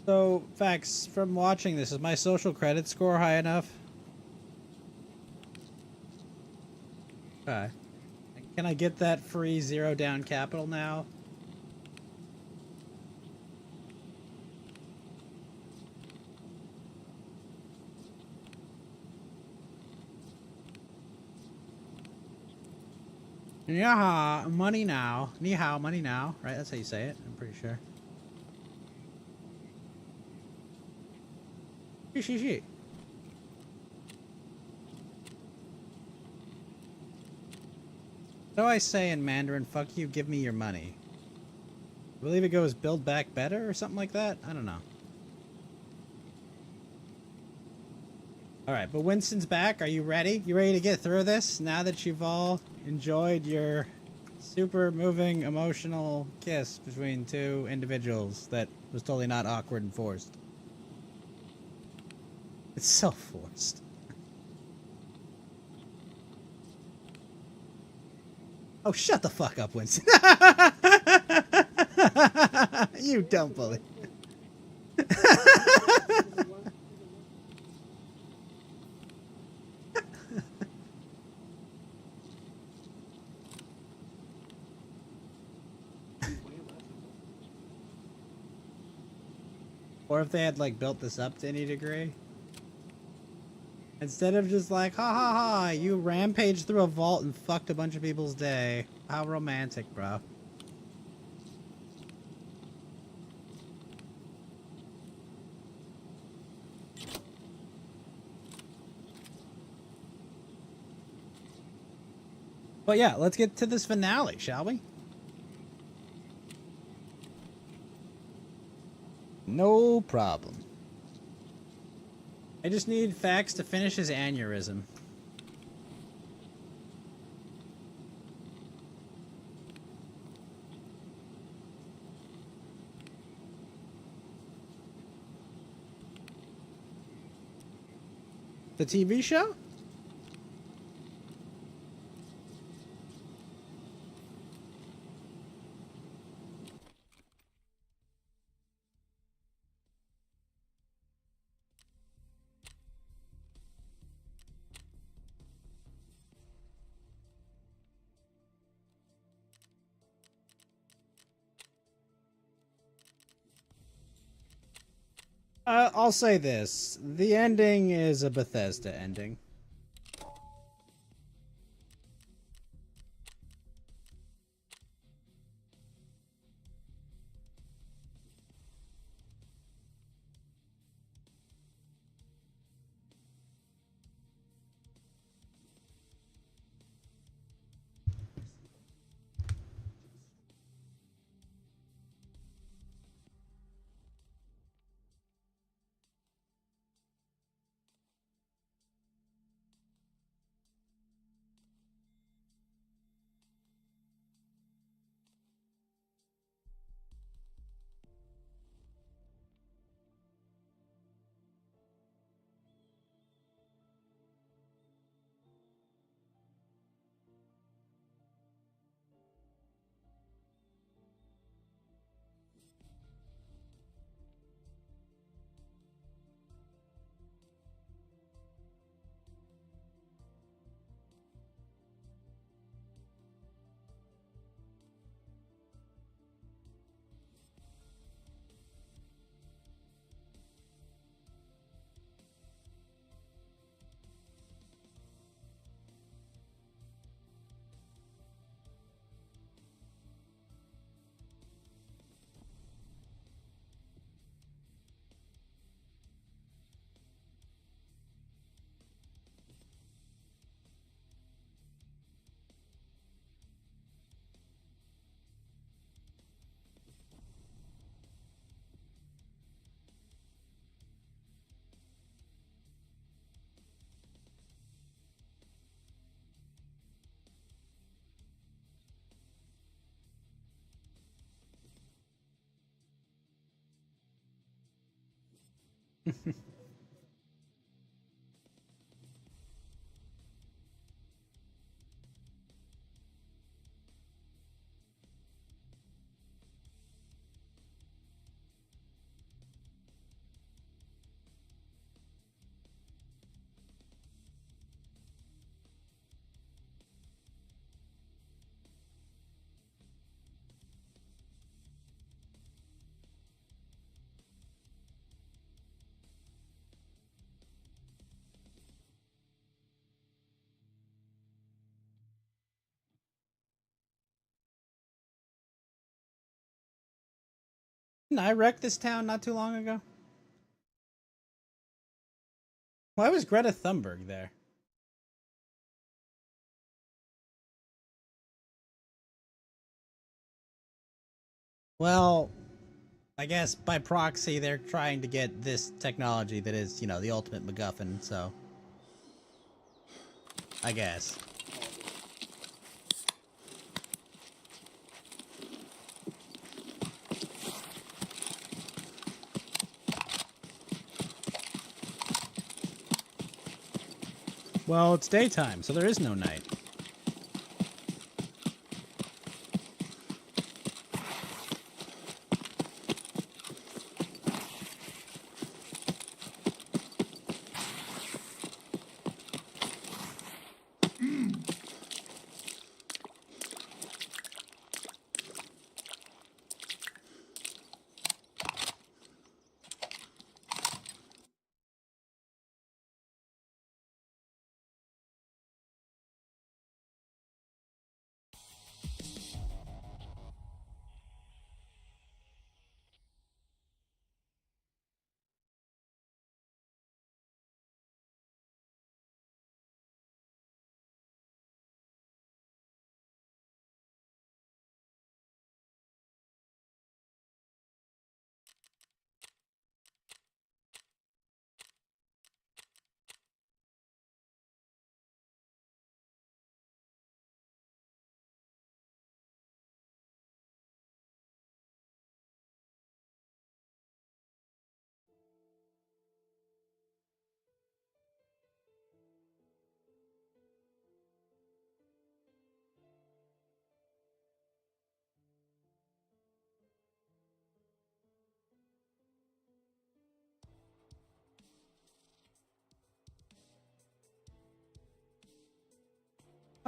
So, facts from watching this, is my social credit score high enough? Okay. Can I get that free zero down capital now? Yeah, money now. Ni hao, money now. Right, that's how you say it, I'm pretty sure. Shi. What do I say in Mandarin? Fuck you, give me your money. I believe it goes build back better or something like that? I don't know. Alright, but Winston's back. Are you ready? You ready to get through this now that you've all enjoyed your super moving, emotional kiss between two individuals that was totally not awkward and forced? It's so forced. Oh, shut the fuck up, Winston. You dumb bully. Or if they had, like, built this up to any degree. Instead of just like, ha ha ha, you rampaged through a vault and fucked a bunch of people's day. How romantic, bro. But yeah, let's get to this finale, shall we? No problem. I just need Fax to finish his aneurysm. The TV show? I'll say this. The ending is a Bethesda ending. Didn't I wreck this town not too long ago? Why was Greta Thunberg there? Well, I guess by proxy they're trying to get this technology that is, the ultimate MacGuffin, so. I guess. Well, it's daytime, so there is no night.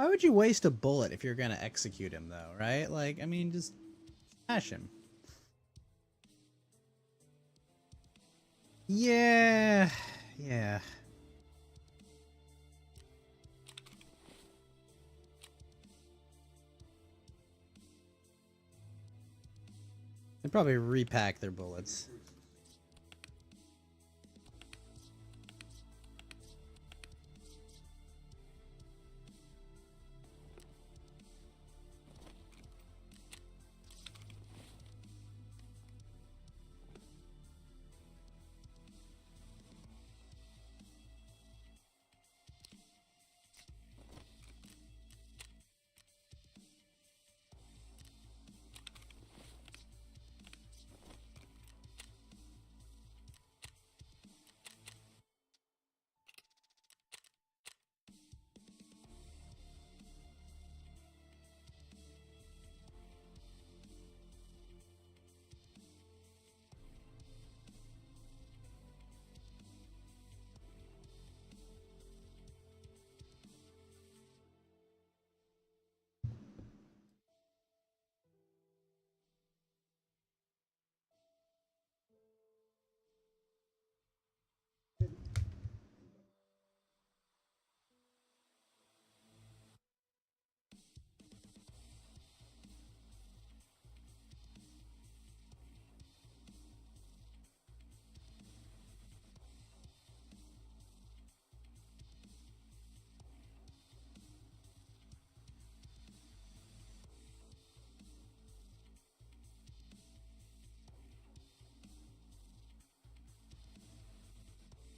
Why would you waste a bullet if you're gonna execute him, though, right? Like, I mean, just smash him. Yeah. Yeah. They probably repack their bullets.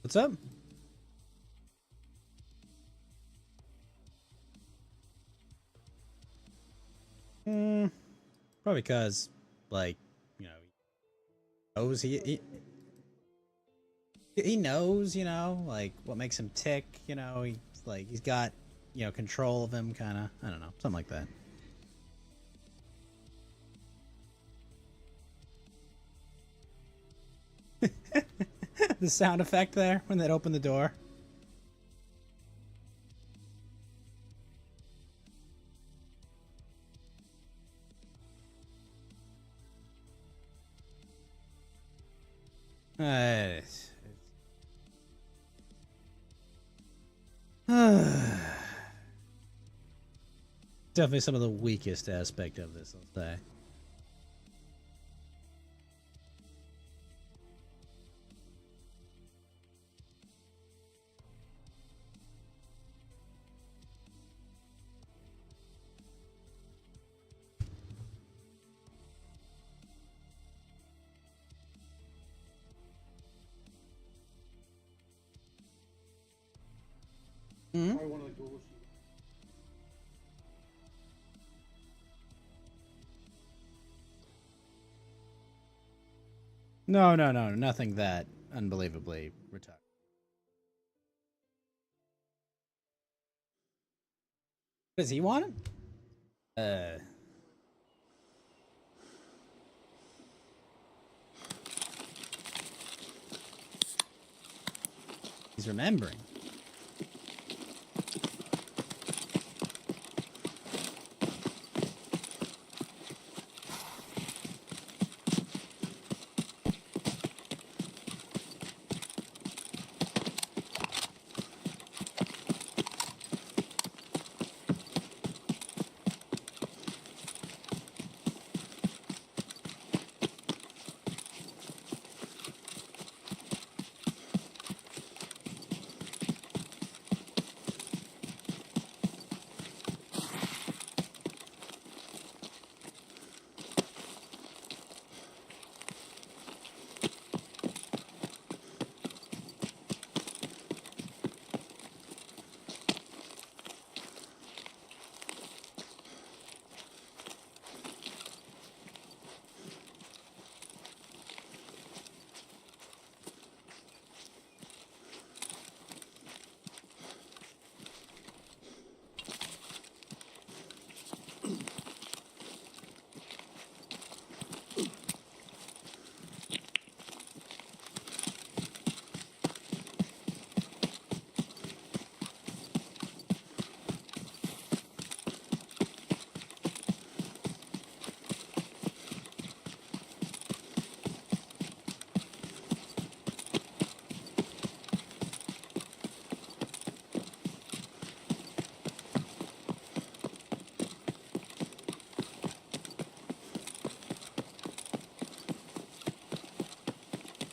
What's up? Hmm. Probably because, like, he knows he He knows, you know, like what makes him tick. You know, he's got, you know, control of him, kind of. I don't know, something like that. The sound effect there when they'd open the door. Uh, Definitely some of the weakest aspect of this, I'll say. Hmm? Probably one of the coolest. No, no, no, nothing that unbelievably retarded. Does he want it? He's remembering.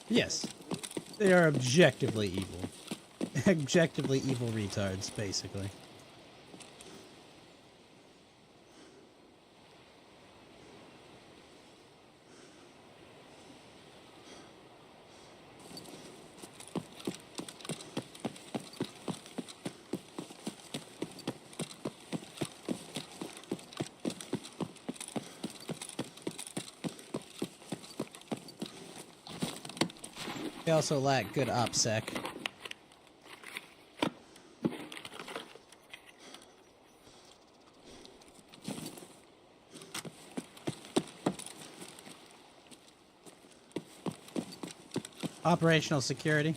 Yes. They are objectively evil. Objectively evil retards, basically. They also lack good OPSEC. Operational security.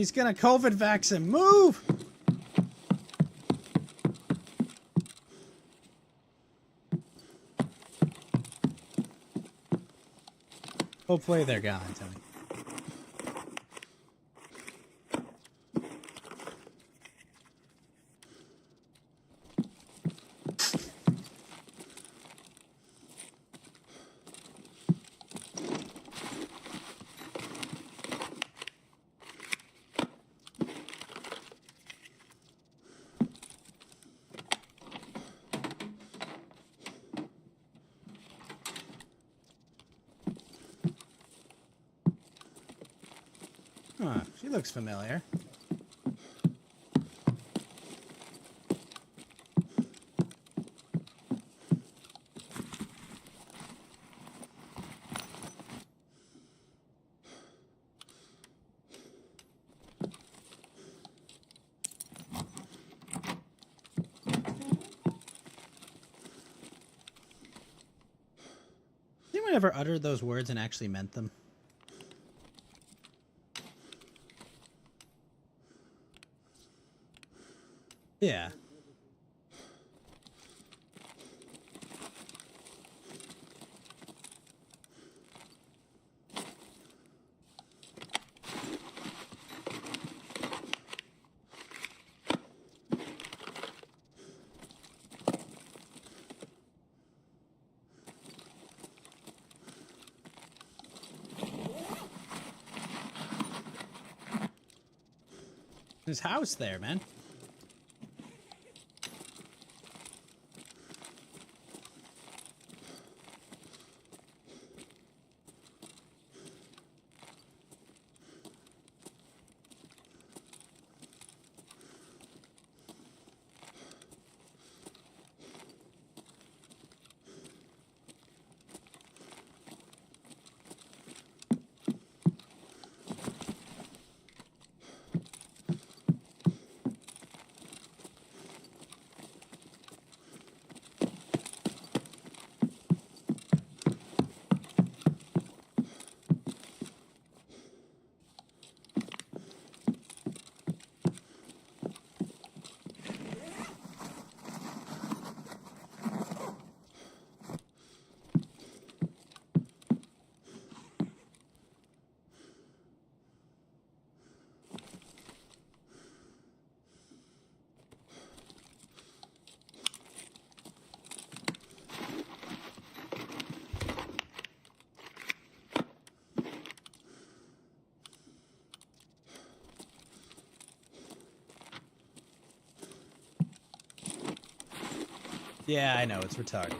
He's gonna COVID vax him. Move! Hopefully they're gone, Tony. Huh, she looks familiar. Has anyone ever uttered those words and actually meant them? Yeah. His house there, man. Yeah, I know, it's retarded.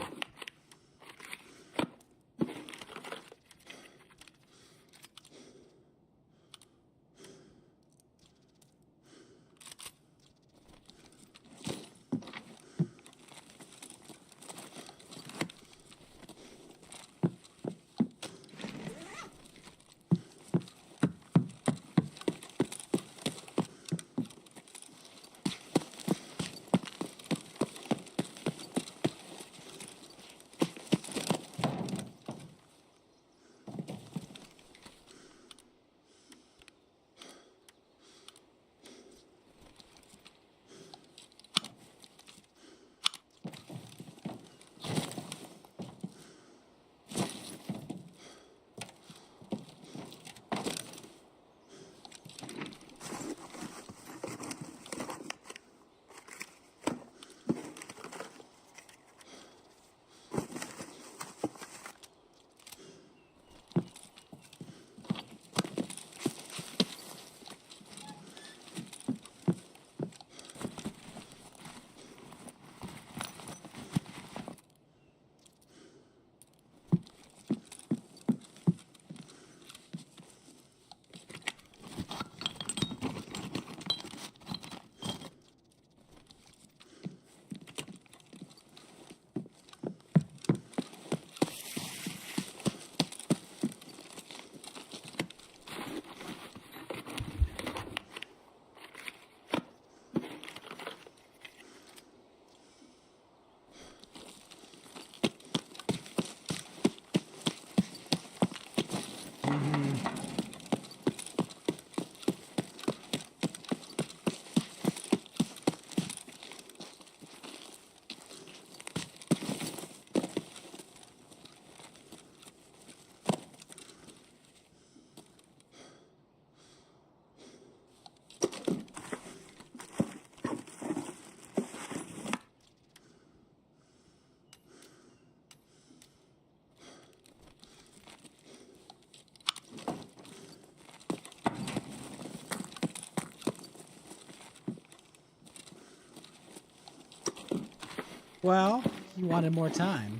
Well, he wanted more time.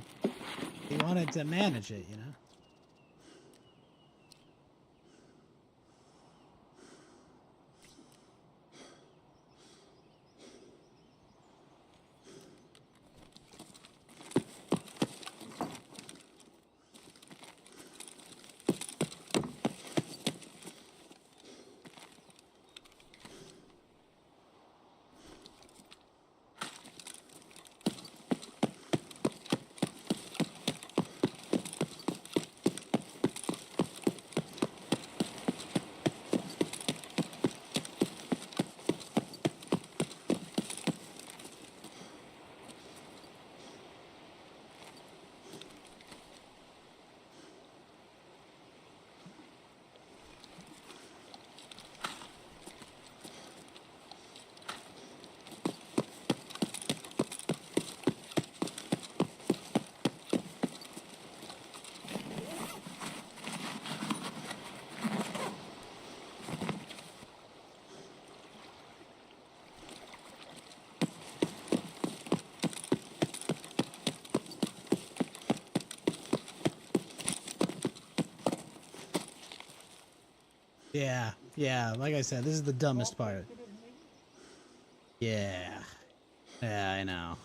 He wanted to manage it, you know? Yeah, like I said, this is the dumbest part. Yeah. Yeah, I know.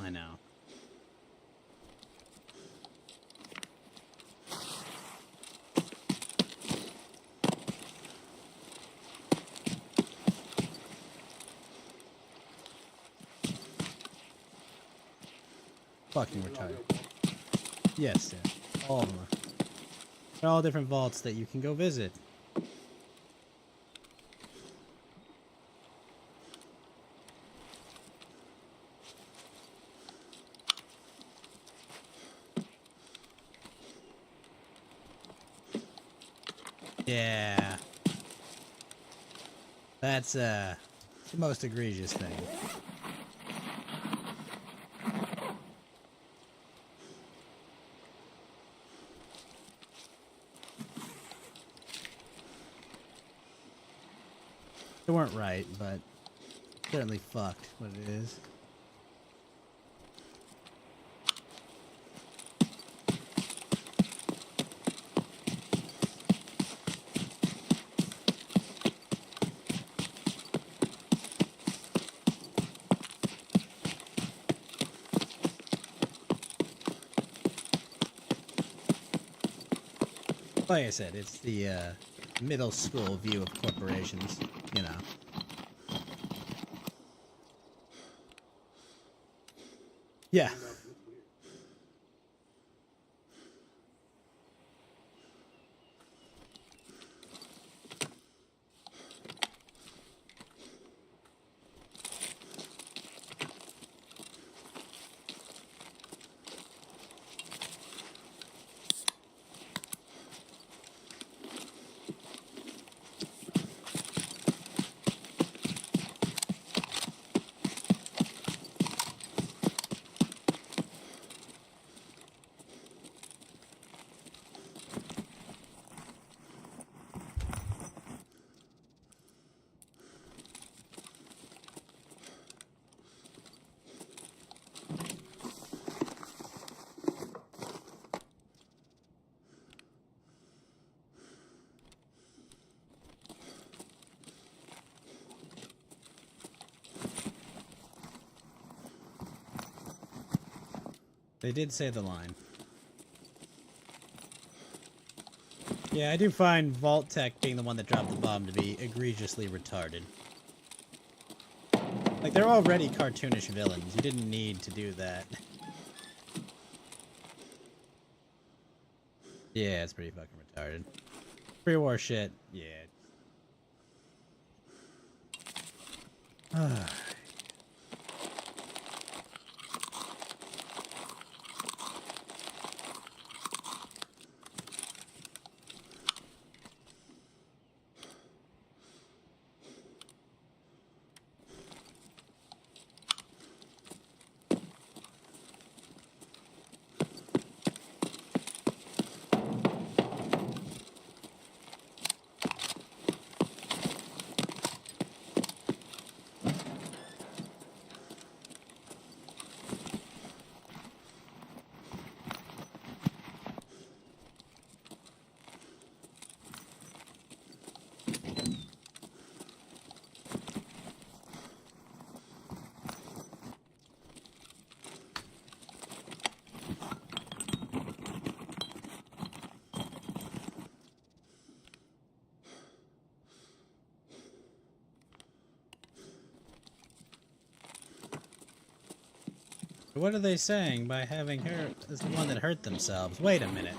Fucking retarded. Yes, sir. All of them are. They're all different vaults that you can go visit. Yeah. That's the most egregious thing. They weren't right, but certainly fucked what it is. Like I said, it's the middle school view of corporations, you know. Yeah. They did say the line. Yeah, I do find Vault Tech being the one that dropped the bomb to be egregiously retarded. Like, they're already cartoonish villains. You didn't need to do that. Yeah, it's pretty fucking retarded. Pre-war shit, yeah. What are they saying by having her as the one that hurt themselves? Wait a minute.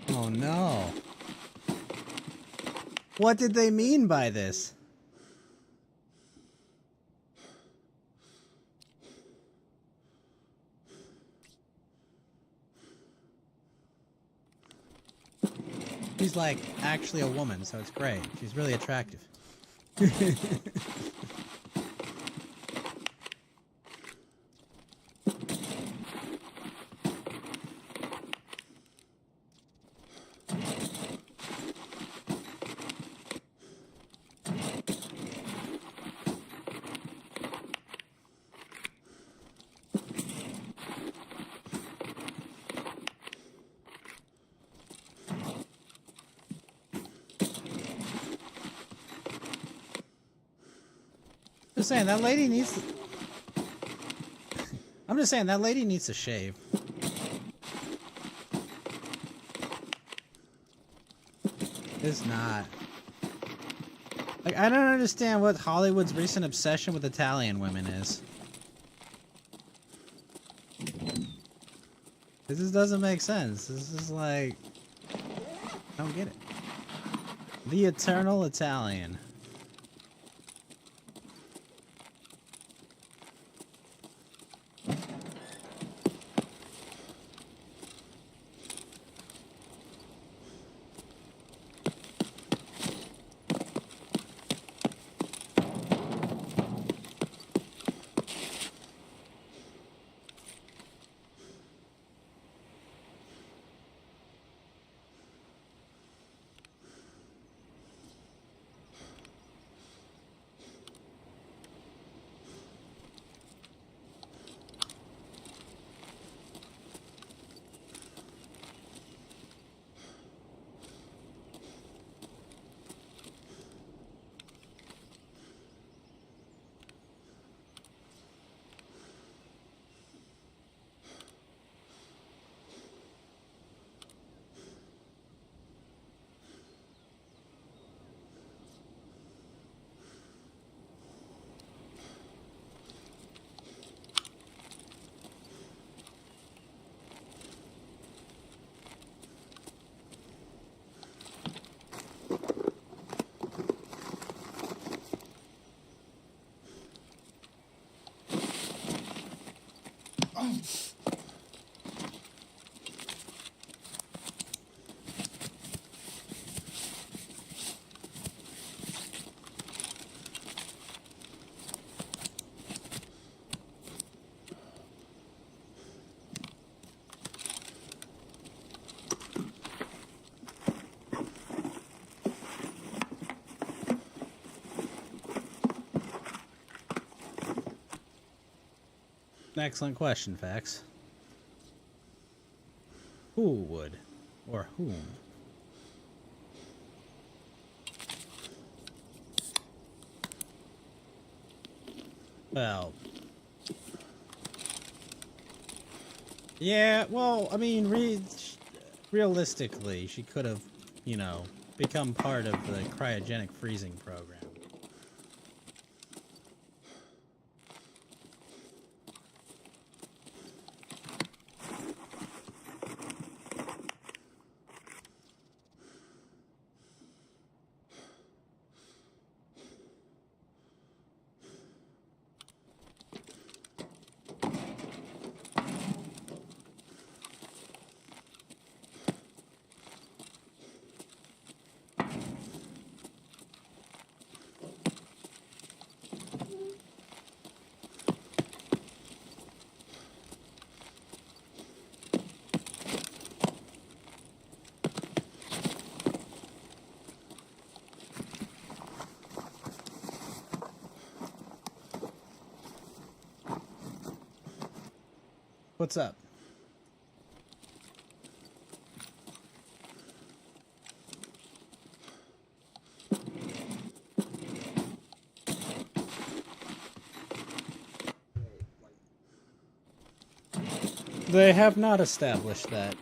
Oh no. What did they mean by this? She's like actually a woman, so it's great. She's really attractive. Just saying that lady needs to... I'm just saying that lady needs to shave. It's not. Like, I don't understand what Hollywood's recent obsession with Italian women is. This just doesn't make sense. This is like... I don't get it. The eternal Italian. Excellent question, Fax. Who would? Or whom? Well... yeah, well, I mean, realistically, she could have, you know, become part of the cryogenic freezing program. What's up? They have not established that.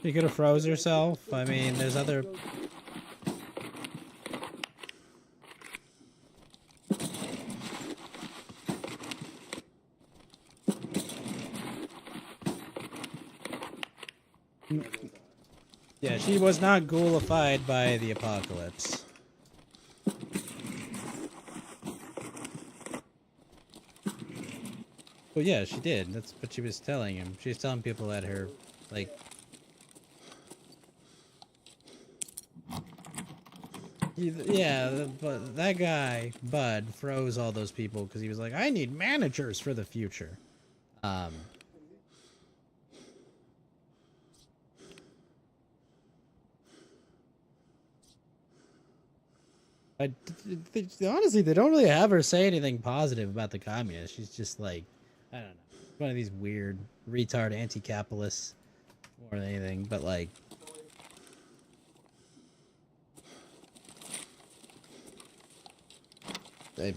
You could have froze yourself. I mean, there's other... Yeah, she was not ghoulified by the apocalypse. Well, yeah, she did. That's what she was telling him. She was telling people that her, like... Yeah, but that guy, Bud, froze all those people because he was like, I need managers for the future. Honestly, they don't really have her say anything positive about the communists. She's just like, I don't know, one of these weird, retard anti-capitalists more than anything, but like... I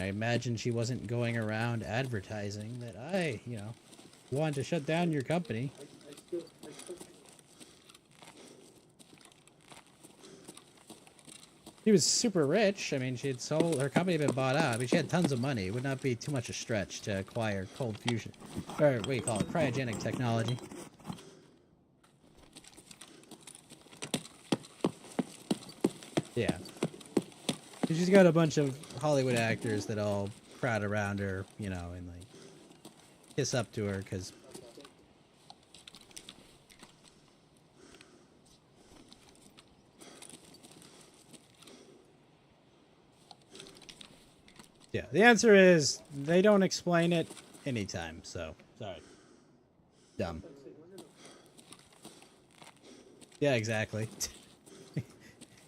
imagine she wasn't going around advertising that I, wanted to shut down your company. She was super rich. I mean, she had sold, her company had been bought out. I mean, she had tons of money. It would not be too much a stretch to acquire cold fusion, or what do you call it, cryogenic technology. Yeah. She's got a bunch of Hollywood actors that all crowd around her, and like kiss up to her because yeah, the answer is they don't explain it anytime, so sorry. Dumb. Yeah, exactly.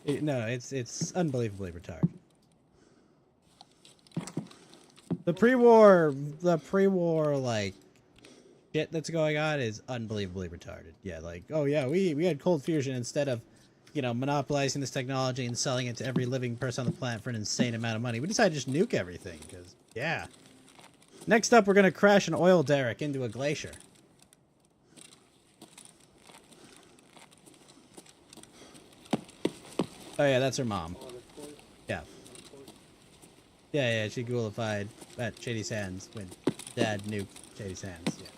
No, it's unbelievably retarded. The pre-war like shit that's going on is unbelievably retarded. Yeah, like, oh yeah, we had cold fusion instead of, monopolizing this technology and selling it to every living person on the planet for an insane amount of money. We decided to just nuke everything because yeah. Next up, we're gonna crash an oil derrick into a glacier. Oh yeah, that's her mom. Yeah. Yeah, she ghoulified at Shady's hands when Dad nuked Shady's hands. Yeah.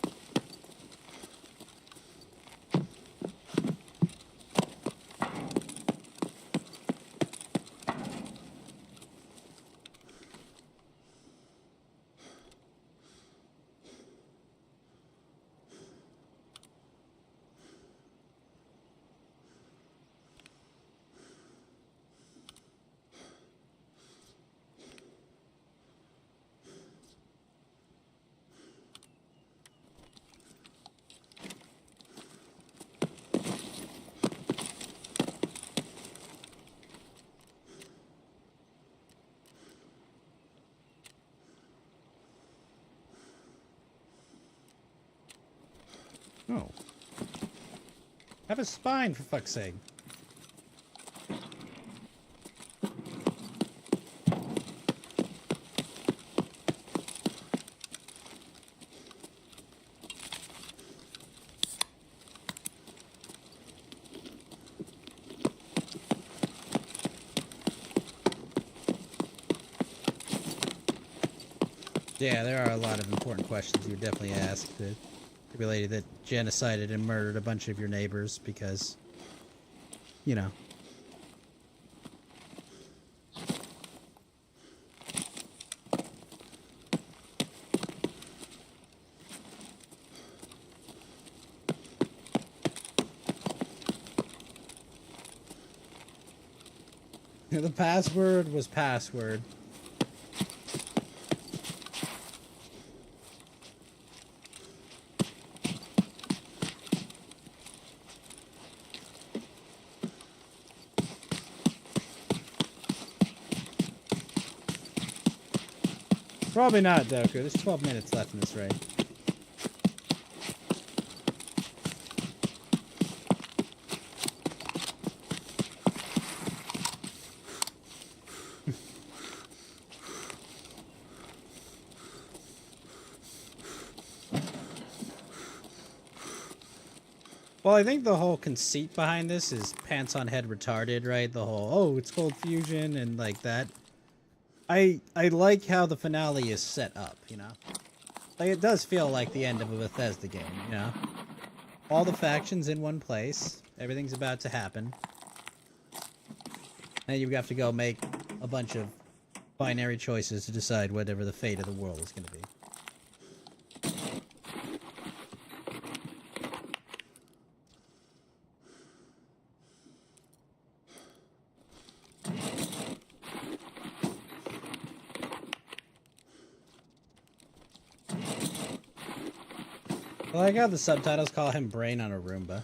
Oh. Have a spine, for fuck's sake. Yeah, there are a lot of important questions you would definitely ask. The lady that genocided and murdered a bunch of your neighbors because, the password was password. Probably not, Doku. There's 12 minutes left in this raid. Well, I think the whole conceit behind this is pants on head retarded, right? The whole, oh, it's cold fusion and like that. I like how the finale is set up, Like, it does feel like the end of a Bethesda game, all the factions in one place. Everything's about to happen. And you have to go make a bunch of binary choices to decide whatever the fate of the world is going to be. I like how the subtitles call him Brain on a Roomba.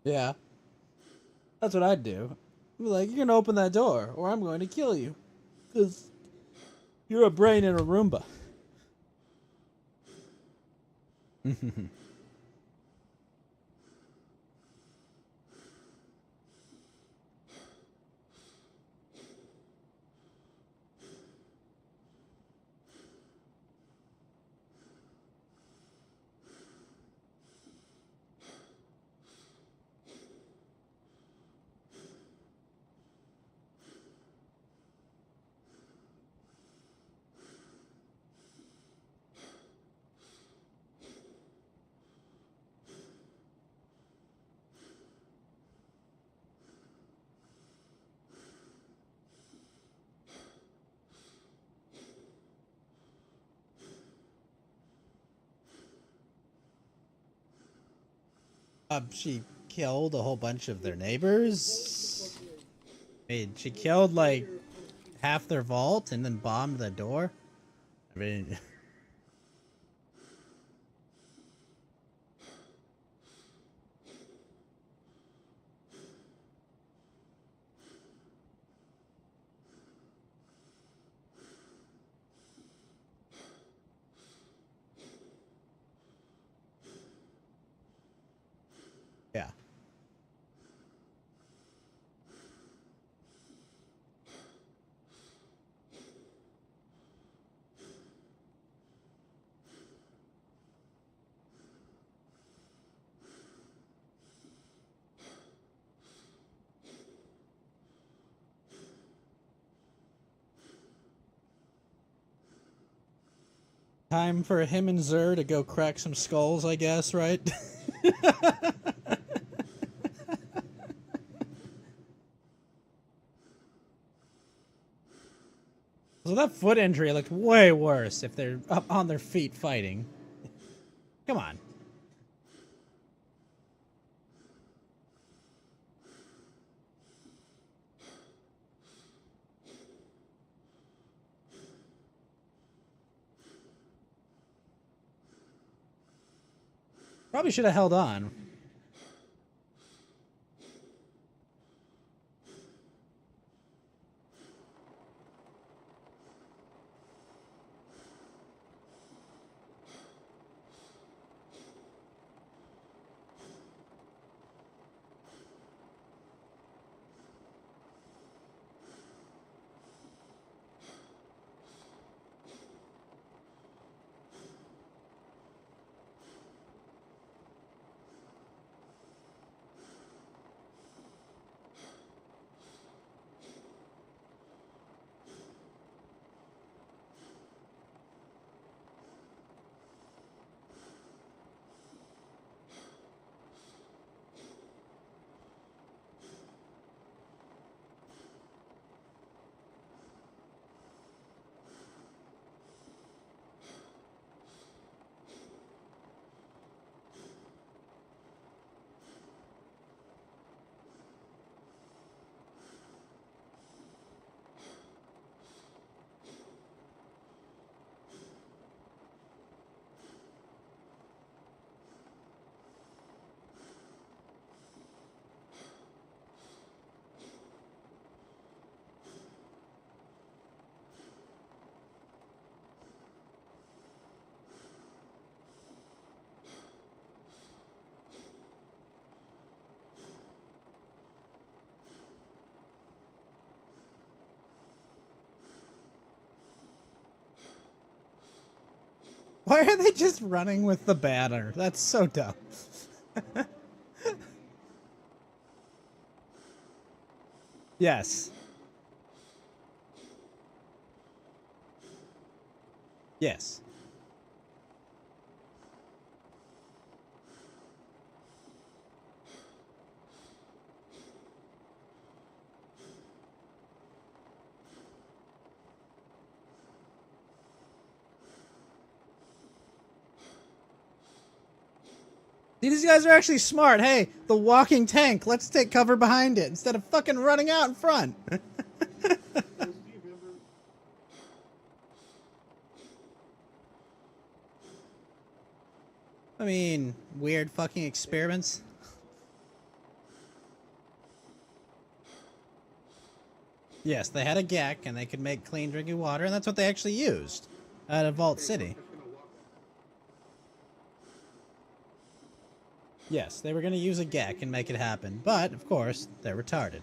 Yeah. That's what I'd do. I'd be like, you're gonna open that door, or I'm going to kill you. Because you're a brain in a Roomba. She killed a whole bunch of their neighbors. She killed like half their vault and then bombed the door. I mean, yeah. Time for him and Zer to go crack some skulls, I guess, right? So that foot injury looked way worse if they're up on their feet fighting. Come on. Probably should have held on. Why are they just running with the banner? That's so dumb. Yes. Yes. See, these guys are actually smart. Hey, the walking tank. Let's take cover behind it instead of fucking running out in front. I mean, weird fucking experiments. Yes, they had a GEC and they could make clean drinking water, and that's what they actually used out of Vault City. Yes, they were going to use a GEC and make it happen, but, of course, they're retarded.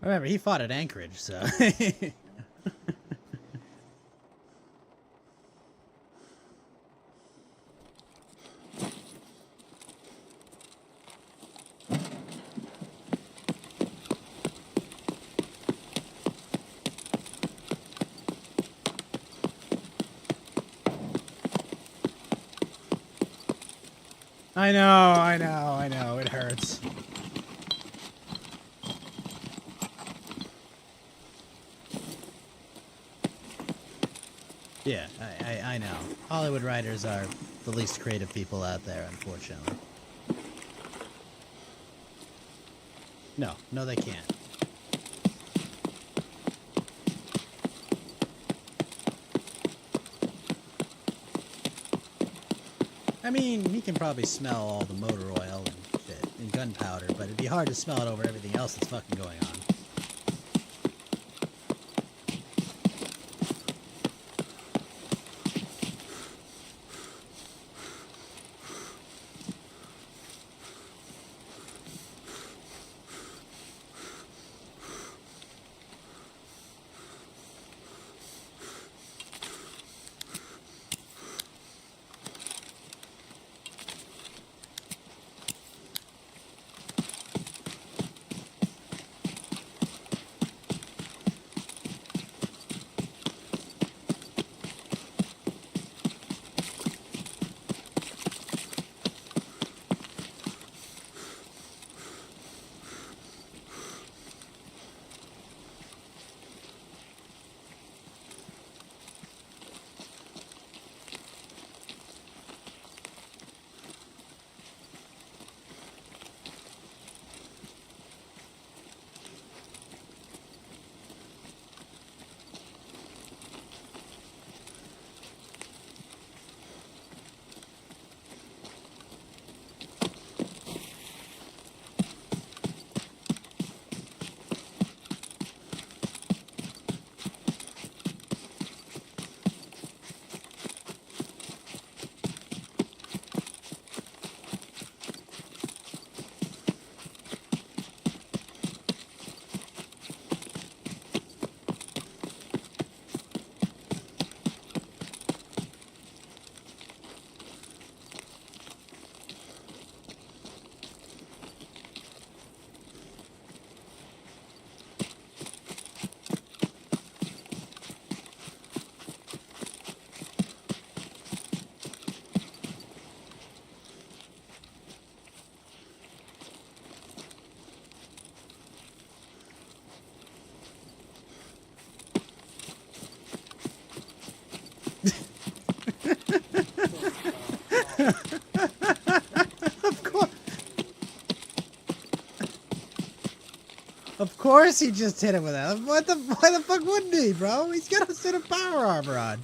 Remember, he fought at Anchorage, so... I know, it hurts. Yeah, I know. Hollywood writers are the least creative people out there, unfortunately. No, they can't. I mean, he can probably smell all the motor oil and shit and gunpowder, but it'd be hard to smell it over everything else that's fucking going on. Of course he just hit him with that. Why the fuck wouldn't he, bro? He's got a set of power armor on.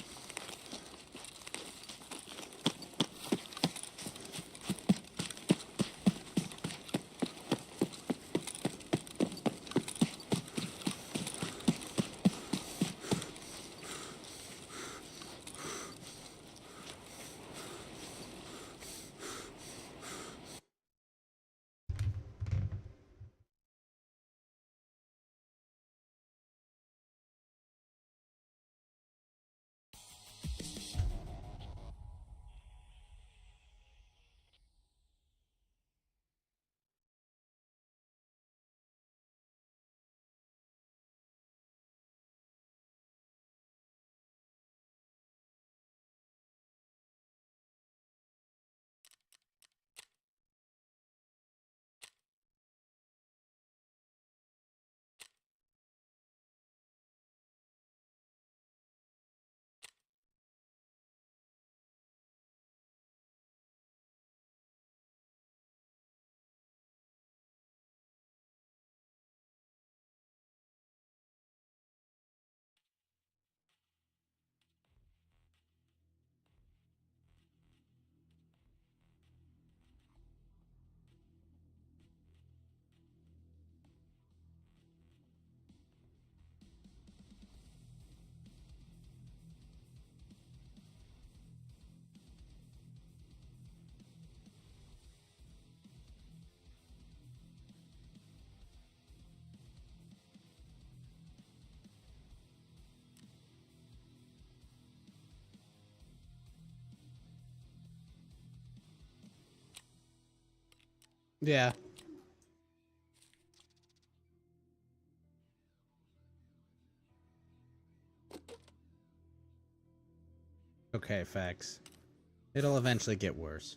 Yeah. Okay, facts. It'll eventually get worse.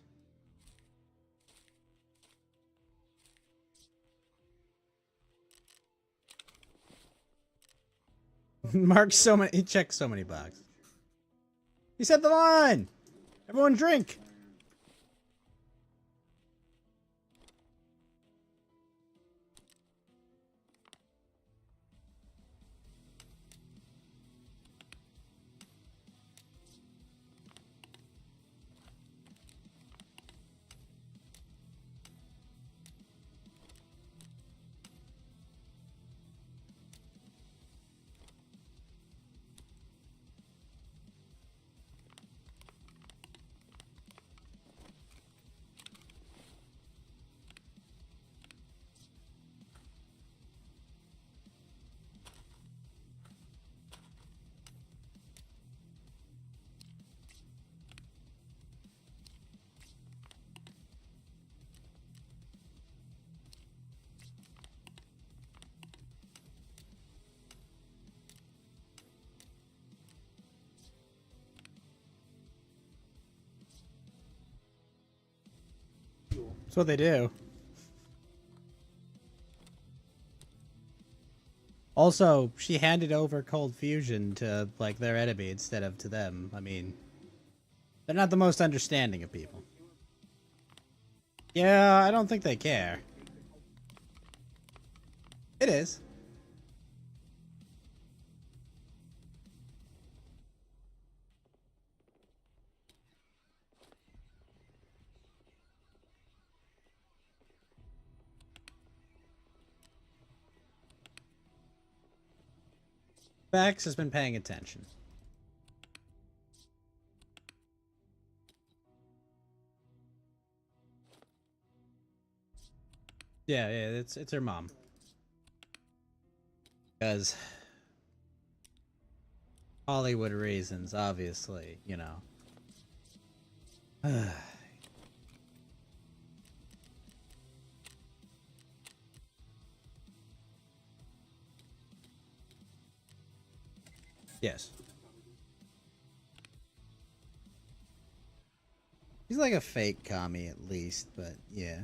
Mark so many. He checked so many boxes. He set the line. Everyone drink. That's what they do. Also, she handed over Cold Fusion to, like, their enemy instead of to them. I mean, they're not the most understanding of people. Yeah, I don't think they care. It is. Bax has been paying attention. Yeah, it's her mom. Because Hollywood reasons, obviously, you know. Yes. He's like a fake commie at least, but yeah.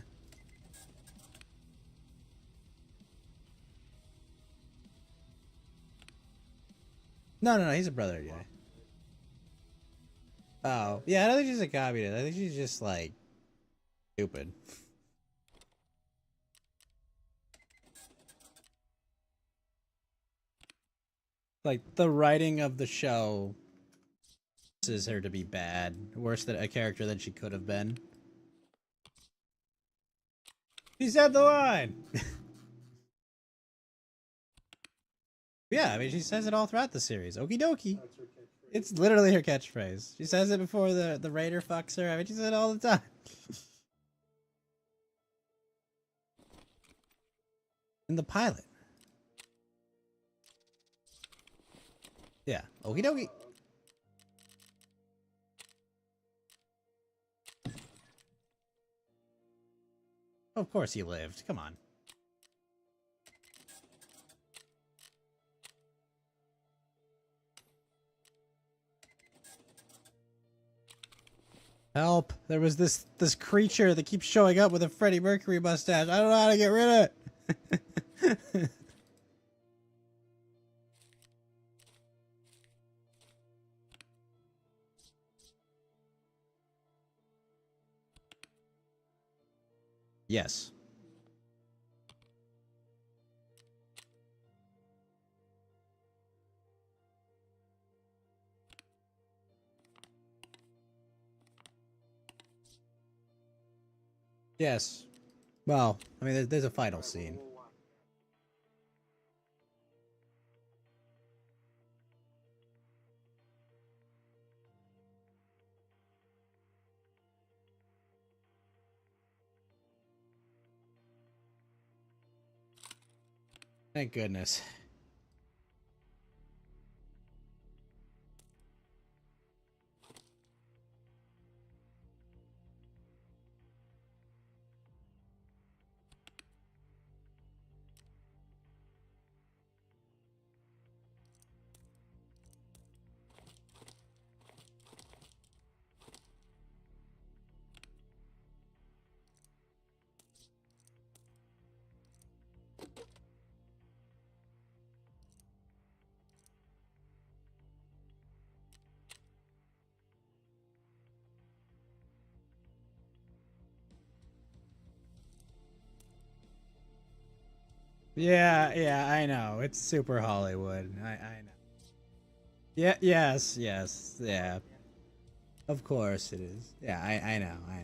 No, he's a brother guy. Oh, yeah, I don't think she's a communist. I think she's just, like, stupid. Like the writing of the show is her to be bad, worse than a character than she could have been. She said the line. Yeah, I mean she says it all throughout the series. Okie dokie. It's literally her catchphrase. She says it before the raider fucks her. I mean she says it all the time. In the pilot. Yeah, okie dokie. Of course he lived. Come on. Help! There was this creature that keeps showing up with a Freddie Mercury mustache. I don't know how to get rid of it. Yes. Yes. Well, I mean, there's a final scene. Thank goodness. Yeah, I know. It's super Hollywood. I know. Yeah, yes, yeah. Of course it is. Yeah, I know, I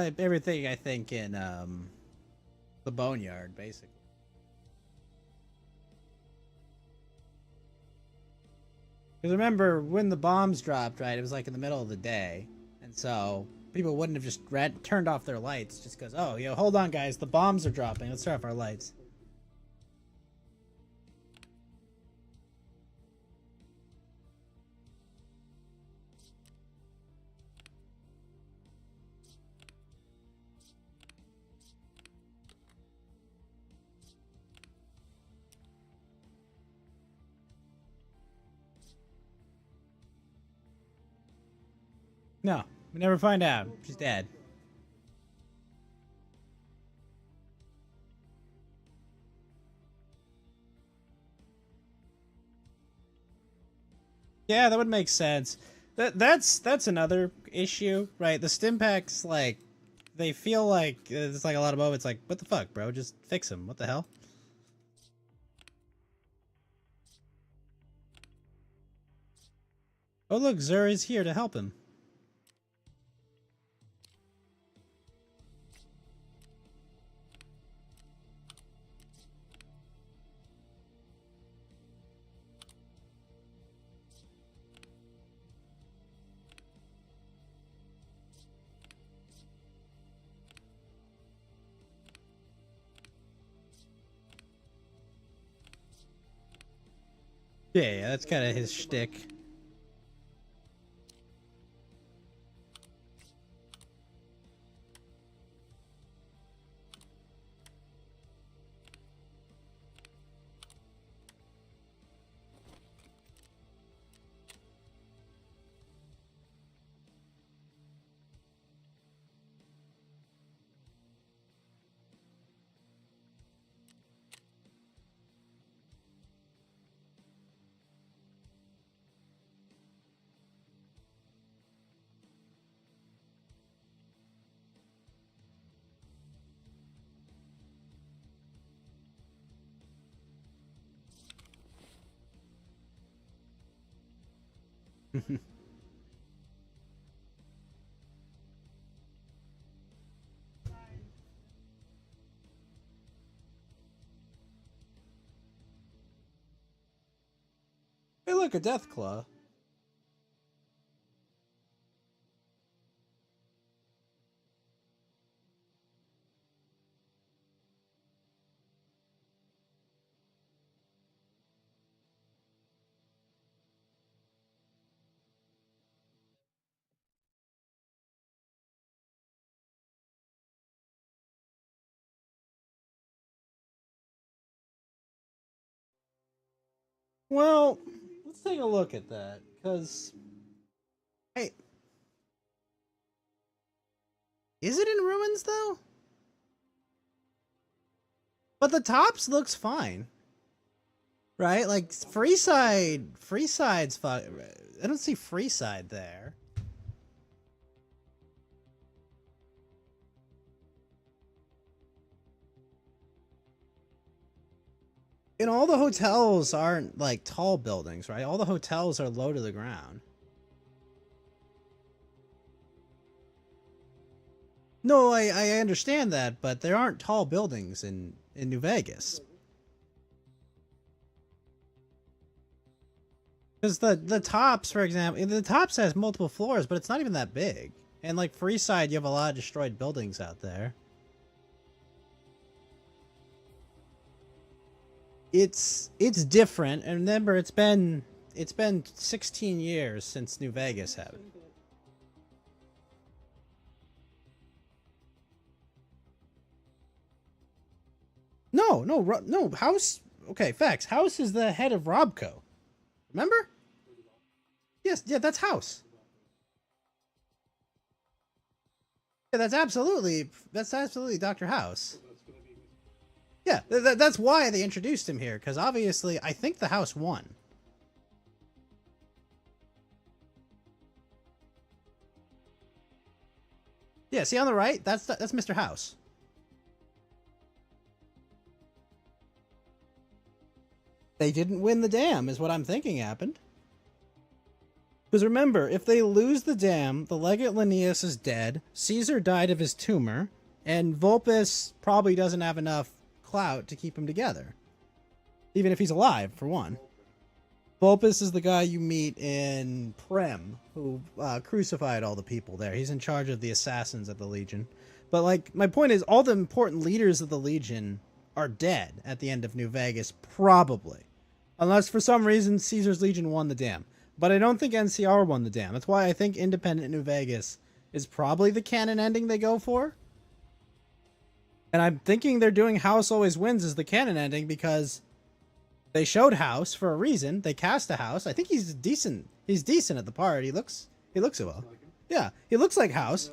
know. Everything I think in the Boneyard, basically. Because remember when the bombs dropped, right? It was like in the middle of the day, and so people wouldn't have just turned off their lights just because. Oh, hold on, guys, the bombs are dropping. Let's turn off our lights. No, we never find out. She's dead. Yeah, that would make sense. That's another issue, right? The stim packs, like, they feel like it's like a lot of moments like, what the fuck, bro? Just fix him. What the hell? Oh look, Zur is here to help him. Yeah, that's kind of his shtick. Hey, look, a death claw. Well, let's take a look at that, because hey, is it in ruins though? But the tops looks fine, right? Like Freeside's fine. I don't see Freeside there. And all the hotels aren't like tall buildings, right? All the hotels are low to the ground. No, I understand that, but there aren't tall buildings in New Vegas. Because the tops, for example, the tops has multiple floors, but it's not even that big. And like Freeside, you have a lot of destroyed buildings out there. It's different, and remember, it's been 16 years since New Vegas had it. No, House. Okay, facts. House is the head of Robco. Remember? Yes, yeah, that's House. Yeah, that's absolutely Dr. House. Yeah, that's why they introduced him here, because obviously, I think the House won. Yeah, see on the right, that's Mr. House. They didn't win the dam, is what I'm thinking happened. Because remember, if they lose the dam, the Legate Linnaeus is dead, Caesar died of his tumor, and Vulpes probably doesn't have enough clout to keep him together. Even if he's alive, for one. Vulpes is the guy you meet in Prem, who crucified all the people there. He's in charge of the assassins of the Legion. But, like, my point is, all the important leaders of the Legion are dead at the end of New Vegas, probably. Unless, for some reason, Caesar's Legion won the dam. But I don't think NCR won the dam. That's why I think Independent New Vegas is probably the canon ending they go for. And I'm thinking they're doing House Always Wins as the canon ending because they showed House for a reason. They cast a House. I think he's decent. He's decent at the part. He looks it well. Yeah, he looks like House.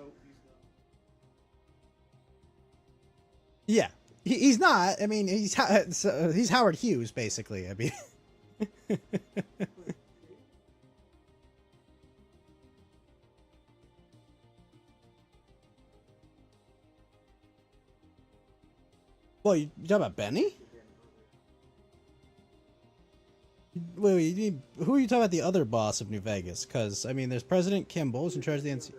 Yeah, he's not. I mean, he's Howard Hughes basically. I mean. Well, you talking about Benny? Wait, who are you talking about the other boss of New Vegas? Because, I mean, there's President Kimball, who's in charge of the NC.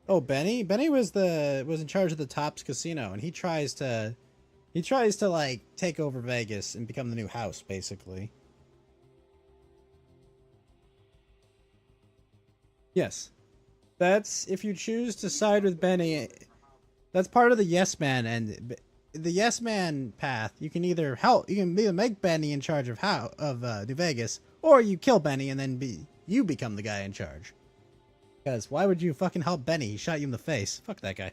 Oh, Benny? Benny was in charge of the Tops Casino, and he tries to like take over Vegas and become the new house, basically. Yes. That's if you choose to side with Benny. That's part of the yes man, and the yes man path. You can either make Benny in charge of New Vegas, or you kill Benny and then you become the guy in charge. Because why would you fucking help Benny? He shot you in the face. Fuck that guy.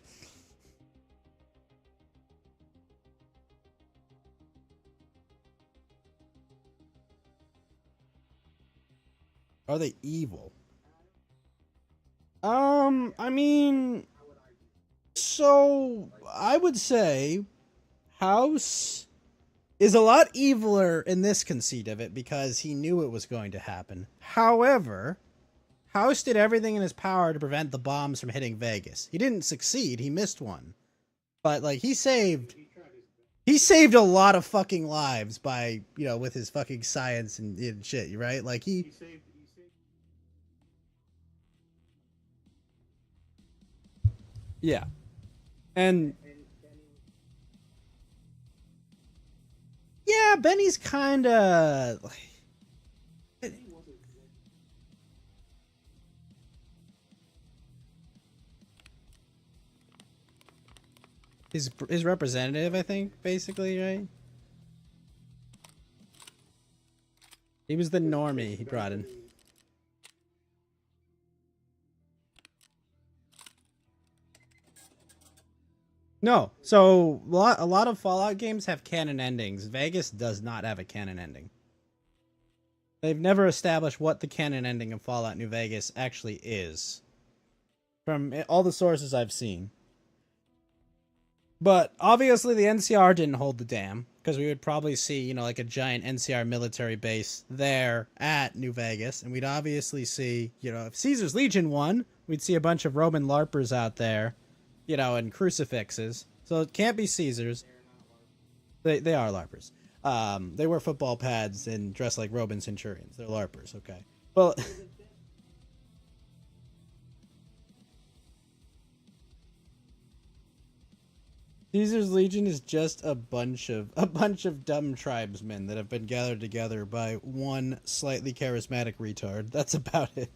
Are they evil? I mean, so I would say House is a lot eviler in this conceit of it because he knew it was going to happen. However, House did everything in his power to prevent the bombs from hitting Vegas. He didn't succeed, he missed one. But like he saved He saved a lot of fucking lives by, you know, with his fucking science and shit, right? Like he saved. yeah. And yeah, Benny's kind of his representative, I think, basically, right? He was the normie he brought in. No, so a lot of Fallout games have canon endings. Vegas does not have a canon ending. They've never established what the canon ending of Fallout New Vegas actually is. From all the sources I've seen. But obviously the NCR didn't hold the dam, because we would probably see, you know, like a giant NCR military base there at New Vegas, and we'd obviously see, you know, if Caesar's Legion won, we'd see a bunch of Roman LARPers out there, you know, and crucifixes. So it can't be Caesar's. They are LARPers. They wear football pads and dress like Roman centurions. They're LARPers, okay. Well, Caesar's Legion is just a bunch of dumb tribesmen that have been gathered together by one slightly charismatic retard. That's about it.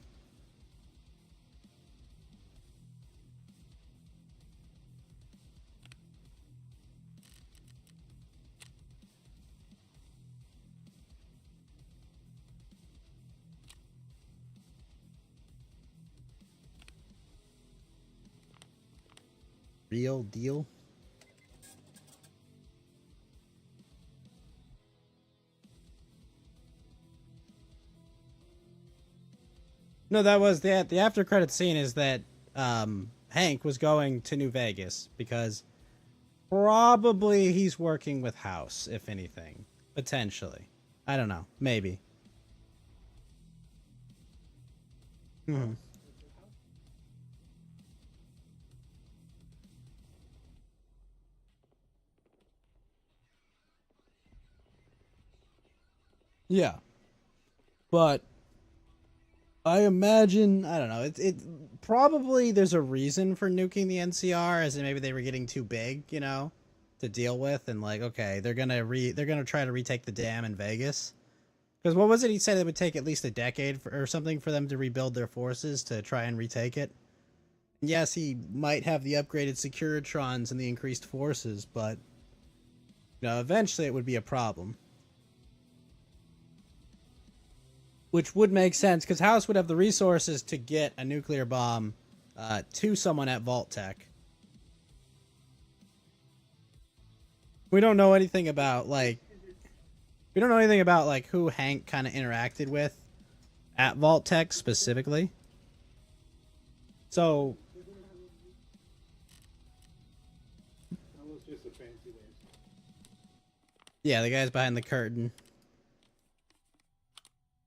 Real deal. No, that was the after credit scene is that Hank was going to New Vegas because probably he's working with House, if anything. Potentially. I don't know. Maybe. Hmm. Yeah. But I imagine, I don't know, it probably there's a reason for nuking the NCR, as in maybe they were getting too big, you know, to deal with, and like, okay, they're gonna try to retake the dam in Vegas. Because what was it he said, it would take at least a decade or something for them to rebuild their forces to try and retake it? Yes, he might have the upgraded Securitrons and the increased forces, but you know, eventually it would be a problem. Which would make sense, because House would have the resources to get a nuclear bomb to someone at Vault Tech. We don't know anything about, like... We don't know anything about, like, who Hank kind of interacted with at Vault Tech specifically. So... yeah, the guy's behind the curtain.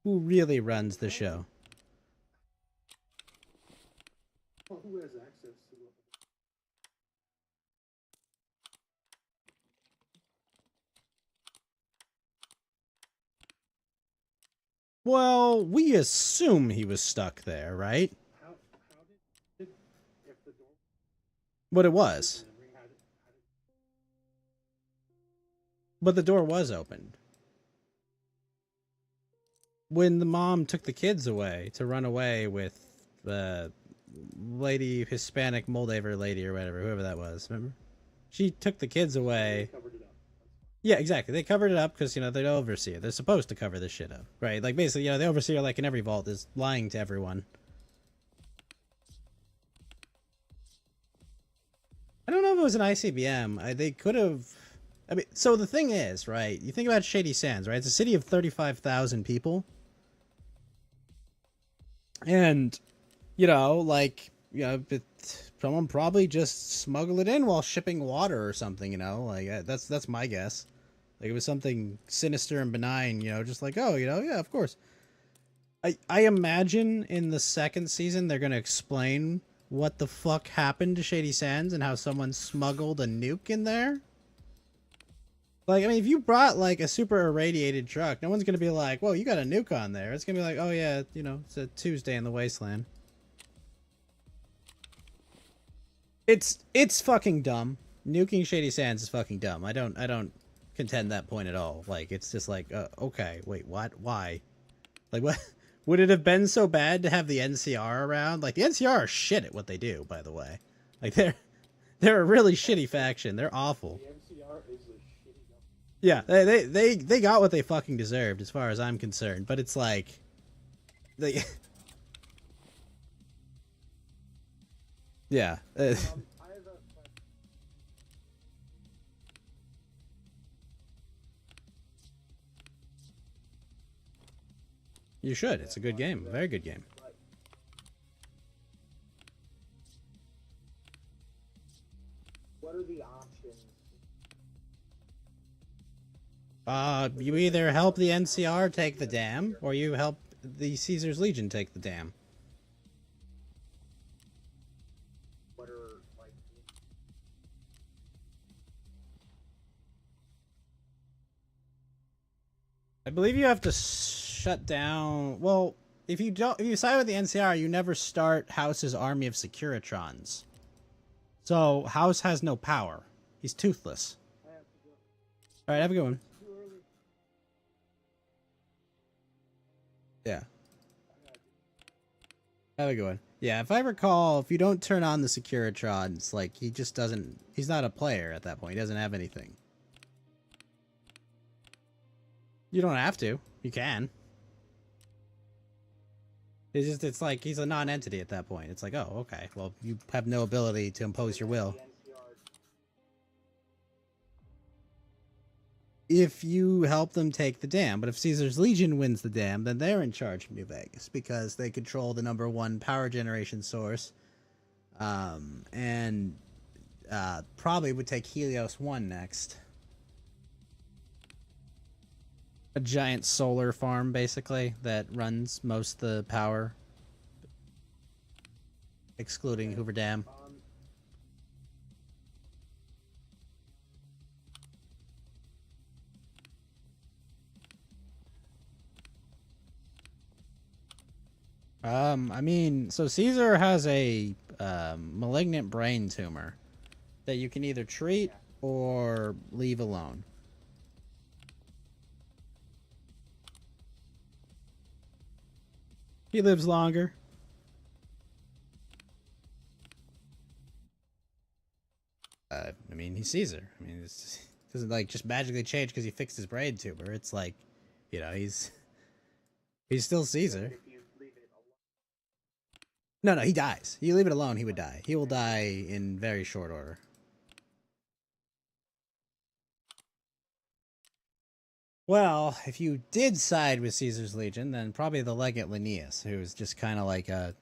Who really runs the show? Who has access to it? Well, we assume he was stuck there, right? How did if the door What it was. how did But the door was opened. When the mom took the kids away to run away with the lady, Hispanic Moldaver lady or whatever, whoever that was, remember? She took the kids away. covered it up? Yeah, exactly. They covered it up because, you know, they're the overseer. They're supposed to cover this shit up, right? Like, basically, you know, the overseer, like in every vault, is lying to everyone. I don't know if it was an ICBM. They could have... I mean, so the thing is, right, you think about Shady Sands, right? It's a city of 35,000 people. And, you know, like, you know, someone probably just smuggled it in while shipping water or something, you know? Like, that's my guess. Like, it was something sinister and benign, you know, just like, oh, you know, yeah, of course. I imagine in the second season they're going to explain what the fuck happened to Shady Sands and how someone smuggled a nuke in there. Like, I mean, if you brought like a super irradiated truck, no one's gonna be like, "Whoa, you got a nuke on there." It's gonna be like, "Oh yeah, you know, it's a Tuesday in the wasteland." It's fucking dumb. Nuking Shady Sands is fucking dumb. I don't contend that point at all. Like, it's just like, okay, wait, what? Why? Like, what? Would it have been so bad to have the NCR around? Like, the NCR are shit at what they do, by the way. Like, they're a really shitty faction. They're awful. The NCR is a shitty government. Yeah, they got what they fucking deserved, as far as I'm concerned. But it's like, they, yeah. I have a You should. It's a good game. A very good game. What are the options? You either help the NCR take the dam, or you help the Caesar's Legion take the dam. What are like? I believe you have to shut down. Well, if you side with the NCR, you never start House's army of Securitrons. So House has no power. He's toothless. I have to go. All right, have a good one. Too early. Yeah. Have a good one. Yeah, if I recall, if you don't turn on the Securitrons, like, he just doesn't... He's not a player at that point. He doesn't have anything. You don't have to. You can. It's like he's a non-entity at that point. It's like, oh, okay. Well, you have no ability to impose your will. The NCR. If you help them take the dam. But if Caesar's Legion wins the dam, then they're in charge of New Vegas because they control the #1 power generation source. And probably would take Helios 1 next. A giant solar farm, basically, that runs most of the power. Excluding Hoover Dam. I mean, so Caesar has a malignant brain tumor that you can either treat or leave alone. He lives longer. I mean, he's Caesar. I mean, it doesn't like just magically change because he fixed his brain tumor. It's like, you know, he's still Caesar. If you leave it alone. No, he dies. You leave it alone, he would die. He will die in very short order. Well, if you did side with Caesar's Legion, then probably the Legate Linnaeus, who's just kind of like a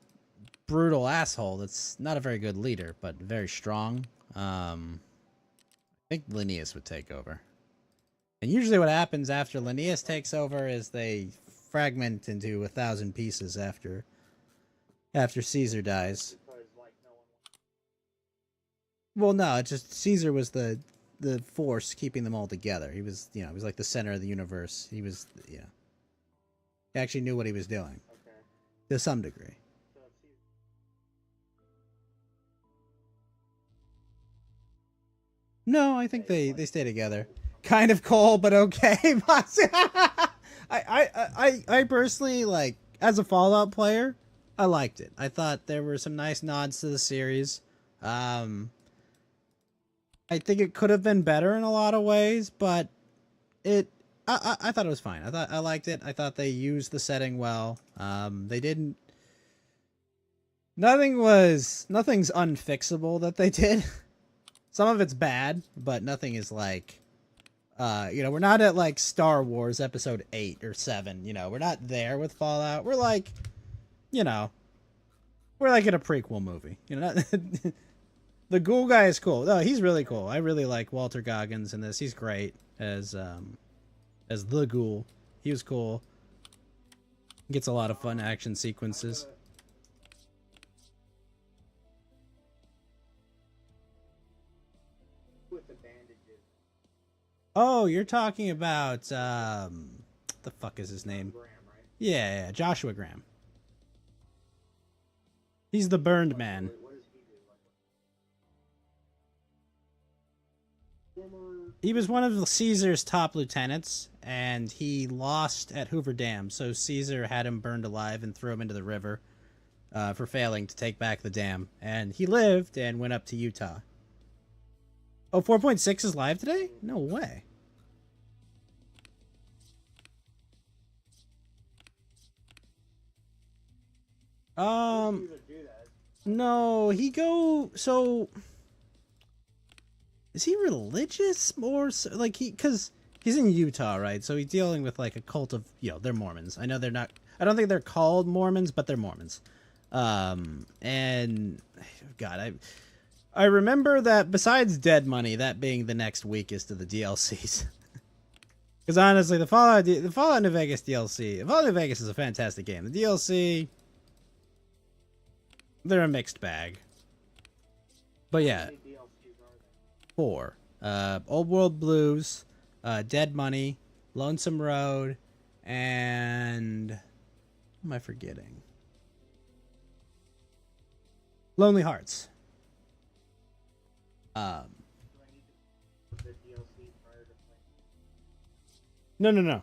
brutal asshole that's not a very good leader, but very strong. I think Linnaeus would take over. And usually what happens after Linnaeus takes over is they fragment into 1,000 pieces after Caesar dies. Because like no one. Well, no, it's just Caesar was the force keeping them all together. He was, you know, he was like the center of the universe. He was, you know, he actually knew what he was doing Okay. to some degree. So it's easy. No, I think they stay together. Kind of cold, but okay. I personally, like, as a Fallout player, I liked it. I thought there were some nice nods to the series. I think it could have been better in a lot of ways, but I thought it was fine. I liked it. I thought they used the setting well. They didn't. Nothing's unfixable that they did. Some of it's bad, but nothing is like, you know, we're not at like Star Wars Episode 8 or 7. You know, we're not there with Fallout. We're like, you know, we're like in a prequel movie. You know, the Ghoul guy is cool. No, he's really cool. I really like Walter Goggins in this. He's great as the Ghoul. He was cool. Gets a lot of fun action sequences. With the bandages. Oh, you're talking about the fuck is his name? Yeah, Joshua Graham. He's the burned man. He was one of Caesar's top lieutenants, and he lost at Hoover Dam. So Caesar had him burned alive and threw him into the river for failing to take back the dam. And he lived and went up to Utah. Oh, 4.6 is live today? No way. No, so is he religious more so, like cuz he's in Utah, right? So he's dealing with like a cult of, they're Mormons. I know they're not, I don't think they're called Mormons, but they're Mormons. And god, I remember that besides Dead Money, that being the next weakest of the DLCs. Cuz honestly, the Fallout New Vegas DLC, Fallout New Vegas is a fantastic game. The DLC, they're a mixed bag. But yeah, 4. Old World Blues, Dead Money, Lonesome Road, and what am I forgetting? Lonely Hearts. No.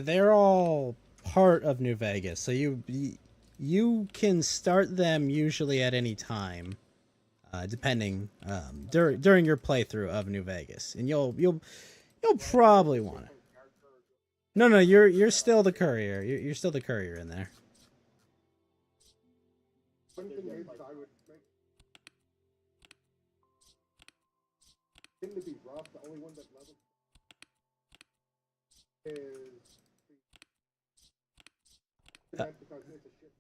They're all part of New Vegas, so you can start them usually at any time, depending during your playthrough of New Vegas, and you'll probably want it. No, you're still the courier. You're still the courier in there. One thing is I would make him to be rough. The only one that levels is because it's a shit.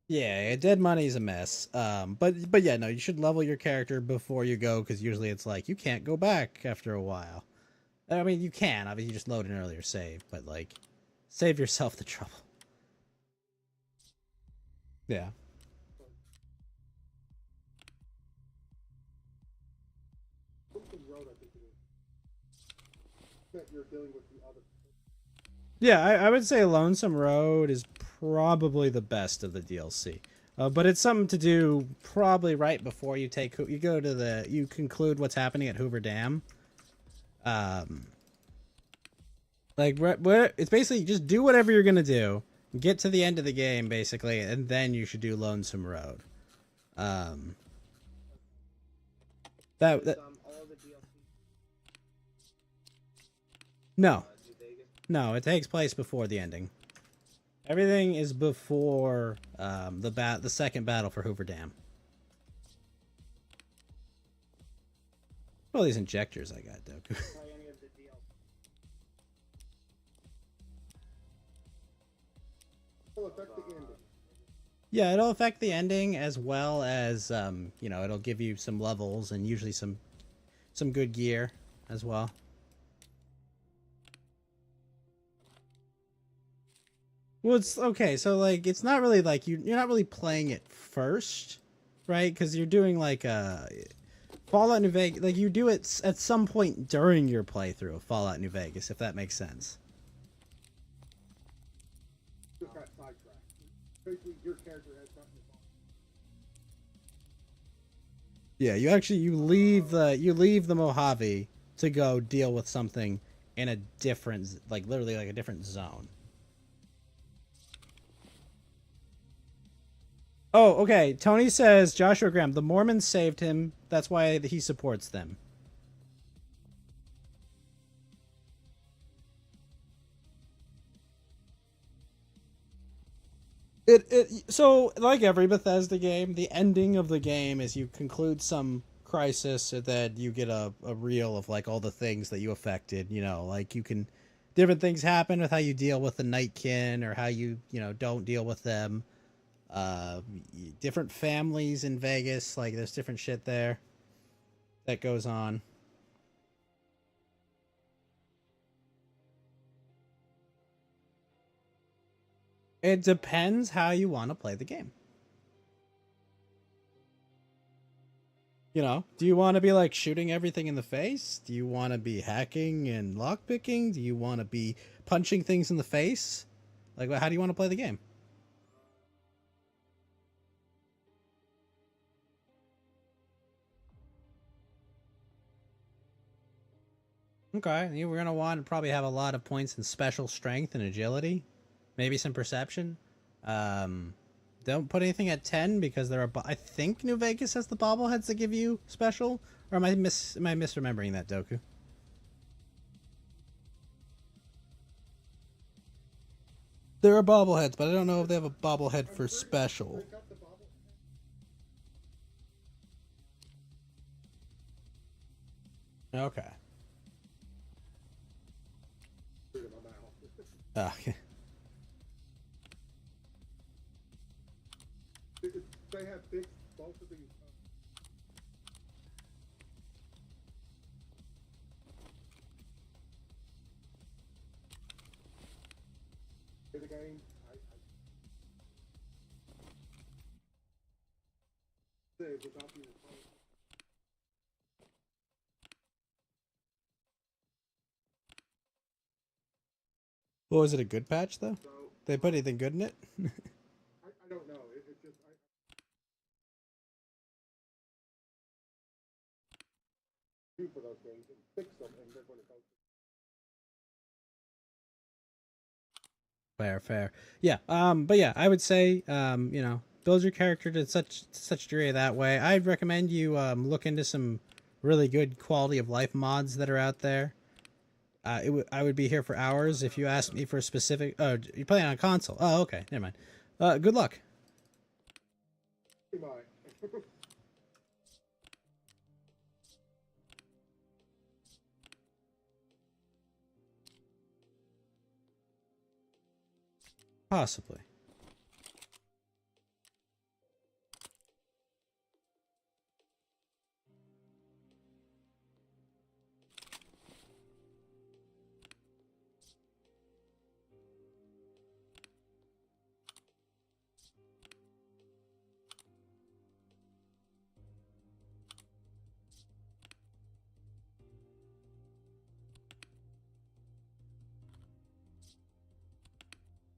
Yeah, Dead Money's a mess. But yeah, no, you should level your character before you go, because usually it's like you can't go back after a while. I mean, you can. Obviously, you just load an earlier save, but like, save yourself the trouble. Yeah. That you're dealing with the other. Yeah, I would say Lonesome Road is probably the best of the DLC. But it's something to do probably right before you you conclude what's happening at Hoover Dam. Like, it's basically just do whatever you're gonna do, get to the end of the game basically, and then you should do Lonesome Road. That no, no, it takes place before the ending. Everything is before the second battle for Hoover Dam. All these injectors I got, Doku. Will affect the ending. Yeah, it'll affect the ending, as well as it'll give you some levels and usually some good gear as well. Well, it's okay. So like, it's not really like you're not really playing it first, right? Because you're doing like Fallout New Vegas. Like, you do it at some point during your playthrough of Fallout New Vegas, if that makes sense. Just got sidetracked. Basically, your character has something to follow. Yeah, you leave the Mojave to go deal with something in a different, like literally like a different zone. Oh, okay. Tony says Joshua Graham, the Mormons saved him. That's why he supports them. So like every Bethesda game, the ending of the game is you conclude some crisis, and then you get a reel of like all the things that you affected. Like different things happen with how you deal with the Nightkin, or how you don't deal with them. Different families in Vegas, like there's different shit there that goes on. It depends how you want to play the game. You know, do you want to be like shooting everything in the face? Do you want to be hacking and lockpicking? Do you want to be punching things in the face? Like, how do you want to play the game? Okay, we're gonna want to probably have a lot of points in special strength and agility, maybe some perception. Um, don't put anything at 10 because there are. I think New Vegas has the bobbleheads that give you special, or am I misremembering that, Doku? There are bobbleheads, but I don't know if they have a bobblehead for special. Okay. Okay. They have fixed both of these. The game. Says without being Well, was it a good patch though? so They put anything good in it? I don't know. It's just do for those things and fix them, and then when it goes. Fair. Yeah. But yeah, I would say, you know, build your character to such degree that way. I'd recommend you look into some really good quality of life mods that are out there. I would be here for hours if you asked me for a specific. Oh, you're playing on console. Oh, okay, never mind. Good luck. Bye. Possibly.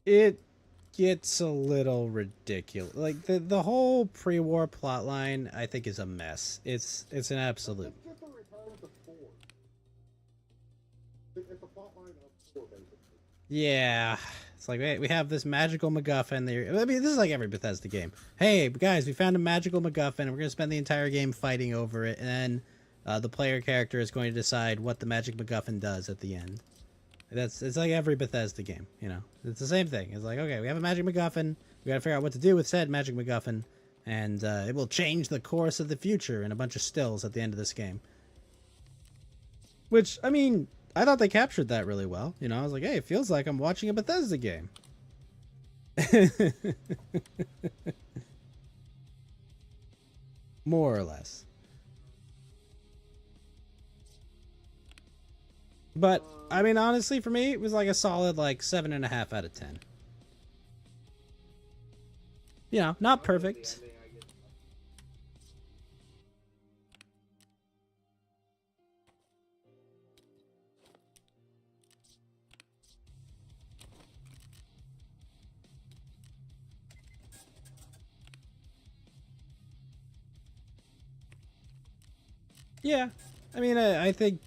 It gets a little ridiculous. Like the whole pre-war plotline, I think, is a mess. It's an absolute. It's just a return to 4. It's a plot line of 4, basically. Yeah, it's like we have this magical MacGuffin. There, I mean, this is like every Bethesda game. Hey guys, we found a magical MacGuffin, and we're gonna spend the entire game fighting over it, and then the player character is going to decide what the magic MacGuffin does at the end. It's like every Bethesda game, you know. It's the same thing. It's like, okay, we have a magic MacGuffin. We got to figure out what to do with said magic MacGuffin, and it will change the course of the future in a bunch of stills at the end of this game. Which, I mean, I thought they captured that really well. You know, I was like, hey, it feels like I'm watching a Bethesda game. More or less. But I mean, honestly, for me, it was like a solid like 7.5 out of 10. You know, not perfect. Yeah, I mean, I think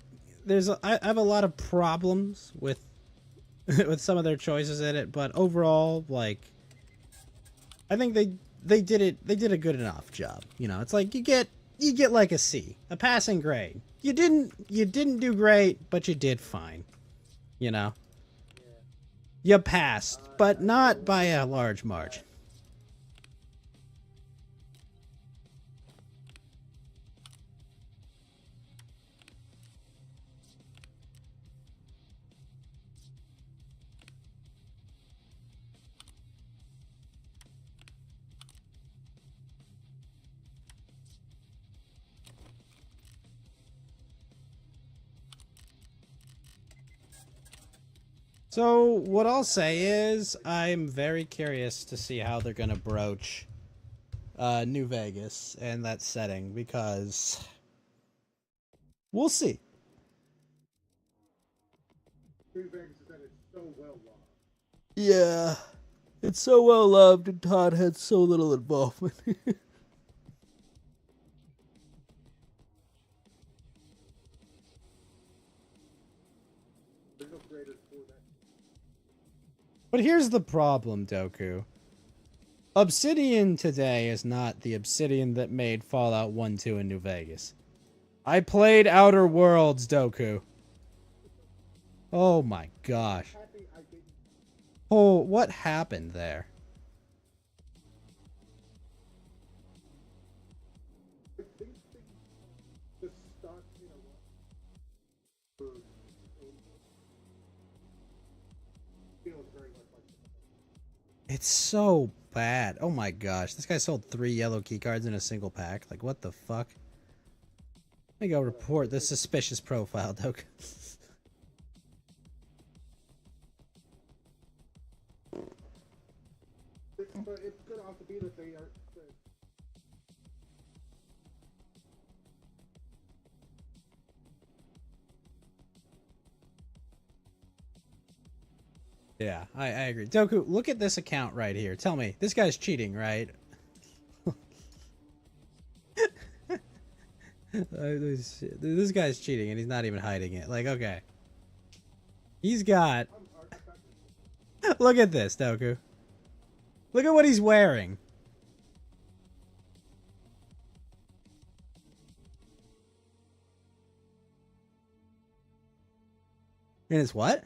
I have a lot of problems with with some of their choices in it, but overall, like, I think they did a good enough job. You know, it's like you get like a C, a passing grade. You didn't do great, but you did fine. You know, you passed, but not by a large margin. So what I'll say is I'm very curious to see how they're going to broach New Vegas and that setting because we'll see. New Vegas is that it's so well loved. Yeah, it's so well loved, and Todd had so little involvement. There's no creators for that. But here's the problem, Doku. Obsidian today is not the Obsidian that made Fallout 1, 2, and New Vegas. I played Outer Worlds, Doku. Oh my gosh. Happy I didn't. Oh, what happened there? These things just stuck in a rut for feels very much like It's so bad. Oh my gosh. This guy sold 3 yellow keycards in a single pack. Like, what the fuck? Let me go report this suspicious profile, Doku. but it could also be that they are. Yeah, I agree. Doku, look at this account right here. Tell me, this guy's cheating, right? This guy's cheating and he's not even hiding it. Like, okay. He's got... Look at this, Doku. Look at what he's wearing. And it's what?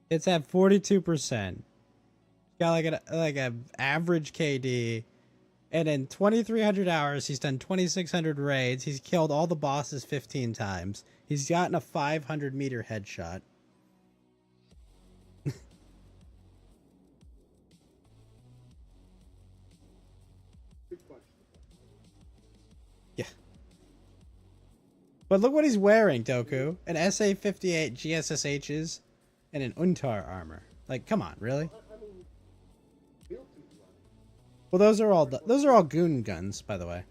It's at 42%. Got like a average KD, and in 2,300 hours, he's done 2,600 raids. He's killed all the bosses 15 times. He's gotten a 500-meter headshot. Yeah. But look what he's wearing, Doku. An SA-58 GSSHs and an Untar armor. Like, come on, really? Well, those are all goon guns, by the way.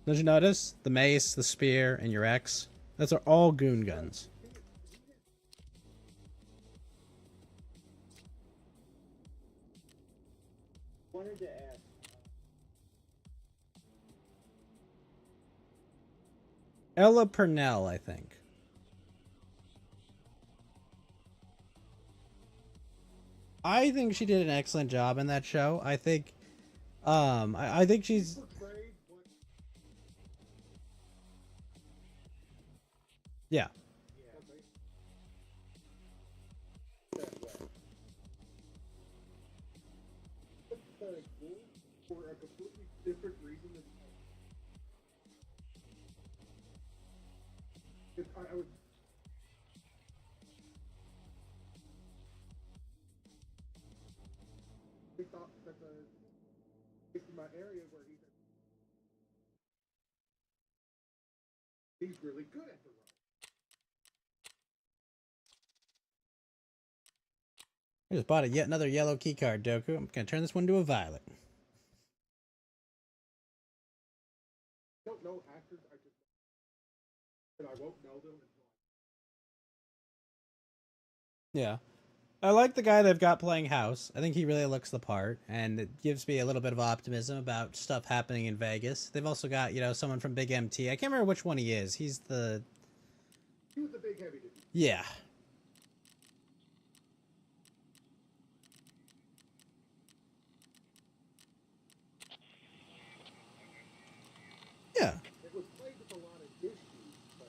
Don't you notice? The mace, the spear, and your X? Those are all goon guns. Wanted to ask. Ella Purnell, I think. I think she did an excellent job in that show. I think, I think she's... Yeah. For a completely different reason than I would. They thought that in my area where he's really good at the run. I just bought yet another yellow keycard, Doku. I'm gonna turn this one to a violet. I don't know actors. I won't know them until Yeah. I like the guy they've got playing House. I think he really looks the part, and it gives me a little bit of optimism about stuff happening in Vegas. They've also got, you know, someone from Big MT. I can't remember which one he is. He was the big heavy dude. Yeah. Yeah. It was played with a lot of issues, but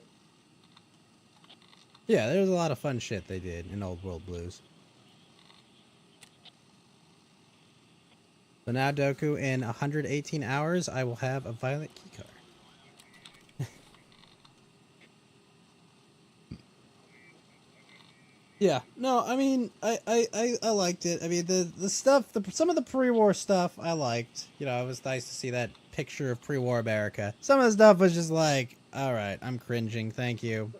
Yeah, there was a lot of fun shit they did in Old World Blues. So now, Doku, in 118 hours, I will have a violet keycard. Yeah, no, I mean, I liked it. I mean, the stuff, some of the pre-war stuff I liked. You know, it was nice to see that picture of pre-war America. Some of the stuff was just like, all right, I'm cringing, thank you.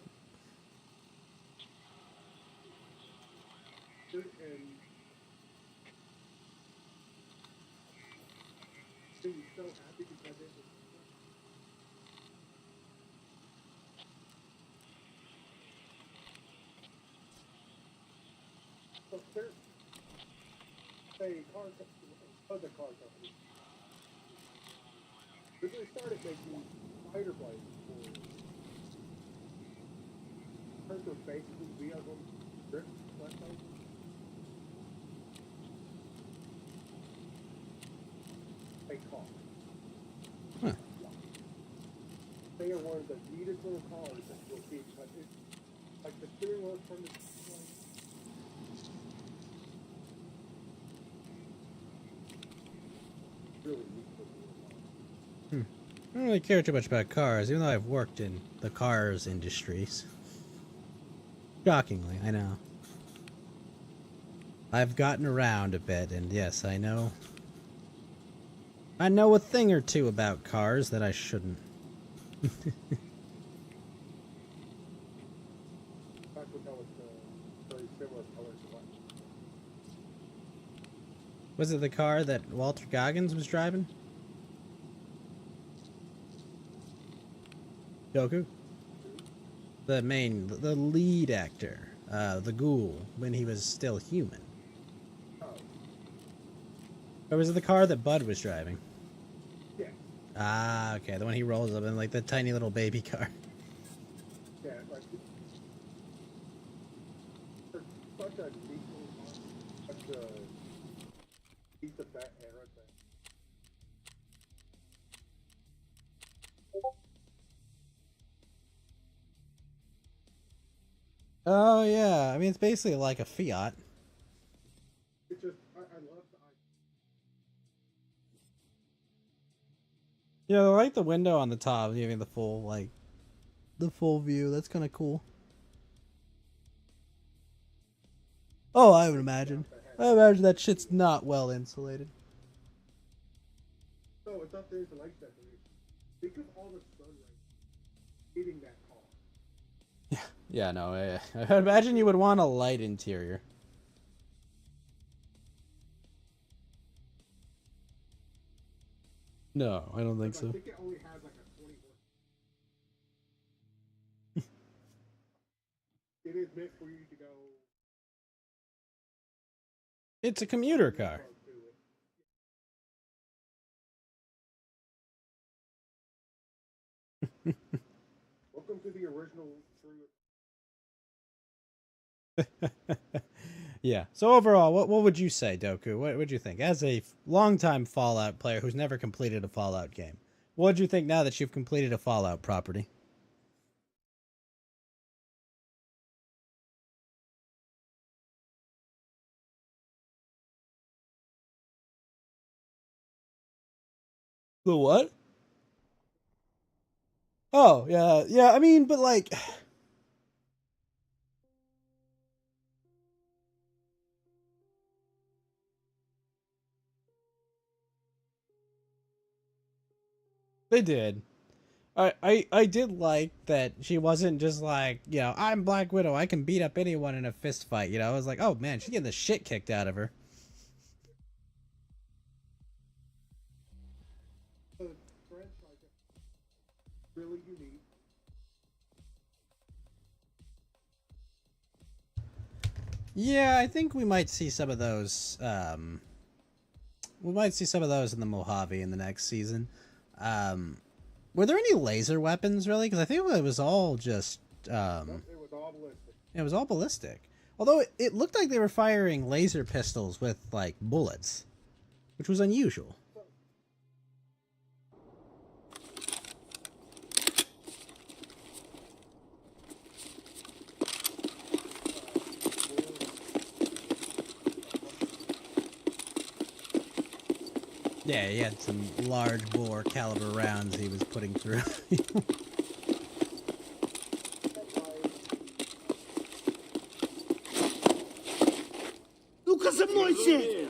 so happy because it was. So there's a car company, other car company. Originally started making fighter blades for terms of basically vehicles, drift, let's say. A car. Huh. They are one of the neatest little cars that you'll see, but it's like the steering wheel from the really neat looking little car. I don't really care too much about cars, even though I've worked in the cars industries. Shockingly, I know. I've gotten around a bit, and yes, I know a thing or two about cars that I shouldn't. Back when that was very similar colors to what. Was it the car that Walter Goggins was driving? Goku? The lead actor, the ghoul, when he was still human. Oh, Or was it the car that Bud was driving? yeah. Ah, okay, the one he rolls up in, like the tiny little baby car. Yeah, like for such a neat little car, such a piece of that era thing. Oh yeah, I mean it's basically like a Fiat. It's just I love the idea. Yeah, I like the window on the top, giving the full view. That's kind of cool. Oh, I would imagine. I imagine that shit's not well insulated. No, it's not there's a light that there is. Think of all the sun rays hitting that car. Yeah, no, I imagine you would want a light interior. No, I don't think I so. think it only has like a 20 horse. It is meant for you to go It's a commuter car. to it. Welcome to the original true. Yeah. So overall, what would you say, Doku? What would you think? As a longtime Fallout player who's never completed a Fallout game, what do you think now that you've completed a Fallout property? The what? Oh, yeah. Yeah, I mean, but like they did. I did like that she wasn't just like, I'm Black Widow, I can beat up anyone in a fist fight, I was like, oh man, she's getting the shit kicked out of her. The franchise is really unique. Yeah, I think we might see some of those. We might see some of those in the Mojave in the next season. Were there any laser weapons really? Because I think it was all just. It was all ballistic. It was all ballistic. Although it looked like they were firing laser pistols with like bullets, which was unusual. Yeah, he had some large bore caliber rounds he was putting through. Ну-ка за мной сеть!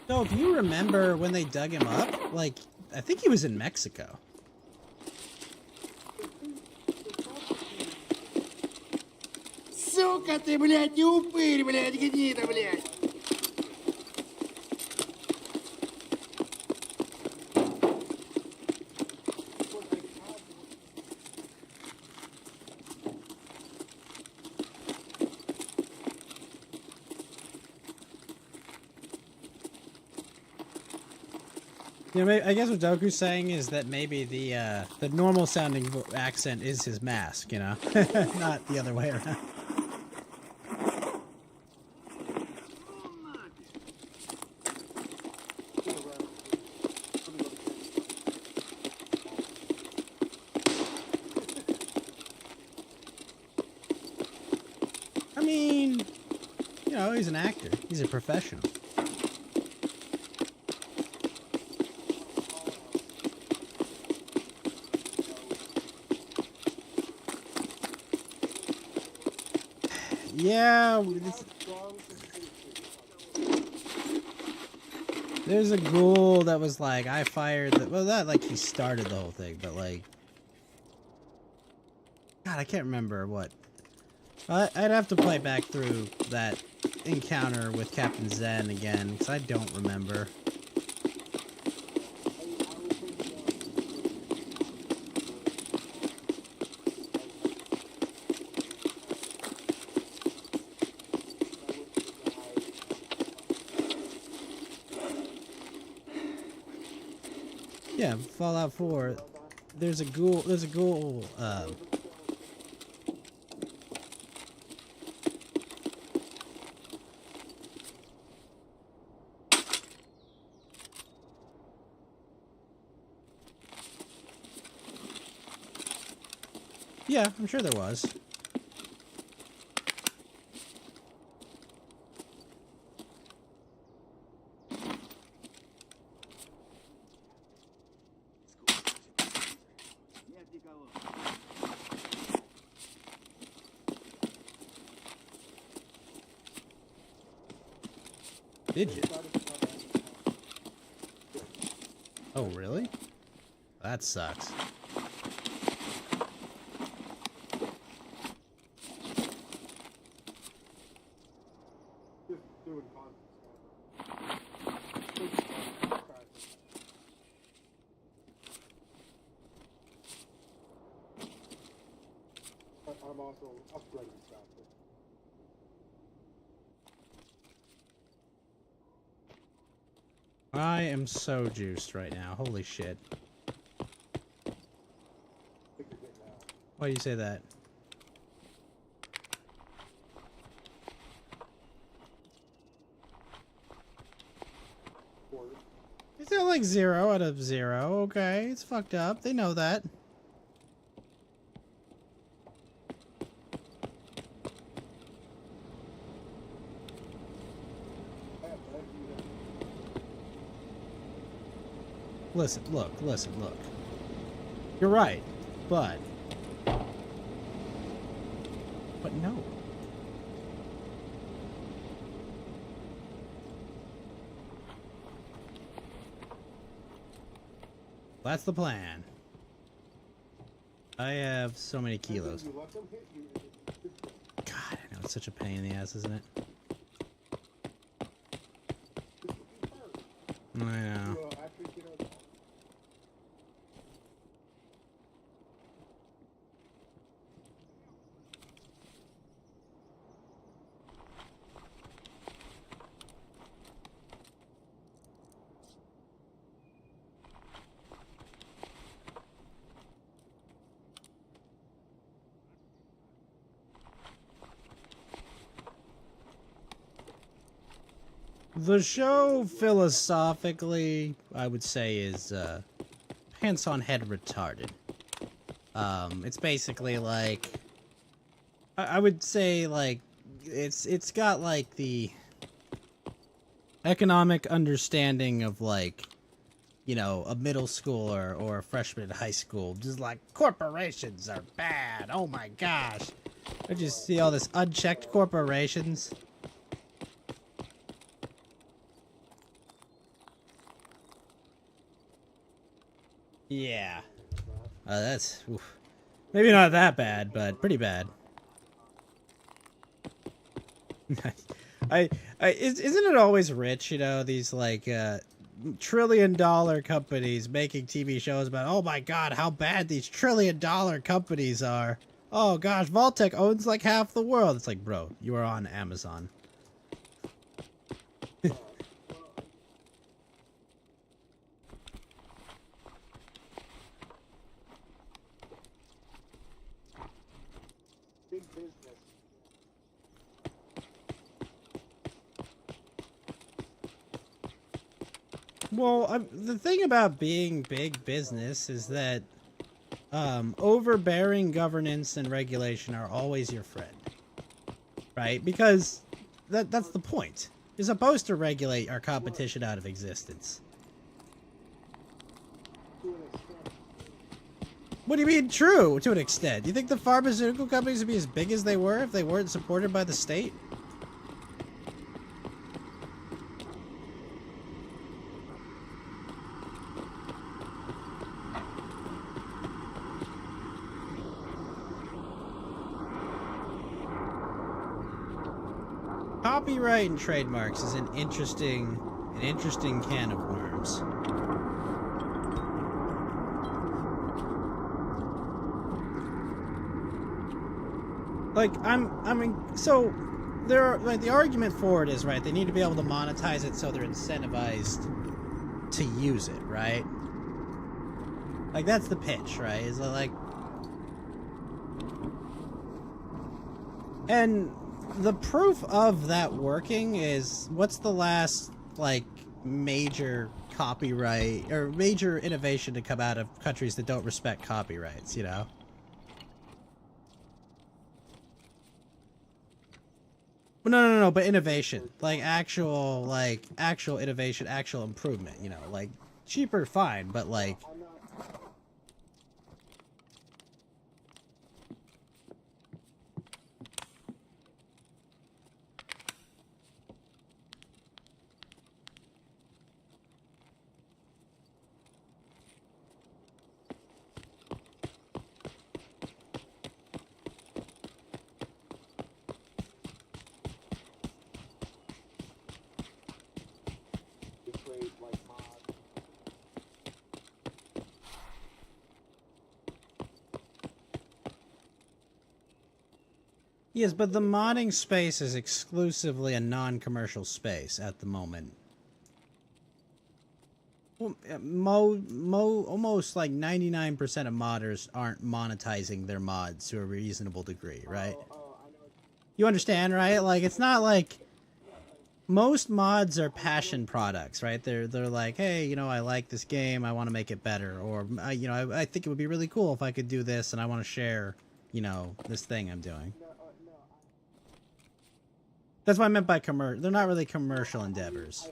So, do you remember when they dug him up? Like, I think he was in Mexico. Сука ты, блядь, не упырь, блядь, гнида, блядь. You know, I guess what Doku's saying is that maybe the normal sounding accent is his mask, you know, not the other way around. I mean, you know, he's an actor. He's a professional. Yeah, there's a ghoul that was like, I fired the, well, not like he started the whole thing, but like, God, I can't remember what. I'd have to play back through that encounter with Captain Zen again, because I don't remember. Yeah, Fallout 4. There's a ghoul. Yeah, I'm sure there was. Did you? Oh, really? That sucks. I'm also upgrading stuff. I am so juiced right now. Holy shit. Why do you say that? It's not like 0 out of 0, okay? It's fucked up. They know that. Listen, look. You're right, but no. That's the plan. I have so many kilos. God, I know, it's such a pain in the ass, isn't it? I know. The show, philosophically, I would say is pants on head retarded. It's basically like, I would say like, it's got like the economic understanding of like, you know, a middle schooler or a freshman in high school. Just like, corporations are bad. Oh my gosh. I just see all this unchecked corporations. Yeah. That's... Oof. Maybe not that bad, but pretty bad. Isn't it always rich, you know, these like trillion-dollar companies making TV shows about, oh my god, how bad these trillion-dollar companies are. Oh gosh, Vaultec owns like half the world. It's like, bro, you are on Amazon. Big business. Well, the thing about being big business is that overbearing governance and regulation are always your friend, right? Because that's the point. You're supposed to regulate our competition out of existence. To an extent. What do you mean true, to an extent? Do you think the pharmaceutical companies would be as big as they were if they weren't supported by the state? Copyright and trademarks is an interesting can of worms. Like so there are, like, the argument for it is, right, they need to be able to monetize it so they're incentivized to use it, right? Like that's the pitch, right? Is it like, and the proof of that working is, what's the last like major copyright or major innovation to come out of countries that don't respect copyrights, you know? Well, no, but innovation, like actual innovation, actual improvement, you know, like cheaper, fine, but like, To create like mods. yes, but the modding space is exclusively a non-commercial space at the moment. Well, almost like 99% of modders aren't monetizing their mods to a reasonable degree, right? Oh, I know. You understand, right? Like, it's not like most mods are passion products, right? They're like, hey, you know, I like this game, I want to make it better, or you know, I think it would be really cool if I could do this, and I want to share, you know, this thing I'm doing. No. That's what I meant by commercial. They're not really commercial endeavors.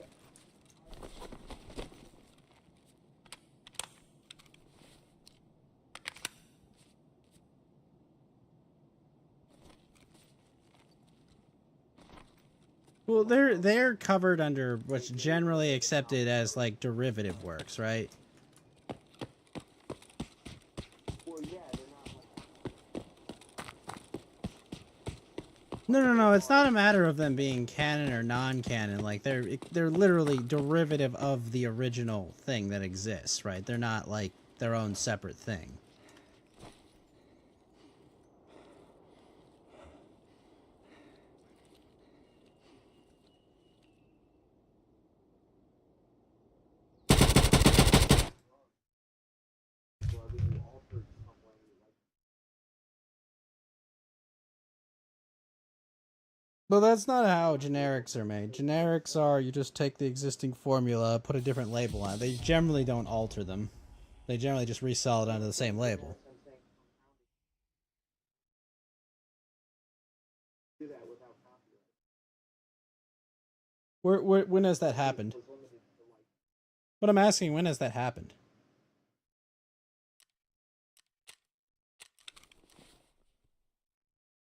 Well, they're covered under what's generally accepted as like derivative works, right? Well, yeah, they're not like. No. It's not a matter of them being canon or non-canon. Like they're literally derivative of the original thing that exists, right? They're not like their own separate thing. Well, being altered some way. Like, But that's not how generics are made. Generics are, you just take the existing formula, put a different label on it. They generally don't alter them. They generally just resell it under the same label. I'm saying do that without copyright. When has that happened? Was limited to like. But I'm asking, when has that happened?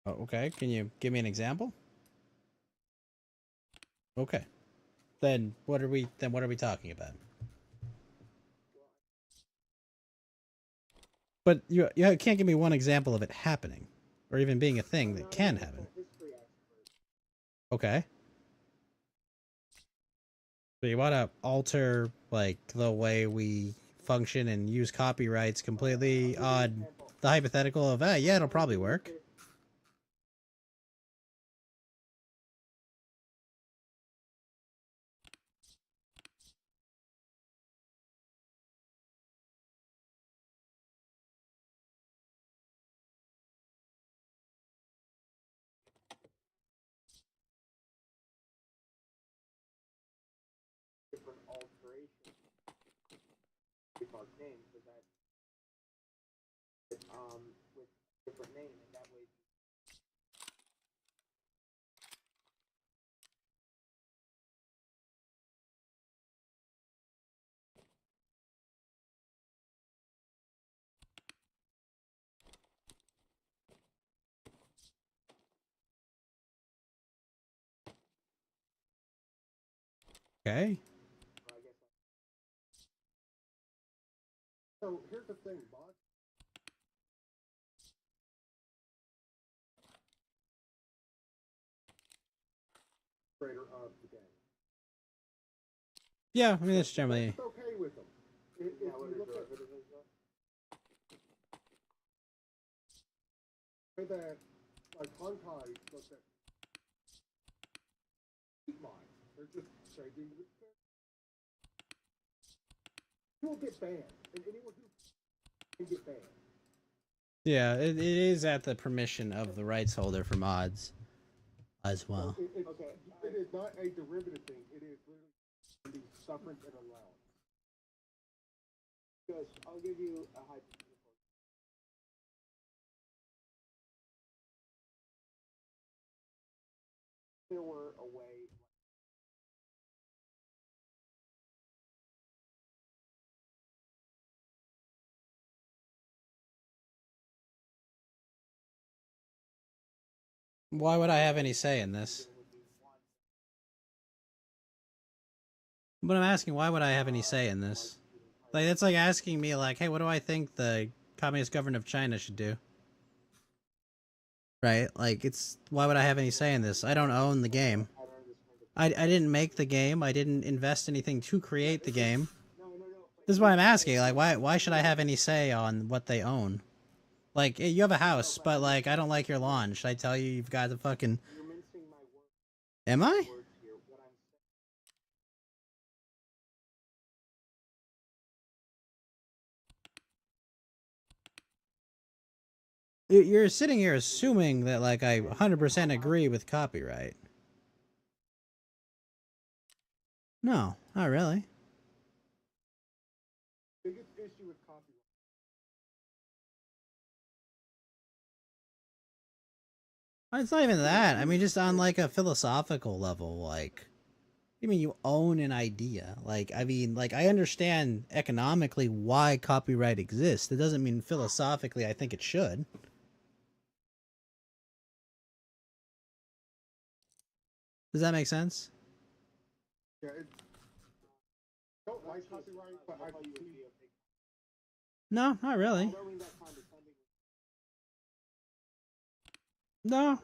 Oh, okay. Can you give me an example? Okay. Then what are we talking about? But you can't give me one example of it happening, or even being a thing that can happen. Okay. So you want to alter like the way we function and use copyrights completely on the hypothetical of, yeah, it'll probably work. different alteration trademark name so that with different name and that way Okay. I guess so here's the thing, boss. Creator of the game. Yeah, I mean that's generally. It's okay with them. If you look at the way that like Honkai looks at mines, they're just changing the you will get banned, and anyone who can get banned. Yeah, it is at the permission of the rights holder for mods as well. So it is not a derivative thing. It is literally the sufferance and allowance. Because I'll give you a hypothetical. There were a way. Why would I have any say in this? But I'm asking, why would I have any say in this? Like, that's like asking me, like, hey, what do I think the Communist government of China should do? Right? Like, it's, why would I have any say in this? I don't own the game. I didn't make the game. I didn't invest anything to create the game. This is what I'm asking. Like, why should I have any say on what they own? Like, you have a house, but, like, I don't like your lawn. Should I tell you you've got the fucking... Am I? You're sitting here assuming that, like, I 100% agree with copyright. No, not really. Biggest issue with copyright. It's not even that. I mean, just on, like, a philosophical level, like... I mean, you own an idea. Like, I mean, like, I understand economically why copyright exists. It doesn't mean philosophically I think it should. Does that make sense? Yeah, I don't like copyright, but I see. No, not really. No.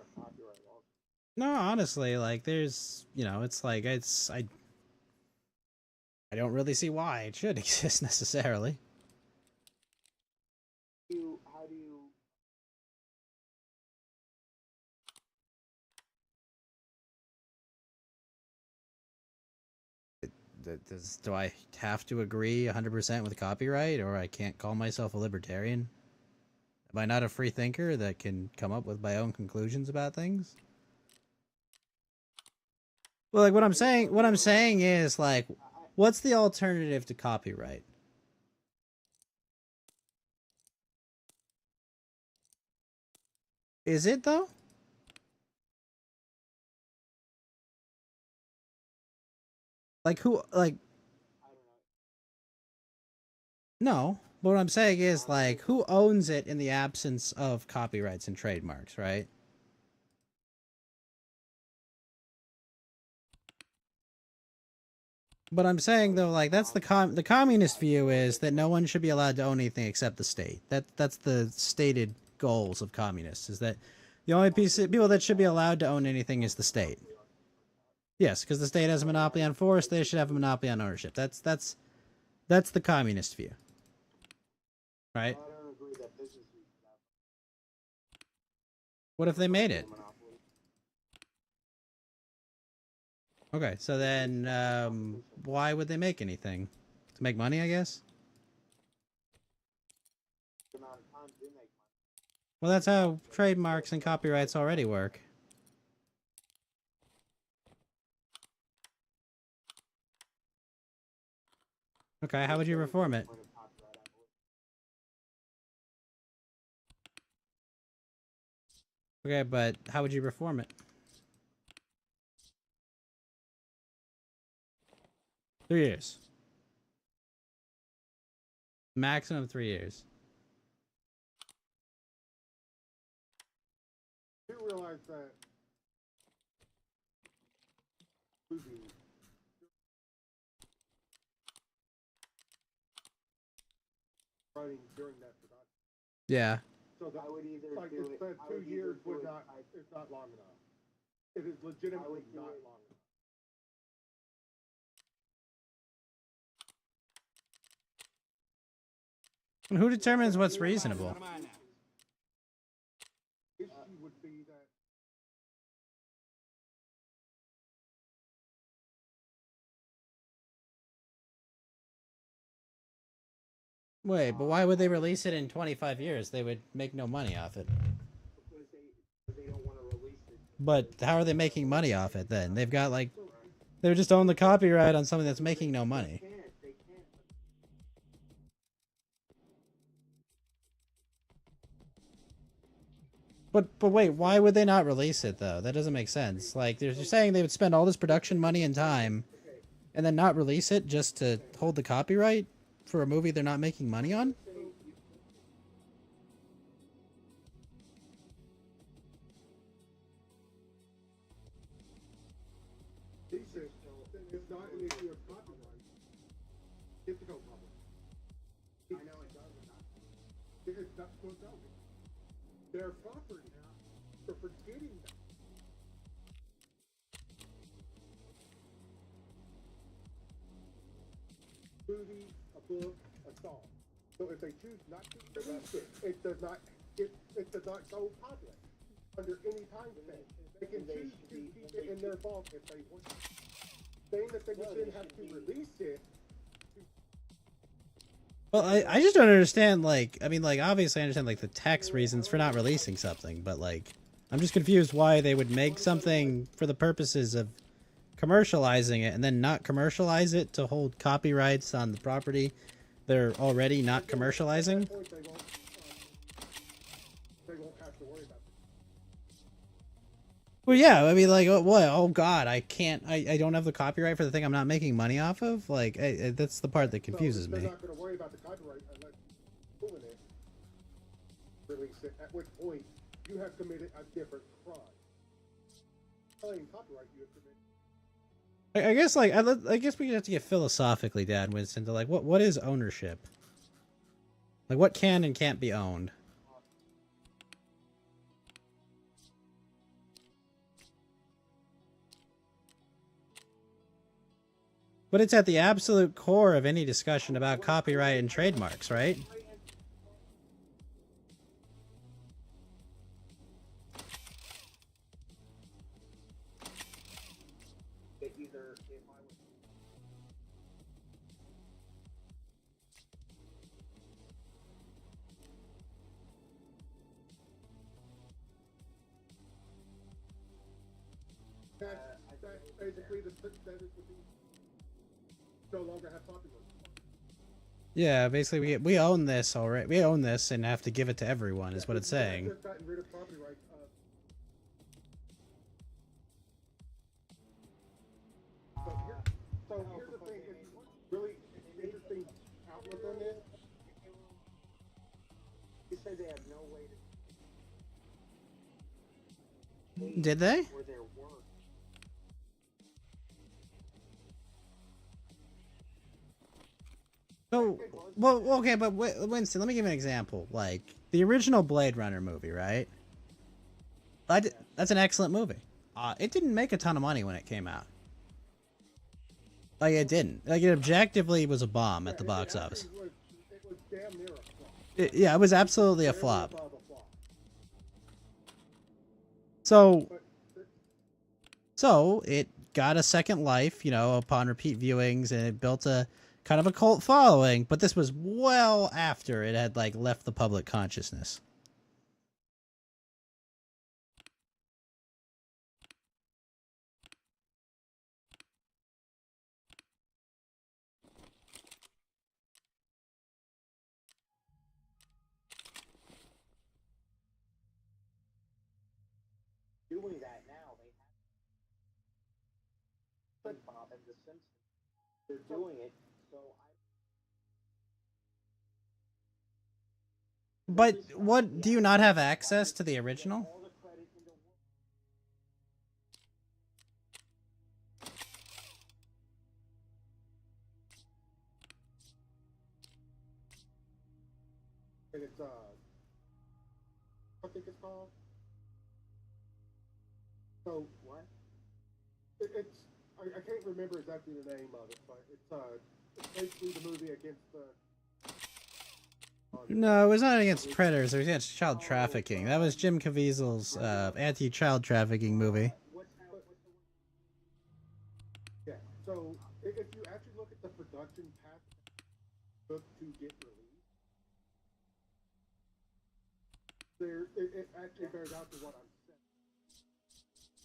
No, honestly, like, there's, you know, it's like, I don't really see why it should exist necessarily. How do you Do I have to agree 100% with copyright, or I can't call myself a libertarian? Am I not a free thinker that can come up with my own conclusions about things? Well, like, what I'm saying is, like, what's the alternative to copyright? Is it, though? Like, who, like... No. But what I'm saying is, like, who owns it in the absence of copyrights and trademarks, right? But I'm saying, though, like, that's the communist view is that no one should be allowed to own anything except the state. That's the stated goals of communists, is that the only people that should be allowed to own anything is the state. Yes, because the state has a monopoly on force, they should have a monopoly on ownership. That's the communist view, right? I don't agree that business is What if they made it? monopoly. Okay, so then why would they make anything? To make money, I guess? The amount of times they make money. Well, that's how trademarks and copyrights already work. Okay, how would you reform it? Okay, but how would you reform it? 3 years. Maximum 3 years. You realize that movie running during that production. Yeah. So that I would either like do it. 2 years would not. It's not long enough. It is legitimately not long enough. And who determines what's reasonable? Issue would be that Wait, but why would they release it in 25 years? They would make no money off it. because they don't want to release it. But how are they making money off it then? They've got like they would just own the copyright on something that's making no money. They can't. But wait, why would they not release it though? That doesn't make sense. Like they're saying they would spend all this production money and time and then not release it just to hold the copyright for a movie they're not making money on? It's not an issue of copyright. It's no problem. I know it does. It's not supposed to be. Their property now. For forgetting that. Movie, a book, a song. So if they choose not to release it, it does not go public under any time frame. They can choose to keep it in their vault if they want. Saying that they shouldn't have to release it. Well, I just don't understand, like, I mean, like, obviously I understand, like, the tax reasons for not releasing something, but, like, I'm just confused why they would make something for the purposes of commercializing it and then not commercialize it to hold copyrights on the property they're already not commercializing. At that point, they won't have to worry about it. Well, yeah, I mean, like, what? Oh, God, I can't, I don't have the copyright for the thing I'm not making money off of? Like, that's the part that confuses So me. they're not going to worry about the copyright unless you're doing it, release it, at which point you have committed a different crime. Claim copyright, you have committed. I guess, like, I guess we have to get philosophically down, Winston, to, like, what is ownership? Like, what can and can't be owned? But it's at the absolute core of any discussion about copyright and trademarks, right? Either if I was that's basically the status would be no longer have copyright. Yeah, basically we own this already. We own this and have to give it to everyone, is what it's saying. Just gotten rid of copyright. So here's the thing. It's really interesting outlook on this. You said they have no way to. Did they? For their work. So, well, okay, but Winston, let me give you an example. Like, the original Blade Runner movie, right? That's an excellent movie. It didn't make a ton of money when it came out. Like it didn't. Like it objectively was a bomb at the box office. It was damn near a flop. Yeah, it was absolutely a Barely flop. above a flop. So, But so it got a second life, you know, upon repeat viewings, and it built a kind of a cult following. But this was well after it had like left the public consciousness. doing that now. They have Bob and the Simpsons. They're doing it, so But what, do you not have access to the original? all the credit in the world. and it's I think it's called. So What? it's I can't remember exactly the name of it, but it's basically the movie against the. No, it was not against predators. It was against child trafficking. That was Jim Caviezel's anti-child trafficking movie. Yeah. So if you actually look at the production path took to get released, it actually bears out to what I'm saying.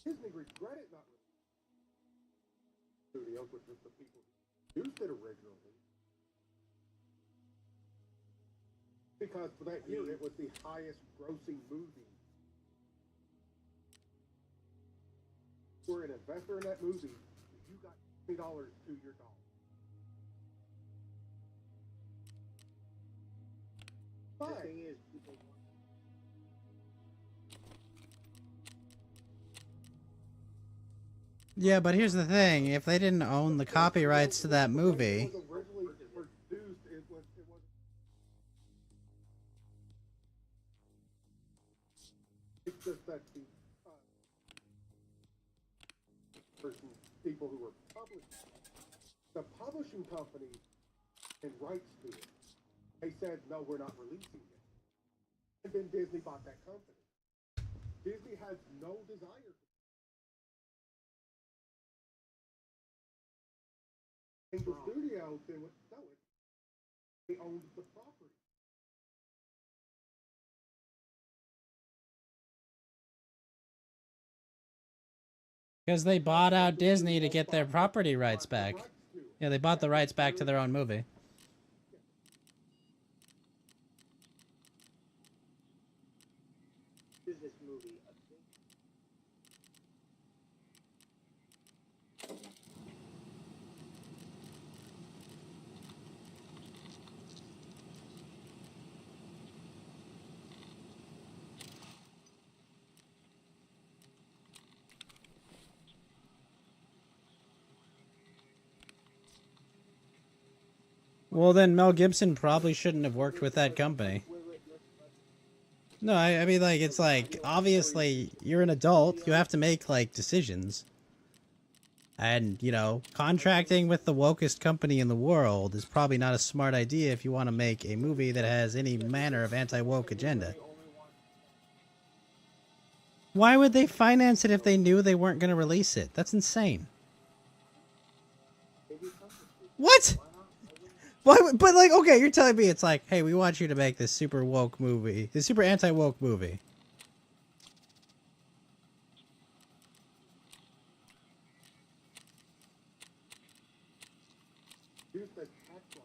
Disney regretted not releasing studios, which was the people who produced it originally. Because for that year, it was the highest grossing movie. For an investor in that movie, you got $20 to your dollar. The But thing is, people Yeah, but here's the thing. If they didn't own the copyrights to that movie, it was originally produced, it was it's just that people who were publishing, the publishing company and rights to it, they said, no, we're not releasing it. And then Disney bought that company. Disney has no desire. And the studio then would sell it. They owned the property. because they bought out Disney to get their property rights back. Yeah, they bought the rights back to their own movie. is this movie a big Well, then Mel Gibson probably shouldn't have worked with that company. No, I mean, like, it's like, obviously, you're an adult. You have to make, like, decisions. And, you know, contracting with the wokest company in the world is probably not a smart idea if you want to make a movie that has any manner of anti-woke agenda. Why would they finance it if they knew they weren't going to release it? That's insane. What? Why? But like, okay, you're telling me it's like, hey, we want you to make this super woke movie, this super anti-woke movie. Here's the tax line.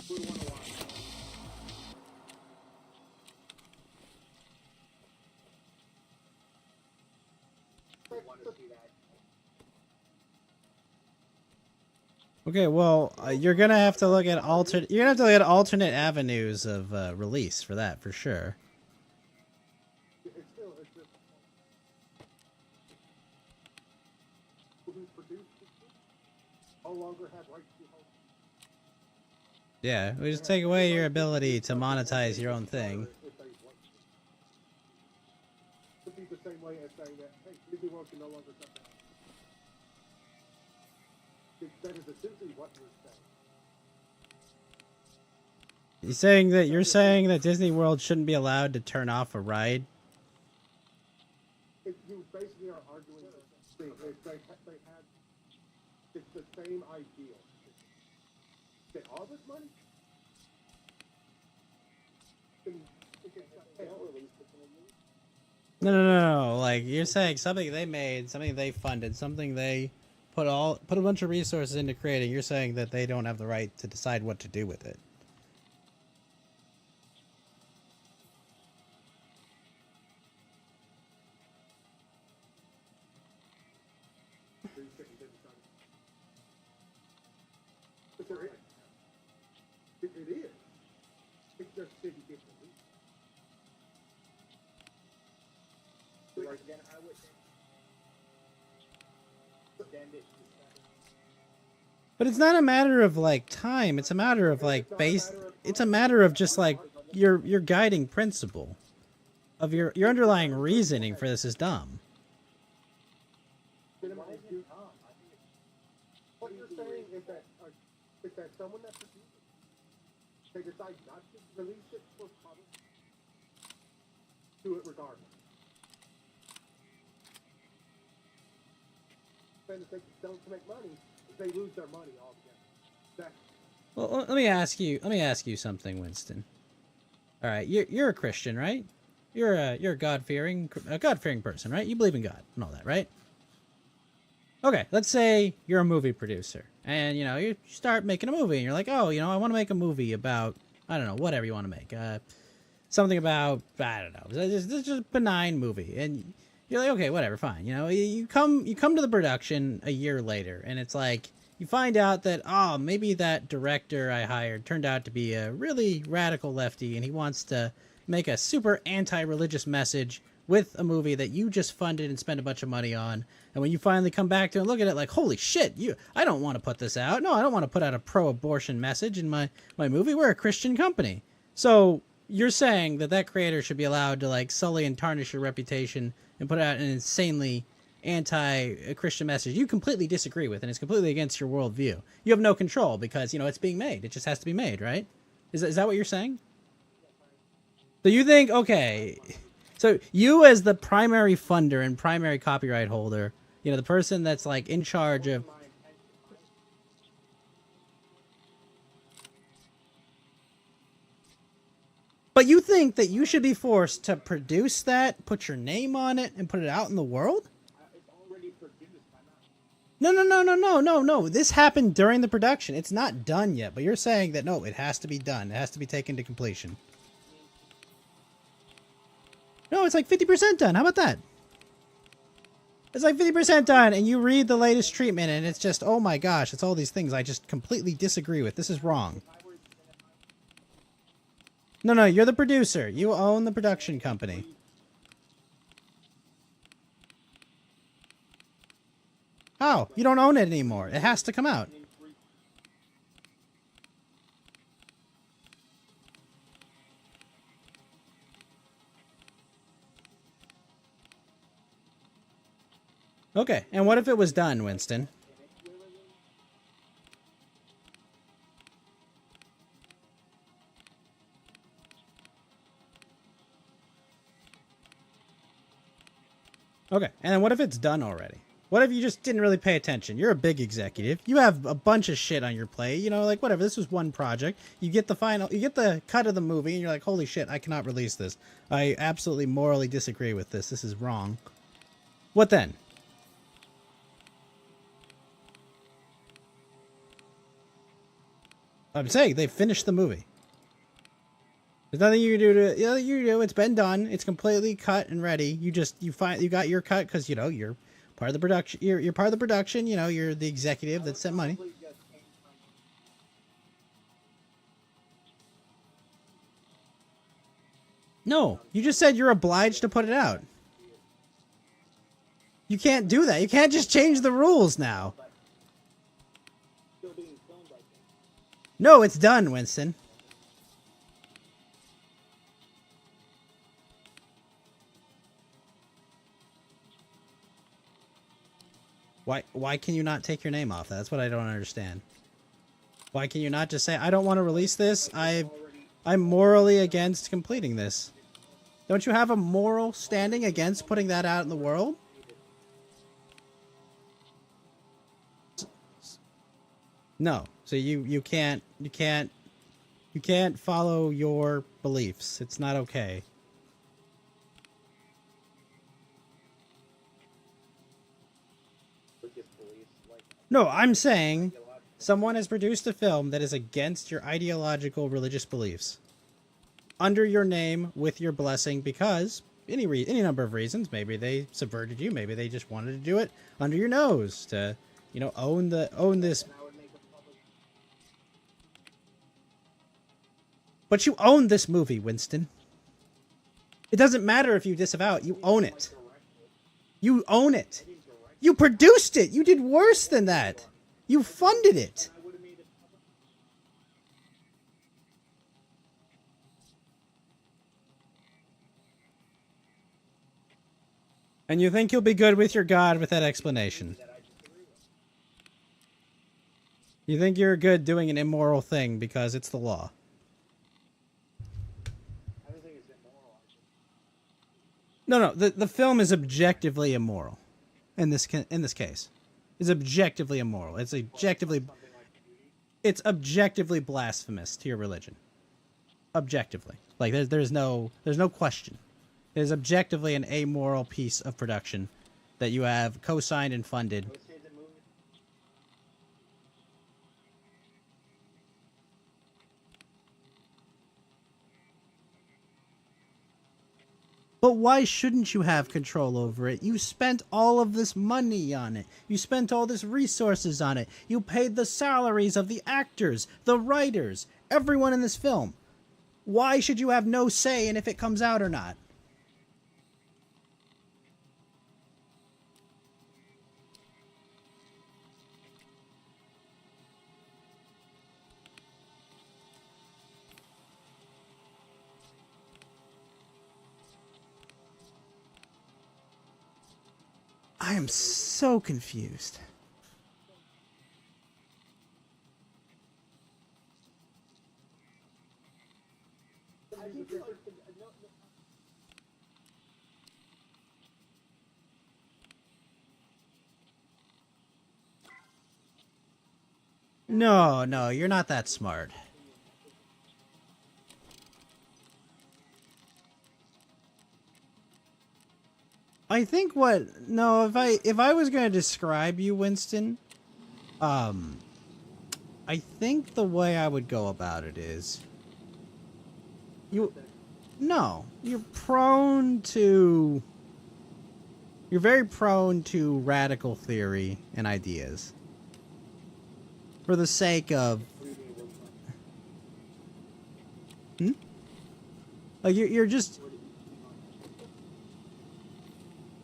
Who would want to watch? want to see that? Okay, well, you're gonna have to look at alternate. You're gonna have to look at alternate avenues of release for that, for sure. It's just who produced it no longer have rights to hold. Yeah, we just take away your ability to monetize your own thing. If they want to. It would be the same way as saying that, hey, Disney World can no longer shut down. That is essentially what you're saying. You're saying that Disney World shouldn't be allowed to turn off a ride? You basically are arguing the thing. They have it's the same idea. Get all this money. No. Like, you're saying something they made, something they funded, something they put a bunch of resources into creating. You're saying that they don't have the right to decide what to do with it. It is. It's just city differently. Like, then I would extend it to But it's not a matter of like time. It's a matter of like base. It's a matter of just like your guiding principle of your underlying reasoning for this is dumb. What you're saying is that someone that produces they decide not to release it for public, do it regardless. And if they don't make money, they lose their money altogether. Well, let me ask you something, Winston. All right, you're a Christian, right? You're a God-fearing person, right? You believe in God and all that, right? Okay, let's say you're a movie producer, and you start making a movie, and you're like, oh, I want to make a movie about, I don't know, whatever you want to make, something about, I don't know, this is just a benign movie, and you're like, okay, whatever, fine, you come to the production a year later, and it's like you find out that, oh, maybe that director I hired turned out to be a really radical lefty, and he wants to make a super anti-religious message with a movie that you just funded and spent a bunch of money on. And when you finally come back to it and look at it like, holy shit, I don't want to put this out. No, I don't want to put out a pro-abortion message in my movie. We're a Christian company. So you're saying that creator should be allowed to like sully and tarnish your reputation and put out an insanely anti-Christian message you completely disagree with, and it's completely against your worldview. You have no control because, it's being made. It just has to be made, right? Is that what you're saying? So you think, okay, so you as the primary funder and primary copyright holder, the person that's like in charge of... But you think that you should be forced to produce that, put your name on it, and put it out in the world? it's already produced. No. This happened during the production. It's not done yet, but you're saying that, no, it has to be done. It has to be taken to completion. No, it's like 50% done. How about that? It's like 50% done, and you read the latest treatment, and it's just, oh my gosh, it's all these things I just completely disagree with. This is wrong. No, you're the producer. You own the production company. How? You don't own it anymore. It has to come out. Okay, and what if it was done, Winston? Okay, and then what if it's done already? What if you just didn't really pay attention? You're a big executive. You have a bunch of shit on your plate. Like whatever, this was one project. You get the cut of the movie, and you're like, holy shit, I cannot release this. I absolutely morally disagree with this. This is wrong. What then? I'm saying they finished the movie. There's nothing you can do to it's been done. It's completely cut and ready. You got your cut because you're part of the production. You're part of the production. You're the executive that sent money. No, you just said you're obliged to put it out. You can't do that. You can't just change the rules now. No, it's done, Winston. Why can you not take your name off? That's what I don't understand. Why can you not just say, I don't want to release this. I'm morally against completing this. Don't you have a moral standing against putting that out in the world? No. So you can't follow your beliefs. It's not okay. No, I'm saying someone has produced a film that is against your ideological religious beliefs. Under your name, with your blessing, because any number of reasons. Maybe they subverted you. Maybe they just wanted to do it under your nose to, you know, own this. But you own this movie, Winston. It doesn't matter if you disavow it. You own it. You own it. You produced it. You did worse than that. You funded it. And you think you'll be good with your God with that explanation. You think you're good doing an immoral thing because it's the law. I don't think it's immoral. No, the film is objectively immoral. In this case, it's objectively immoral. It's objectively blasphemous to your religion. Objectively, like there's no question. It is objectively an amoral piece of production that you have co-signed and funded. But why shouldn't you have control over it? You spent all of this money on it. You spent all this resources on it. You paid the salaries of the actors, the writers, everyone in this film. Why should you have no say in if it comes out or not? I am so confused. No, you're not that smart. I think if I was going to describe you, Winston, I think the way I would go about it is you're very prone to radical theory and ideas for the sake of like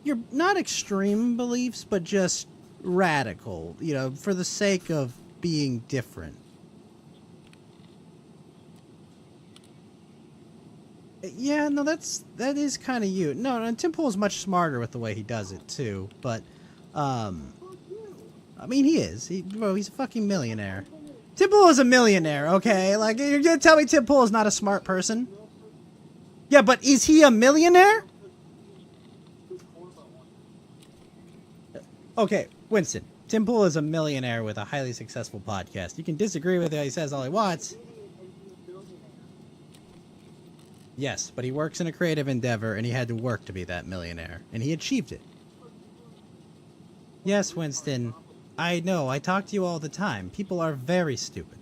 you're not extreme beliefs, but just radical, you know, for the sake of being different. Yeah, no, that is kind of you. No, and Tim Pool is much smarter with the way he does it too. But, I mean, he is. He's a fucking millionaire. Tim Pool is a millionaire, okay? Like, you're gonna tell me Tim Pool is not a smart person? Yeah, but is he a millionaire? Okay, Winston. Tim Pool is a millionaire with a highly successful podcast. You can disagree with it. He says all he wants. Yes, but he works in a creative endeavor, and he had to work to be that millionaire, and he achieved it. Yes, Winston, I know, I talk to you all the time. People are very stupid.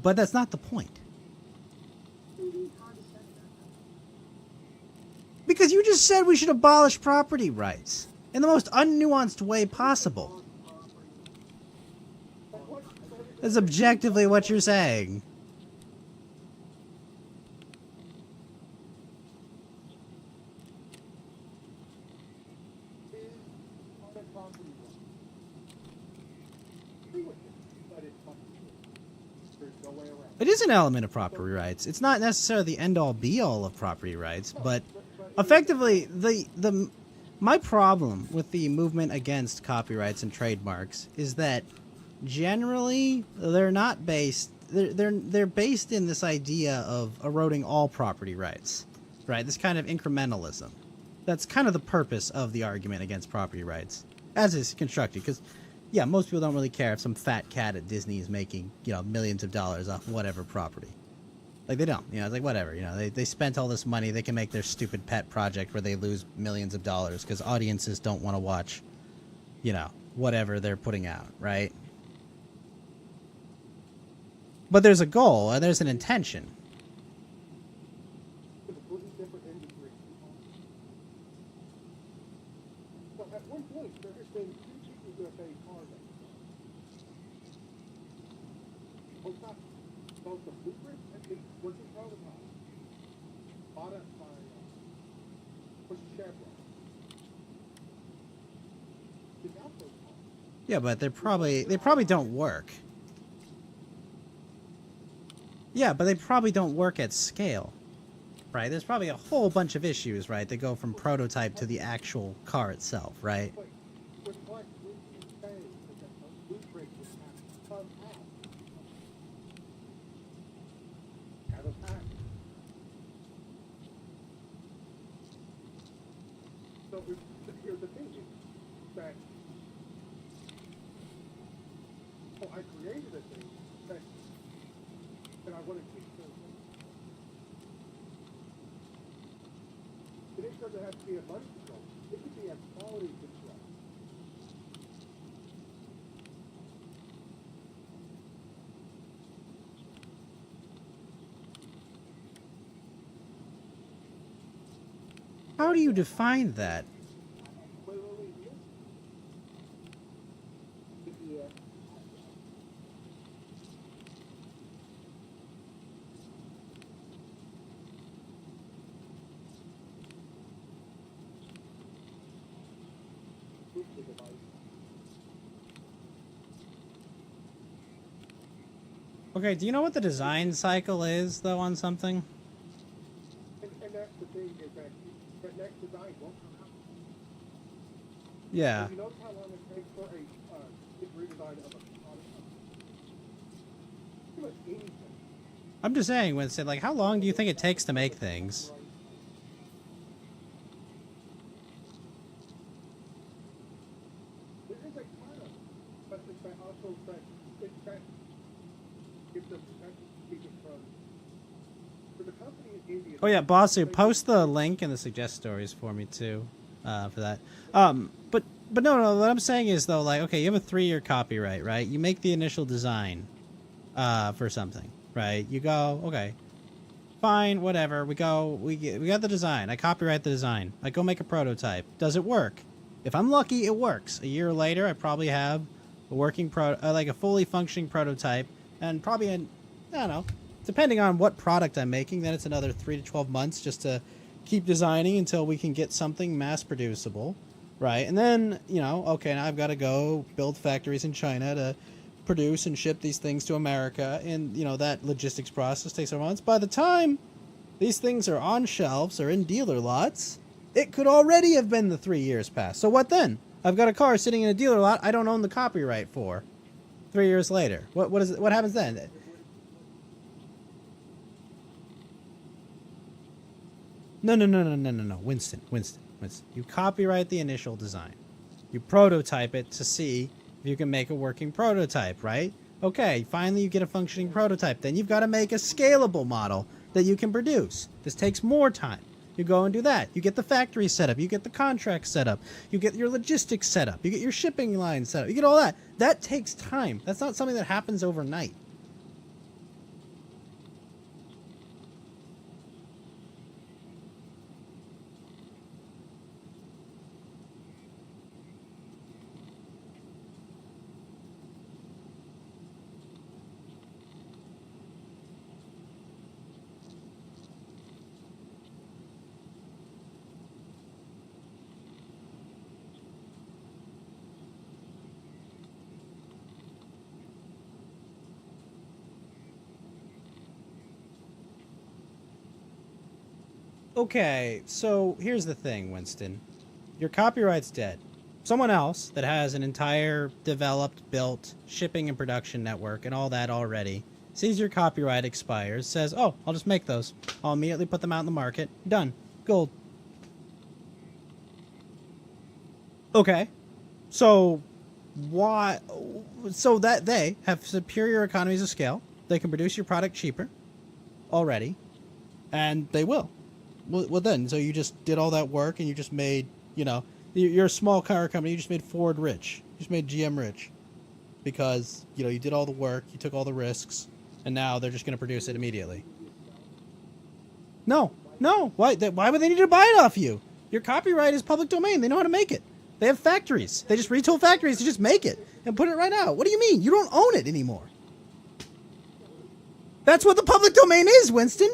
But that's not the point. Because you just said we should abolish property rights in the most unnuanced way possible. That's objectively what you're saying. It is an element of property rights. It's not necessarily the end-all be-all of property rights, but effectively My problem with the movement against copyrights and trademarks is that generally they're not based. They're based in this idea of eroding all property rights, right? This kind of incrementalism. That's kind of the purpose of the argument against property rights, as is constructed. Because, yeah, most people don't really care if some fat cat at Disney is making, millions of dollars off whatever property. Like, they don't. It's like, whatever. They spent all this money. They can make their stupid pet project where they lose millions of dollars because audiences don't want to watch, whatever they're putting out, right? But there's a goal and there's an intention. It's a completely different industry. So at one point, there has been two people who have made cars. Both not both the blueprint and the working prototype. Bought up by Chevron. It's out those cars. Yeah, but they probably don't work. Yeah, but they probably don't work at scale, right? There's probably a whole bunch of issues, right, that go from prototype to the actual car itself, right? But what you say is that the blueprint would have to come out. Have a pack. So here's the thing is that I created a thing that I want to keep doing. It doesn't have to be a money control. It could be a quality control. How do you define that? Wait, yeah. Okay, do you know what the design cycle is, though, on something? And that's the thing is that next design won't come out. Yeah. You know how long it takes for a redesign of a product? Pretty much anything. I'm just saying, Winston, like, how long do you think it takes to make things? There is a part of it, but it's that also that it's that gives them speaking from for the company in India. Oh yeah, Bossu, post the link in the suggest stories for me too, for that. But no, what I'm saying is though, like, okay, you have a 3-year copyright, right? You make the initial design, for something, right? You go, okay, fine, whatever. We got the design. I copyright the design. I go make a prototype. Does it work? If I'm lucky, it works. A year later, I probably have a working like a fully functioning prototype, and probably I don't know, depending on what product I'm making, then it's another 3 to 12 months just to keep designing until we can get something mass producible, right? And then, okay, now I've got to go build factories in China to produce and ship these things to America, and that logistics process takes several months. By the time these things are on shelves or in dealer lots, it could already have been the 3 years past. So what then? I've got a car sitting in a dealer lot I don't own the copyright for. 3 years later, what happens then? No, Winston. You copyright the initial design. You prototype it to see if you can make a working prototype, right? Okay, finally you get a functioning prototype. Then you've got to make a scalable model that you can produce. This takes more time. You go and do that. You get the factory set up. You get the contract set up. You get your logistics set up. You get your shipping line set up. You get all that. That takes time. That's not something that happens overnight. Okay, so here's the thing, Winston. Your copyright's dead. Someone else that has an entire developed, built, shipping and production network and all that already sees your copyright expires, says, oh, I'll just make those. I'll immediately put them out in the market. Done. Gold. Okay. So why? So that they have superior economies of scale. They can produce your product cheaper already, and they will. Well, then, so you just did all that work and you just made, you know, you're a small car company. You just made Ford rich. You just made GM rich because, you know, you did all the work, you took all the risks, and now they're just going to produce it immediately. No. Why would they need to buy it off you? Your copyright is public domain. They know how to make it. They have factories. They just retool factories to just make it and put it right out. What do you mean? You don't own it anymore. That's what the public domain is, Winston.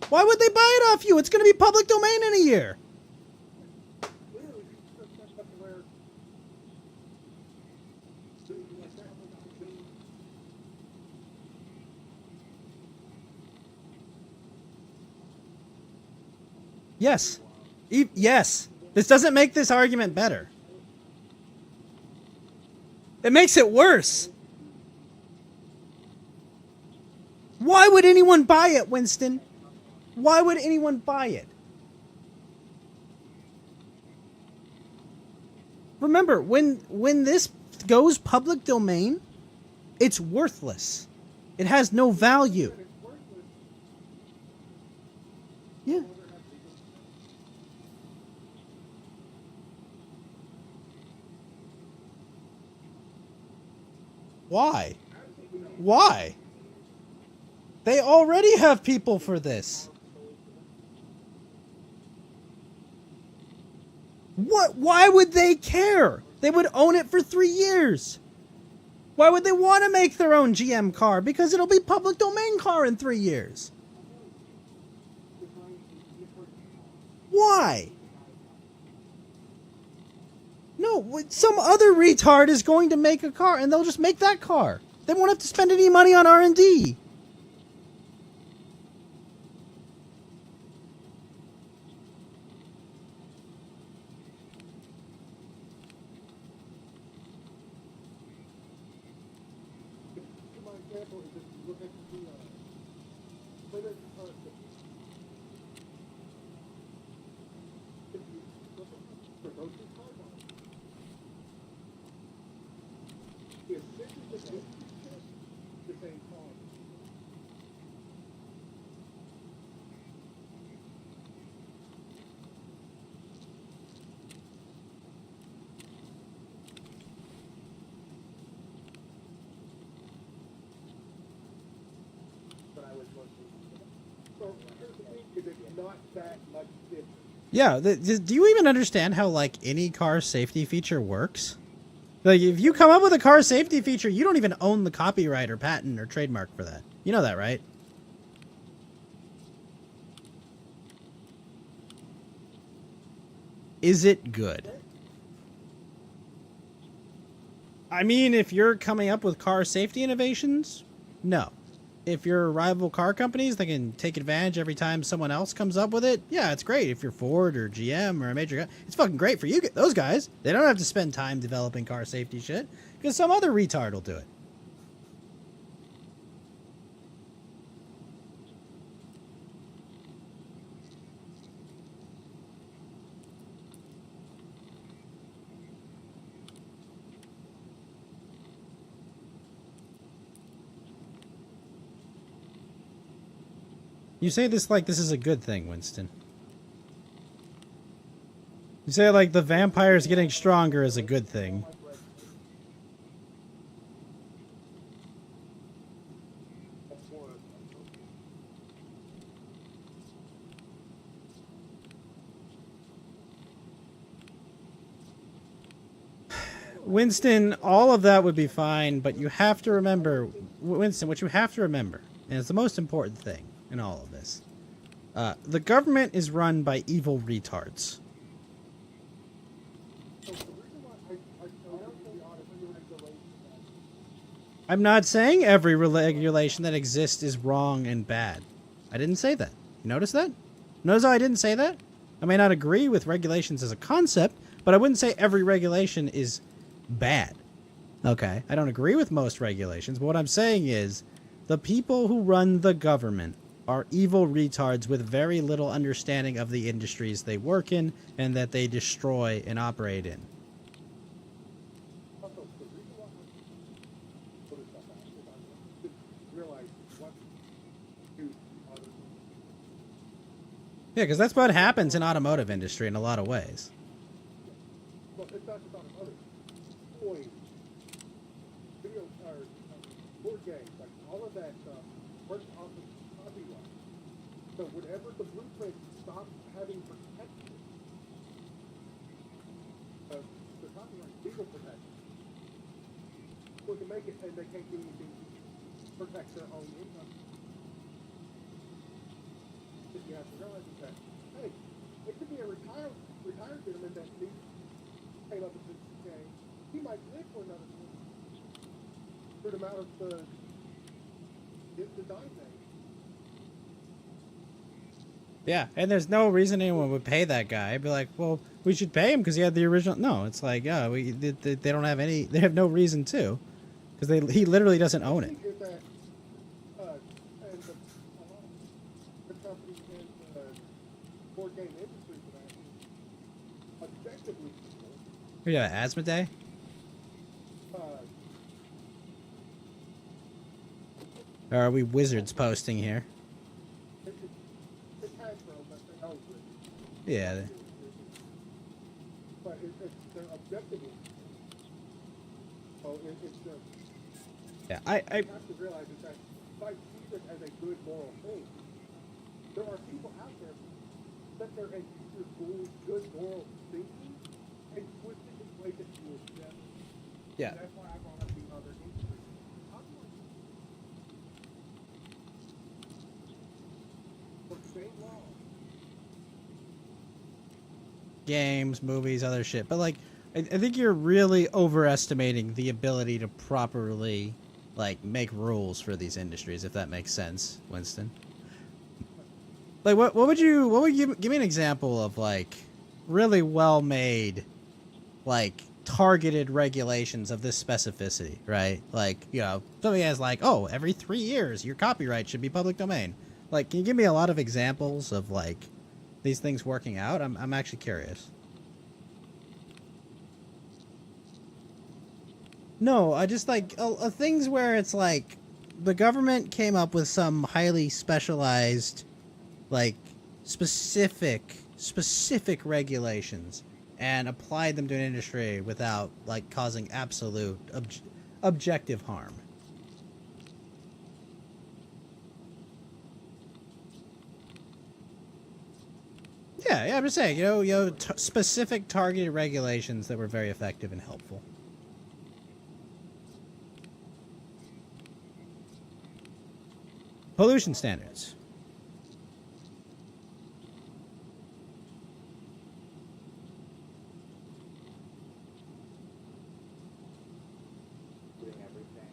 Why would they buy it off you? It's going to be public domain in a year. Yes. Yes. This doesn't make this argument better. It makes it worse. Why would anyone buy it, Winston? Why would anyone buy it? Remember, when this goes public domain, it's worthless. It has no value. Yeah. Why? Why? They already have people for this. What? Why would they care? They would own it for 3 years. Why would they want to make their own GM car? Because it'll be public domain car in 3 years. Why? No, some other retard is going to make a car, and they'll just make that car. They won't have to spend any money on R&D. My example is if you look at the Plymouth Constant. If you look at for those two car models, if this is the same car. But I was mostly. So here's the thing, is it's not that much different. Yeah, do you even understand how, like, any car safety feature works? Like, if you come up with a car safety feature, you don't even own the copyright or patent or trademark for that. You know that, right? Is it good? I mean, if you're coming up with car safety innovations, no. If you're rival car companies that can take advantage every time someone else comes up with it, yeah, it's great. If you're Ford or GM or a major, it's fucking great for you. Those guys, they don't have to spend time developing car safety shit because some other retard will do it. You say this like this is a good thing, Winston. You say like the vampires getting stronger is a good thing. Winston, all of that would be fine, but you have to remember, Winston, what you have to remember, and it's the most important thing in all of this, the government is run by evil retards. So the reason why I don't think the honest, I'm not saying every regulation that exists is wrong and bad. I didn't say that. You notice that? Notice how I didn't say that? I may not agree with regulations as a concept, but I wouldn't say every regulation is bad. Okay? I don't agree with most regulations, but what I'm saying is the people who run the government are evil retards with very little understanding of the industries they work in and that they destroy and operate in. Also, the reason why I put stuff out is I want to realize what do others. Yeah, because that's what happens in automotive industry in a lot of ways. Well, it's not just automotive. Toys, video, or board games, like all of that stuff works off of copyright. So whenever the blueprint stops having protection, the copyright legal protection, we can make it and they can't do anything to protect their own income. What you have to realize is that, hey, it could be a retired gentleman that came up with this game. He might live for another certain amount of his design days. Yeah, and there's no reason anyone would pay that guy. I'd be like, well, we should pay him because he had the original. No, it's like, yeah, they don't have any. They have no reason to, because he literally doesn't own it. Is that, and a lot of the companies in the board game industry for that, objectively, Yeah, Asmodee. uh, Or are we wizards posting here? it's Hasbro, but they own it. Yeah. But they're objectively. So it's Yeah, you have to realize is that if I see this as a good moral thing, there are people out there that they're in your good moral thinking and twist it in ways that you will never. Yeah. That's why I brought up the other industries. For the same law. Games, movies, other shit. But like, I think you're really overestimating the ability to properly, like, make rules for these industries, if that makes sense, Winston. Like, what would you give me an example of, like, really well made, like, targeted regulations of this specificity, right? Like, you know, somebody has like, oh, every 3 years your copyright should be public domain. Like, can you give me a lot of examples of, like, these things working out? I'm actually curious. No, I just like things where it's like the government came up with some highly specialized, like, specific regulations and applied them to an industry without, like, causing absolute objective harm. Yeah, I'm just saying, you know, specific targeted regulations that were very effective and helpful. Pollution standards. Doing everything.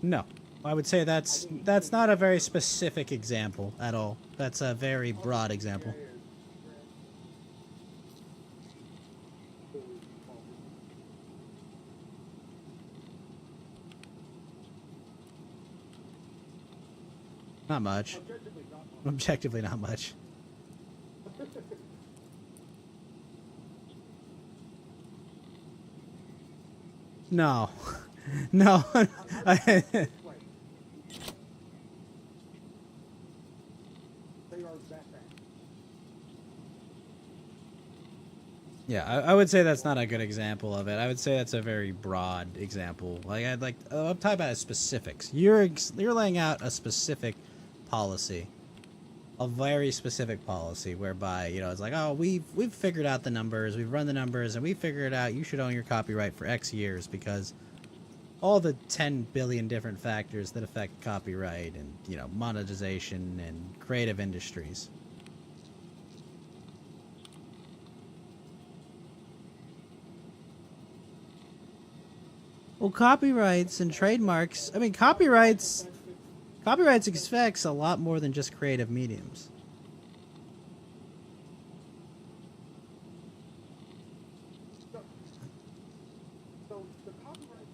No, I would say that's not a very specific example at all. That's a very broad example. Not much. Objectively, not much. No. No. Yeah, I would say that's not a good example of it. I would say that's a very broad example. Like, I'm talking about specifics. You're laying out a specific policy, a very specific policy whereby, you know, it's like, oh, we've figured out the numbers, we've run the numbers, and we figured out you should own your copyright for X years because all the 10 billion different factors that affect copyright and, you know, monetization and creative industries. Well, copyrights and trademarks, I mean, copyrights affects a lot more than just creative mediums. So the copyright.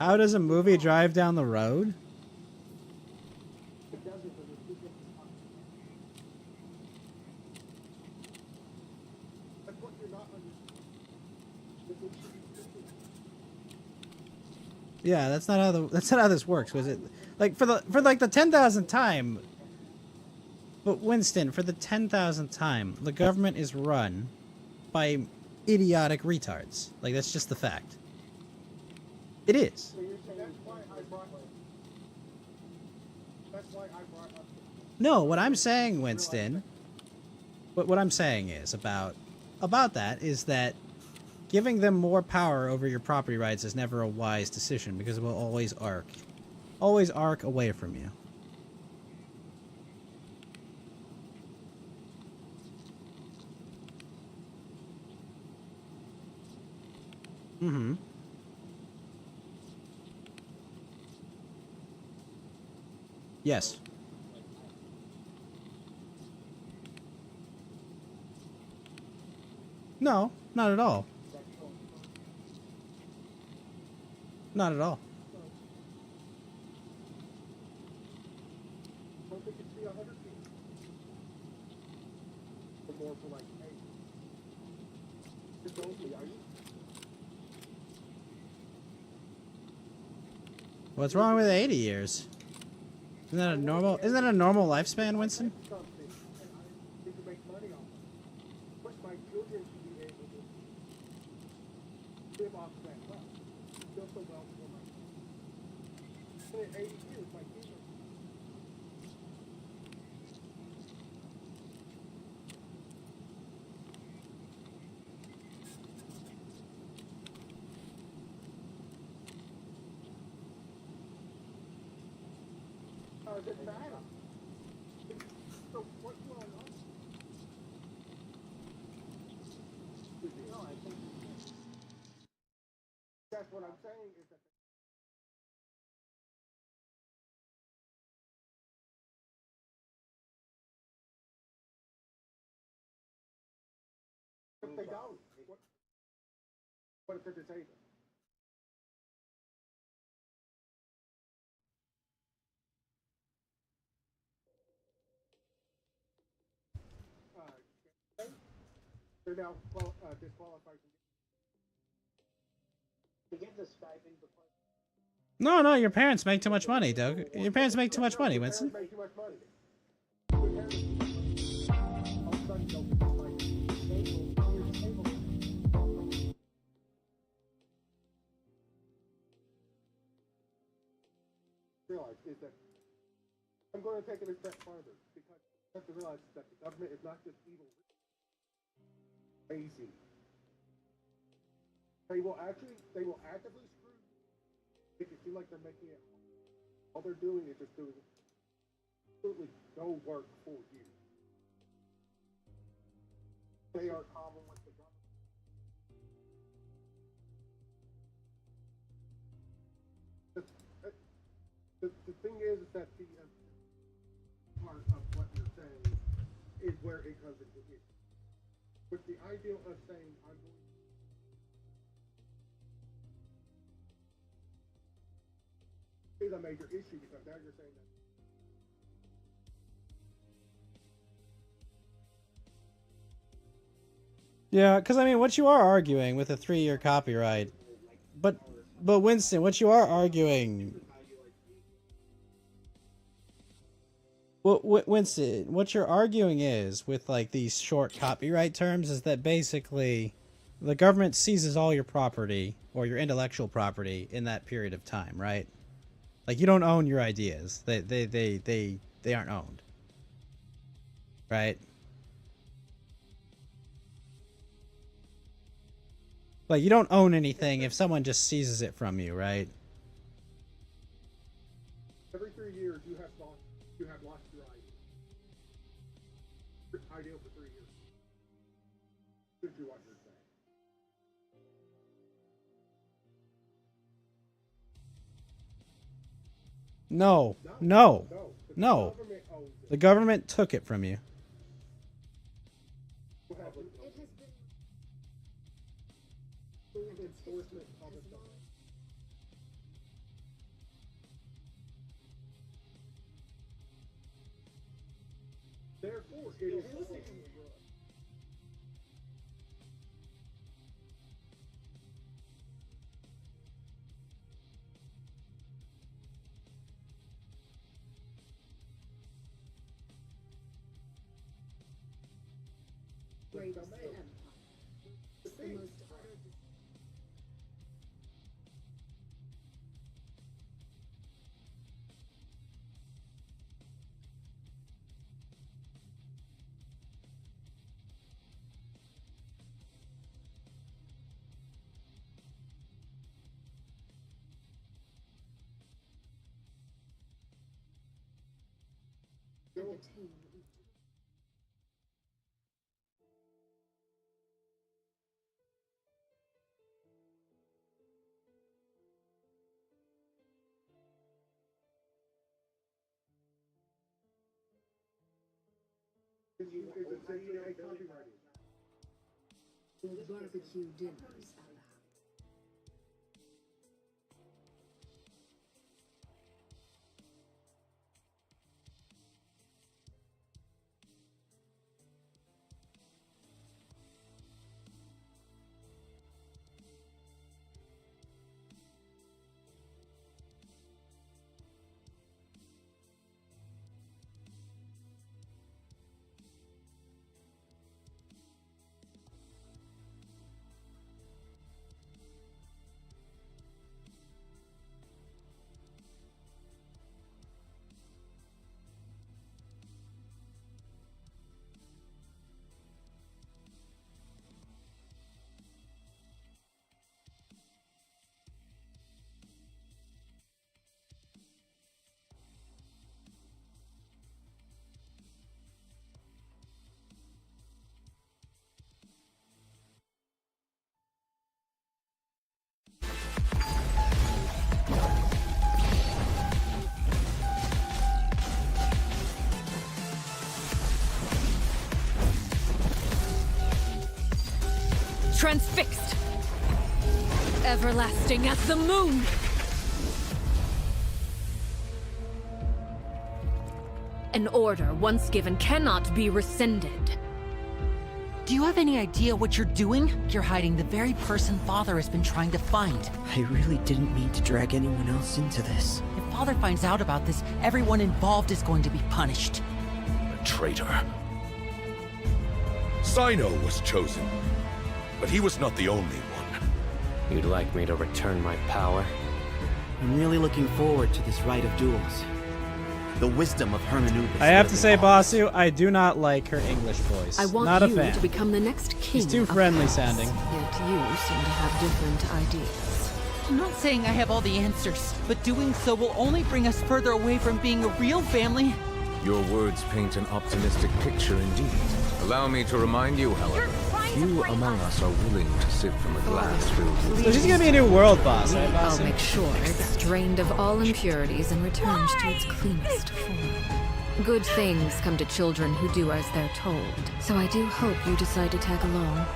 How does a movie drive down the road? It doesn't because it's too different. That's what you're not understanding. It should be treated. Yeah, that's not how this works. Was it like for the 10,000th time? But Winston, for the 10,000th time, the government is run by idiotic retards. Like, that's just the fact. It is. So you're saying That's why I brought up. No, what I'm saying, Winston, what I'm saying is about that is that giving them more power over your property rights is never a wise decision because it will always arc away from you. Mm-hmm. Yes. No, not at all. Not at all. I don't think it should be 100 feet. Or more for like 8. Just don't be, are you? What's wrong with 80 years? Isn't that a normal lifespan, Winston? Something, and I need to make money off it. But my children should be able to live off that wealth. Build the wealth for my children. In 80 years, my kids are. It matter. So what you want to know? no, I think That's what I'm saying is that if they don't, what if they're disabled? They're now disqualified to get the stipend because No, your parents make too much money, Doug. Your parents make too much money, Winston. Make too much money. Your parents make too much money. All of a sudden, they'll become like disabled. You're disabled. Realize is that I'm going to take it a step farther because you have to realize that the government is not just evil, crazy. They will actively screw you, make it seem like they're making it. All they're doing is just doing absolutely no work for you. They are common with the government. The thing is that the part of what you're saying is where it comes into issue. With the idea of saying I'm going is a major issue because now you're saying that Yeah, because I mean, what you are arguing with a 3-year copyright, but Winston, what you are arguing, Winston, what you're arguing is with like these short copyright terms is that basically the government seizes all your property or your intellectual property in that period of time, right? Like you don't own your ideas; they aren't owned. right? Like, you don't own anything if someone just seizes it from you, right? Every 3 years, you have lost your ID. Ideal for 3 years. Should you what you're saying? No. No. No. The government owns it. The government took it from you. You have a full enforcement of the government. Therefore, it is Greatest empire. It's the most utter entertainment. it's essentially a copyright. Barbecue dinners allowed. Transfixed, everlasting as the moon. An order once given cannot be rescinded. Do you have any idea what you're doing? You're hiding the very person Father has been trying to find. I really didn't mean to drag anyone else into this. If Father finds out about this, everyone involved is going to be punished. A traitor. Sino was chosen, but he was not the only one. You'd like me to return my power? I'm really looking forward to this rite of duels. The wisdom of Hermanubis. I have to say, Basu, I do not like her English voice. I want not a you fan. to become the next king. She's too of friendly Paris. sounding. Yet you seem to have different ideas. I'm not saying I have all the answers, but doing so will only bring us further away from being a real family. Your words paint an optimistic picture indeed. Allow me to remind you, however, few among us are willing to sip from a glass filled with... So she's gonna be a new world boss, right, I'll Basu? make sure it's drained of all impurities and returned to its cleanest form. Good things come to children who do as they're told, so I do hope you decide to tag along.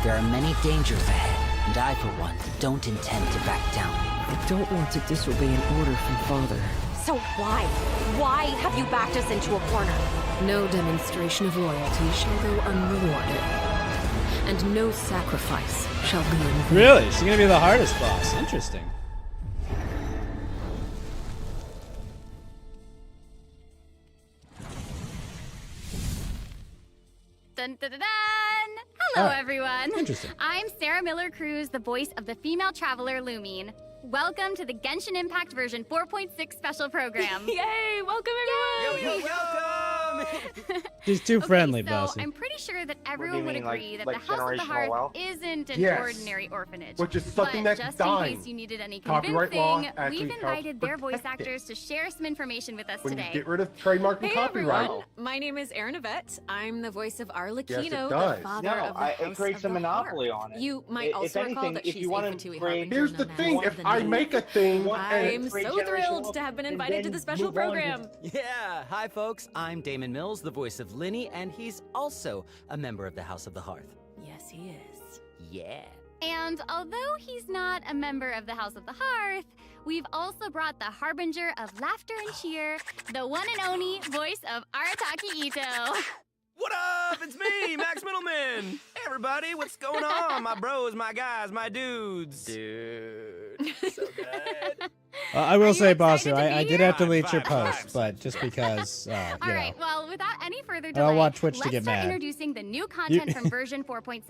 There are many dangers ahead, and I, for one, don't intend to back down. I don't want to disobey an order from Father. So why? Why have you backed us into a corner? No demonstration of loyalty shall go unrewarded, and no sacrifice shall be in vain. Really? She's gonna be the hardest boss. Interesting. Dun, dun, dun, dun. Hello, Alright. everyone. Interesting. I'm Sarah Miller-Cruz, the voice of the female traveler Lumine. Welcome to the Genshin Impact version 4.6 special program. Yay! Welcome everyone! Yay! Welcome! She's too friendly, so bossy. I'm pretty sure that do everyone you would mean, agree like that the House of the generational Hearth wealth? isn't an Yes. ordinary orphanage. Which is something but that's just dying. in case you needed any Copyright law convincing, actually we've helps invited their voice protect it. actors to share some information with us When today. you get rid of trademark and Hey copyright. everyone, my name is Erin Yvette. I'm the voice of Arlecchino, Yes, it the does. father No, of the House it creates of a the monopoly Harp. on it. You might If also recall anything, that if she's you a wanna Fatui create- harbinger Here's the known thing, as if the I Knave. make a thing I'm create so thrilled generational to have been and invited to then the special move on to- program. Yeah, hi folks, I'm Damon Mills, the voice of Linny, and he's also a member of the House of the Hearth. Yes, he is. Yeah. And although he's not a member of the House of the Hearth, we've also brought the harbinger of laughter and cheer, the one and only voice of Arataki Ito. What up? It's me, Max Middleman. Hey, everybody, what's going on? My bros, my guys, my dudes. Dude, so good. I will say, bossy, excited to I be did here? have to delete your Vibes. post, but just because, you All know. right, well, without any further I delay, don't want Twitch to let's get start mad. introducing the new content from version 4.6.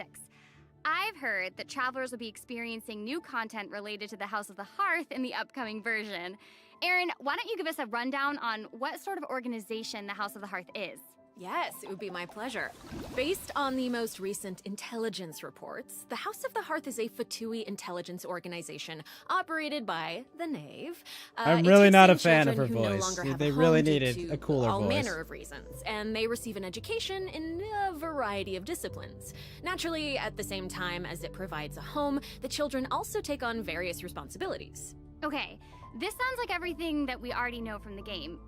I've heard that travelers will be experiencing new content related to the House of the Hearth in the upcoming version. Erin, why don't you give us a rundown on what sort of organization the House of the Hearth is? Yes, it would be my pleasure. Based on the most recent intelligence reports, the House of the Hearth is a Fatui intelligence organization operated by the Knave. I'm It really takes not in a fan of her children who no voice. longer have They a really home due needed to a cooler all voice. manner of reasons, and they receive an education in a variety of disciplines. Naturally, at the same time as it provides a home, the children also take on various responsibilities. Okay, this sounds like everything that we already know from the game.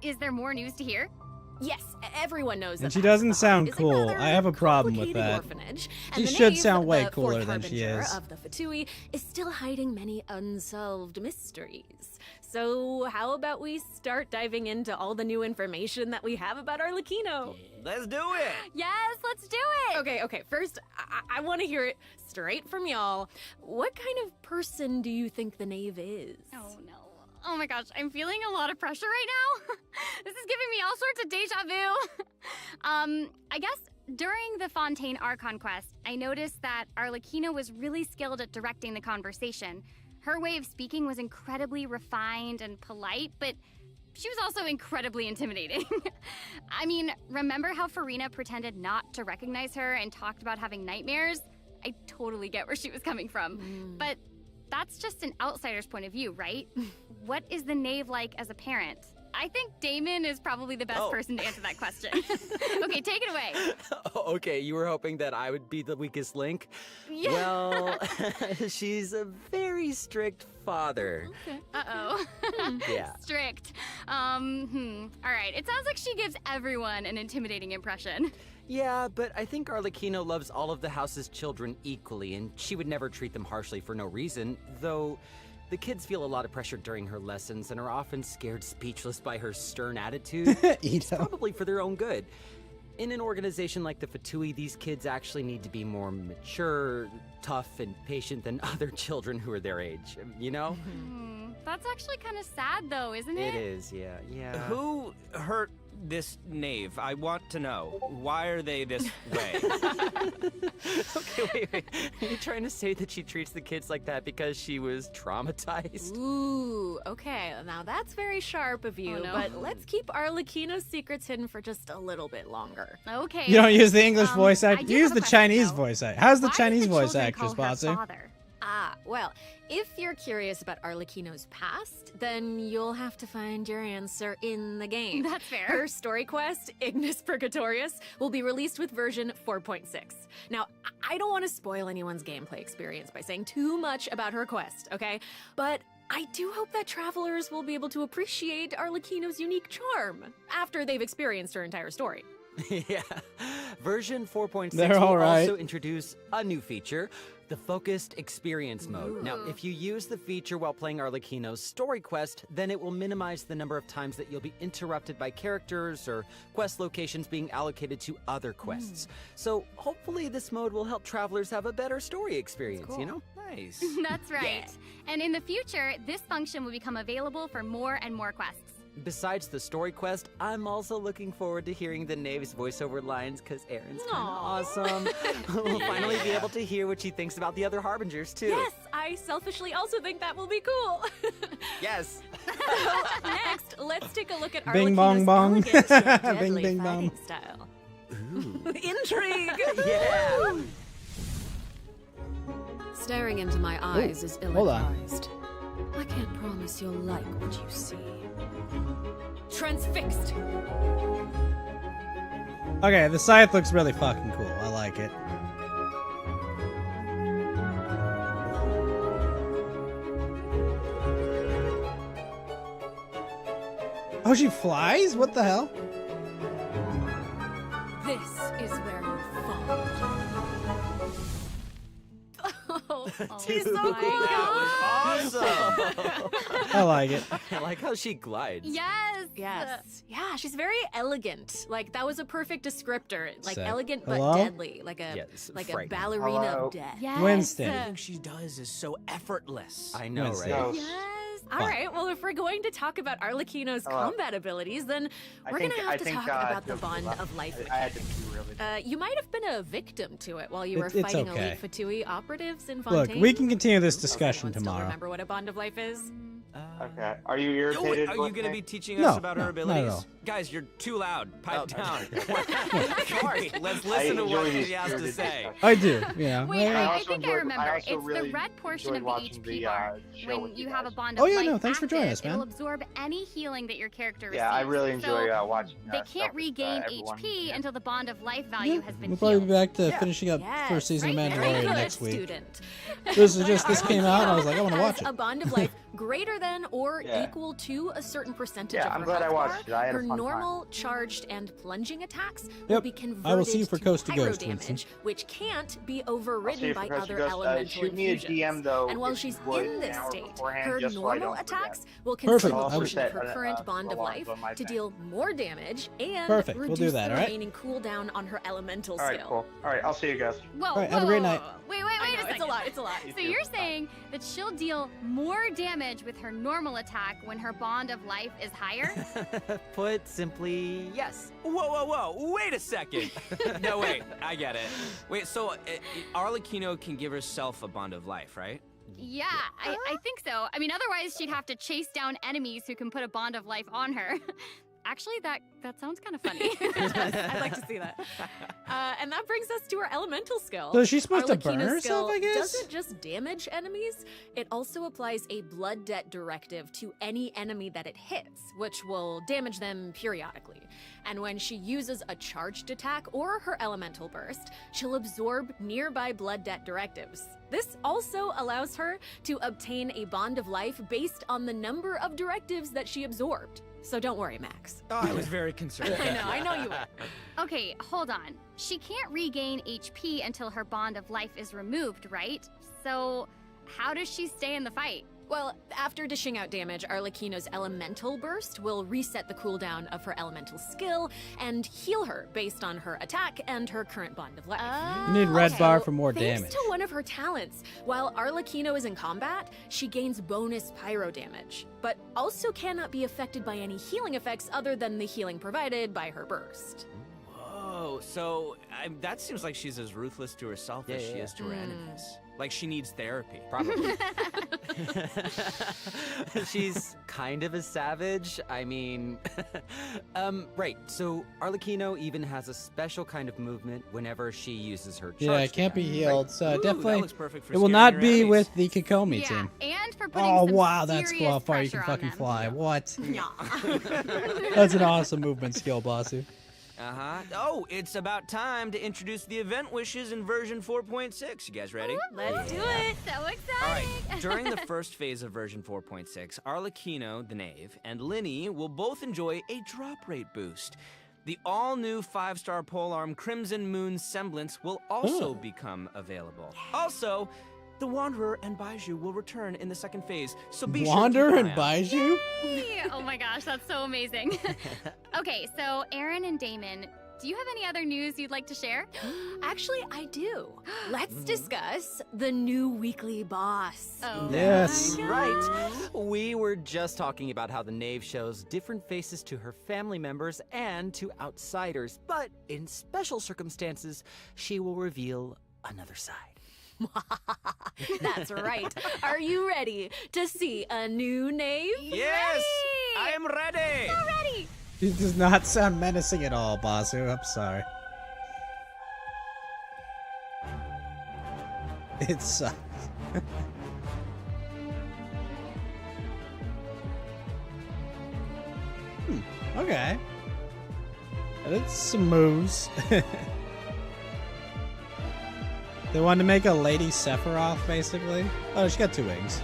Is there more news to hear? Yes, everyone knows that And she the House of doesn't the sound Hearth is a cool. rather I have a problem with complicated that. orphanage, She and the should Knave, sound way the cooler fourth than she harbinger is. of the Fatui, is still hiding many unsolved mysteries. So how about we start diving into all the new information that we have about Arlecchino? Let's do it. Yes, let's do it! Okay, first, I want to hear it straight from y'all. What kind of person do you think the Knave is? Oh no. Oh my gosh, I'm feeling a lot of pressure right now. This is giving me all sorts of deja vu. I guess during the Fontaine Archon quest, I noticed that Arlecchino was really skilled at directing the conversation. Her way of speaking was incredibly refined and polite, but she was also incredibly intimidating. I mean, remember how Farina pretended not to recognize her and talked about having nightmares? I totally get where she was coming from. But that's just an outsider's point of view, right? What is the Knave like as a parent? I think Damon is probably the best person to answer that question. Okay, take it away. Okay, you were hoping that I would be the weakest link? Yeah. Well, she's a very strict father. Okay. Uh-oh. Yeah. Strict. All right, it sounds like she gives everyone an intimidating impression. Yeah, but I think Arlecchino loves all of the house's children equally, and she would never treat them harshly for no reason, though the kids feel a lot of pressure during her lessons and are often scared speechless by her stern attitude. It's probably for their own good. In an organization like the Fatui, these kids actually need to be more mature, tough, and patient than other children who are their age, you know? That's actually kind of sad, though, isn't it? It is, yeah. Who hurt this Knave? I want to know. Why are they this way? Okay, wait. Are you trying to say that she treats the kids like that because she was traumatized? Ooh, okay, now that's very sharp of you, Oh, no. but let's keep Arlecchino's secrets hidden for just a little bit longer. Okay. You don't use the English voice I act. do Use have a the question, Chinese though. voice act. How's the Why Chinese did the voice children actress, call her bossy? father? Well, if you're curious about Arlecchino's past, then you'll have to find your answer in the game. That's fair. Her story quest, Ignis Purgatorius, will be released with version 4.6. Now, I don't want to spoil anyone's gameplay experience by saying too much about her quest, okay? But I do hope that travelers will be able to appreciate Arlecchino's unique charm after they've experienced her entire story. Yeah. Version 4.6 They're will all right. also introduce a new feature, the Focused Experience Mode. Now, if you use the feature while playing Arlecchino's story quest, then it will minimize the number of times that you'll be interrupted by characters or quest locations being allocated to other quests. So hopefully this mode will help travelers have a better story experience, you know? Nice. That's right. And in the future, this function will become available for more and more quests. Besides the story quest, I'm also looking forward to hearing the Knave's voiceover lines because Erin's kind of awesome. We'll finally be able to hear what she thinks about the other Harbingers, too. Yes, I selfishly also think that will be cool. Yes. Next, let's take a look at Bing bong Arlecchino's bong. elegant yet deadly Bing bing fighting bong. style. Intrigue! Yeah! Staring into my eyes is hold on. ill-advised. I can't promise you'll like what you see. Transfixed. Okay, the scythe looks really fucking cool. I like it. Oh, she flies? What the hell? This is where you fall. She's so cool. That was awesome. I like it. I like how she glides. Yes. Yes. Yeah, she's very elegant. Like that was a perfect descriptor. Like Sick. elegant but Hello? deadly. Like a Yes, like a frightening. ballerina Hello? of death. Yes. Winston. Everything she does is so effortless. I know, Winston. right? Yes. All right. Well, if we're going to talk about Arlecchino's combat abilities, then we're gonna have to talk about the bond of life I had to mechanic. be really. You might have been a victim to it while you were It's fighting okay. elite Fatui operatives in Look, Fontaine. we can continue this discussion Anyone still tomorrow. remember what a bond of life is? Okay. Are you Oh, wait, irritated? are you with going to me? be teaching No, us about no, her not at abilities? all. Guys, you're too loud. Pipe down. okay. Sorry, let's I listen to what enjoy this she has to spirited say. discussion. I do, yeah. Wait, I I also think I enjoyed- remember. I also It's really the red portion of enjoyed the watching HP the, bar. show When with you you have a guys. bond Oh, of yeah, life no, thanks for joining active, us, man. it'll absorb any healing that your character receives. Yeah, I really enjoy So watching. they stuff can't with, regain everyone. HP Yeah. until the bond of life value Yeah, has been we'll probably be healed. back to finishing up Yes, first season of right? Very Mandalorian good, next week. Student. This is just, this came out and I was like, I want to watch Has it. a bond of life greater than or Yeah. equal to a certain percentage Yeah, of I'm her glad I health watched bar, it. I had a her fun time. normal, charged, and plunging attacks will Yep. be converted I will see you for Coast to pyro Ghost, Winston. damage, which can't be I'll see overridden you by for Coast to other Ghost. elemental Shoot me a infusions. DM though. And while if she's you would, in an this hour state, beforehand, her just so I normal don't forget. attacks will Perfect. consume I'll a portion of set her a- current bond of alarms life on my to thing. deal more damage and Perfect. We'll do reduce that, the all right? remaining cooldown on her elemental All right, skill. cool. All right, I'll see you guys. Whoa, All right, whoa, have a great whoa, night. whoa, whoa. Wait, I wait know, a second. it's a lot. It's a lot. So you're saying that she'll deal more damage with her normal attack when her bond of life is higher? Put simply, yes. Whoa, whoa, whoa! Wait a second. No, wait, I get it. Wait, so Arlecchino can give herself a bond of life, right? Yeah, I think so. I mean, otherwise she'd have to chase down enemies who can put a bond of life on her. Actually, that sounds kind of funny. I'd like to see that. And that brings us to her elemental skill. So is she supposed to burn Arlecchino's herself, skill I guess? doesn't just damage enemies, it also applies a blood debt directive to any enemy that it hits, which will damage them periodically. And when she uses a charged attack or her elemental burst, she'll absorb nearby blood debt directives. This also allows her to obtain a bond of life based on the number of directives that she absorbed. So don't worry, Max. Oh, I was very concerned. I know you were. Okay, hold on. She can't regain HP until her bond of life is removed, right? So how does she stay in the fight? Well, after dishing out damage, Arlecchino's elemental burst will reset the cooldown of her elemental skill and heal her based on her attack and her current bond of life. You need red bar for more Thanks damage. to one of her talents, while Arlecchino is in combat, she gains bonus pyro damage, but also cannot be affected by any healing effects other than the healing provided by her burst. Whoa, so that seems like she's as ruthless to herself as she is to her enemies. Like she needs therapy. Probably. She's kind of a savage. I mean, right. So Arlecchino even has a special kind of movement whenever she uses her charge. Yeah, it can't be attack. healed, so Ooh, definitely that looks perfect for it will scaring not your be enemies. with the Kikomi Yeah, team. and for putting Oh some wow, that's cool how serious far you can pressure on fucking them. fly. What? Yeah. That's an awesome movement skill, Bossu. Uh-huh. Oh, it's about time to introduce the event wishes in version 4.6. You guys ready? Let's do it. So All exciting! right. During the first phase of version 4.6, Arlecchino, the Knave, and Linny will both enjoy a drop rate boost. The all-new 5-star polearm Crimson Moon Semblance will also become available. Also, the Wanderer and Baiju will return in the second phase, so be Wander sure to and keep an eye out. Baiju? Yay! Oh my gosh, that's so amazing. Okay, so Aaron and Damon, do you have any other news you'd like to share? Actually, I do. Let's discuss the new weekly boss. Oh, Yes. Right. We were just talking about how the Knave shows different faces to her family members and to outsiders, but in special circumstances, she will reveal another side. That's right. Are you ready to see a new Knave? Yes! I am ready! So ready! He does not sound menacing at all, Basu. I'm sorry. It sucks. Okay. That's some moves. They wanted to make a Lady Sephiroth, basically. Oh, she got 2 wings.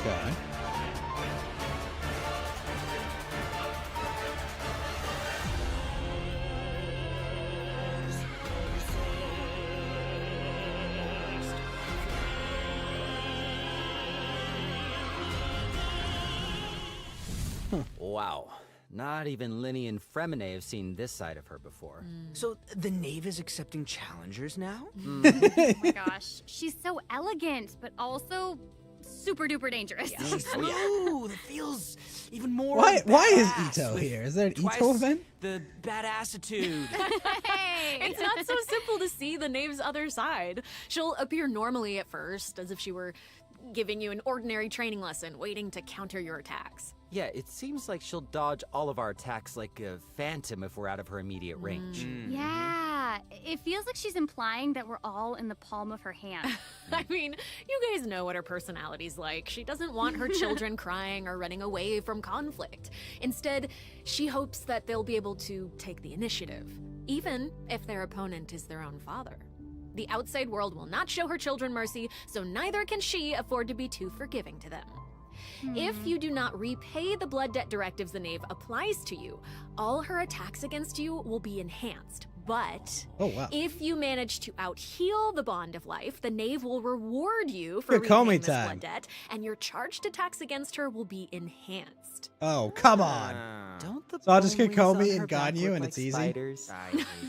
Okay. Wow. Not even Linny and Fremine have seen this side of her before. So the Knave is accepting challengers now? Oh my gosh. She's so elegant, but also super duper dangerous. She's smooth. It feels even more Why is badass Ito with here? Is there an twice Ito event? The badassitude. Hey! It's not so simple to see the Knave's other side. She'll appear normally at first, as if she were giving you an ordinary training lesson, waiting to counter your attacks. Yeah, it seems like she'll dodge all of our attacks like a phantom if we're out of her immediate range. Yeah, it feels like she's implying that we're all in the palm of her hand. I mean, you guys know what her personality's like. She doesn't want her children crying or running away from conflict. Instead, she hopes that they'll be able to take the initiative, even if their opponent is their own father. The outside world will not show her children mercy, so neither can she afford to be too forgiving to them. If you do not repay the blood debt directives the Knave applies to you, all her attacks against you will be enhanced. But if you manage to out-heal the Bond of Life, the Knave will reward you for repaying this blood debt, and your charged attacks against her will be enhanced. Oh, come on. Don't the So I'll just get bone wings Komi on and her back Ganyu look and like it's easy? spiders?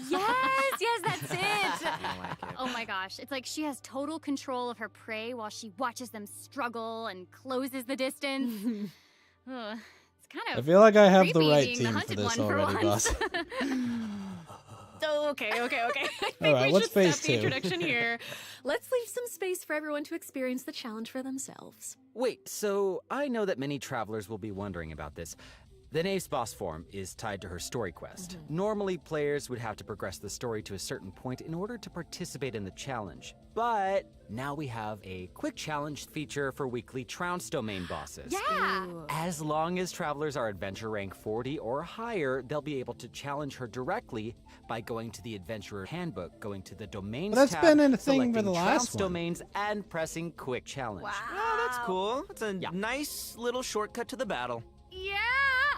Yes, that's it. like it. Oh my gosh, it's like she has total control of her prey while she watches them struggle and closes the distance. Ugh, it's kind of I feel like I have the creepy right being the team for hunted this one already, once. boss. Okay. I think All right, we what's should stop phase the 2? introduction here. Let's leave some space for everyone to experience the challenge for themselves. Wait, so I know that many travelers will be wondering about this. The Knave's boss form is tied to her story quest. Normally, players would have to progress the story to a certain point in order to participate in the challenge. But now we have a quick challenge feature for weekly Trounce domain bosses. Yeah. As long as travelers are adventure rank 40 or higher, they'll be able to challenge her directly by going to the Adventurer Handbook, going to the Domains Well, that's tab, been a thing for selecting the last Trounce one. domains, and pressing quick challenge. Oh, that's cool. That's a nice little shortcut to the battle. Yeah.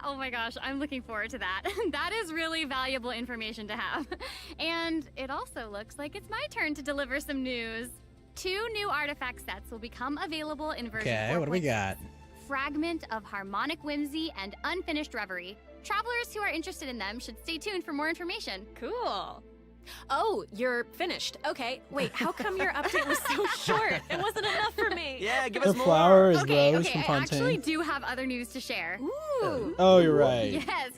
Oh my gosh, I'm looking forward to that. That is really valuable information to have. And it also looks like it's my turn to deliver some news. 2 new artifact sets will become available in version 4.6. Okay, what do we got? Fragment of Harmonic Whimsy and Unfinished Reverie. Travelers who are interested in them should stay tuned for more information. Cool. Oh, you're finished. Okay, wait, how come your update was so short? It wasn't enough for me. Yeah, give The us more. flower is Okay, Rose okay, from I actually Fontaine. do have other news to share. Ooh. Oh, you're right. Yes.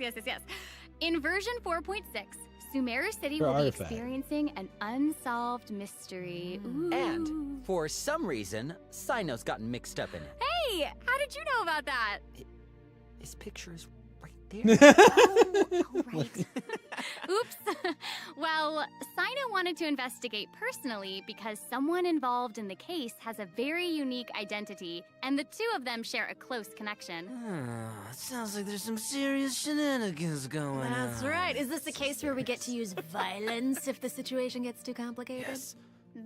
In version 4.6, Sumeru City For will artifact. be experiencing an unsolved mystery. Ooh. And for some reason, Sino's gotten mixed up in it. Hey, how did you know about that? His picture is right there. Oh, right. Oops. Well, Sino wanted to investigate personally because someone involved in the case has a very unique identity, and the 2 of them share a close connection. Sounds like there's some serious shenanigans going on. That's right. Is this the case where we get to use violence if the situation gets too complicated? Yes.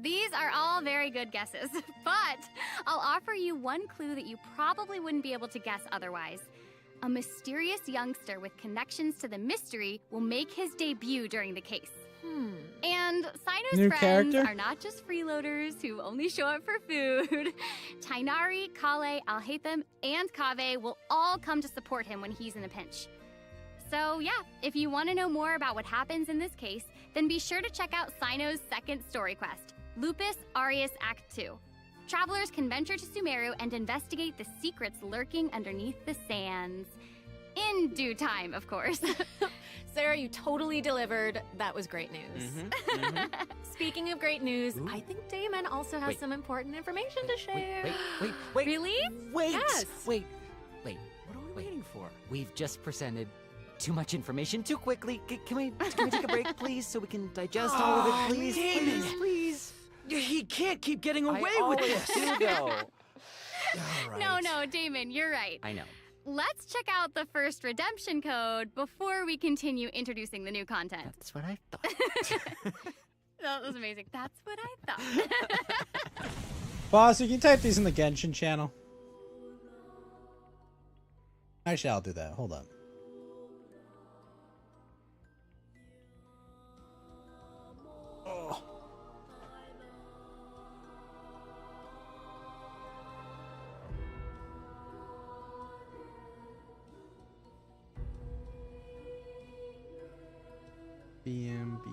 These are all very good guesses, but I'll offer you one clue that you probably wouldn't be able to guess otherwise. A mysterious youngster with connections to the mystery will make his debut during the case. And Sino's New friends character? are not just freeloaders who only show up for food. Tainari, Kale, Alhaitham, and Kave will all come to support him when he's in a pinch. So yeah, if you want to know more about what happens in this case, then be sure to check out Sino's second story quest, Lupus Aureus Act 2. Travelers can venture to Sumeru and investigate the secrets lurking underneath the sands. In due time, of course. Sarah, you totally delivered. That was great news. Speaking of great news, I think Damon also has some important information to share. Wait. Really? Wait. Yes. Wait. What are we waiting for? We've just presented too much information too quickly. Can we take a break, please, so we can digest all of it, please? Damon. Please. He can't keep getting away I with always this. do, though. All right. No, Damon, you're right. I know. Let's check out the first redemption code before we continue introducing the new content. That's what I thought. That was amazing. That's what I thought. Boss, you can type these in the Genshin channel. Actually, I'll do that. Hold on. Oh. BMB.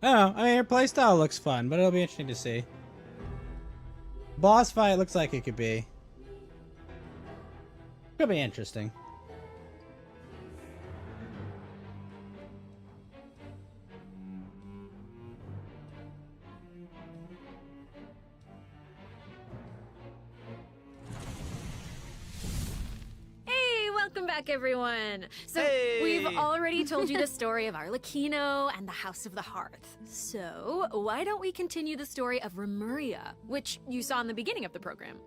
I don't know. I mean, her playstyle looks fun, but it'll be interesting to see. Boss fight looks like it could be. Could be interesting. Welcome back, everyone. So Hey! we've already told you the story of Arlecchino and the House of the Hearth. So why don't we continue the story of Remuria, which you saw in the beginning of the program?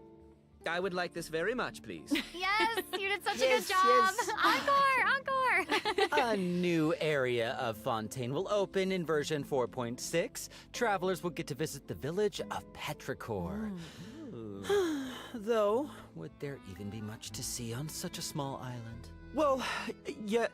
I would like this very much, please. Yes, you did such a Yes, good job. yes. Encore. A new area of Fontaine will open in version 4.6. Travelers will get to visit the village of Petrichor. Though, would there even be much to see on such a small island? Well, yeah,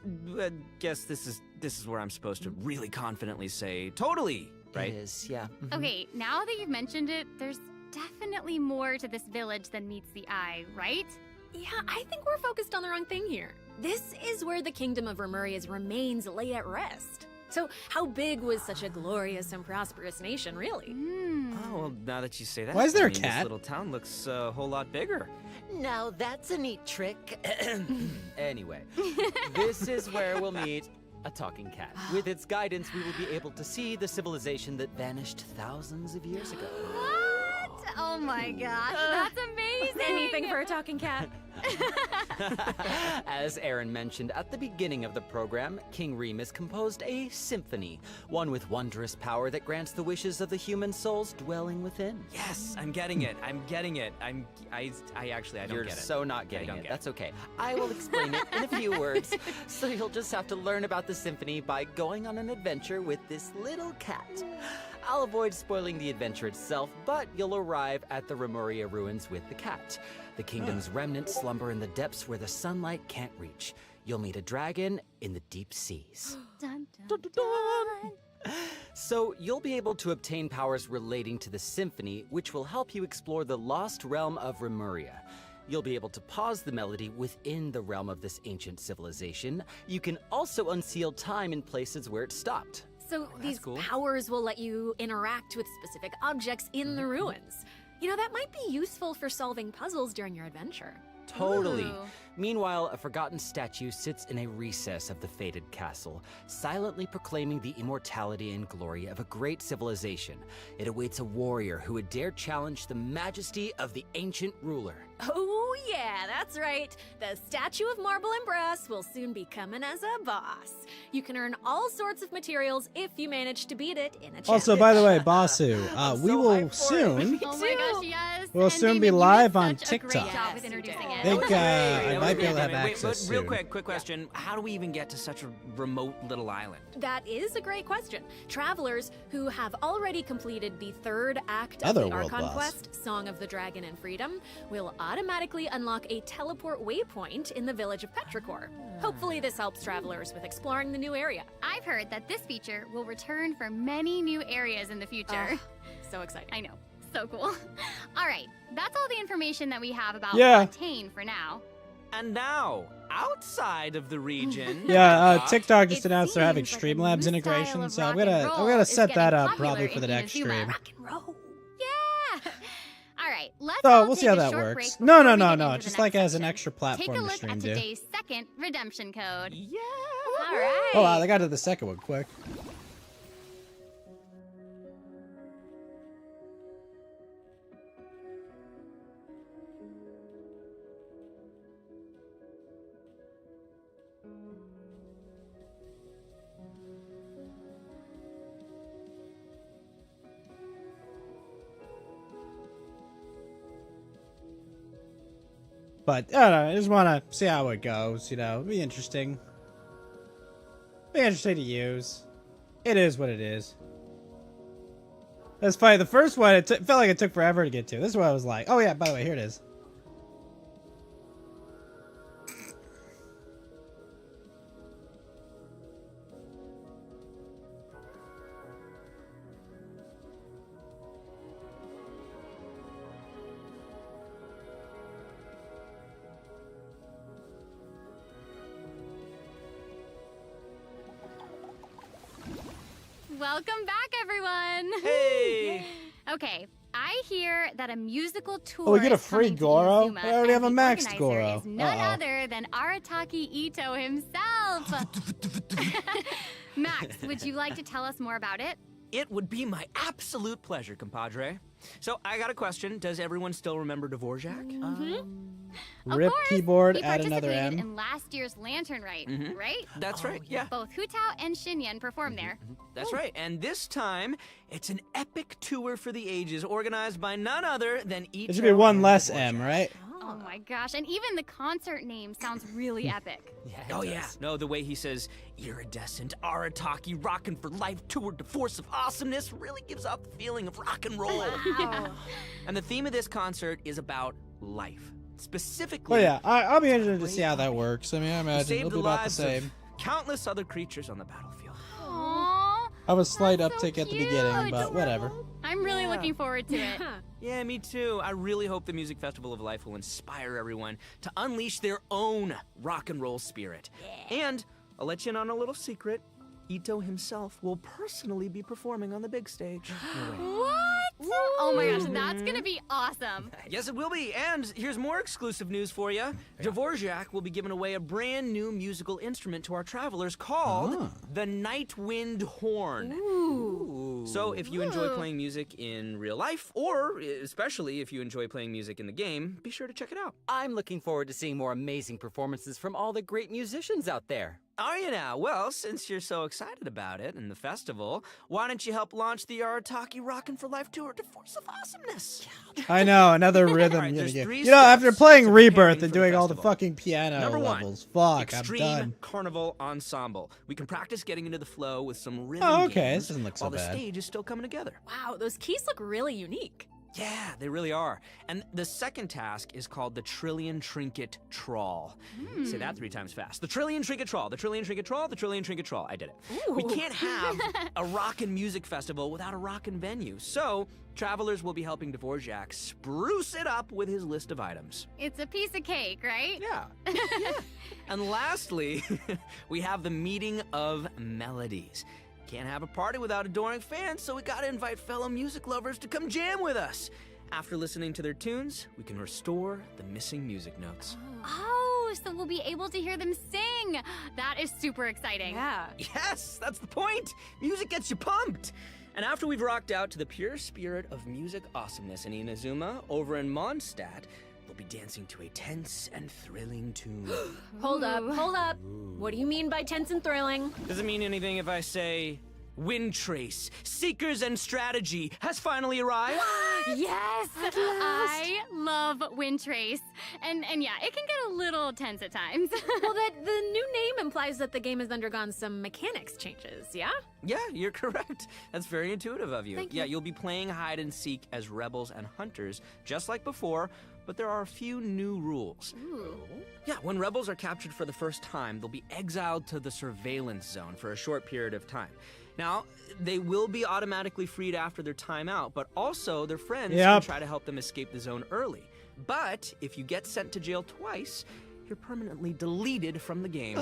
guess this is where I'm supposed to really confidently say totally, right? It is, yeah. Okay, now that you've mentioned it, there's definitely more to this village than meets the eye, right? Yeah, I think we're focused on the wrong thing here. This is where the kingdom of Remuria's remains lay at rest. So how big was such a glorious and prosperous nation, really? Oh, well, now that you say that, Why is there a This cat? little town looks a whole lot bigger. Now that's a neat trick. Anyway, this is where we'll meet a talking cat. With its guidance, we will be able to see the civilization that vanished thousands of years ago. What? Oh my gosh, that's amazing. Anything for a talking cat? As Aaron mentioned at the beginning of the program, King Remus composed a symphony, one with wondrous power that grants the wishes of the human souls dwelling within. Yes, I'm getting it. I don't You're get it. so not getting I don't it. get That's okay. I will explain it in a few words. So you'll just have to learn about the symphony by going on an adventure with this little cat. I'll avoid spoiling the adventure itself, but you'll arrive at the Remuria ruins with the cat. The kingdom's remnants slumber in the depths where the sunlight can't reach. You'll meet a dragon in the deep seas. Dun, dun, dun. So you'll be able to obtain powers relating to the symphony, which will help you explore the lost realm of Remuria. You'll be able to pause the melody within the realm of this ancient civilization. You can also unseal time in places where it stopped. So these cool. powers will let you interact with specific objects in the ruins. You know, that might be useful for solving puzzles during your adventure. Totally. Ooh. Meanwhile, a forgotten statue sits in a recess of the fated castle, silently proclaiming the immortality and glory of a great civilization. It awaits a warrior who would dare challenge the majesty of the ancient ruler. Oh yeah, that's right. The statue of marble and brass will soon be coming as a boss. You can earn all sorts of materials if you manage to beat it in a challenge. Also, by the way, Basu, we so will hyped for it. soon. Oh my gosh, yes. We'll And soon Damon, be you did live on such a great TikTok. job with introducing I it. think That was might be able to have Wait, access but real soon. quick question. How do we even get to such a remote little island? That is a great question. Travelers who have already completed the third act of the Otherworld Archon boss. Quest, Song of the Dragon and Freedom, will automatically unlock a teleport waypoint in the village of Petrichor. Hopefully this helps travelers with exploring the new area. I've heard that this feature will return for many new areas in the future. So exciting. I know. So cool. All right, that's all the information that we have about Yeah. Fontaine for now. And now, outside of the region. Yeah, TikTok just It announced they're having seems like a Streamlabs new integration, style of so I'm rock and gonna roll is set that getting up popular probably for in the next Inazuma. stream. Yeah. All right, let's So all we'll see take how a that short works. break No, before no, we no, get no. into Just the like next as an section. extra Take a platform to look stream at do. today's second redemption code. Yeah. All right. Oh wow, they got to the second one quick. But I don't know, I just want to see how it goes. You know, it'll be interesting. Be interesting to use. It is what it is. That's funny. The first one, it felt like it took forever to get to. This one I was like, oh yeah, by the way, here it is. Welcome back, everyone. Hey. Okay, I hear that a musical tour. Oh, we get a is free coming to Goro? Inazuma, I already have and a the maxed organizer Goro. Is none Uh-oh. other than Arataki Ito himself. Max, would you like to tell us more about it? It would be my absolute pleasure, compadre. So I got a question. Does everyone still remember Dvorak? Of Rip course, keyboard, he add another participated M. in last year's Lantern Rite, right? That's right, yeah. Both Hu Tao and Xinyan performed there. That's right. And this time, it's an epic tour for the ages organized by none other than Ito. It should be one and less Dvorak. M, right? Oh my gosh, and even the concert name sounds really epic. Oh yeah. No, the way he says iridescent Arataki rockin' for life tour de force of awesomeness really gives off the feeling of rock and roll. Wow. And the theme of this concert is about life. Specifically, Well, yeah, I'll be interested to see how that works. I mean, I imagine saved it'll the be about the lives same. of countless other creatures on the battlefield. Aww, I have a slight that's so uptick at the beginning, cute. but whatever. I'm really looking forward to it. Yeah, me too. I really hope the Music Festival of Life will inspire everyone to unleash their own rock and roll spirit. And I'll let you in on a little secret. Ito himself will personally be performing on the big stage. What? Oh my gosh, that's gonna be awesome. Yes, it will be. And here's more exclusive news for you. Dvorak will be giving away a brand new musical instrument to our travelers called the Night Wind Horn. Ooh. So if you enjoy playing music in real life, or especially if you enjoy playing music in the game, be sure to check it out. I'm looking forward to seeing more amazing performances from all the great musicians out there. Are you now? Well, since you're so excited about it and the festival, why don't you help launch the Arataki Rockin' for Life Tour to Force of Awesomeness? I know, another rhythm. All right, you're there's gonna get. three You know, after steps playing to Rebirth preparing and for the doing all the festival. fucking piano Number one, levels, fuck, I'm Extreme done. Carnival Ensemble. We can practice getting into the flow with some rhythm Oh, okay, games this doesn't look so while the bad. stage is still coming together. Wow, those keys look really unique. Yeah, they really are. And the second task is called the Trillion Trinket Trawl. Say that 3 times fast. The Trillion Trinket Trawl, the Trillion Trinket Trawl, the Trillion Trinket Trawl. I did it. We can't have a rockin' music festival without a rockin' venue. So, travelers will be helping Dvorak spruce it up with his list of items. It's a piece of cake, right? Yeah. And lastly, we have the Meeting of Melodies. Can't have a party without adoring fans, so we gotta invite fellow music lovers to come jam with us. After listening to their tunes, we can restore the missing music notes. Oh, so we'll be able to hear them sing. That is super exciting. Yeah. Yes, that's the point. Music gets you pumped. And after we've rocked out to the pure spirit of music awesomeness in Inazuma, over in Mondstadt, we'll be dancing to a tense and thrilling tune. Hold up, hold up. What do you mean by tense and thrilling? Does it mean anything if I say Wind Trace, Seekers and Strategy has finally arrived. Yes! I love Wind Trace. And yeah, it can get a little tense at times. Well, the new name implies that the game has undergone some mechanics changes, yeah? Yeah, you're correct. That's very intuitive of you. Thank Yeah, you. you'll be playing hide and seek as rebels and hunters, just like before, but there are a few new rules. Ooh. Yeah, when rebels are captured for the first time, they'll be exiled to the surveillance zone for a short period of time. Now, they will be automatically freed after their time out, but also their friends can try to help them escape the zone early. But if you get sent to jail twice, you're permanently deleted from the game.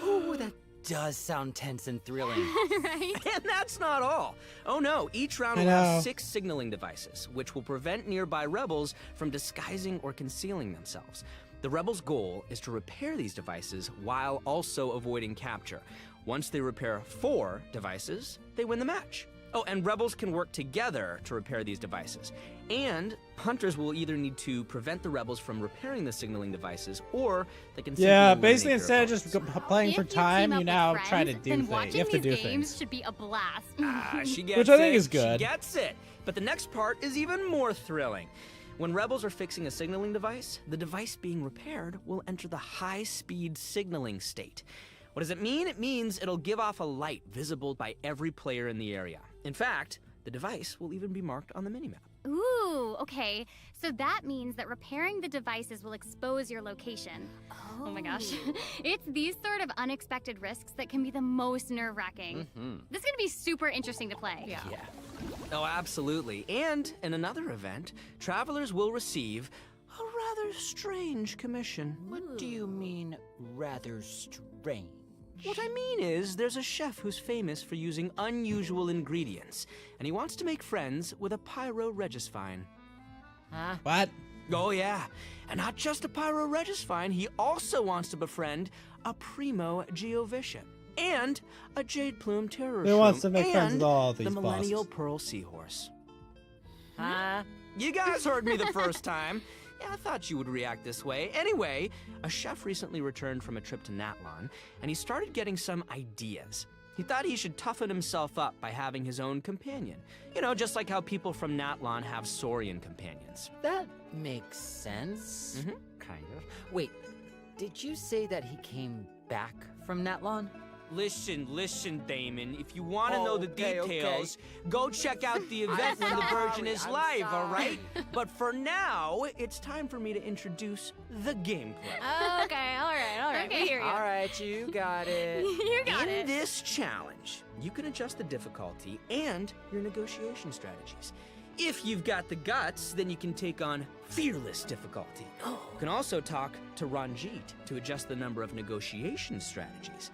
Ooh, that does sound tense and thrilling. Right? And that's not all. Oh no, each round will have 6 signaling devices, which will prevent nearby rebels from disguising or concealing themselves. The rebels' goal is to repair these devices while also avoiding capture. Once they repair 4 devices, they win the match. Oh, and rebels can work together to repair these devices. And hunters will either need to prevent the rebels from repairing the signaling devices, or they can simply eliminate basically their instead of just playing for time, you now try to do things. You have to do games things. should be a blast. She gets Which I think it. is good. She gets it. But the next part is even more thrilling. When rebels are fixing a signaling device, the device being repaired will enter the high-speed signaling state. What does it mean? It means it'll give off a light visible by every player in the area. In fact, the device will even be marked on the minimap. Ooh, okay. So that means that repairing the devices will expose your location. Oh my gosh. It's these sort of unexpected risks that can be the most nerve-wracking. This is gonna be super interesting to play. Yeah. Oh, absolutely. And in another event, travelers will receive a rather strange commission. What do you mean, rather strange? What I mean is, there's a chef who's famous for using unusual ingredients, and he wants to make friends with a pyro-regisvine. Huh? What? Oh yeah, and not just a pyro-regisvine, he also wants to befriend a primo geovishap, and a jade plume terror He wants shroom, to make friends with all these the millennial bosses. pearl seahorse. Huh? You guys heard me the first time. Yeah, I thought you would react this way. Anyway, a chef recently returned from a trip to Natlon, and he started getting some ideas. He thought he should toughen himself up by having his own companion. You know, just like how people from Natlon have Saurian companions. That makes sense. Kind of. Wait, did you say that he came back from Natlon? Listen, Damon. If you want to know the Okay, details, go check out the event when the Virgin is live, all right? But for now, it's time for me to introduce the gameplay. Okay, all right. Okay. We hear you. All right, you got it. You got In it. this challenge, you can adjust the difficulty and your negotiation strategies. If you've got the guts, then you can take on fearless difficulty. You can also talk to Ranjit to adjust the number of negotiation strategies.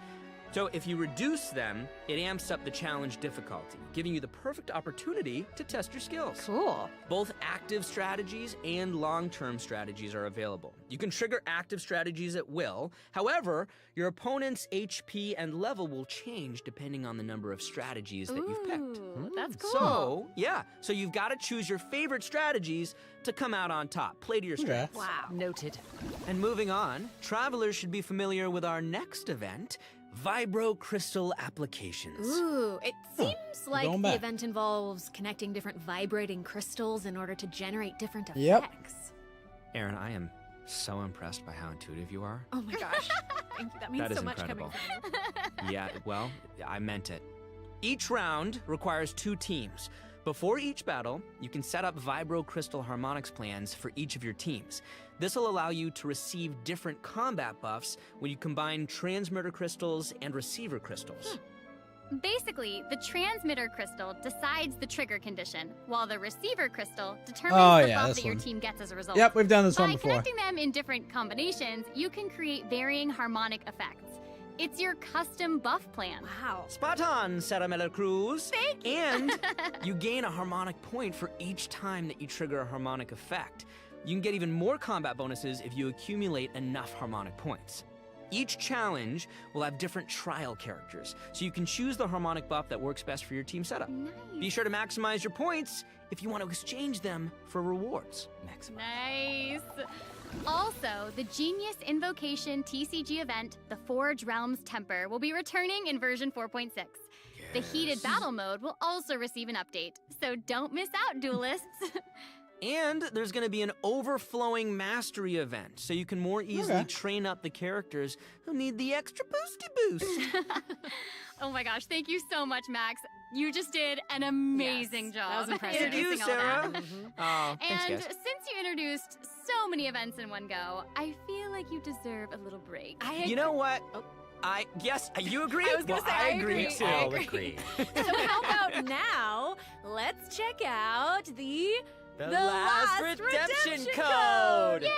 So if you reduce them, it amps up the challenge difficulty, giving you the perfect opportunity to test your skills. Cool. Both active strategies and long-term strategies are available. You can trigger active strategies at will. However, your opponent's HP and level will change depending on the number of strategies that you've picked. Ooh, that's cool. So you've got to choose your favorite strategies to come out on top. Play to your strengths. Wow. Noted. And moving on, travelers should be familiar with our next event, Vibro Crystal Applications. Ooh, it seems like going the back. event involves connecting different vibrating crystals in order to generate different Yep. effects. Aaron, I am so impressed by how intuitive you are. Oh my gosh. Thank you. That means That is so much incredible. coming from you. Yeah, well, I meant it. Each round requires 2 teams. Before each battle, you can set up Vibro Crystal Harmonics plans for each of your teams. This will allow you to receive different combat buffs when you combine transmitter crystals and receiver crystals. Basically, the transmitter crystal decides the trigger condition, while the receiver crystal determines Oh, the yeah, buff this that your one. team gets as a result. Yep, we've done this By one before. connecting them in different combinations, you can create varying harmonic effects. It's your custom buff plan. Wow. Spot on, Sarah Miller Cruz. Thank you. And you gain a harmonic point for each time that you trigger a harmonic effect. You can get even more combat bonuses if you accumulate enough harmonic points. Each challenge will have different trial characters, so you can choose the harmonic buff that works best for your team setup. Nice. Be sure to maximize your points if you want to exchange them for rewards. Maximum. Nice. Also, the Genius Invocation TCG event, the Forge Realms Temper, will be returning in version 4.6. The Heated Battle mode will also receive an update, so don't miss out, duelists. And there's going to be an overflowing mastery event, so you can more easily train up the characters who need the extra boosty boost. Oh my gosh, thank you so much, Max. You just did an amazing job. That was impressive. introducing all Sarah. that. Oh, thanks, And guys. since you introduced so many events in one go, I feel like you deserve a little break. You know what? Yes, you agree? I was gonna say, I agree. too. I agree. So how about now, let's check out the last redemption code. Yay!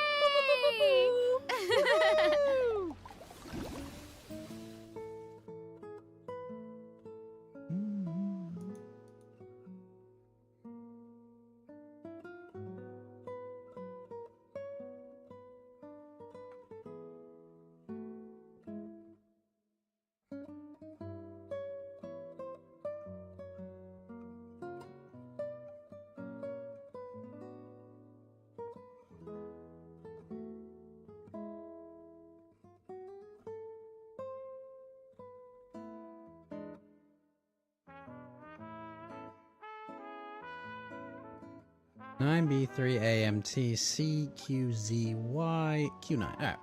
Nine B3 AMT CQZY Q9. All right.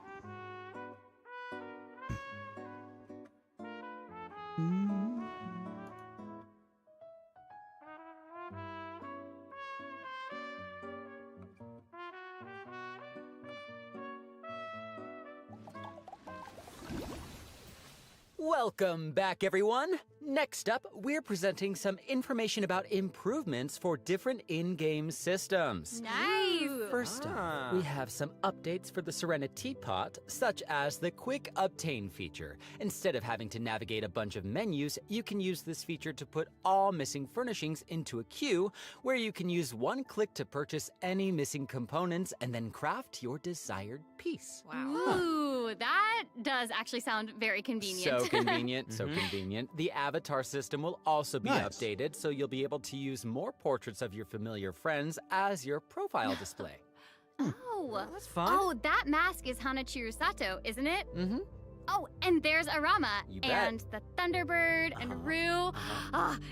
Welcome back, everyone. Next up, we're presenting some information about improvements for different in-game systems. Nice! First up, we have some updates for the Serenity Pot, such as the Quick Obtain feature. Instead of having to navigate a bunch of menus, you can use this feature to put all missing furnishings into a queue, where you can use one click to purchase any missing components and then craft your desired piece. Wow. Ooh, that does actually sound very convenient. So convenient, so convenient. The avatar system will also be updated, so you'll be able to use more portraits of your familiar friends as your profile display. Oh, that's fun. Oh, that mask is Hanachiru Sato, isn't it? Mm-hmm. Oh, and there's Arama, You bet. and the Thunderbird, and Rue,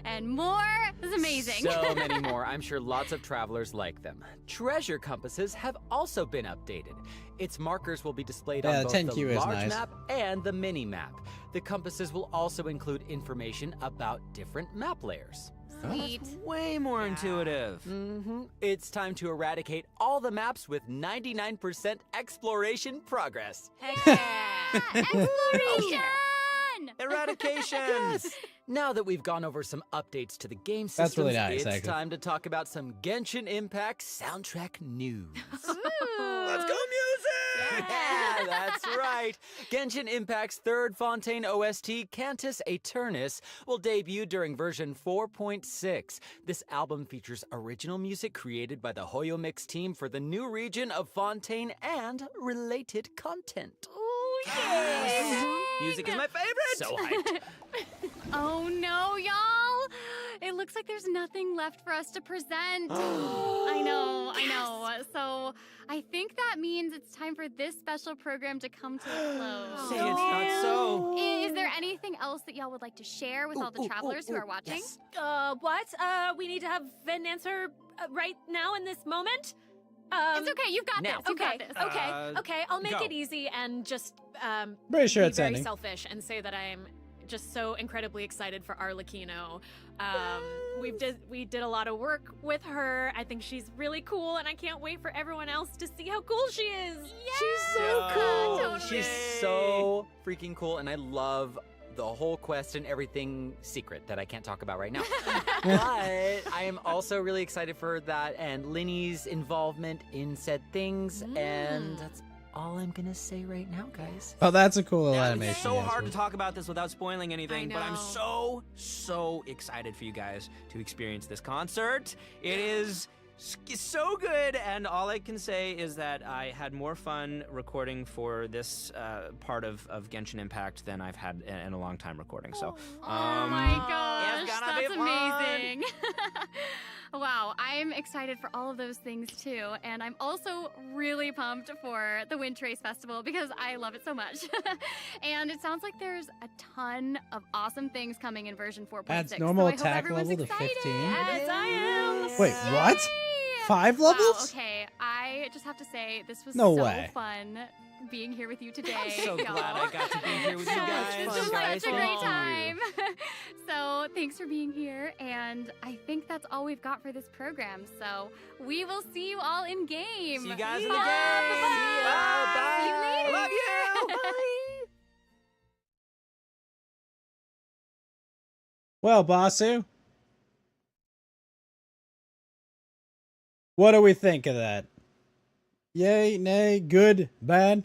and more. This is amazing. So many more. I'm sure lots of travelers like them. Treasure compasses have also been updated. Its markers will be displayed on both 10Q the is large nice. map and the mini map. The compasses will also include information about different map layers. Sweet. Way more intuitive. Mm-hmm. It's time to eradicate all the maps with 99% exploration progress. Heck yeah! Exploration! Eradication! Yes! Now that we've gone over some updates to the game systems, That's really nice, it's actually. time to talk about some Genshin Impact soundtrack news. Let's go music! Yeah, that's right. Genshin Impact's third Fontaine OST, Cantus Aeternus, will debut during version 4.6. This album features original music created by the Hoyo Mix team for the new region of Fontaine and related content. Ooh, yay! Music is my favorite! So hyped. Oh no, y'all! It looks like there's nothing left for us to present. I know. So I think that means it's time for this special program to come to a close. Say it's not so. Is there anything else that y'all would like to share with all the travelers who are watching? Yes. What? We need to have an answer right now in this moment? It's okay, you've got now. this. You got this. Okay, I'll make go. it easy and just Pretty sure be it's very ending. selfish and say that I am just so incredibly excited for Arlecchino. We did a lot of work with her. I think she's really cool, and I can't wait for everyone else to see how cool she is. She's so cool. She's so freaking cool, and I love the whole quest and everything secret that I can't talk about right now. But I am also really excited for that and Linny's involvement in said things, and that's all I'm gonna say right now, guys. Oh, that's a cool little Now, animation. it's so yes, hard to please. talk about this without spoiling anything, but I'm know. so excited for you guys to experience this concert. It is so good, and all I can say is that I had more fun recording for this part of Genshin Impact than I've had in a long time recording. So, Oh my it's gosh, gonna be that's fun. amazing. Wow, I'm excited for all of those things too, and I'm also really pumped for the Wind Trace Festival because I love it so much. And it sounds like there's a ton of awesome things coming in version 4.6. Adds normal so I hope attack everyone's level to excited. 15. Yes, I am. Wait, what? 5 levels? Wow, okay, I just have to say this was No so way. fun being here with you today. I'm so y'all. glad I got to be here with you guys. This was Guys, such a thank great you. time. So thanks for being here, and I think that's all we've got for this program. So we will see you all in game. See you guys in the Bye. game. Bye. Bye. See you later. Love you. Bye. Well, Basu, what do we think of that? Yay, nay, good, bad?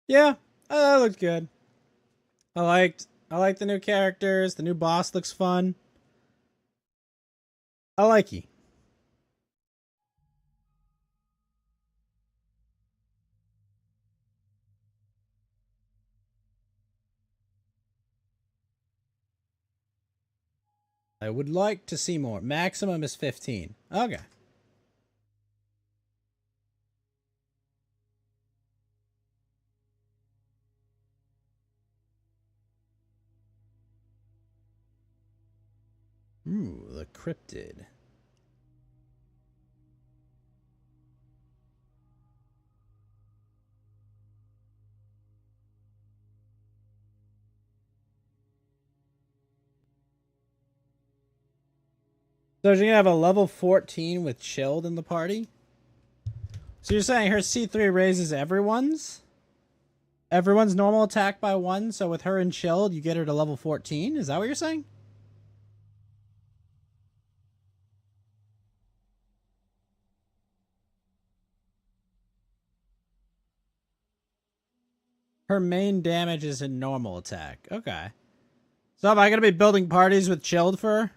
Yeah, that looked good. I liked the new characters. The new boss looks fun. I like you. I would like to see more. Maximum is 15. Okay. Ooh, the cryptid. So you're gonna have a level 14 with chilled in the party? So you're saying her C3 raises everyone's normal attack by 1, so with her and chilled, you get her to level 14? Is that what you're saying? Her main damage is in normal attack. Okay. So am I gonna be building parties with chilled for her?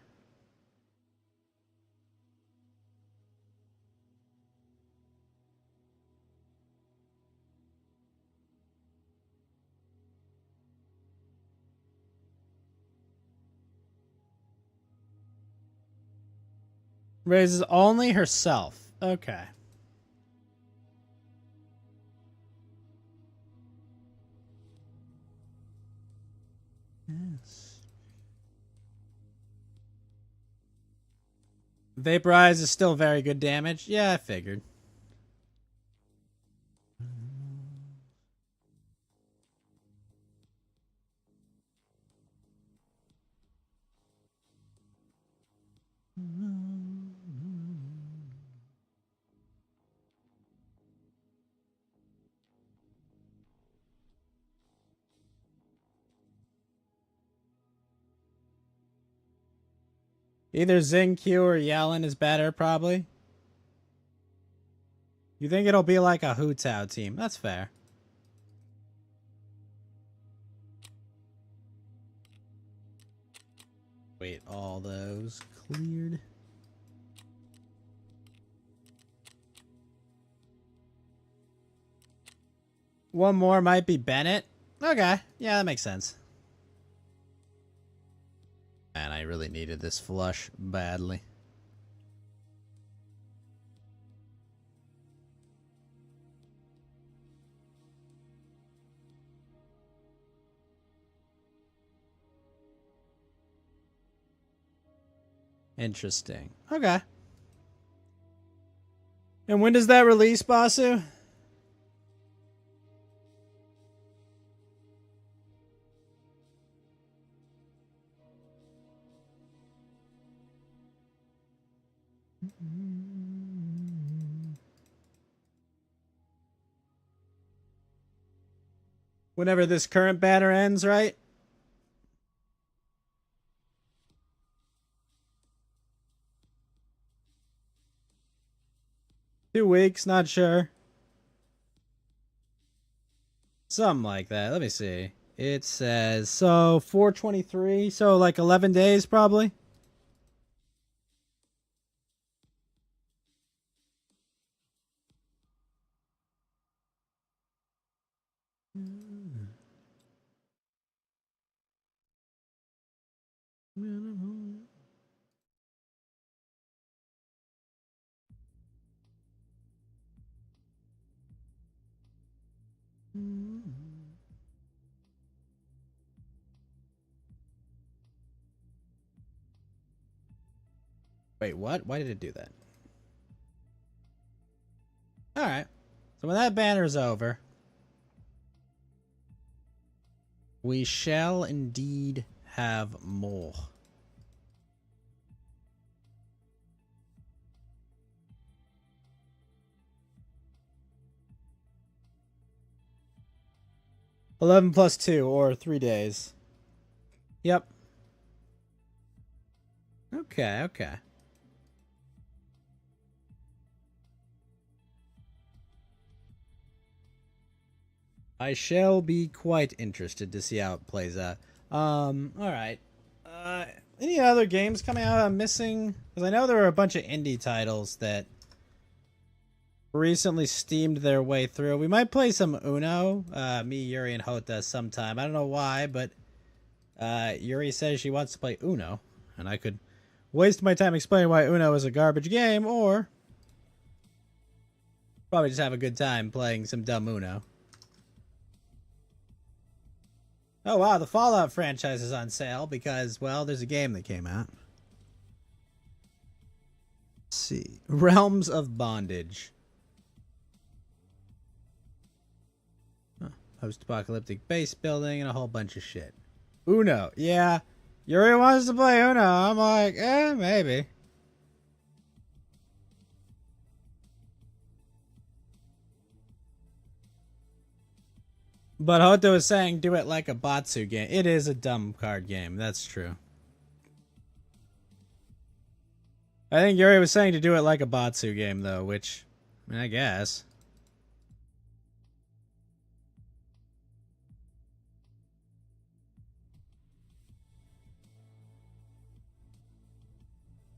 Raises only herself. Okay. Yes. Vaporize is still very good damage. Yeah, I figured. Either Xingqiu or Yellen is better, probably. You think it'll be like a Hu Tao team? That's fair. Wait, all those cleared. One more might be Bennett. Okay, yeah, that makes sense. Man, I really needed this flush badly. Interesting. Okay. And when does that release, Basu? Whenever this current banner ends, right? 2 weeks, not sure. Something like that. Let me see. It says, so 423, so like 11 days probably. Wait, what? Why did it do that? Alright. So when that banner's over, we shall indeed have more. +2 or 3 days. Yep. Okay. I shall be quite interested to see how it plays out. Alright. Any other games coming out I'm missing? Because I know there are a bunch of indie titles that recently steamed their way through. We might play some Uno. Me, Yuri, and Hota sometime. I don't know why, but Yuri says she wants to play Uno. And I could waste my time explaining why Uno is a garbage game, or probably just have a good time playing some dumb Uno. Oh wow, the Fallout franchise is on sale because, well, there's a game that came out. Let's see. Realms of Bondage. Huh. Post-apocalyptic base building and a whole bunch of shit. Uno. Yeah. Yuri wants to play Uno. I'm like, maybe. But Hoto was saying do it like a Batsu game. It is a dumb card game. That's true. I think Yuri was saying to do it like a Batsu game, though, which, I mean, I guess.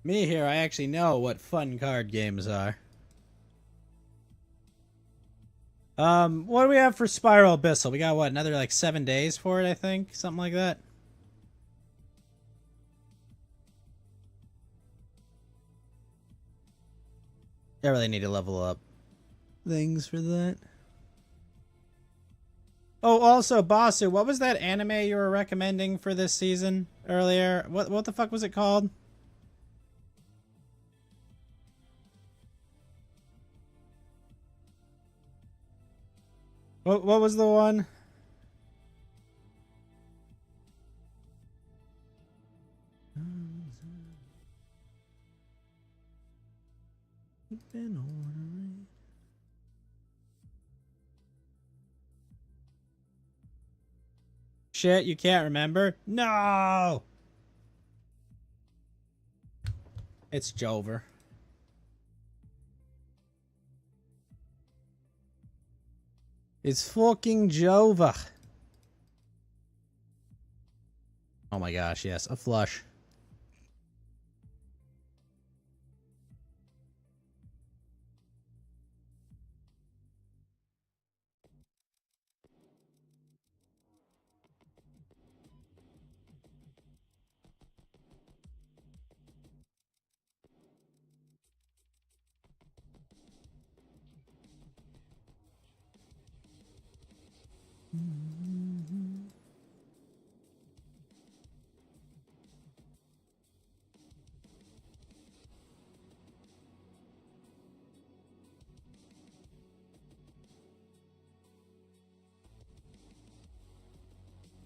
Me here, I actually know what fun card games are. What do we have for Spiral Abyssal? We got, what, another, like, 7 days for it, I think? Something like that? I really need to level up things for that. Oh, also, Basu, what was that anime you were recommending for this season earlier? What the fuck was it called? What was the one? Shit, you can't remember? No! It's Jover. It's fucking Jova. Oh my gosh, yes, a flush.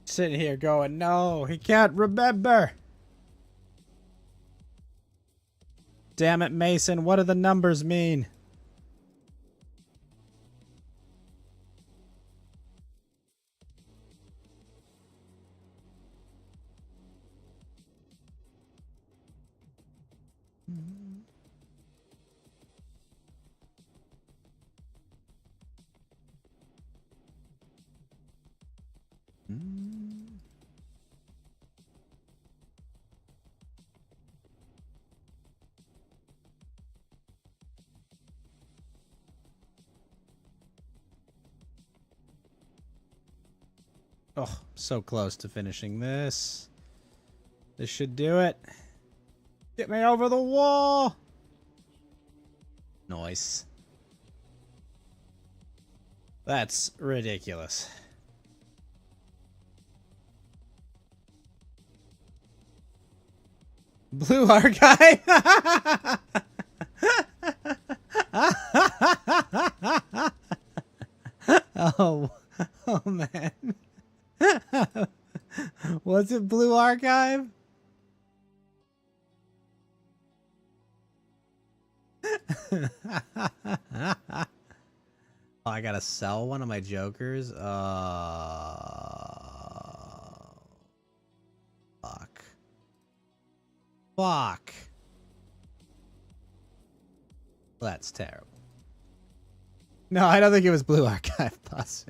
Sitting here going, no, he can't remember. Damn it, Mason, what do the numbers mean? Oh, so close to finishing this. This should do it. Get me over the wall. Nice. That's ridiculous. Blue Archive? oh man. Was it Blue Archive? Oh, I gotta sell one of my jokers? Fuck. Fuck. That's terrible. No, I don't think it was Blue Archive, boss.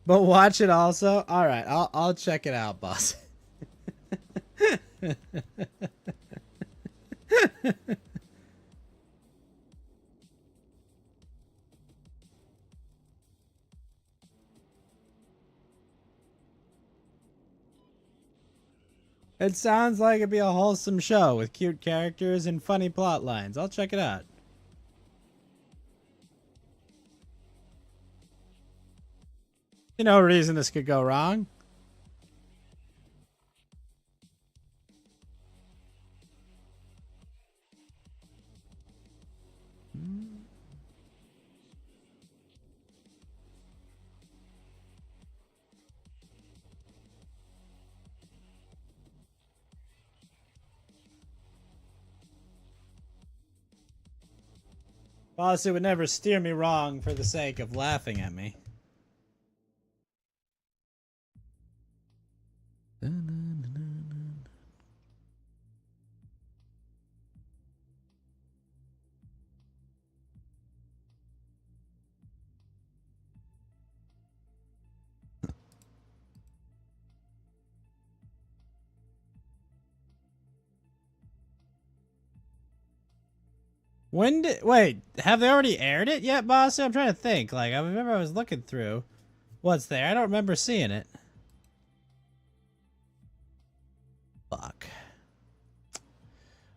But watch it also. All right, I'll check it out, boss. It sounds like it'd be a wholesome show with cute characters and funny plot lines. I'll check it out. No reason this could go wrong. Boss, it would never steer me wrong for the sake of laughing at me. When did... Wait, have they already aired it yet, boss? I'm trying to think. Like, I remember I was looking through what's there. I don't remember seeing it. Fuck.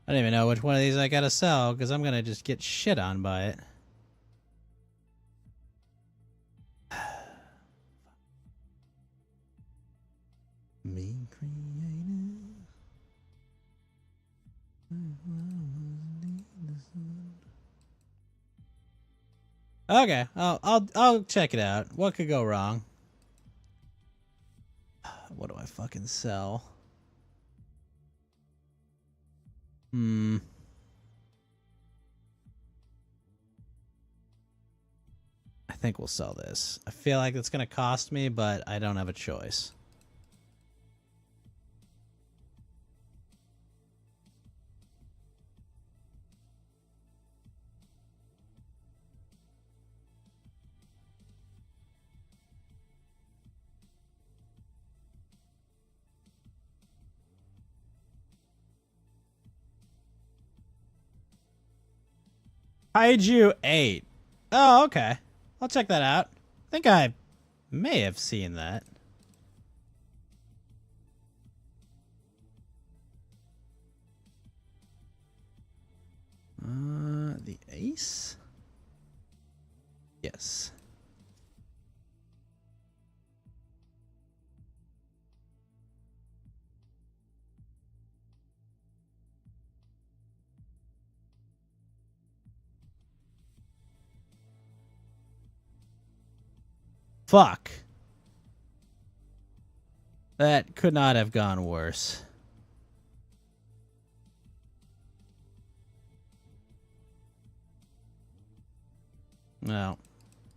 I don't even know which one of these I gotta sell, because I'm gonna just get shit on by it. Me created... Okay, I'll check it out. What could go wrong? What do I fucking sell? I think we'll sell this. I feel like it's gonna cost me, but I don't have a choice. Kaiju 8. Oh, okay. I'll check that out. I think I may have seen that. The ace? Yes. Fuck. That could not have gone worse. No.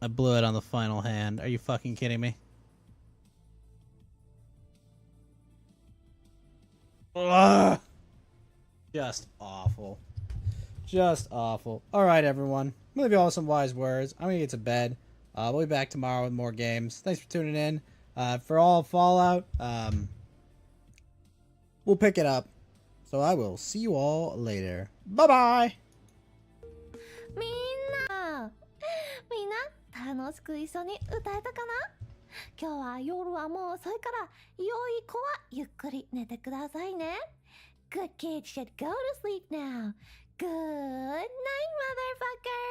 I blew it on the final hand. Are you fucking kidding me? Ugh. Just awful. Just awful. Alright, everyone. I'm gonna leave you all with some wise words. I'm gonna get to bed. We'll be back tomorrow with more games. Thanks for tuning in. For all Fallout, we'll pick it up. So I will see you all later. Bye-bye! みんな楽しく一緒に歌えたかな？今日は夜はもう遅いから良い子はゆっくり寝てくださいね。Good kids should go to sleep now. Good night, motherfucker!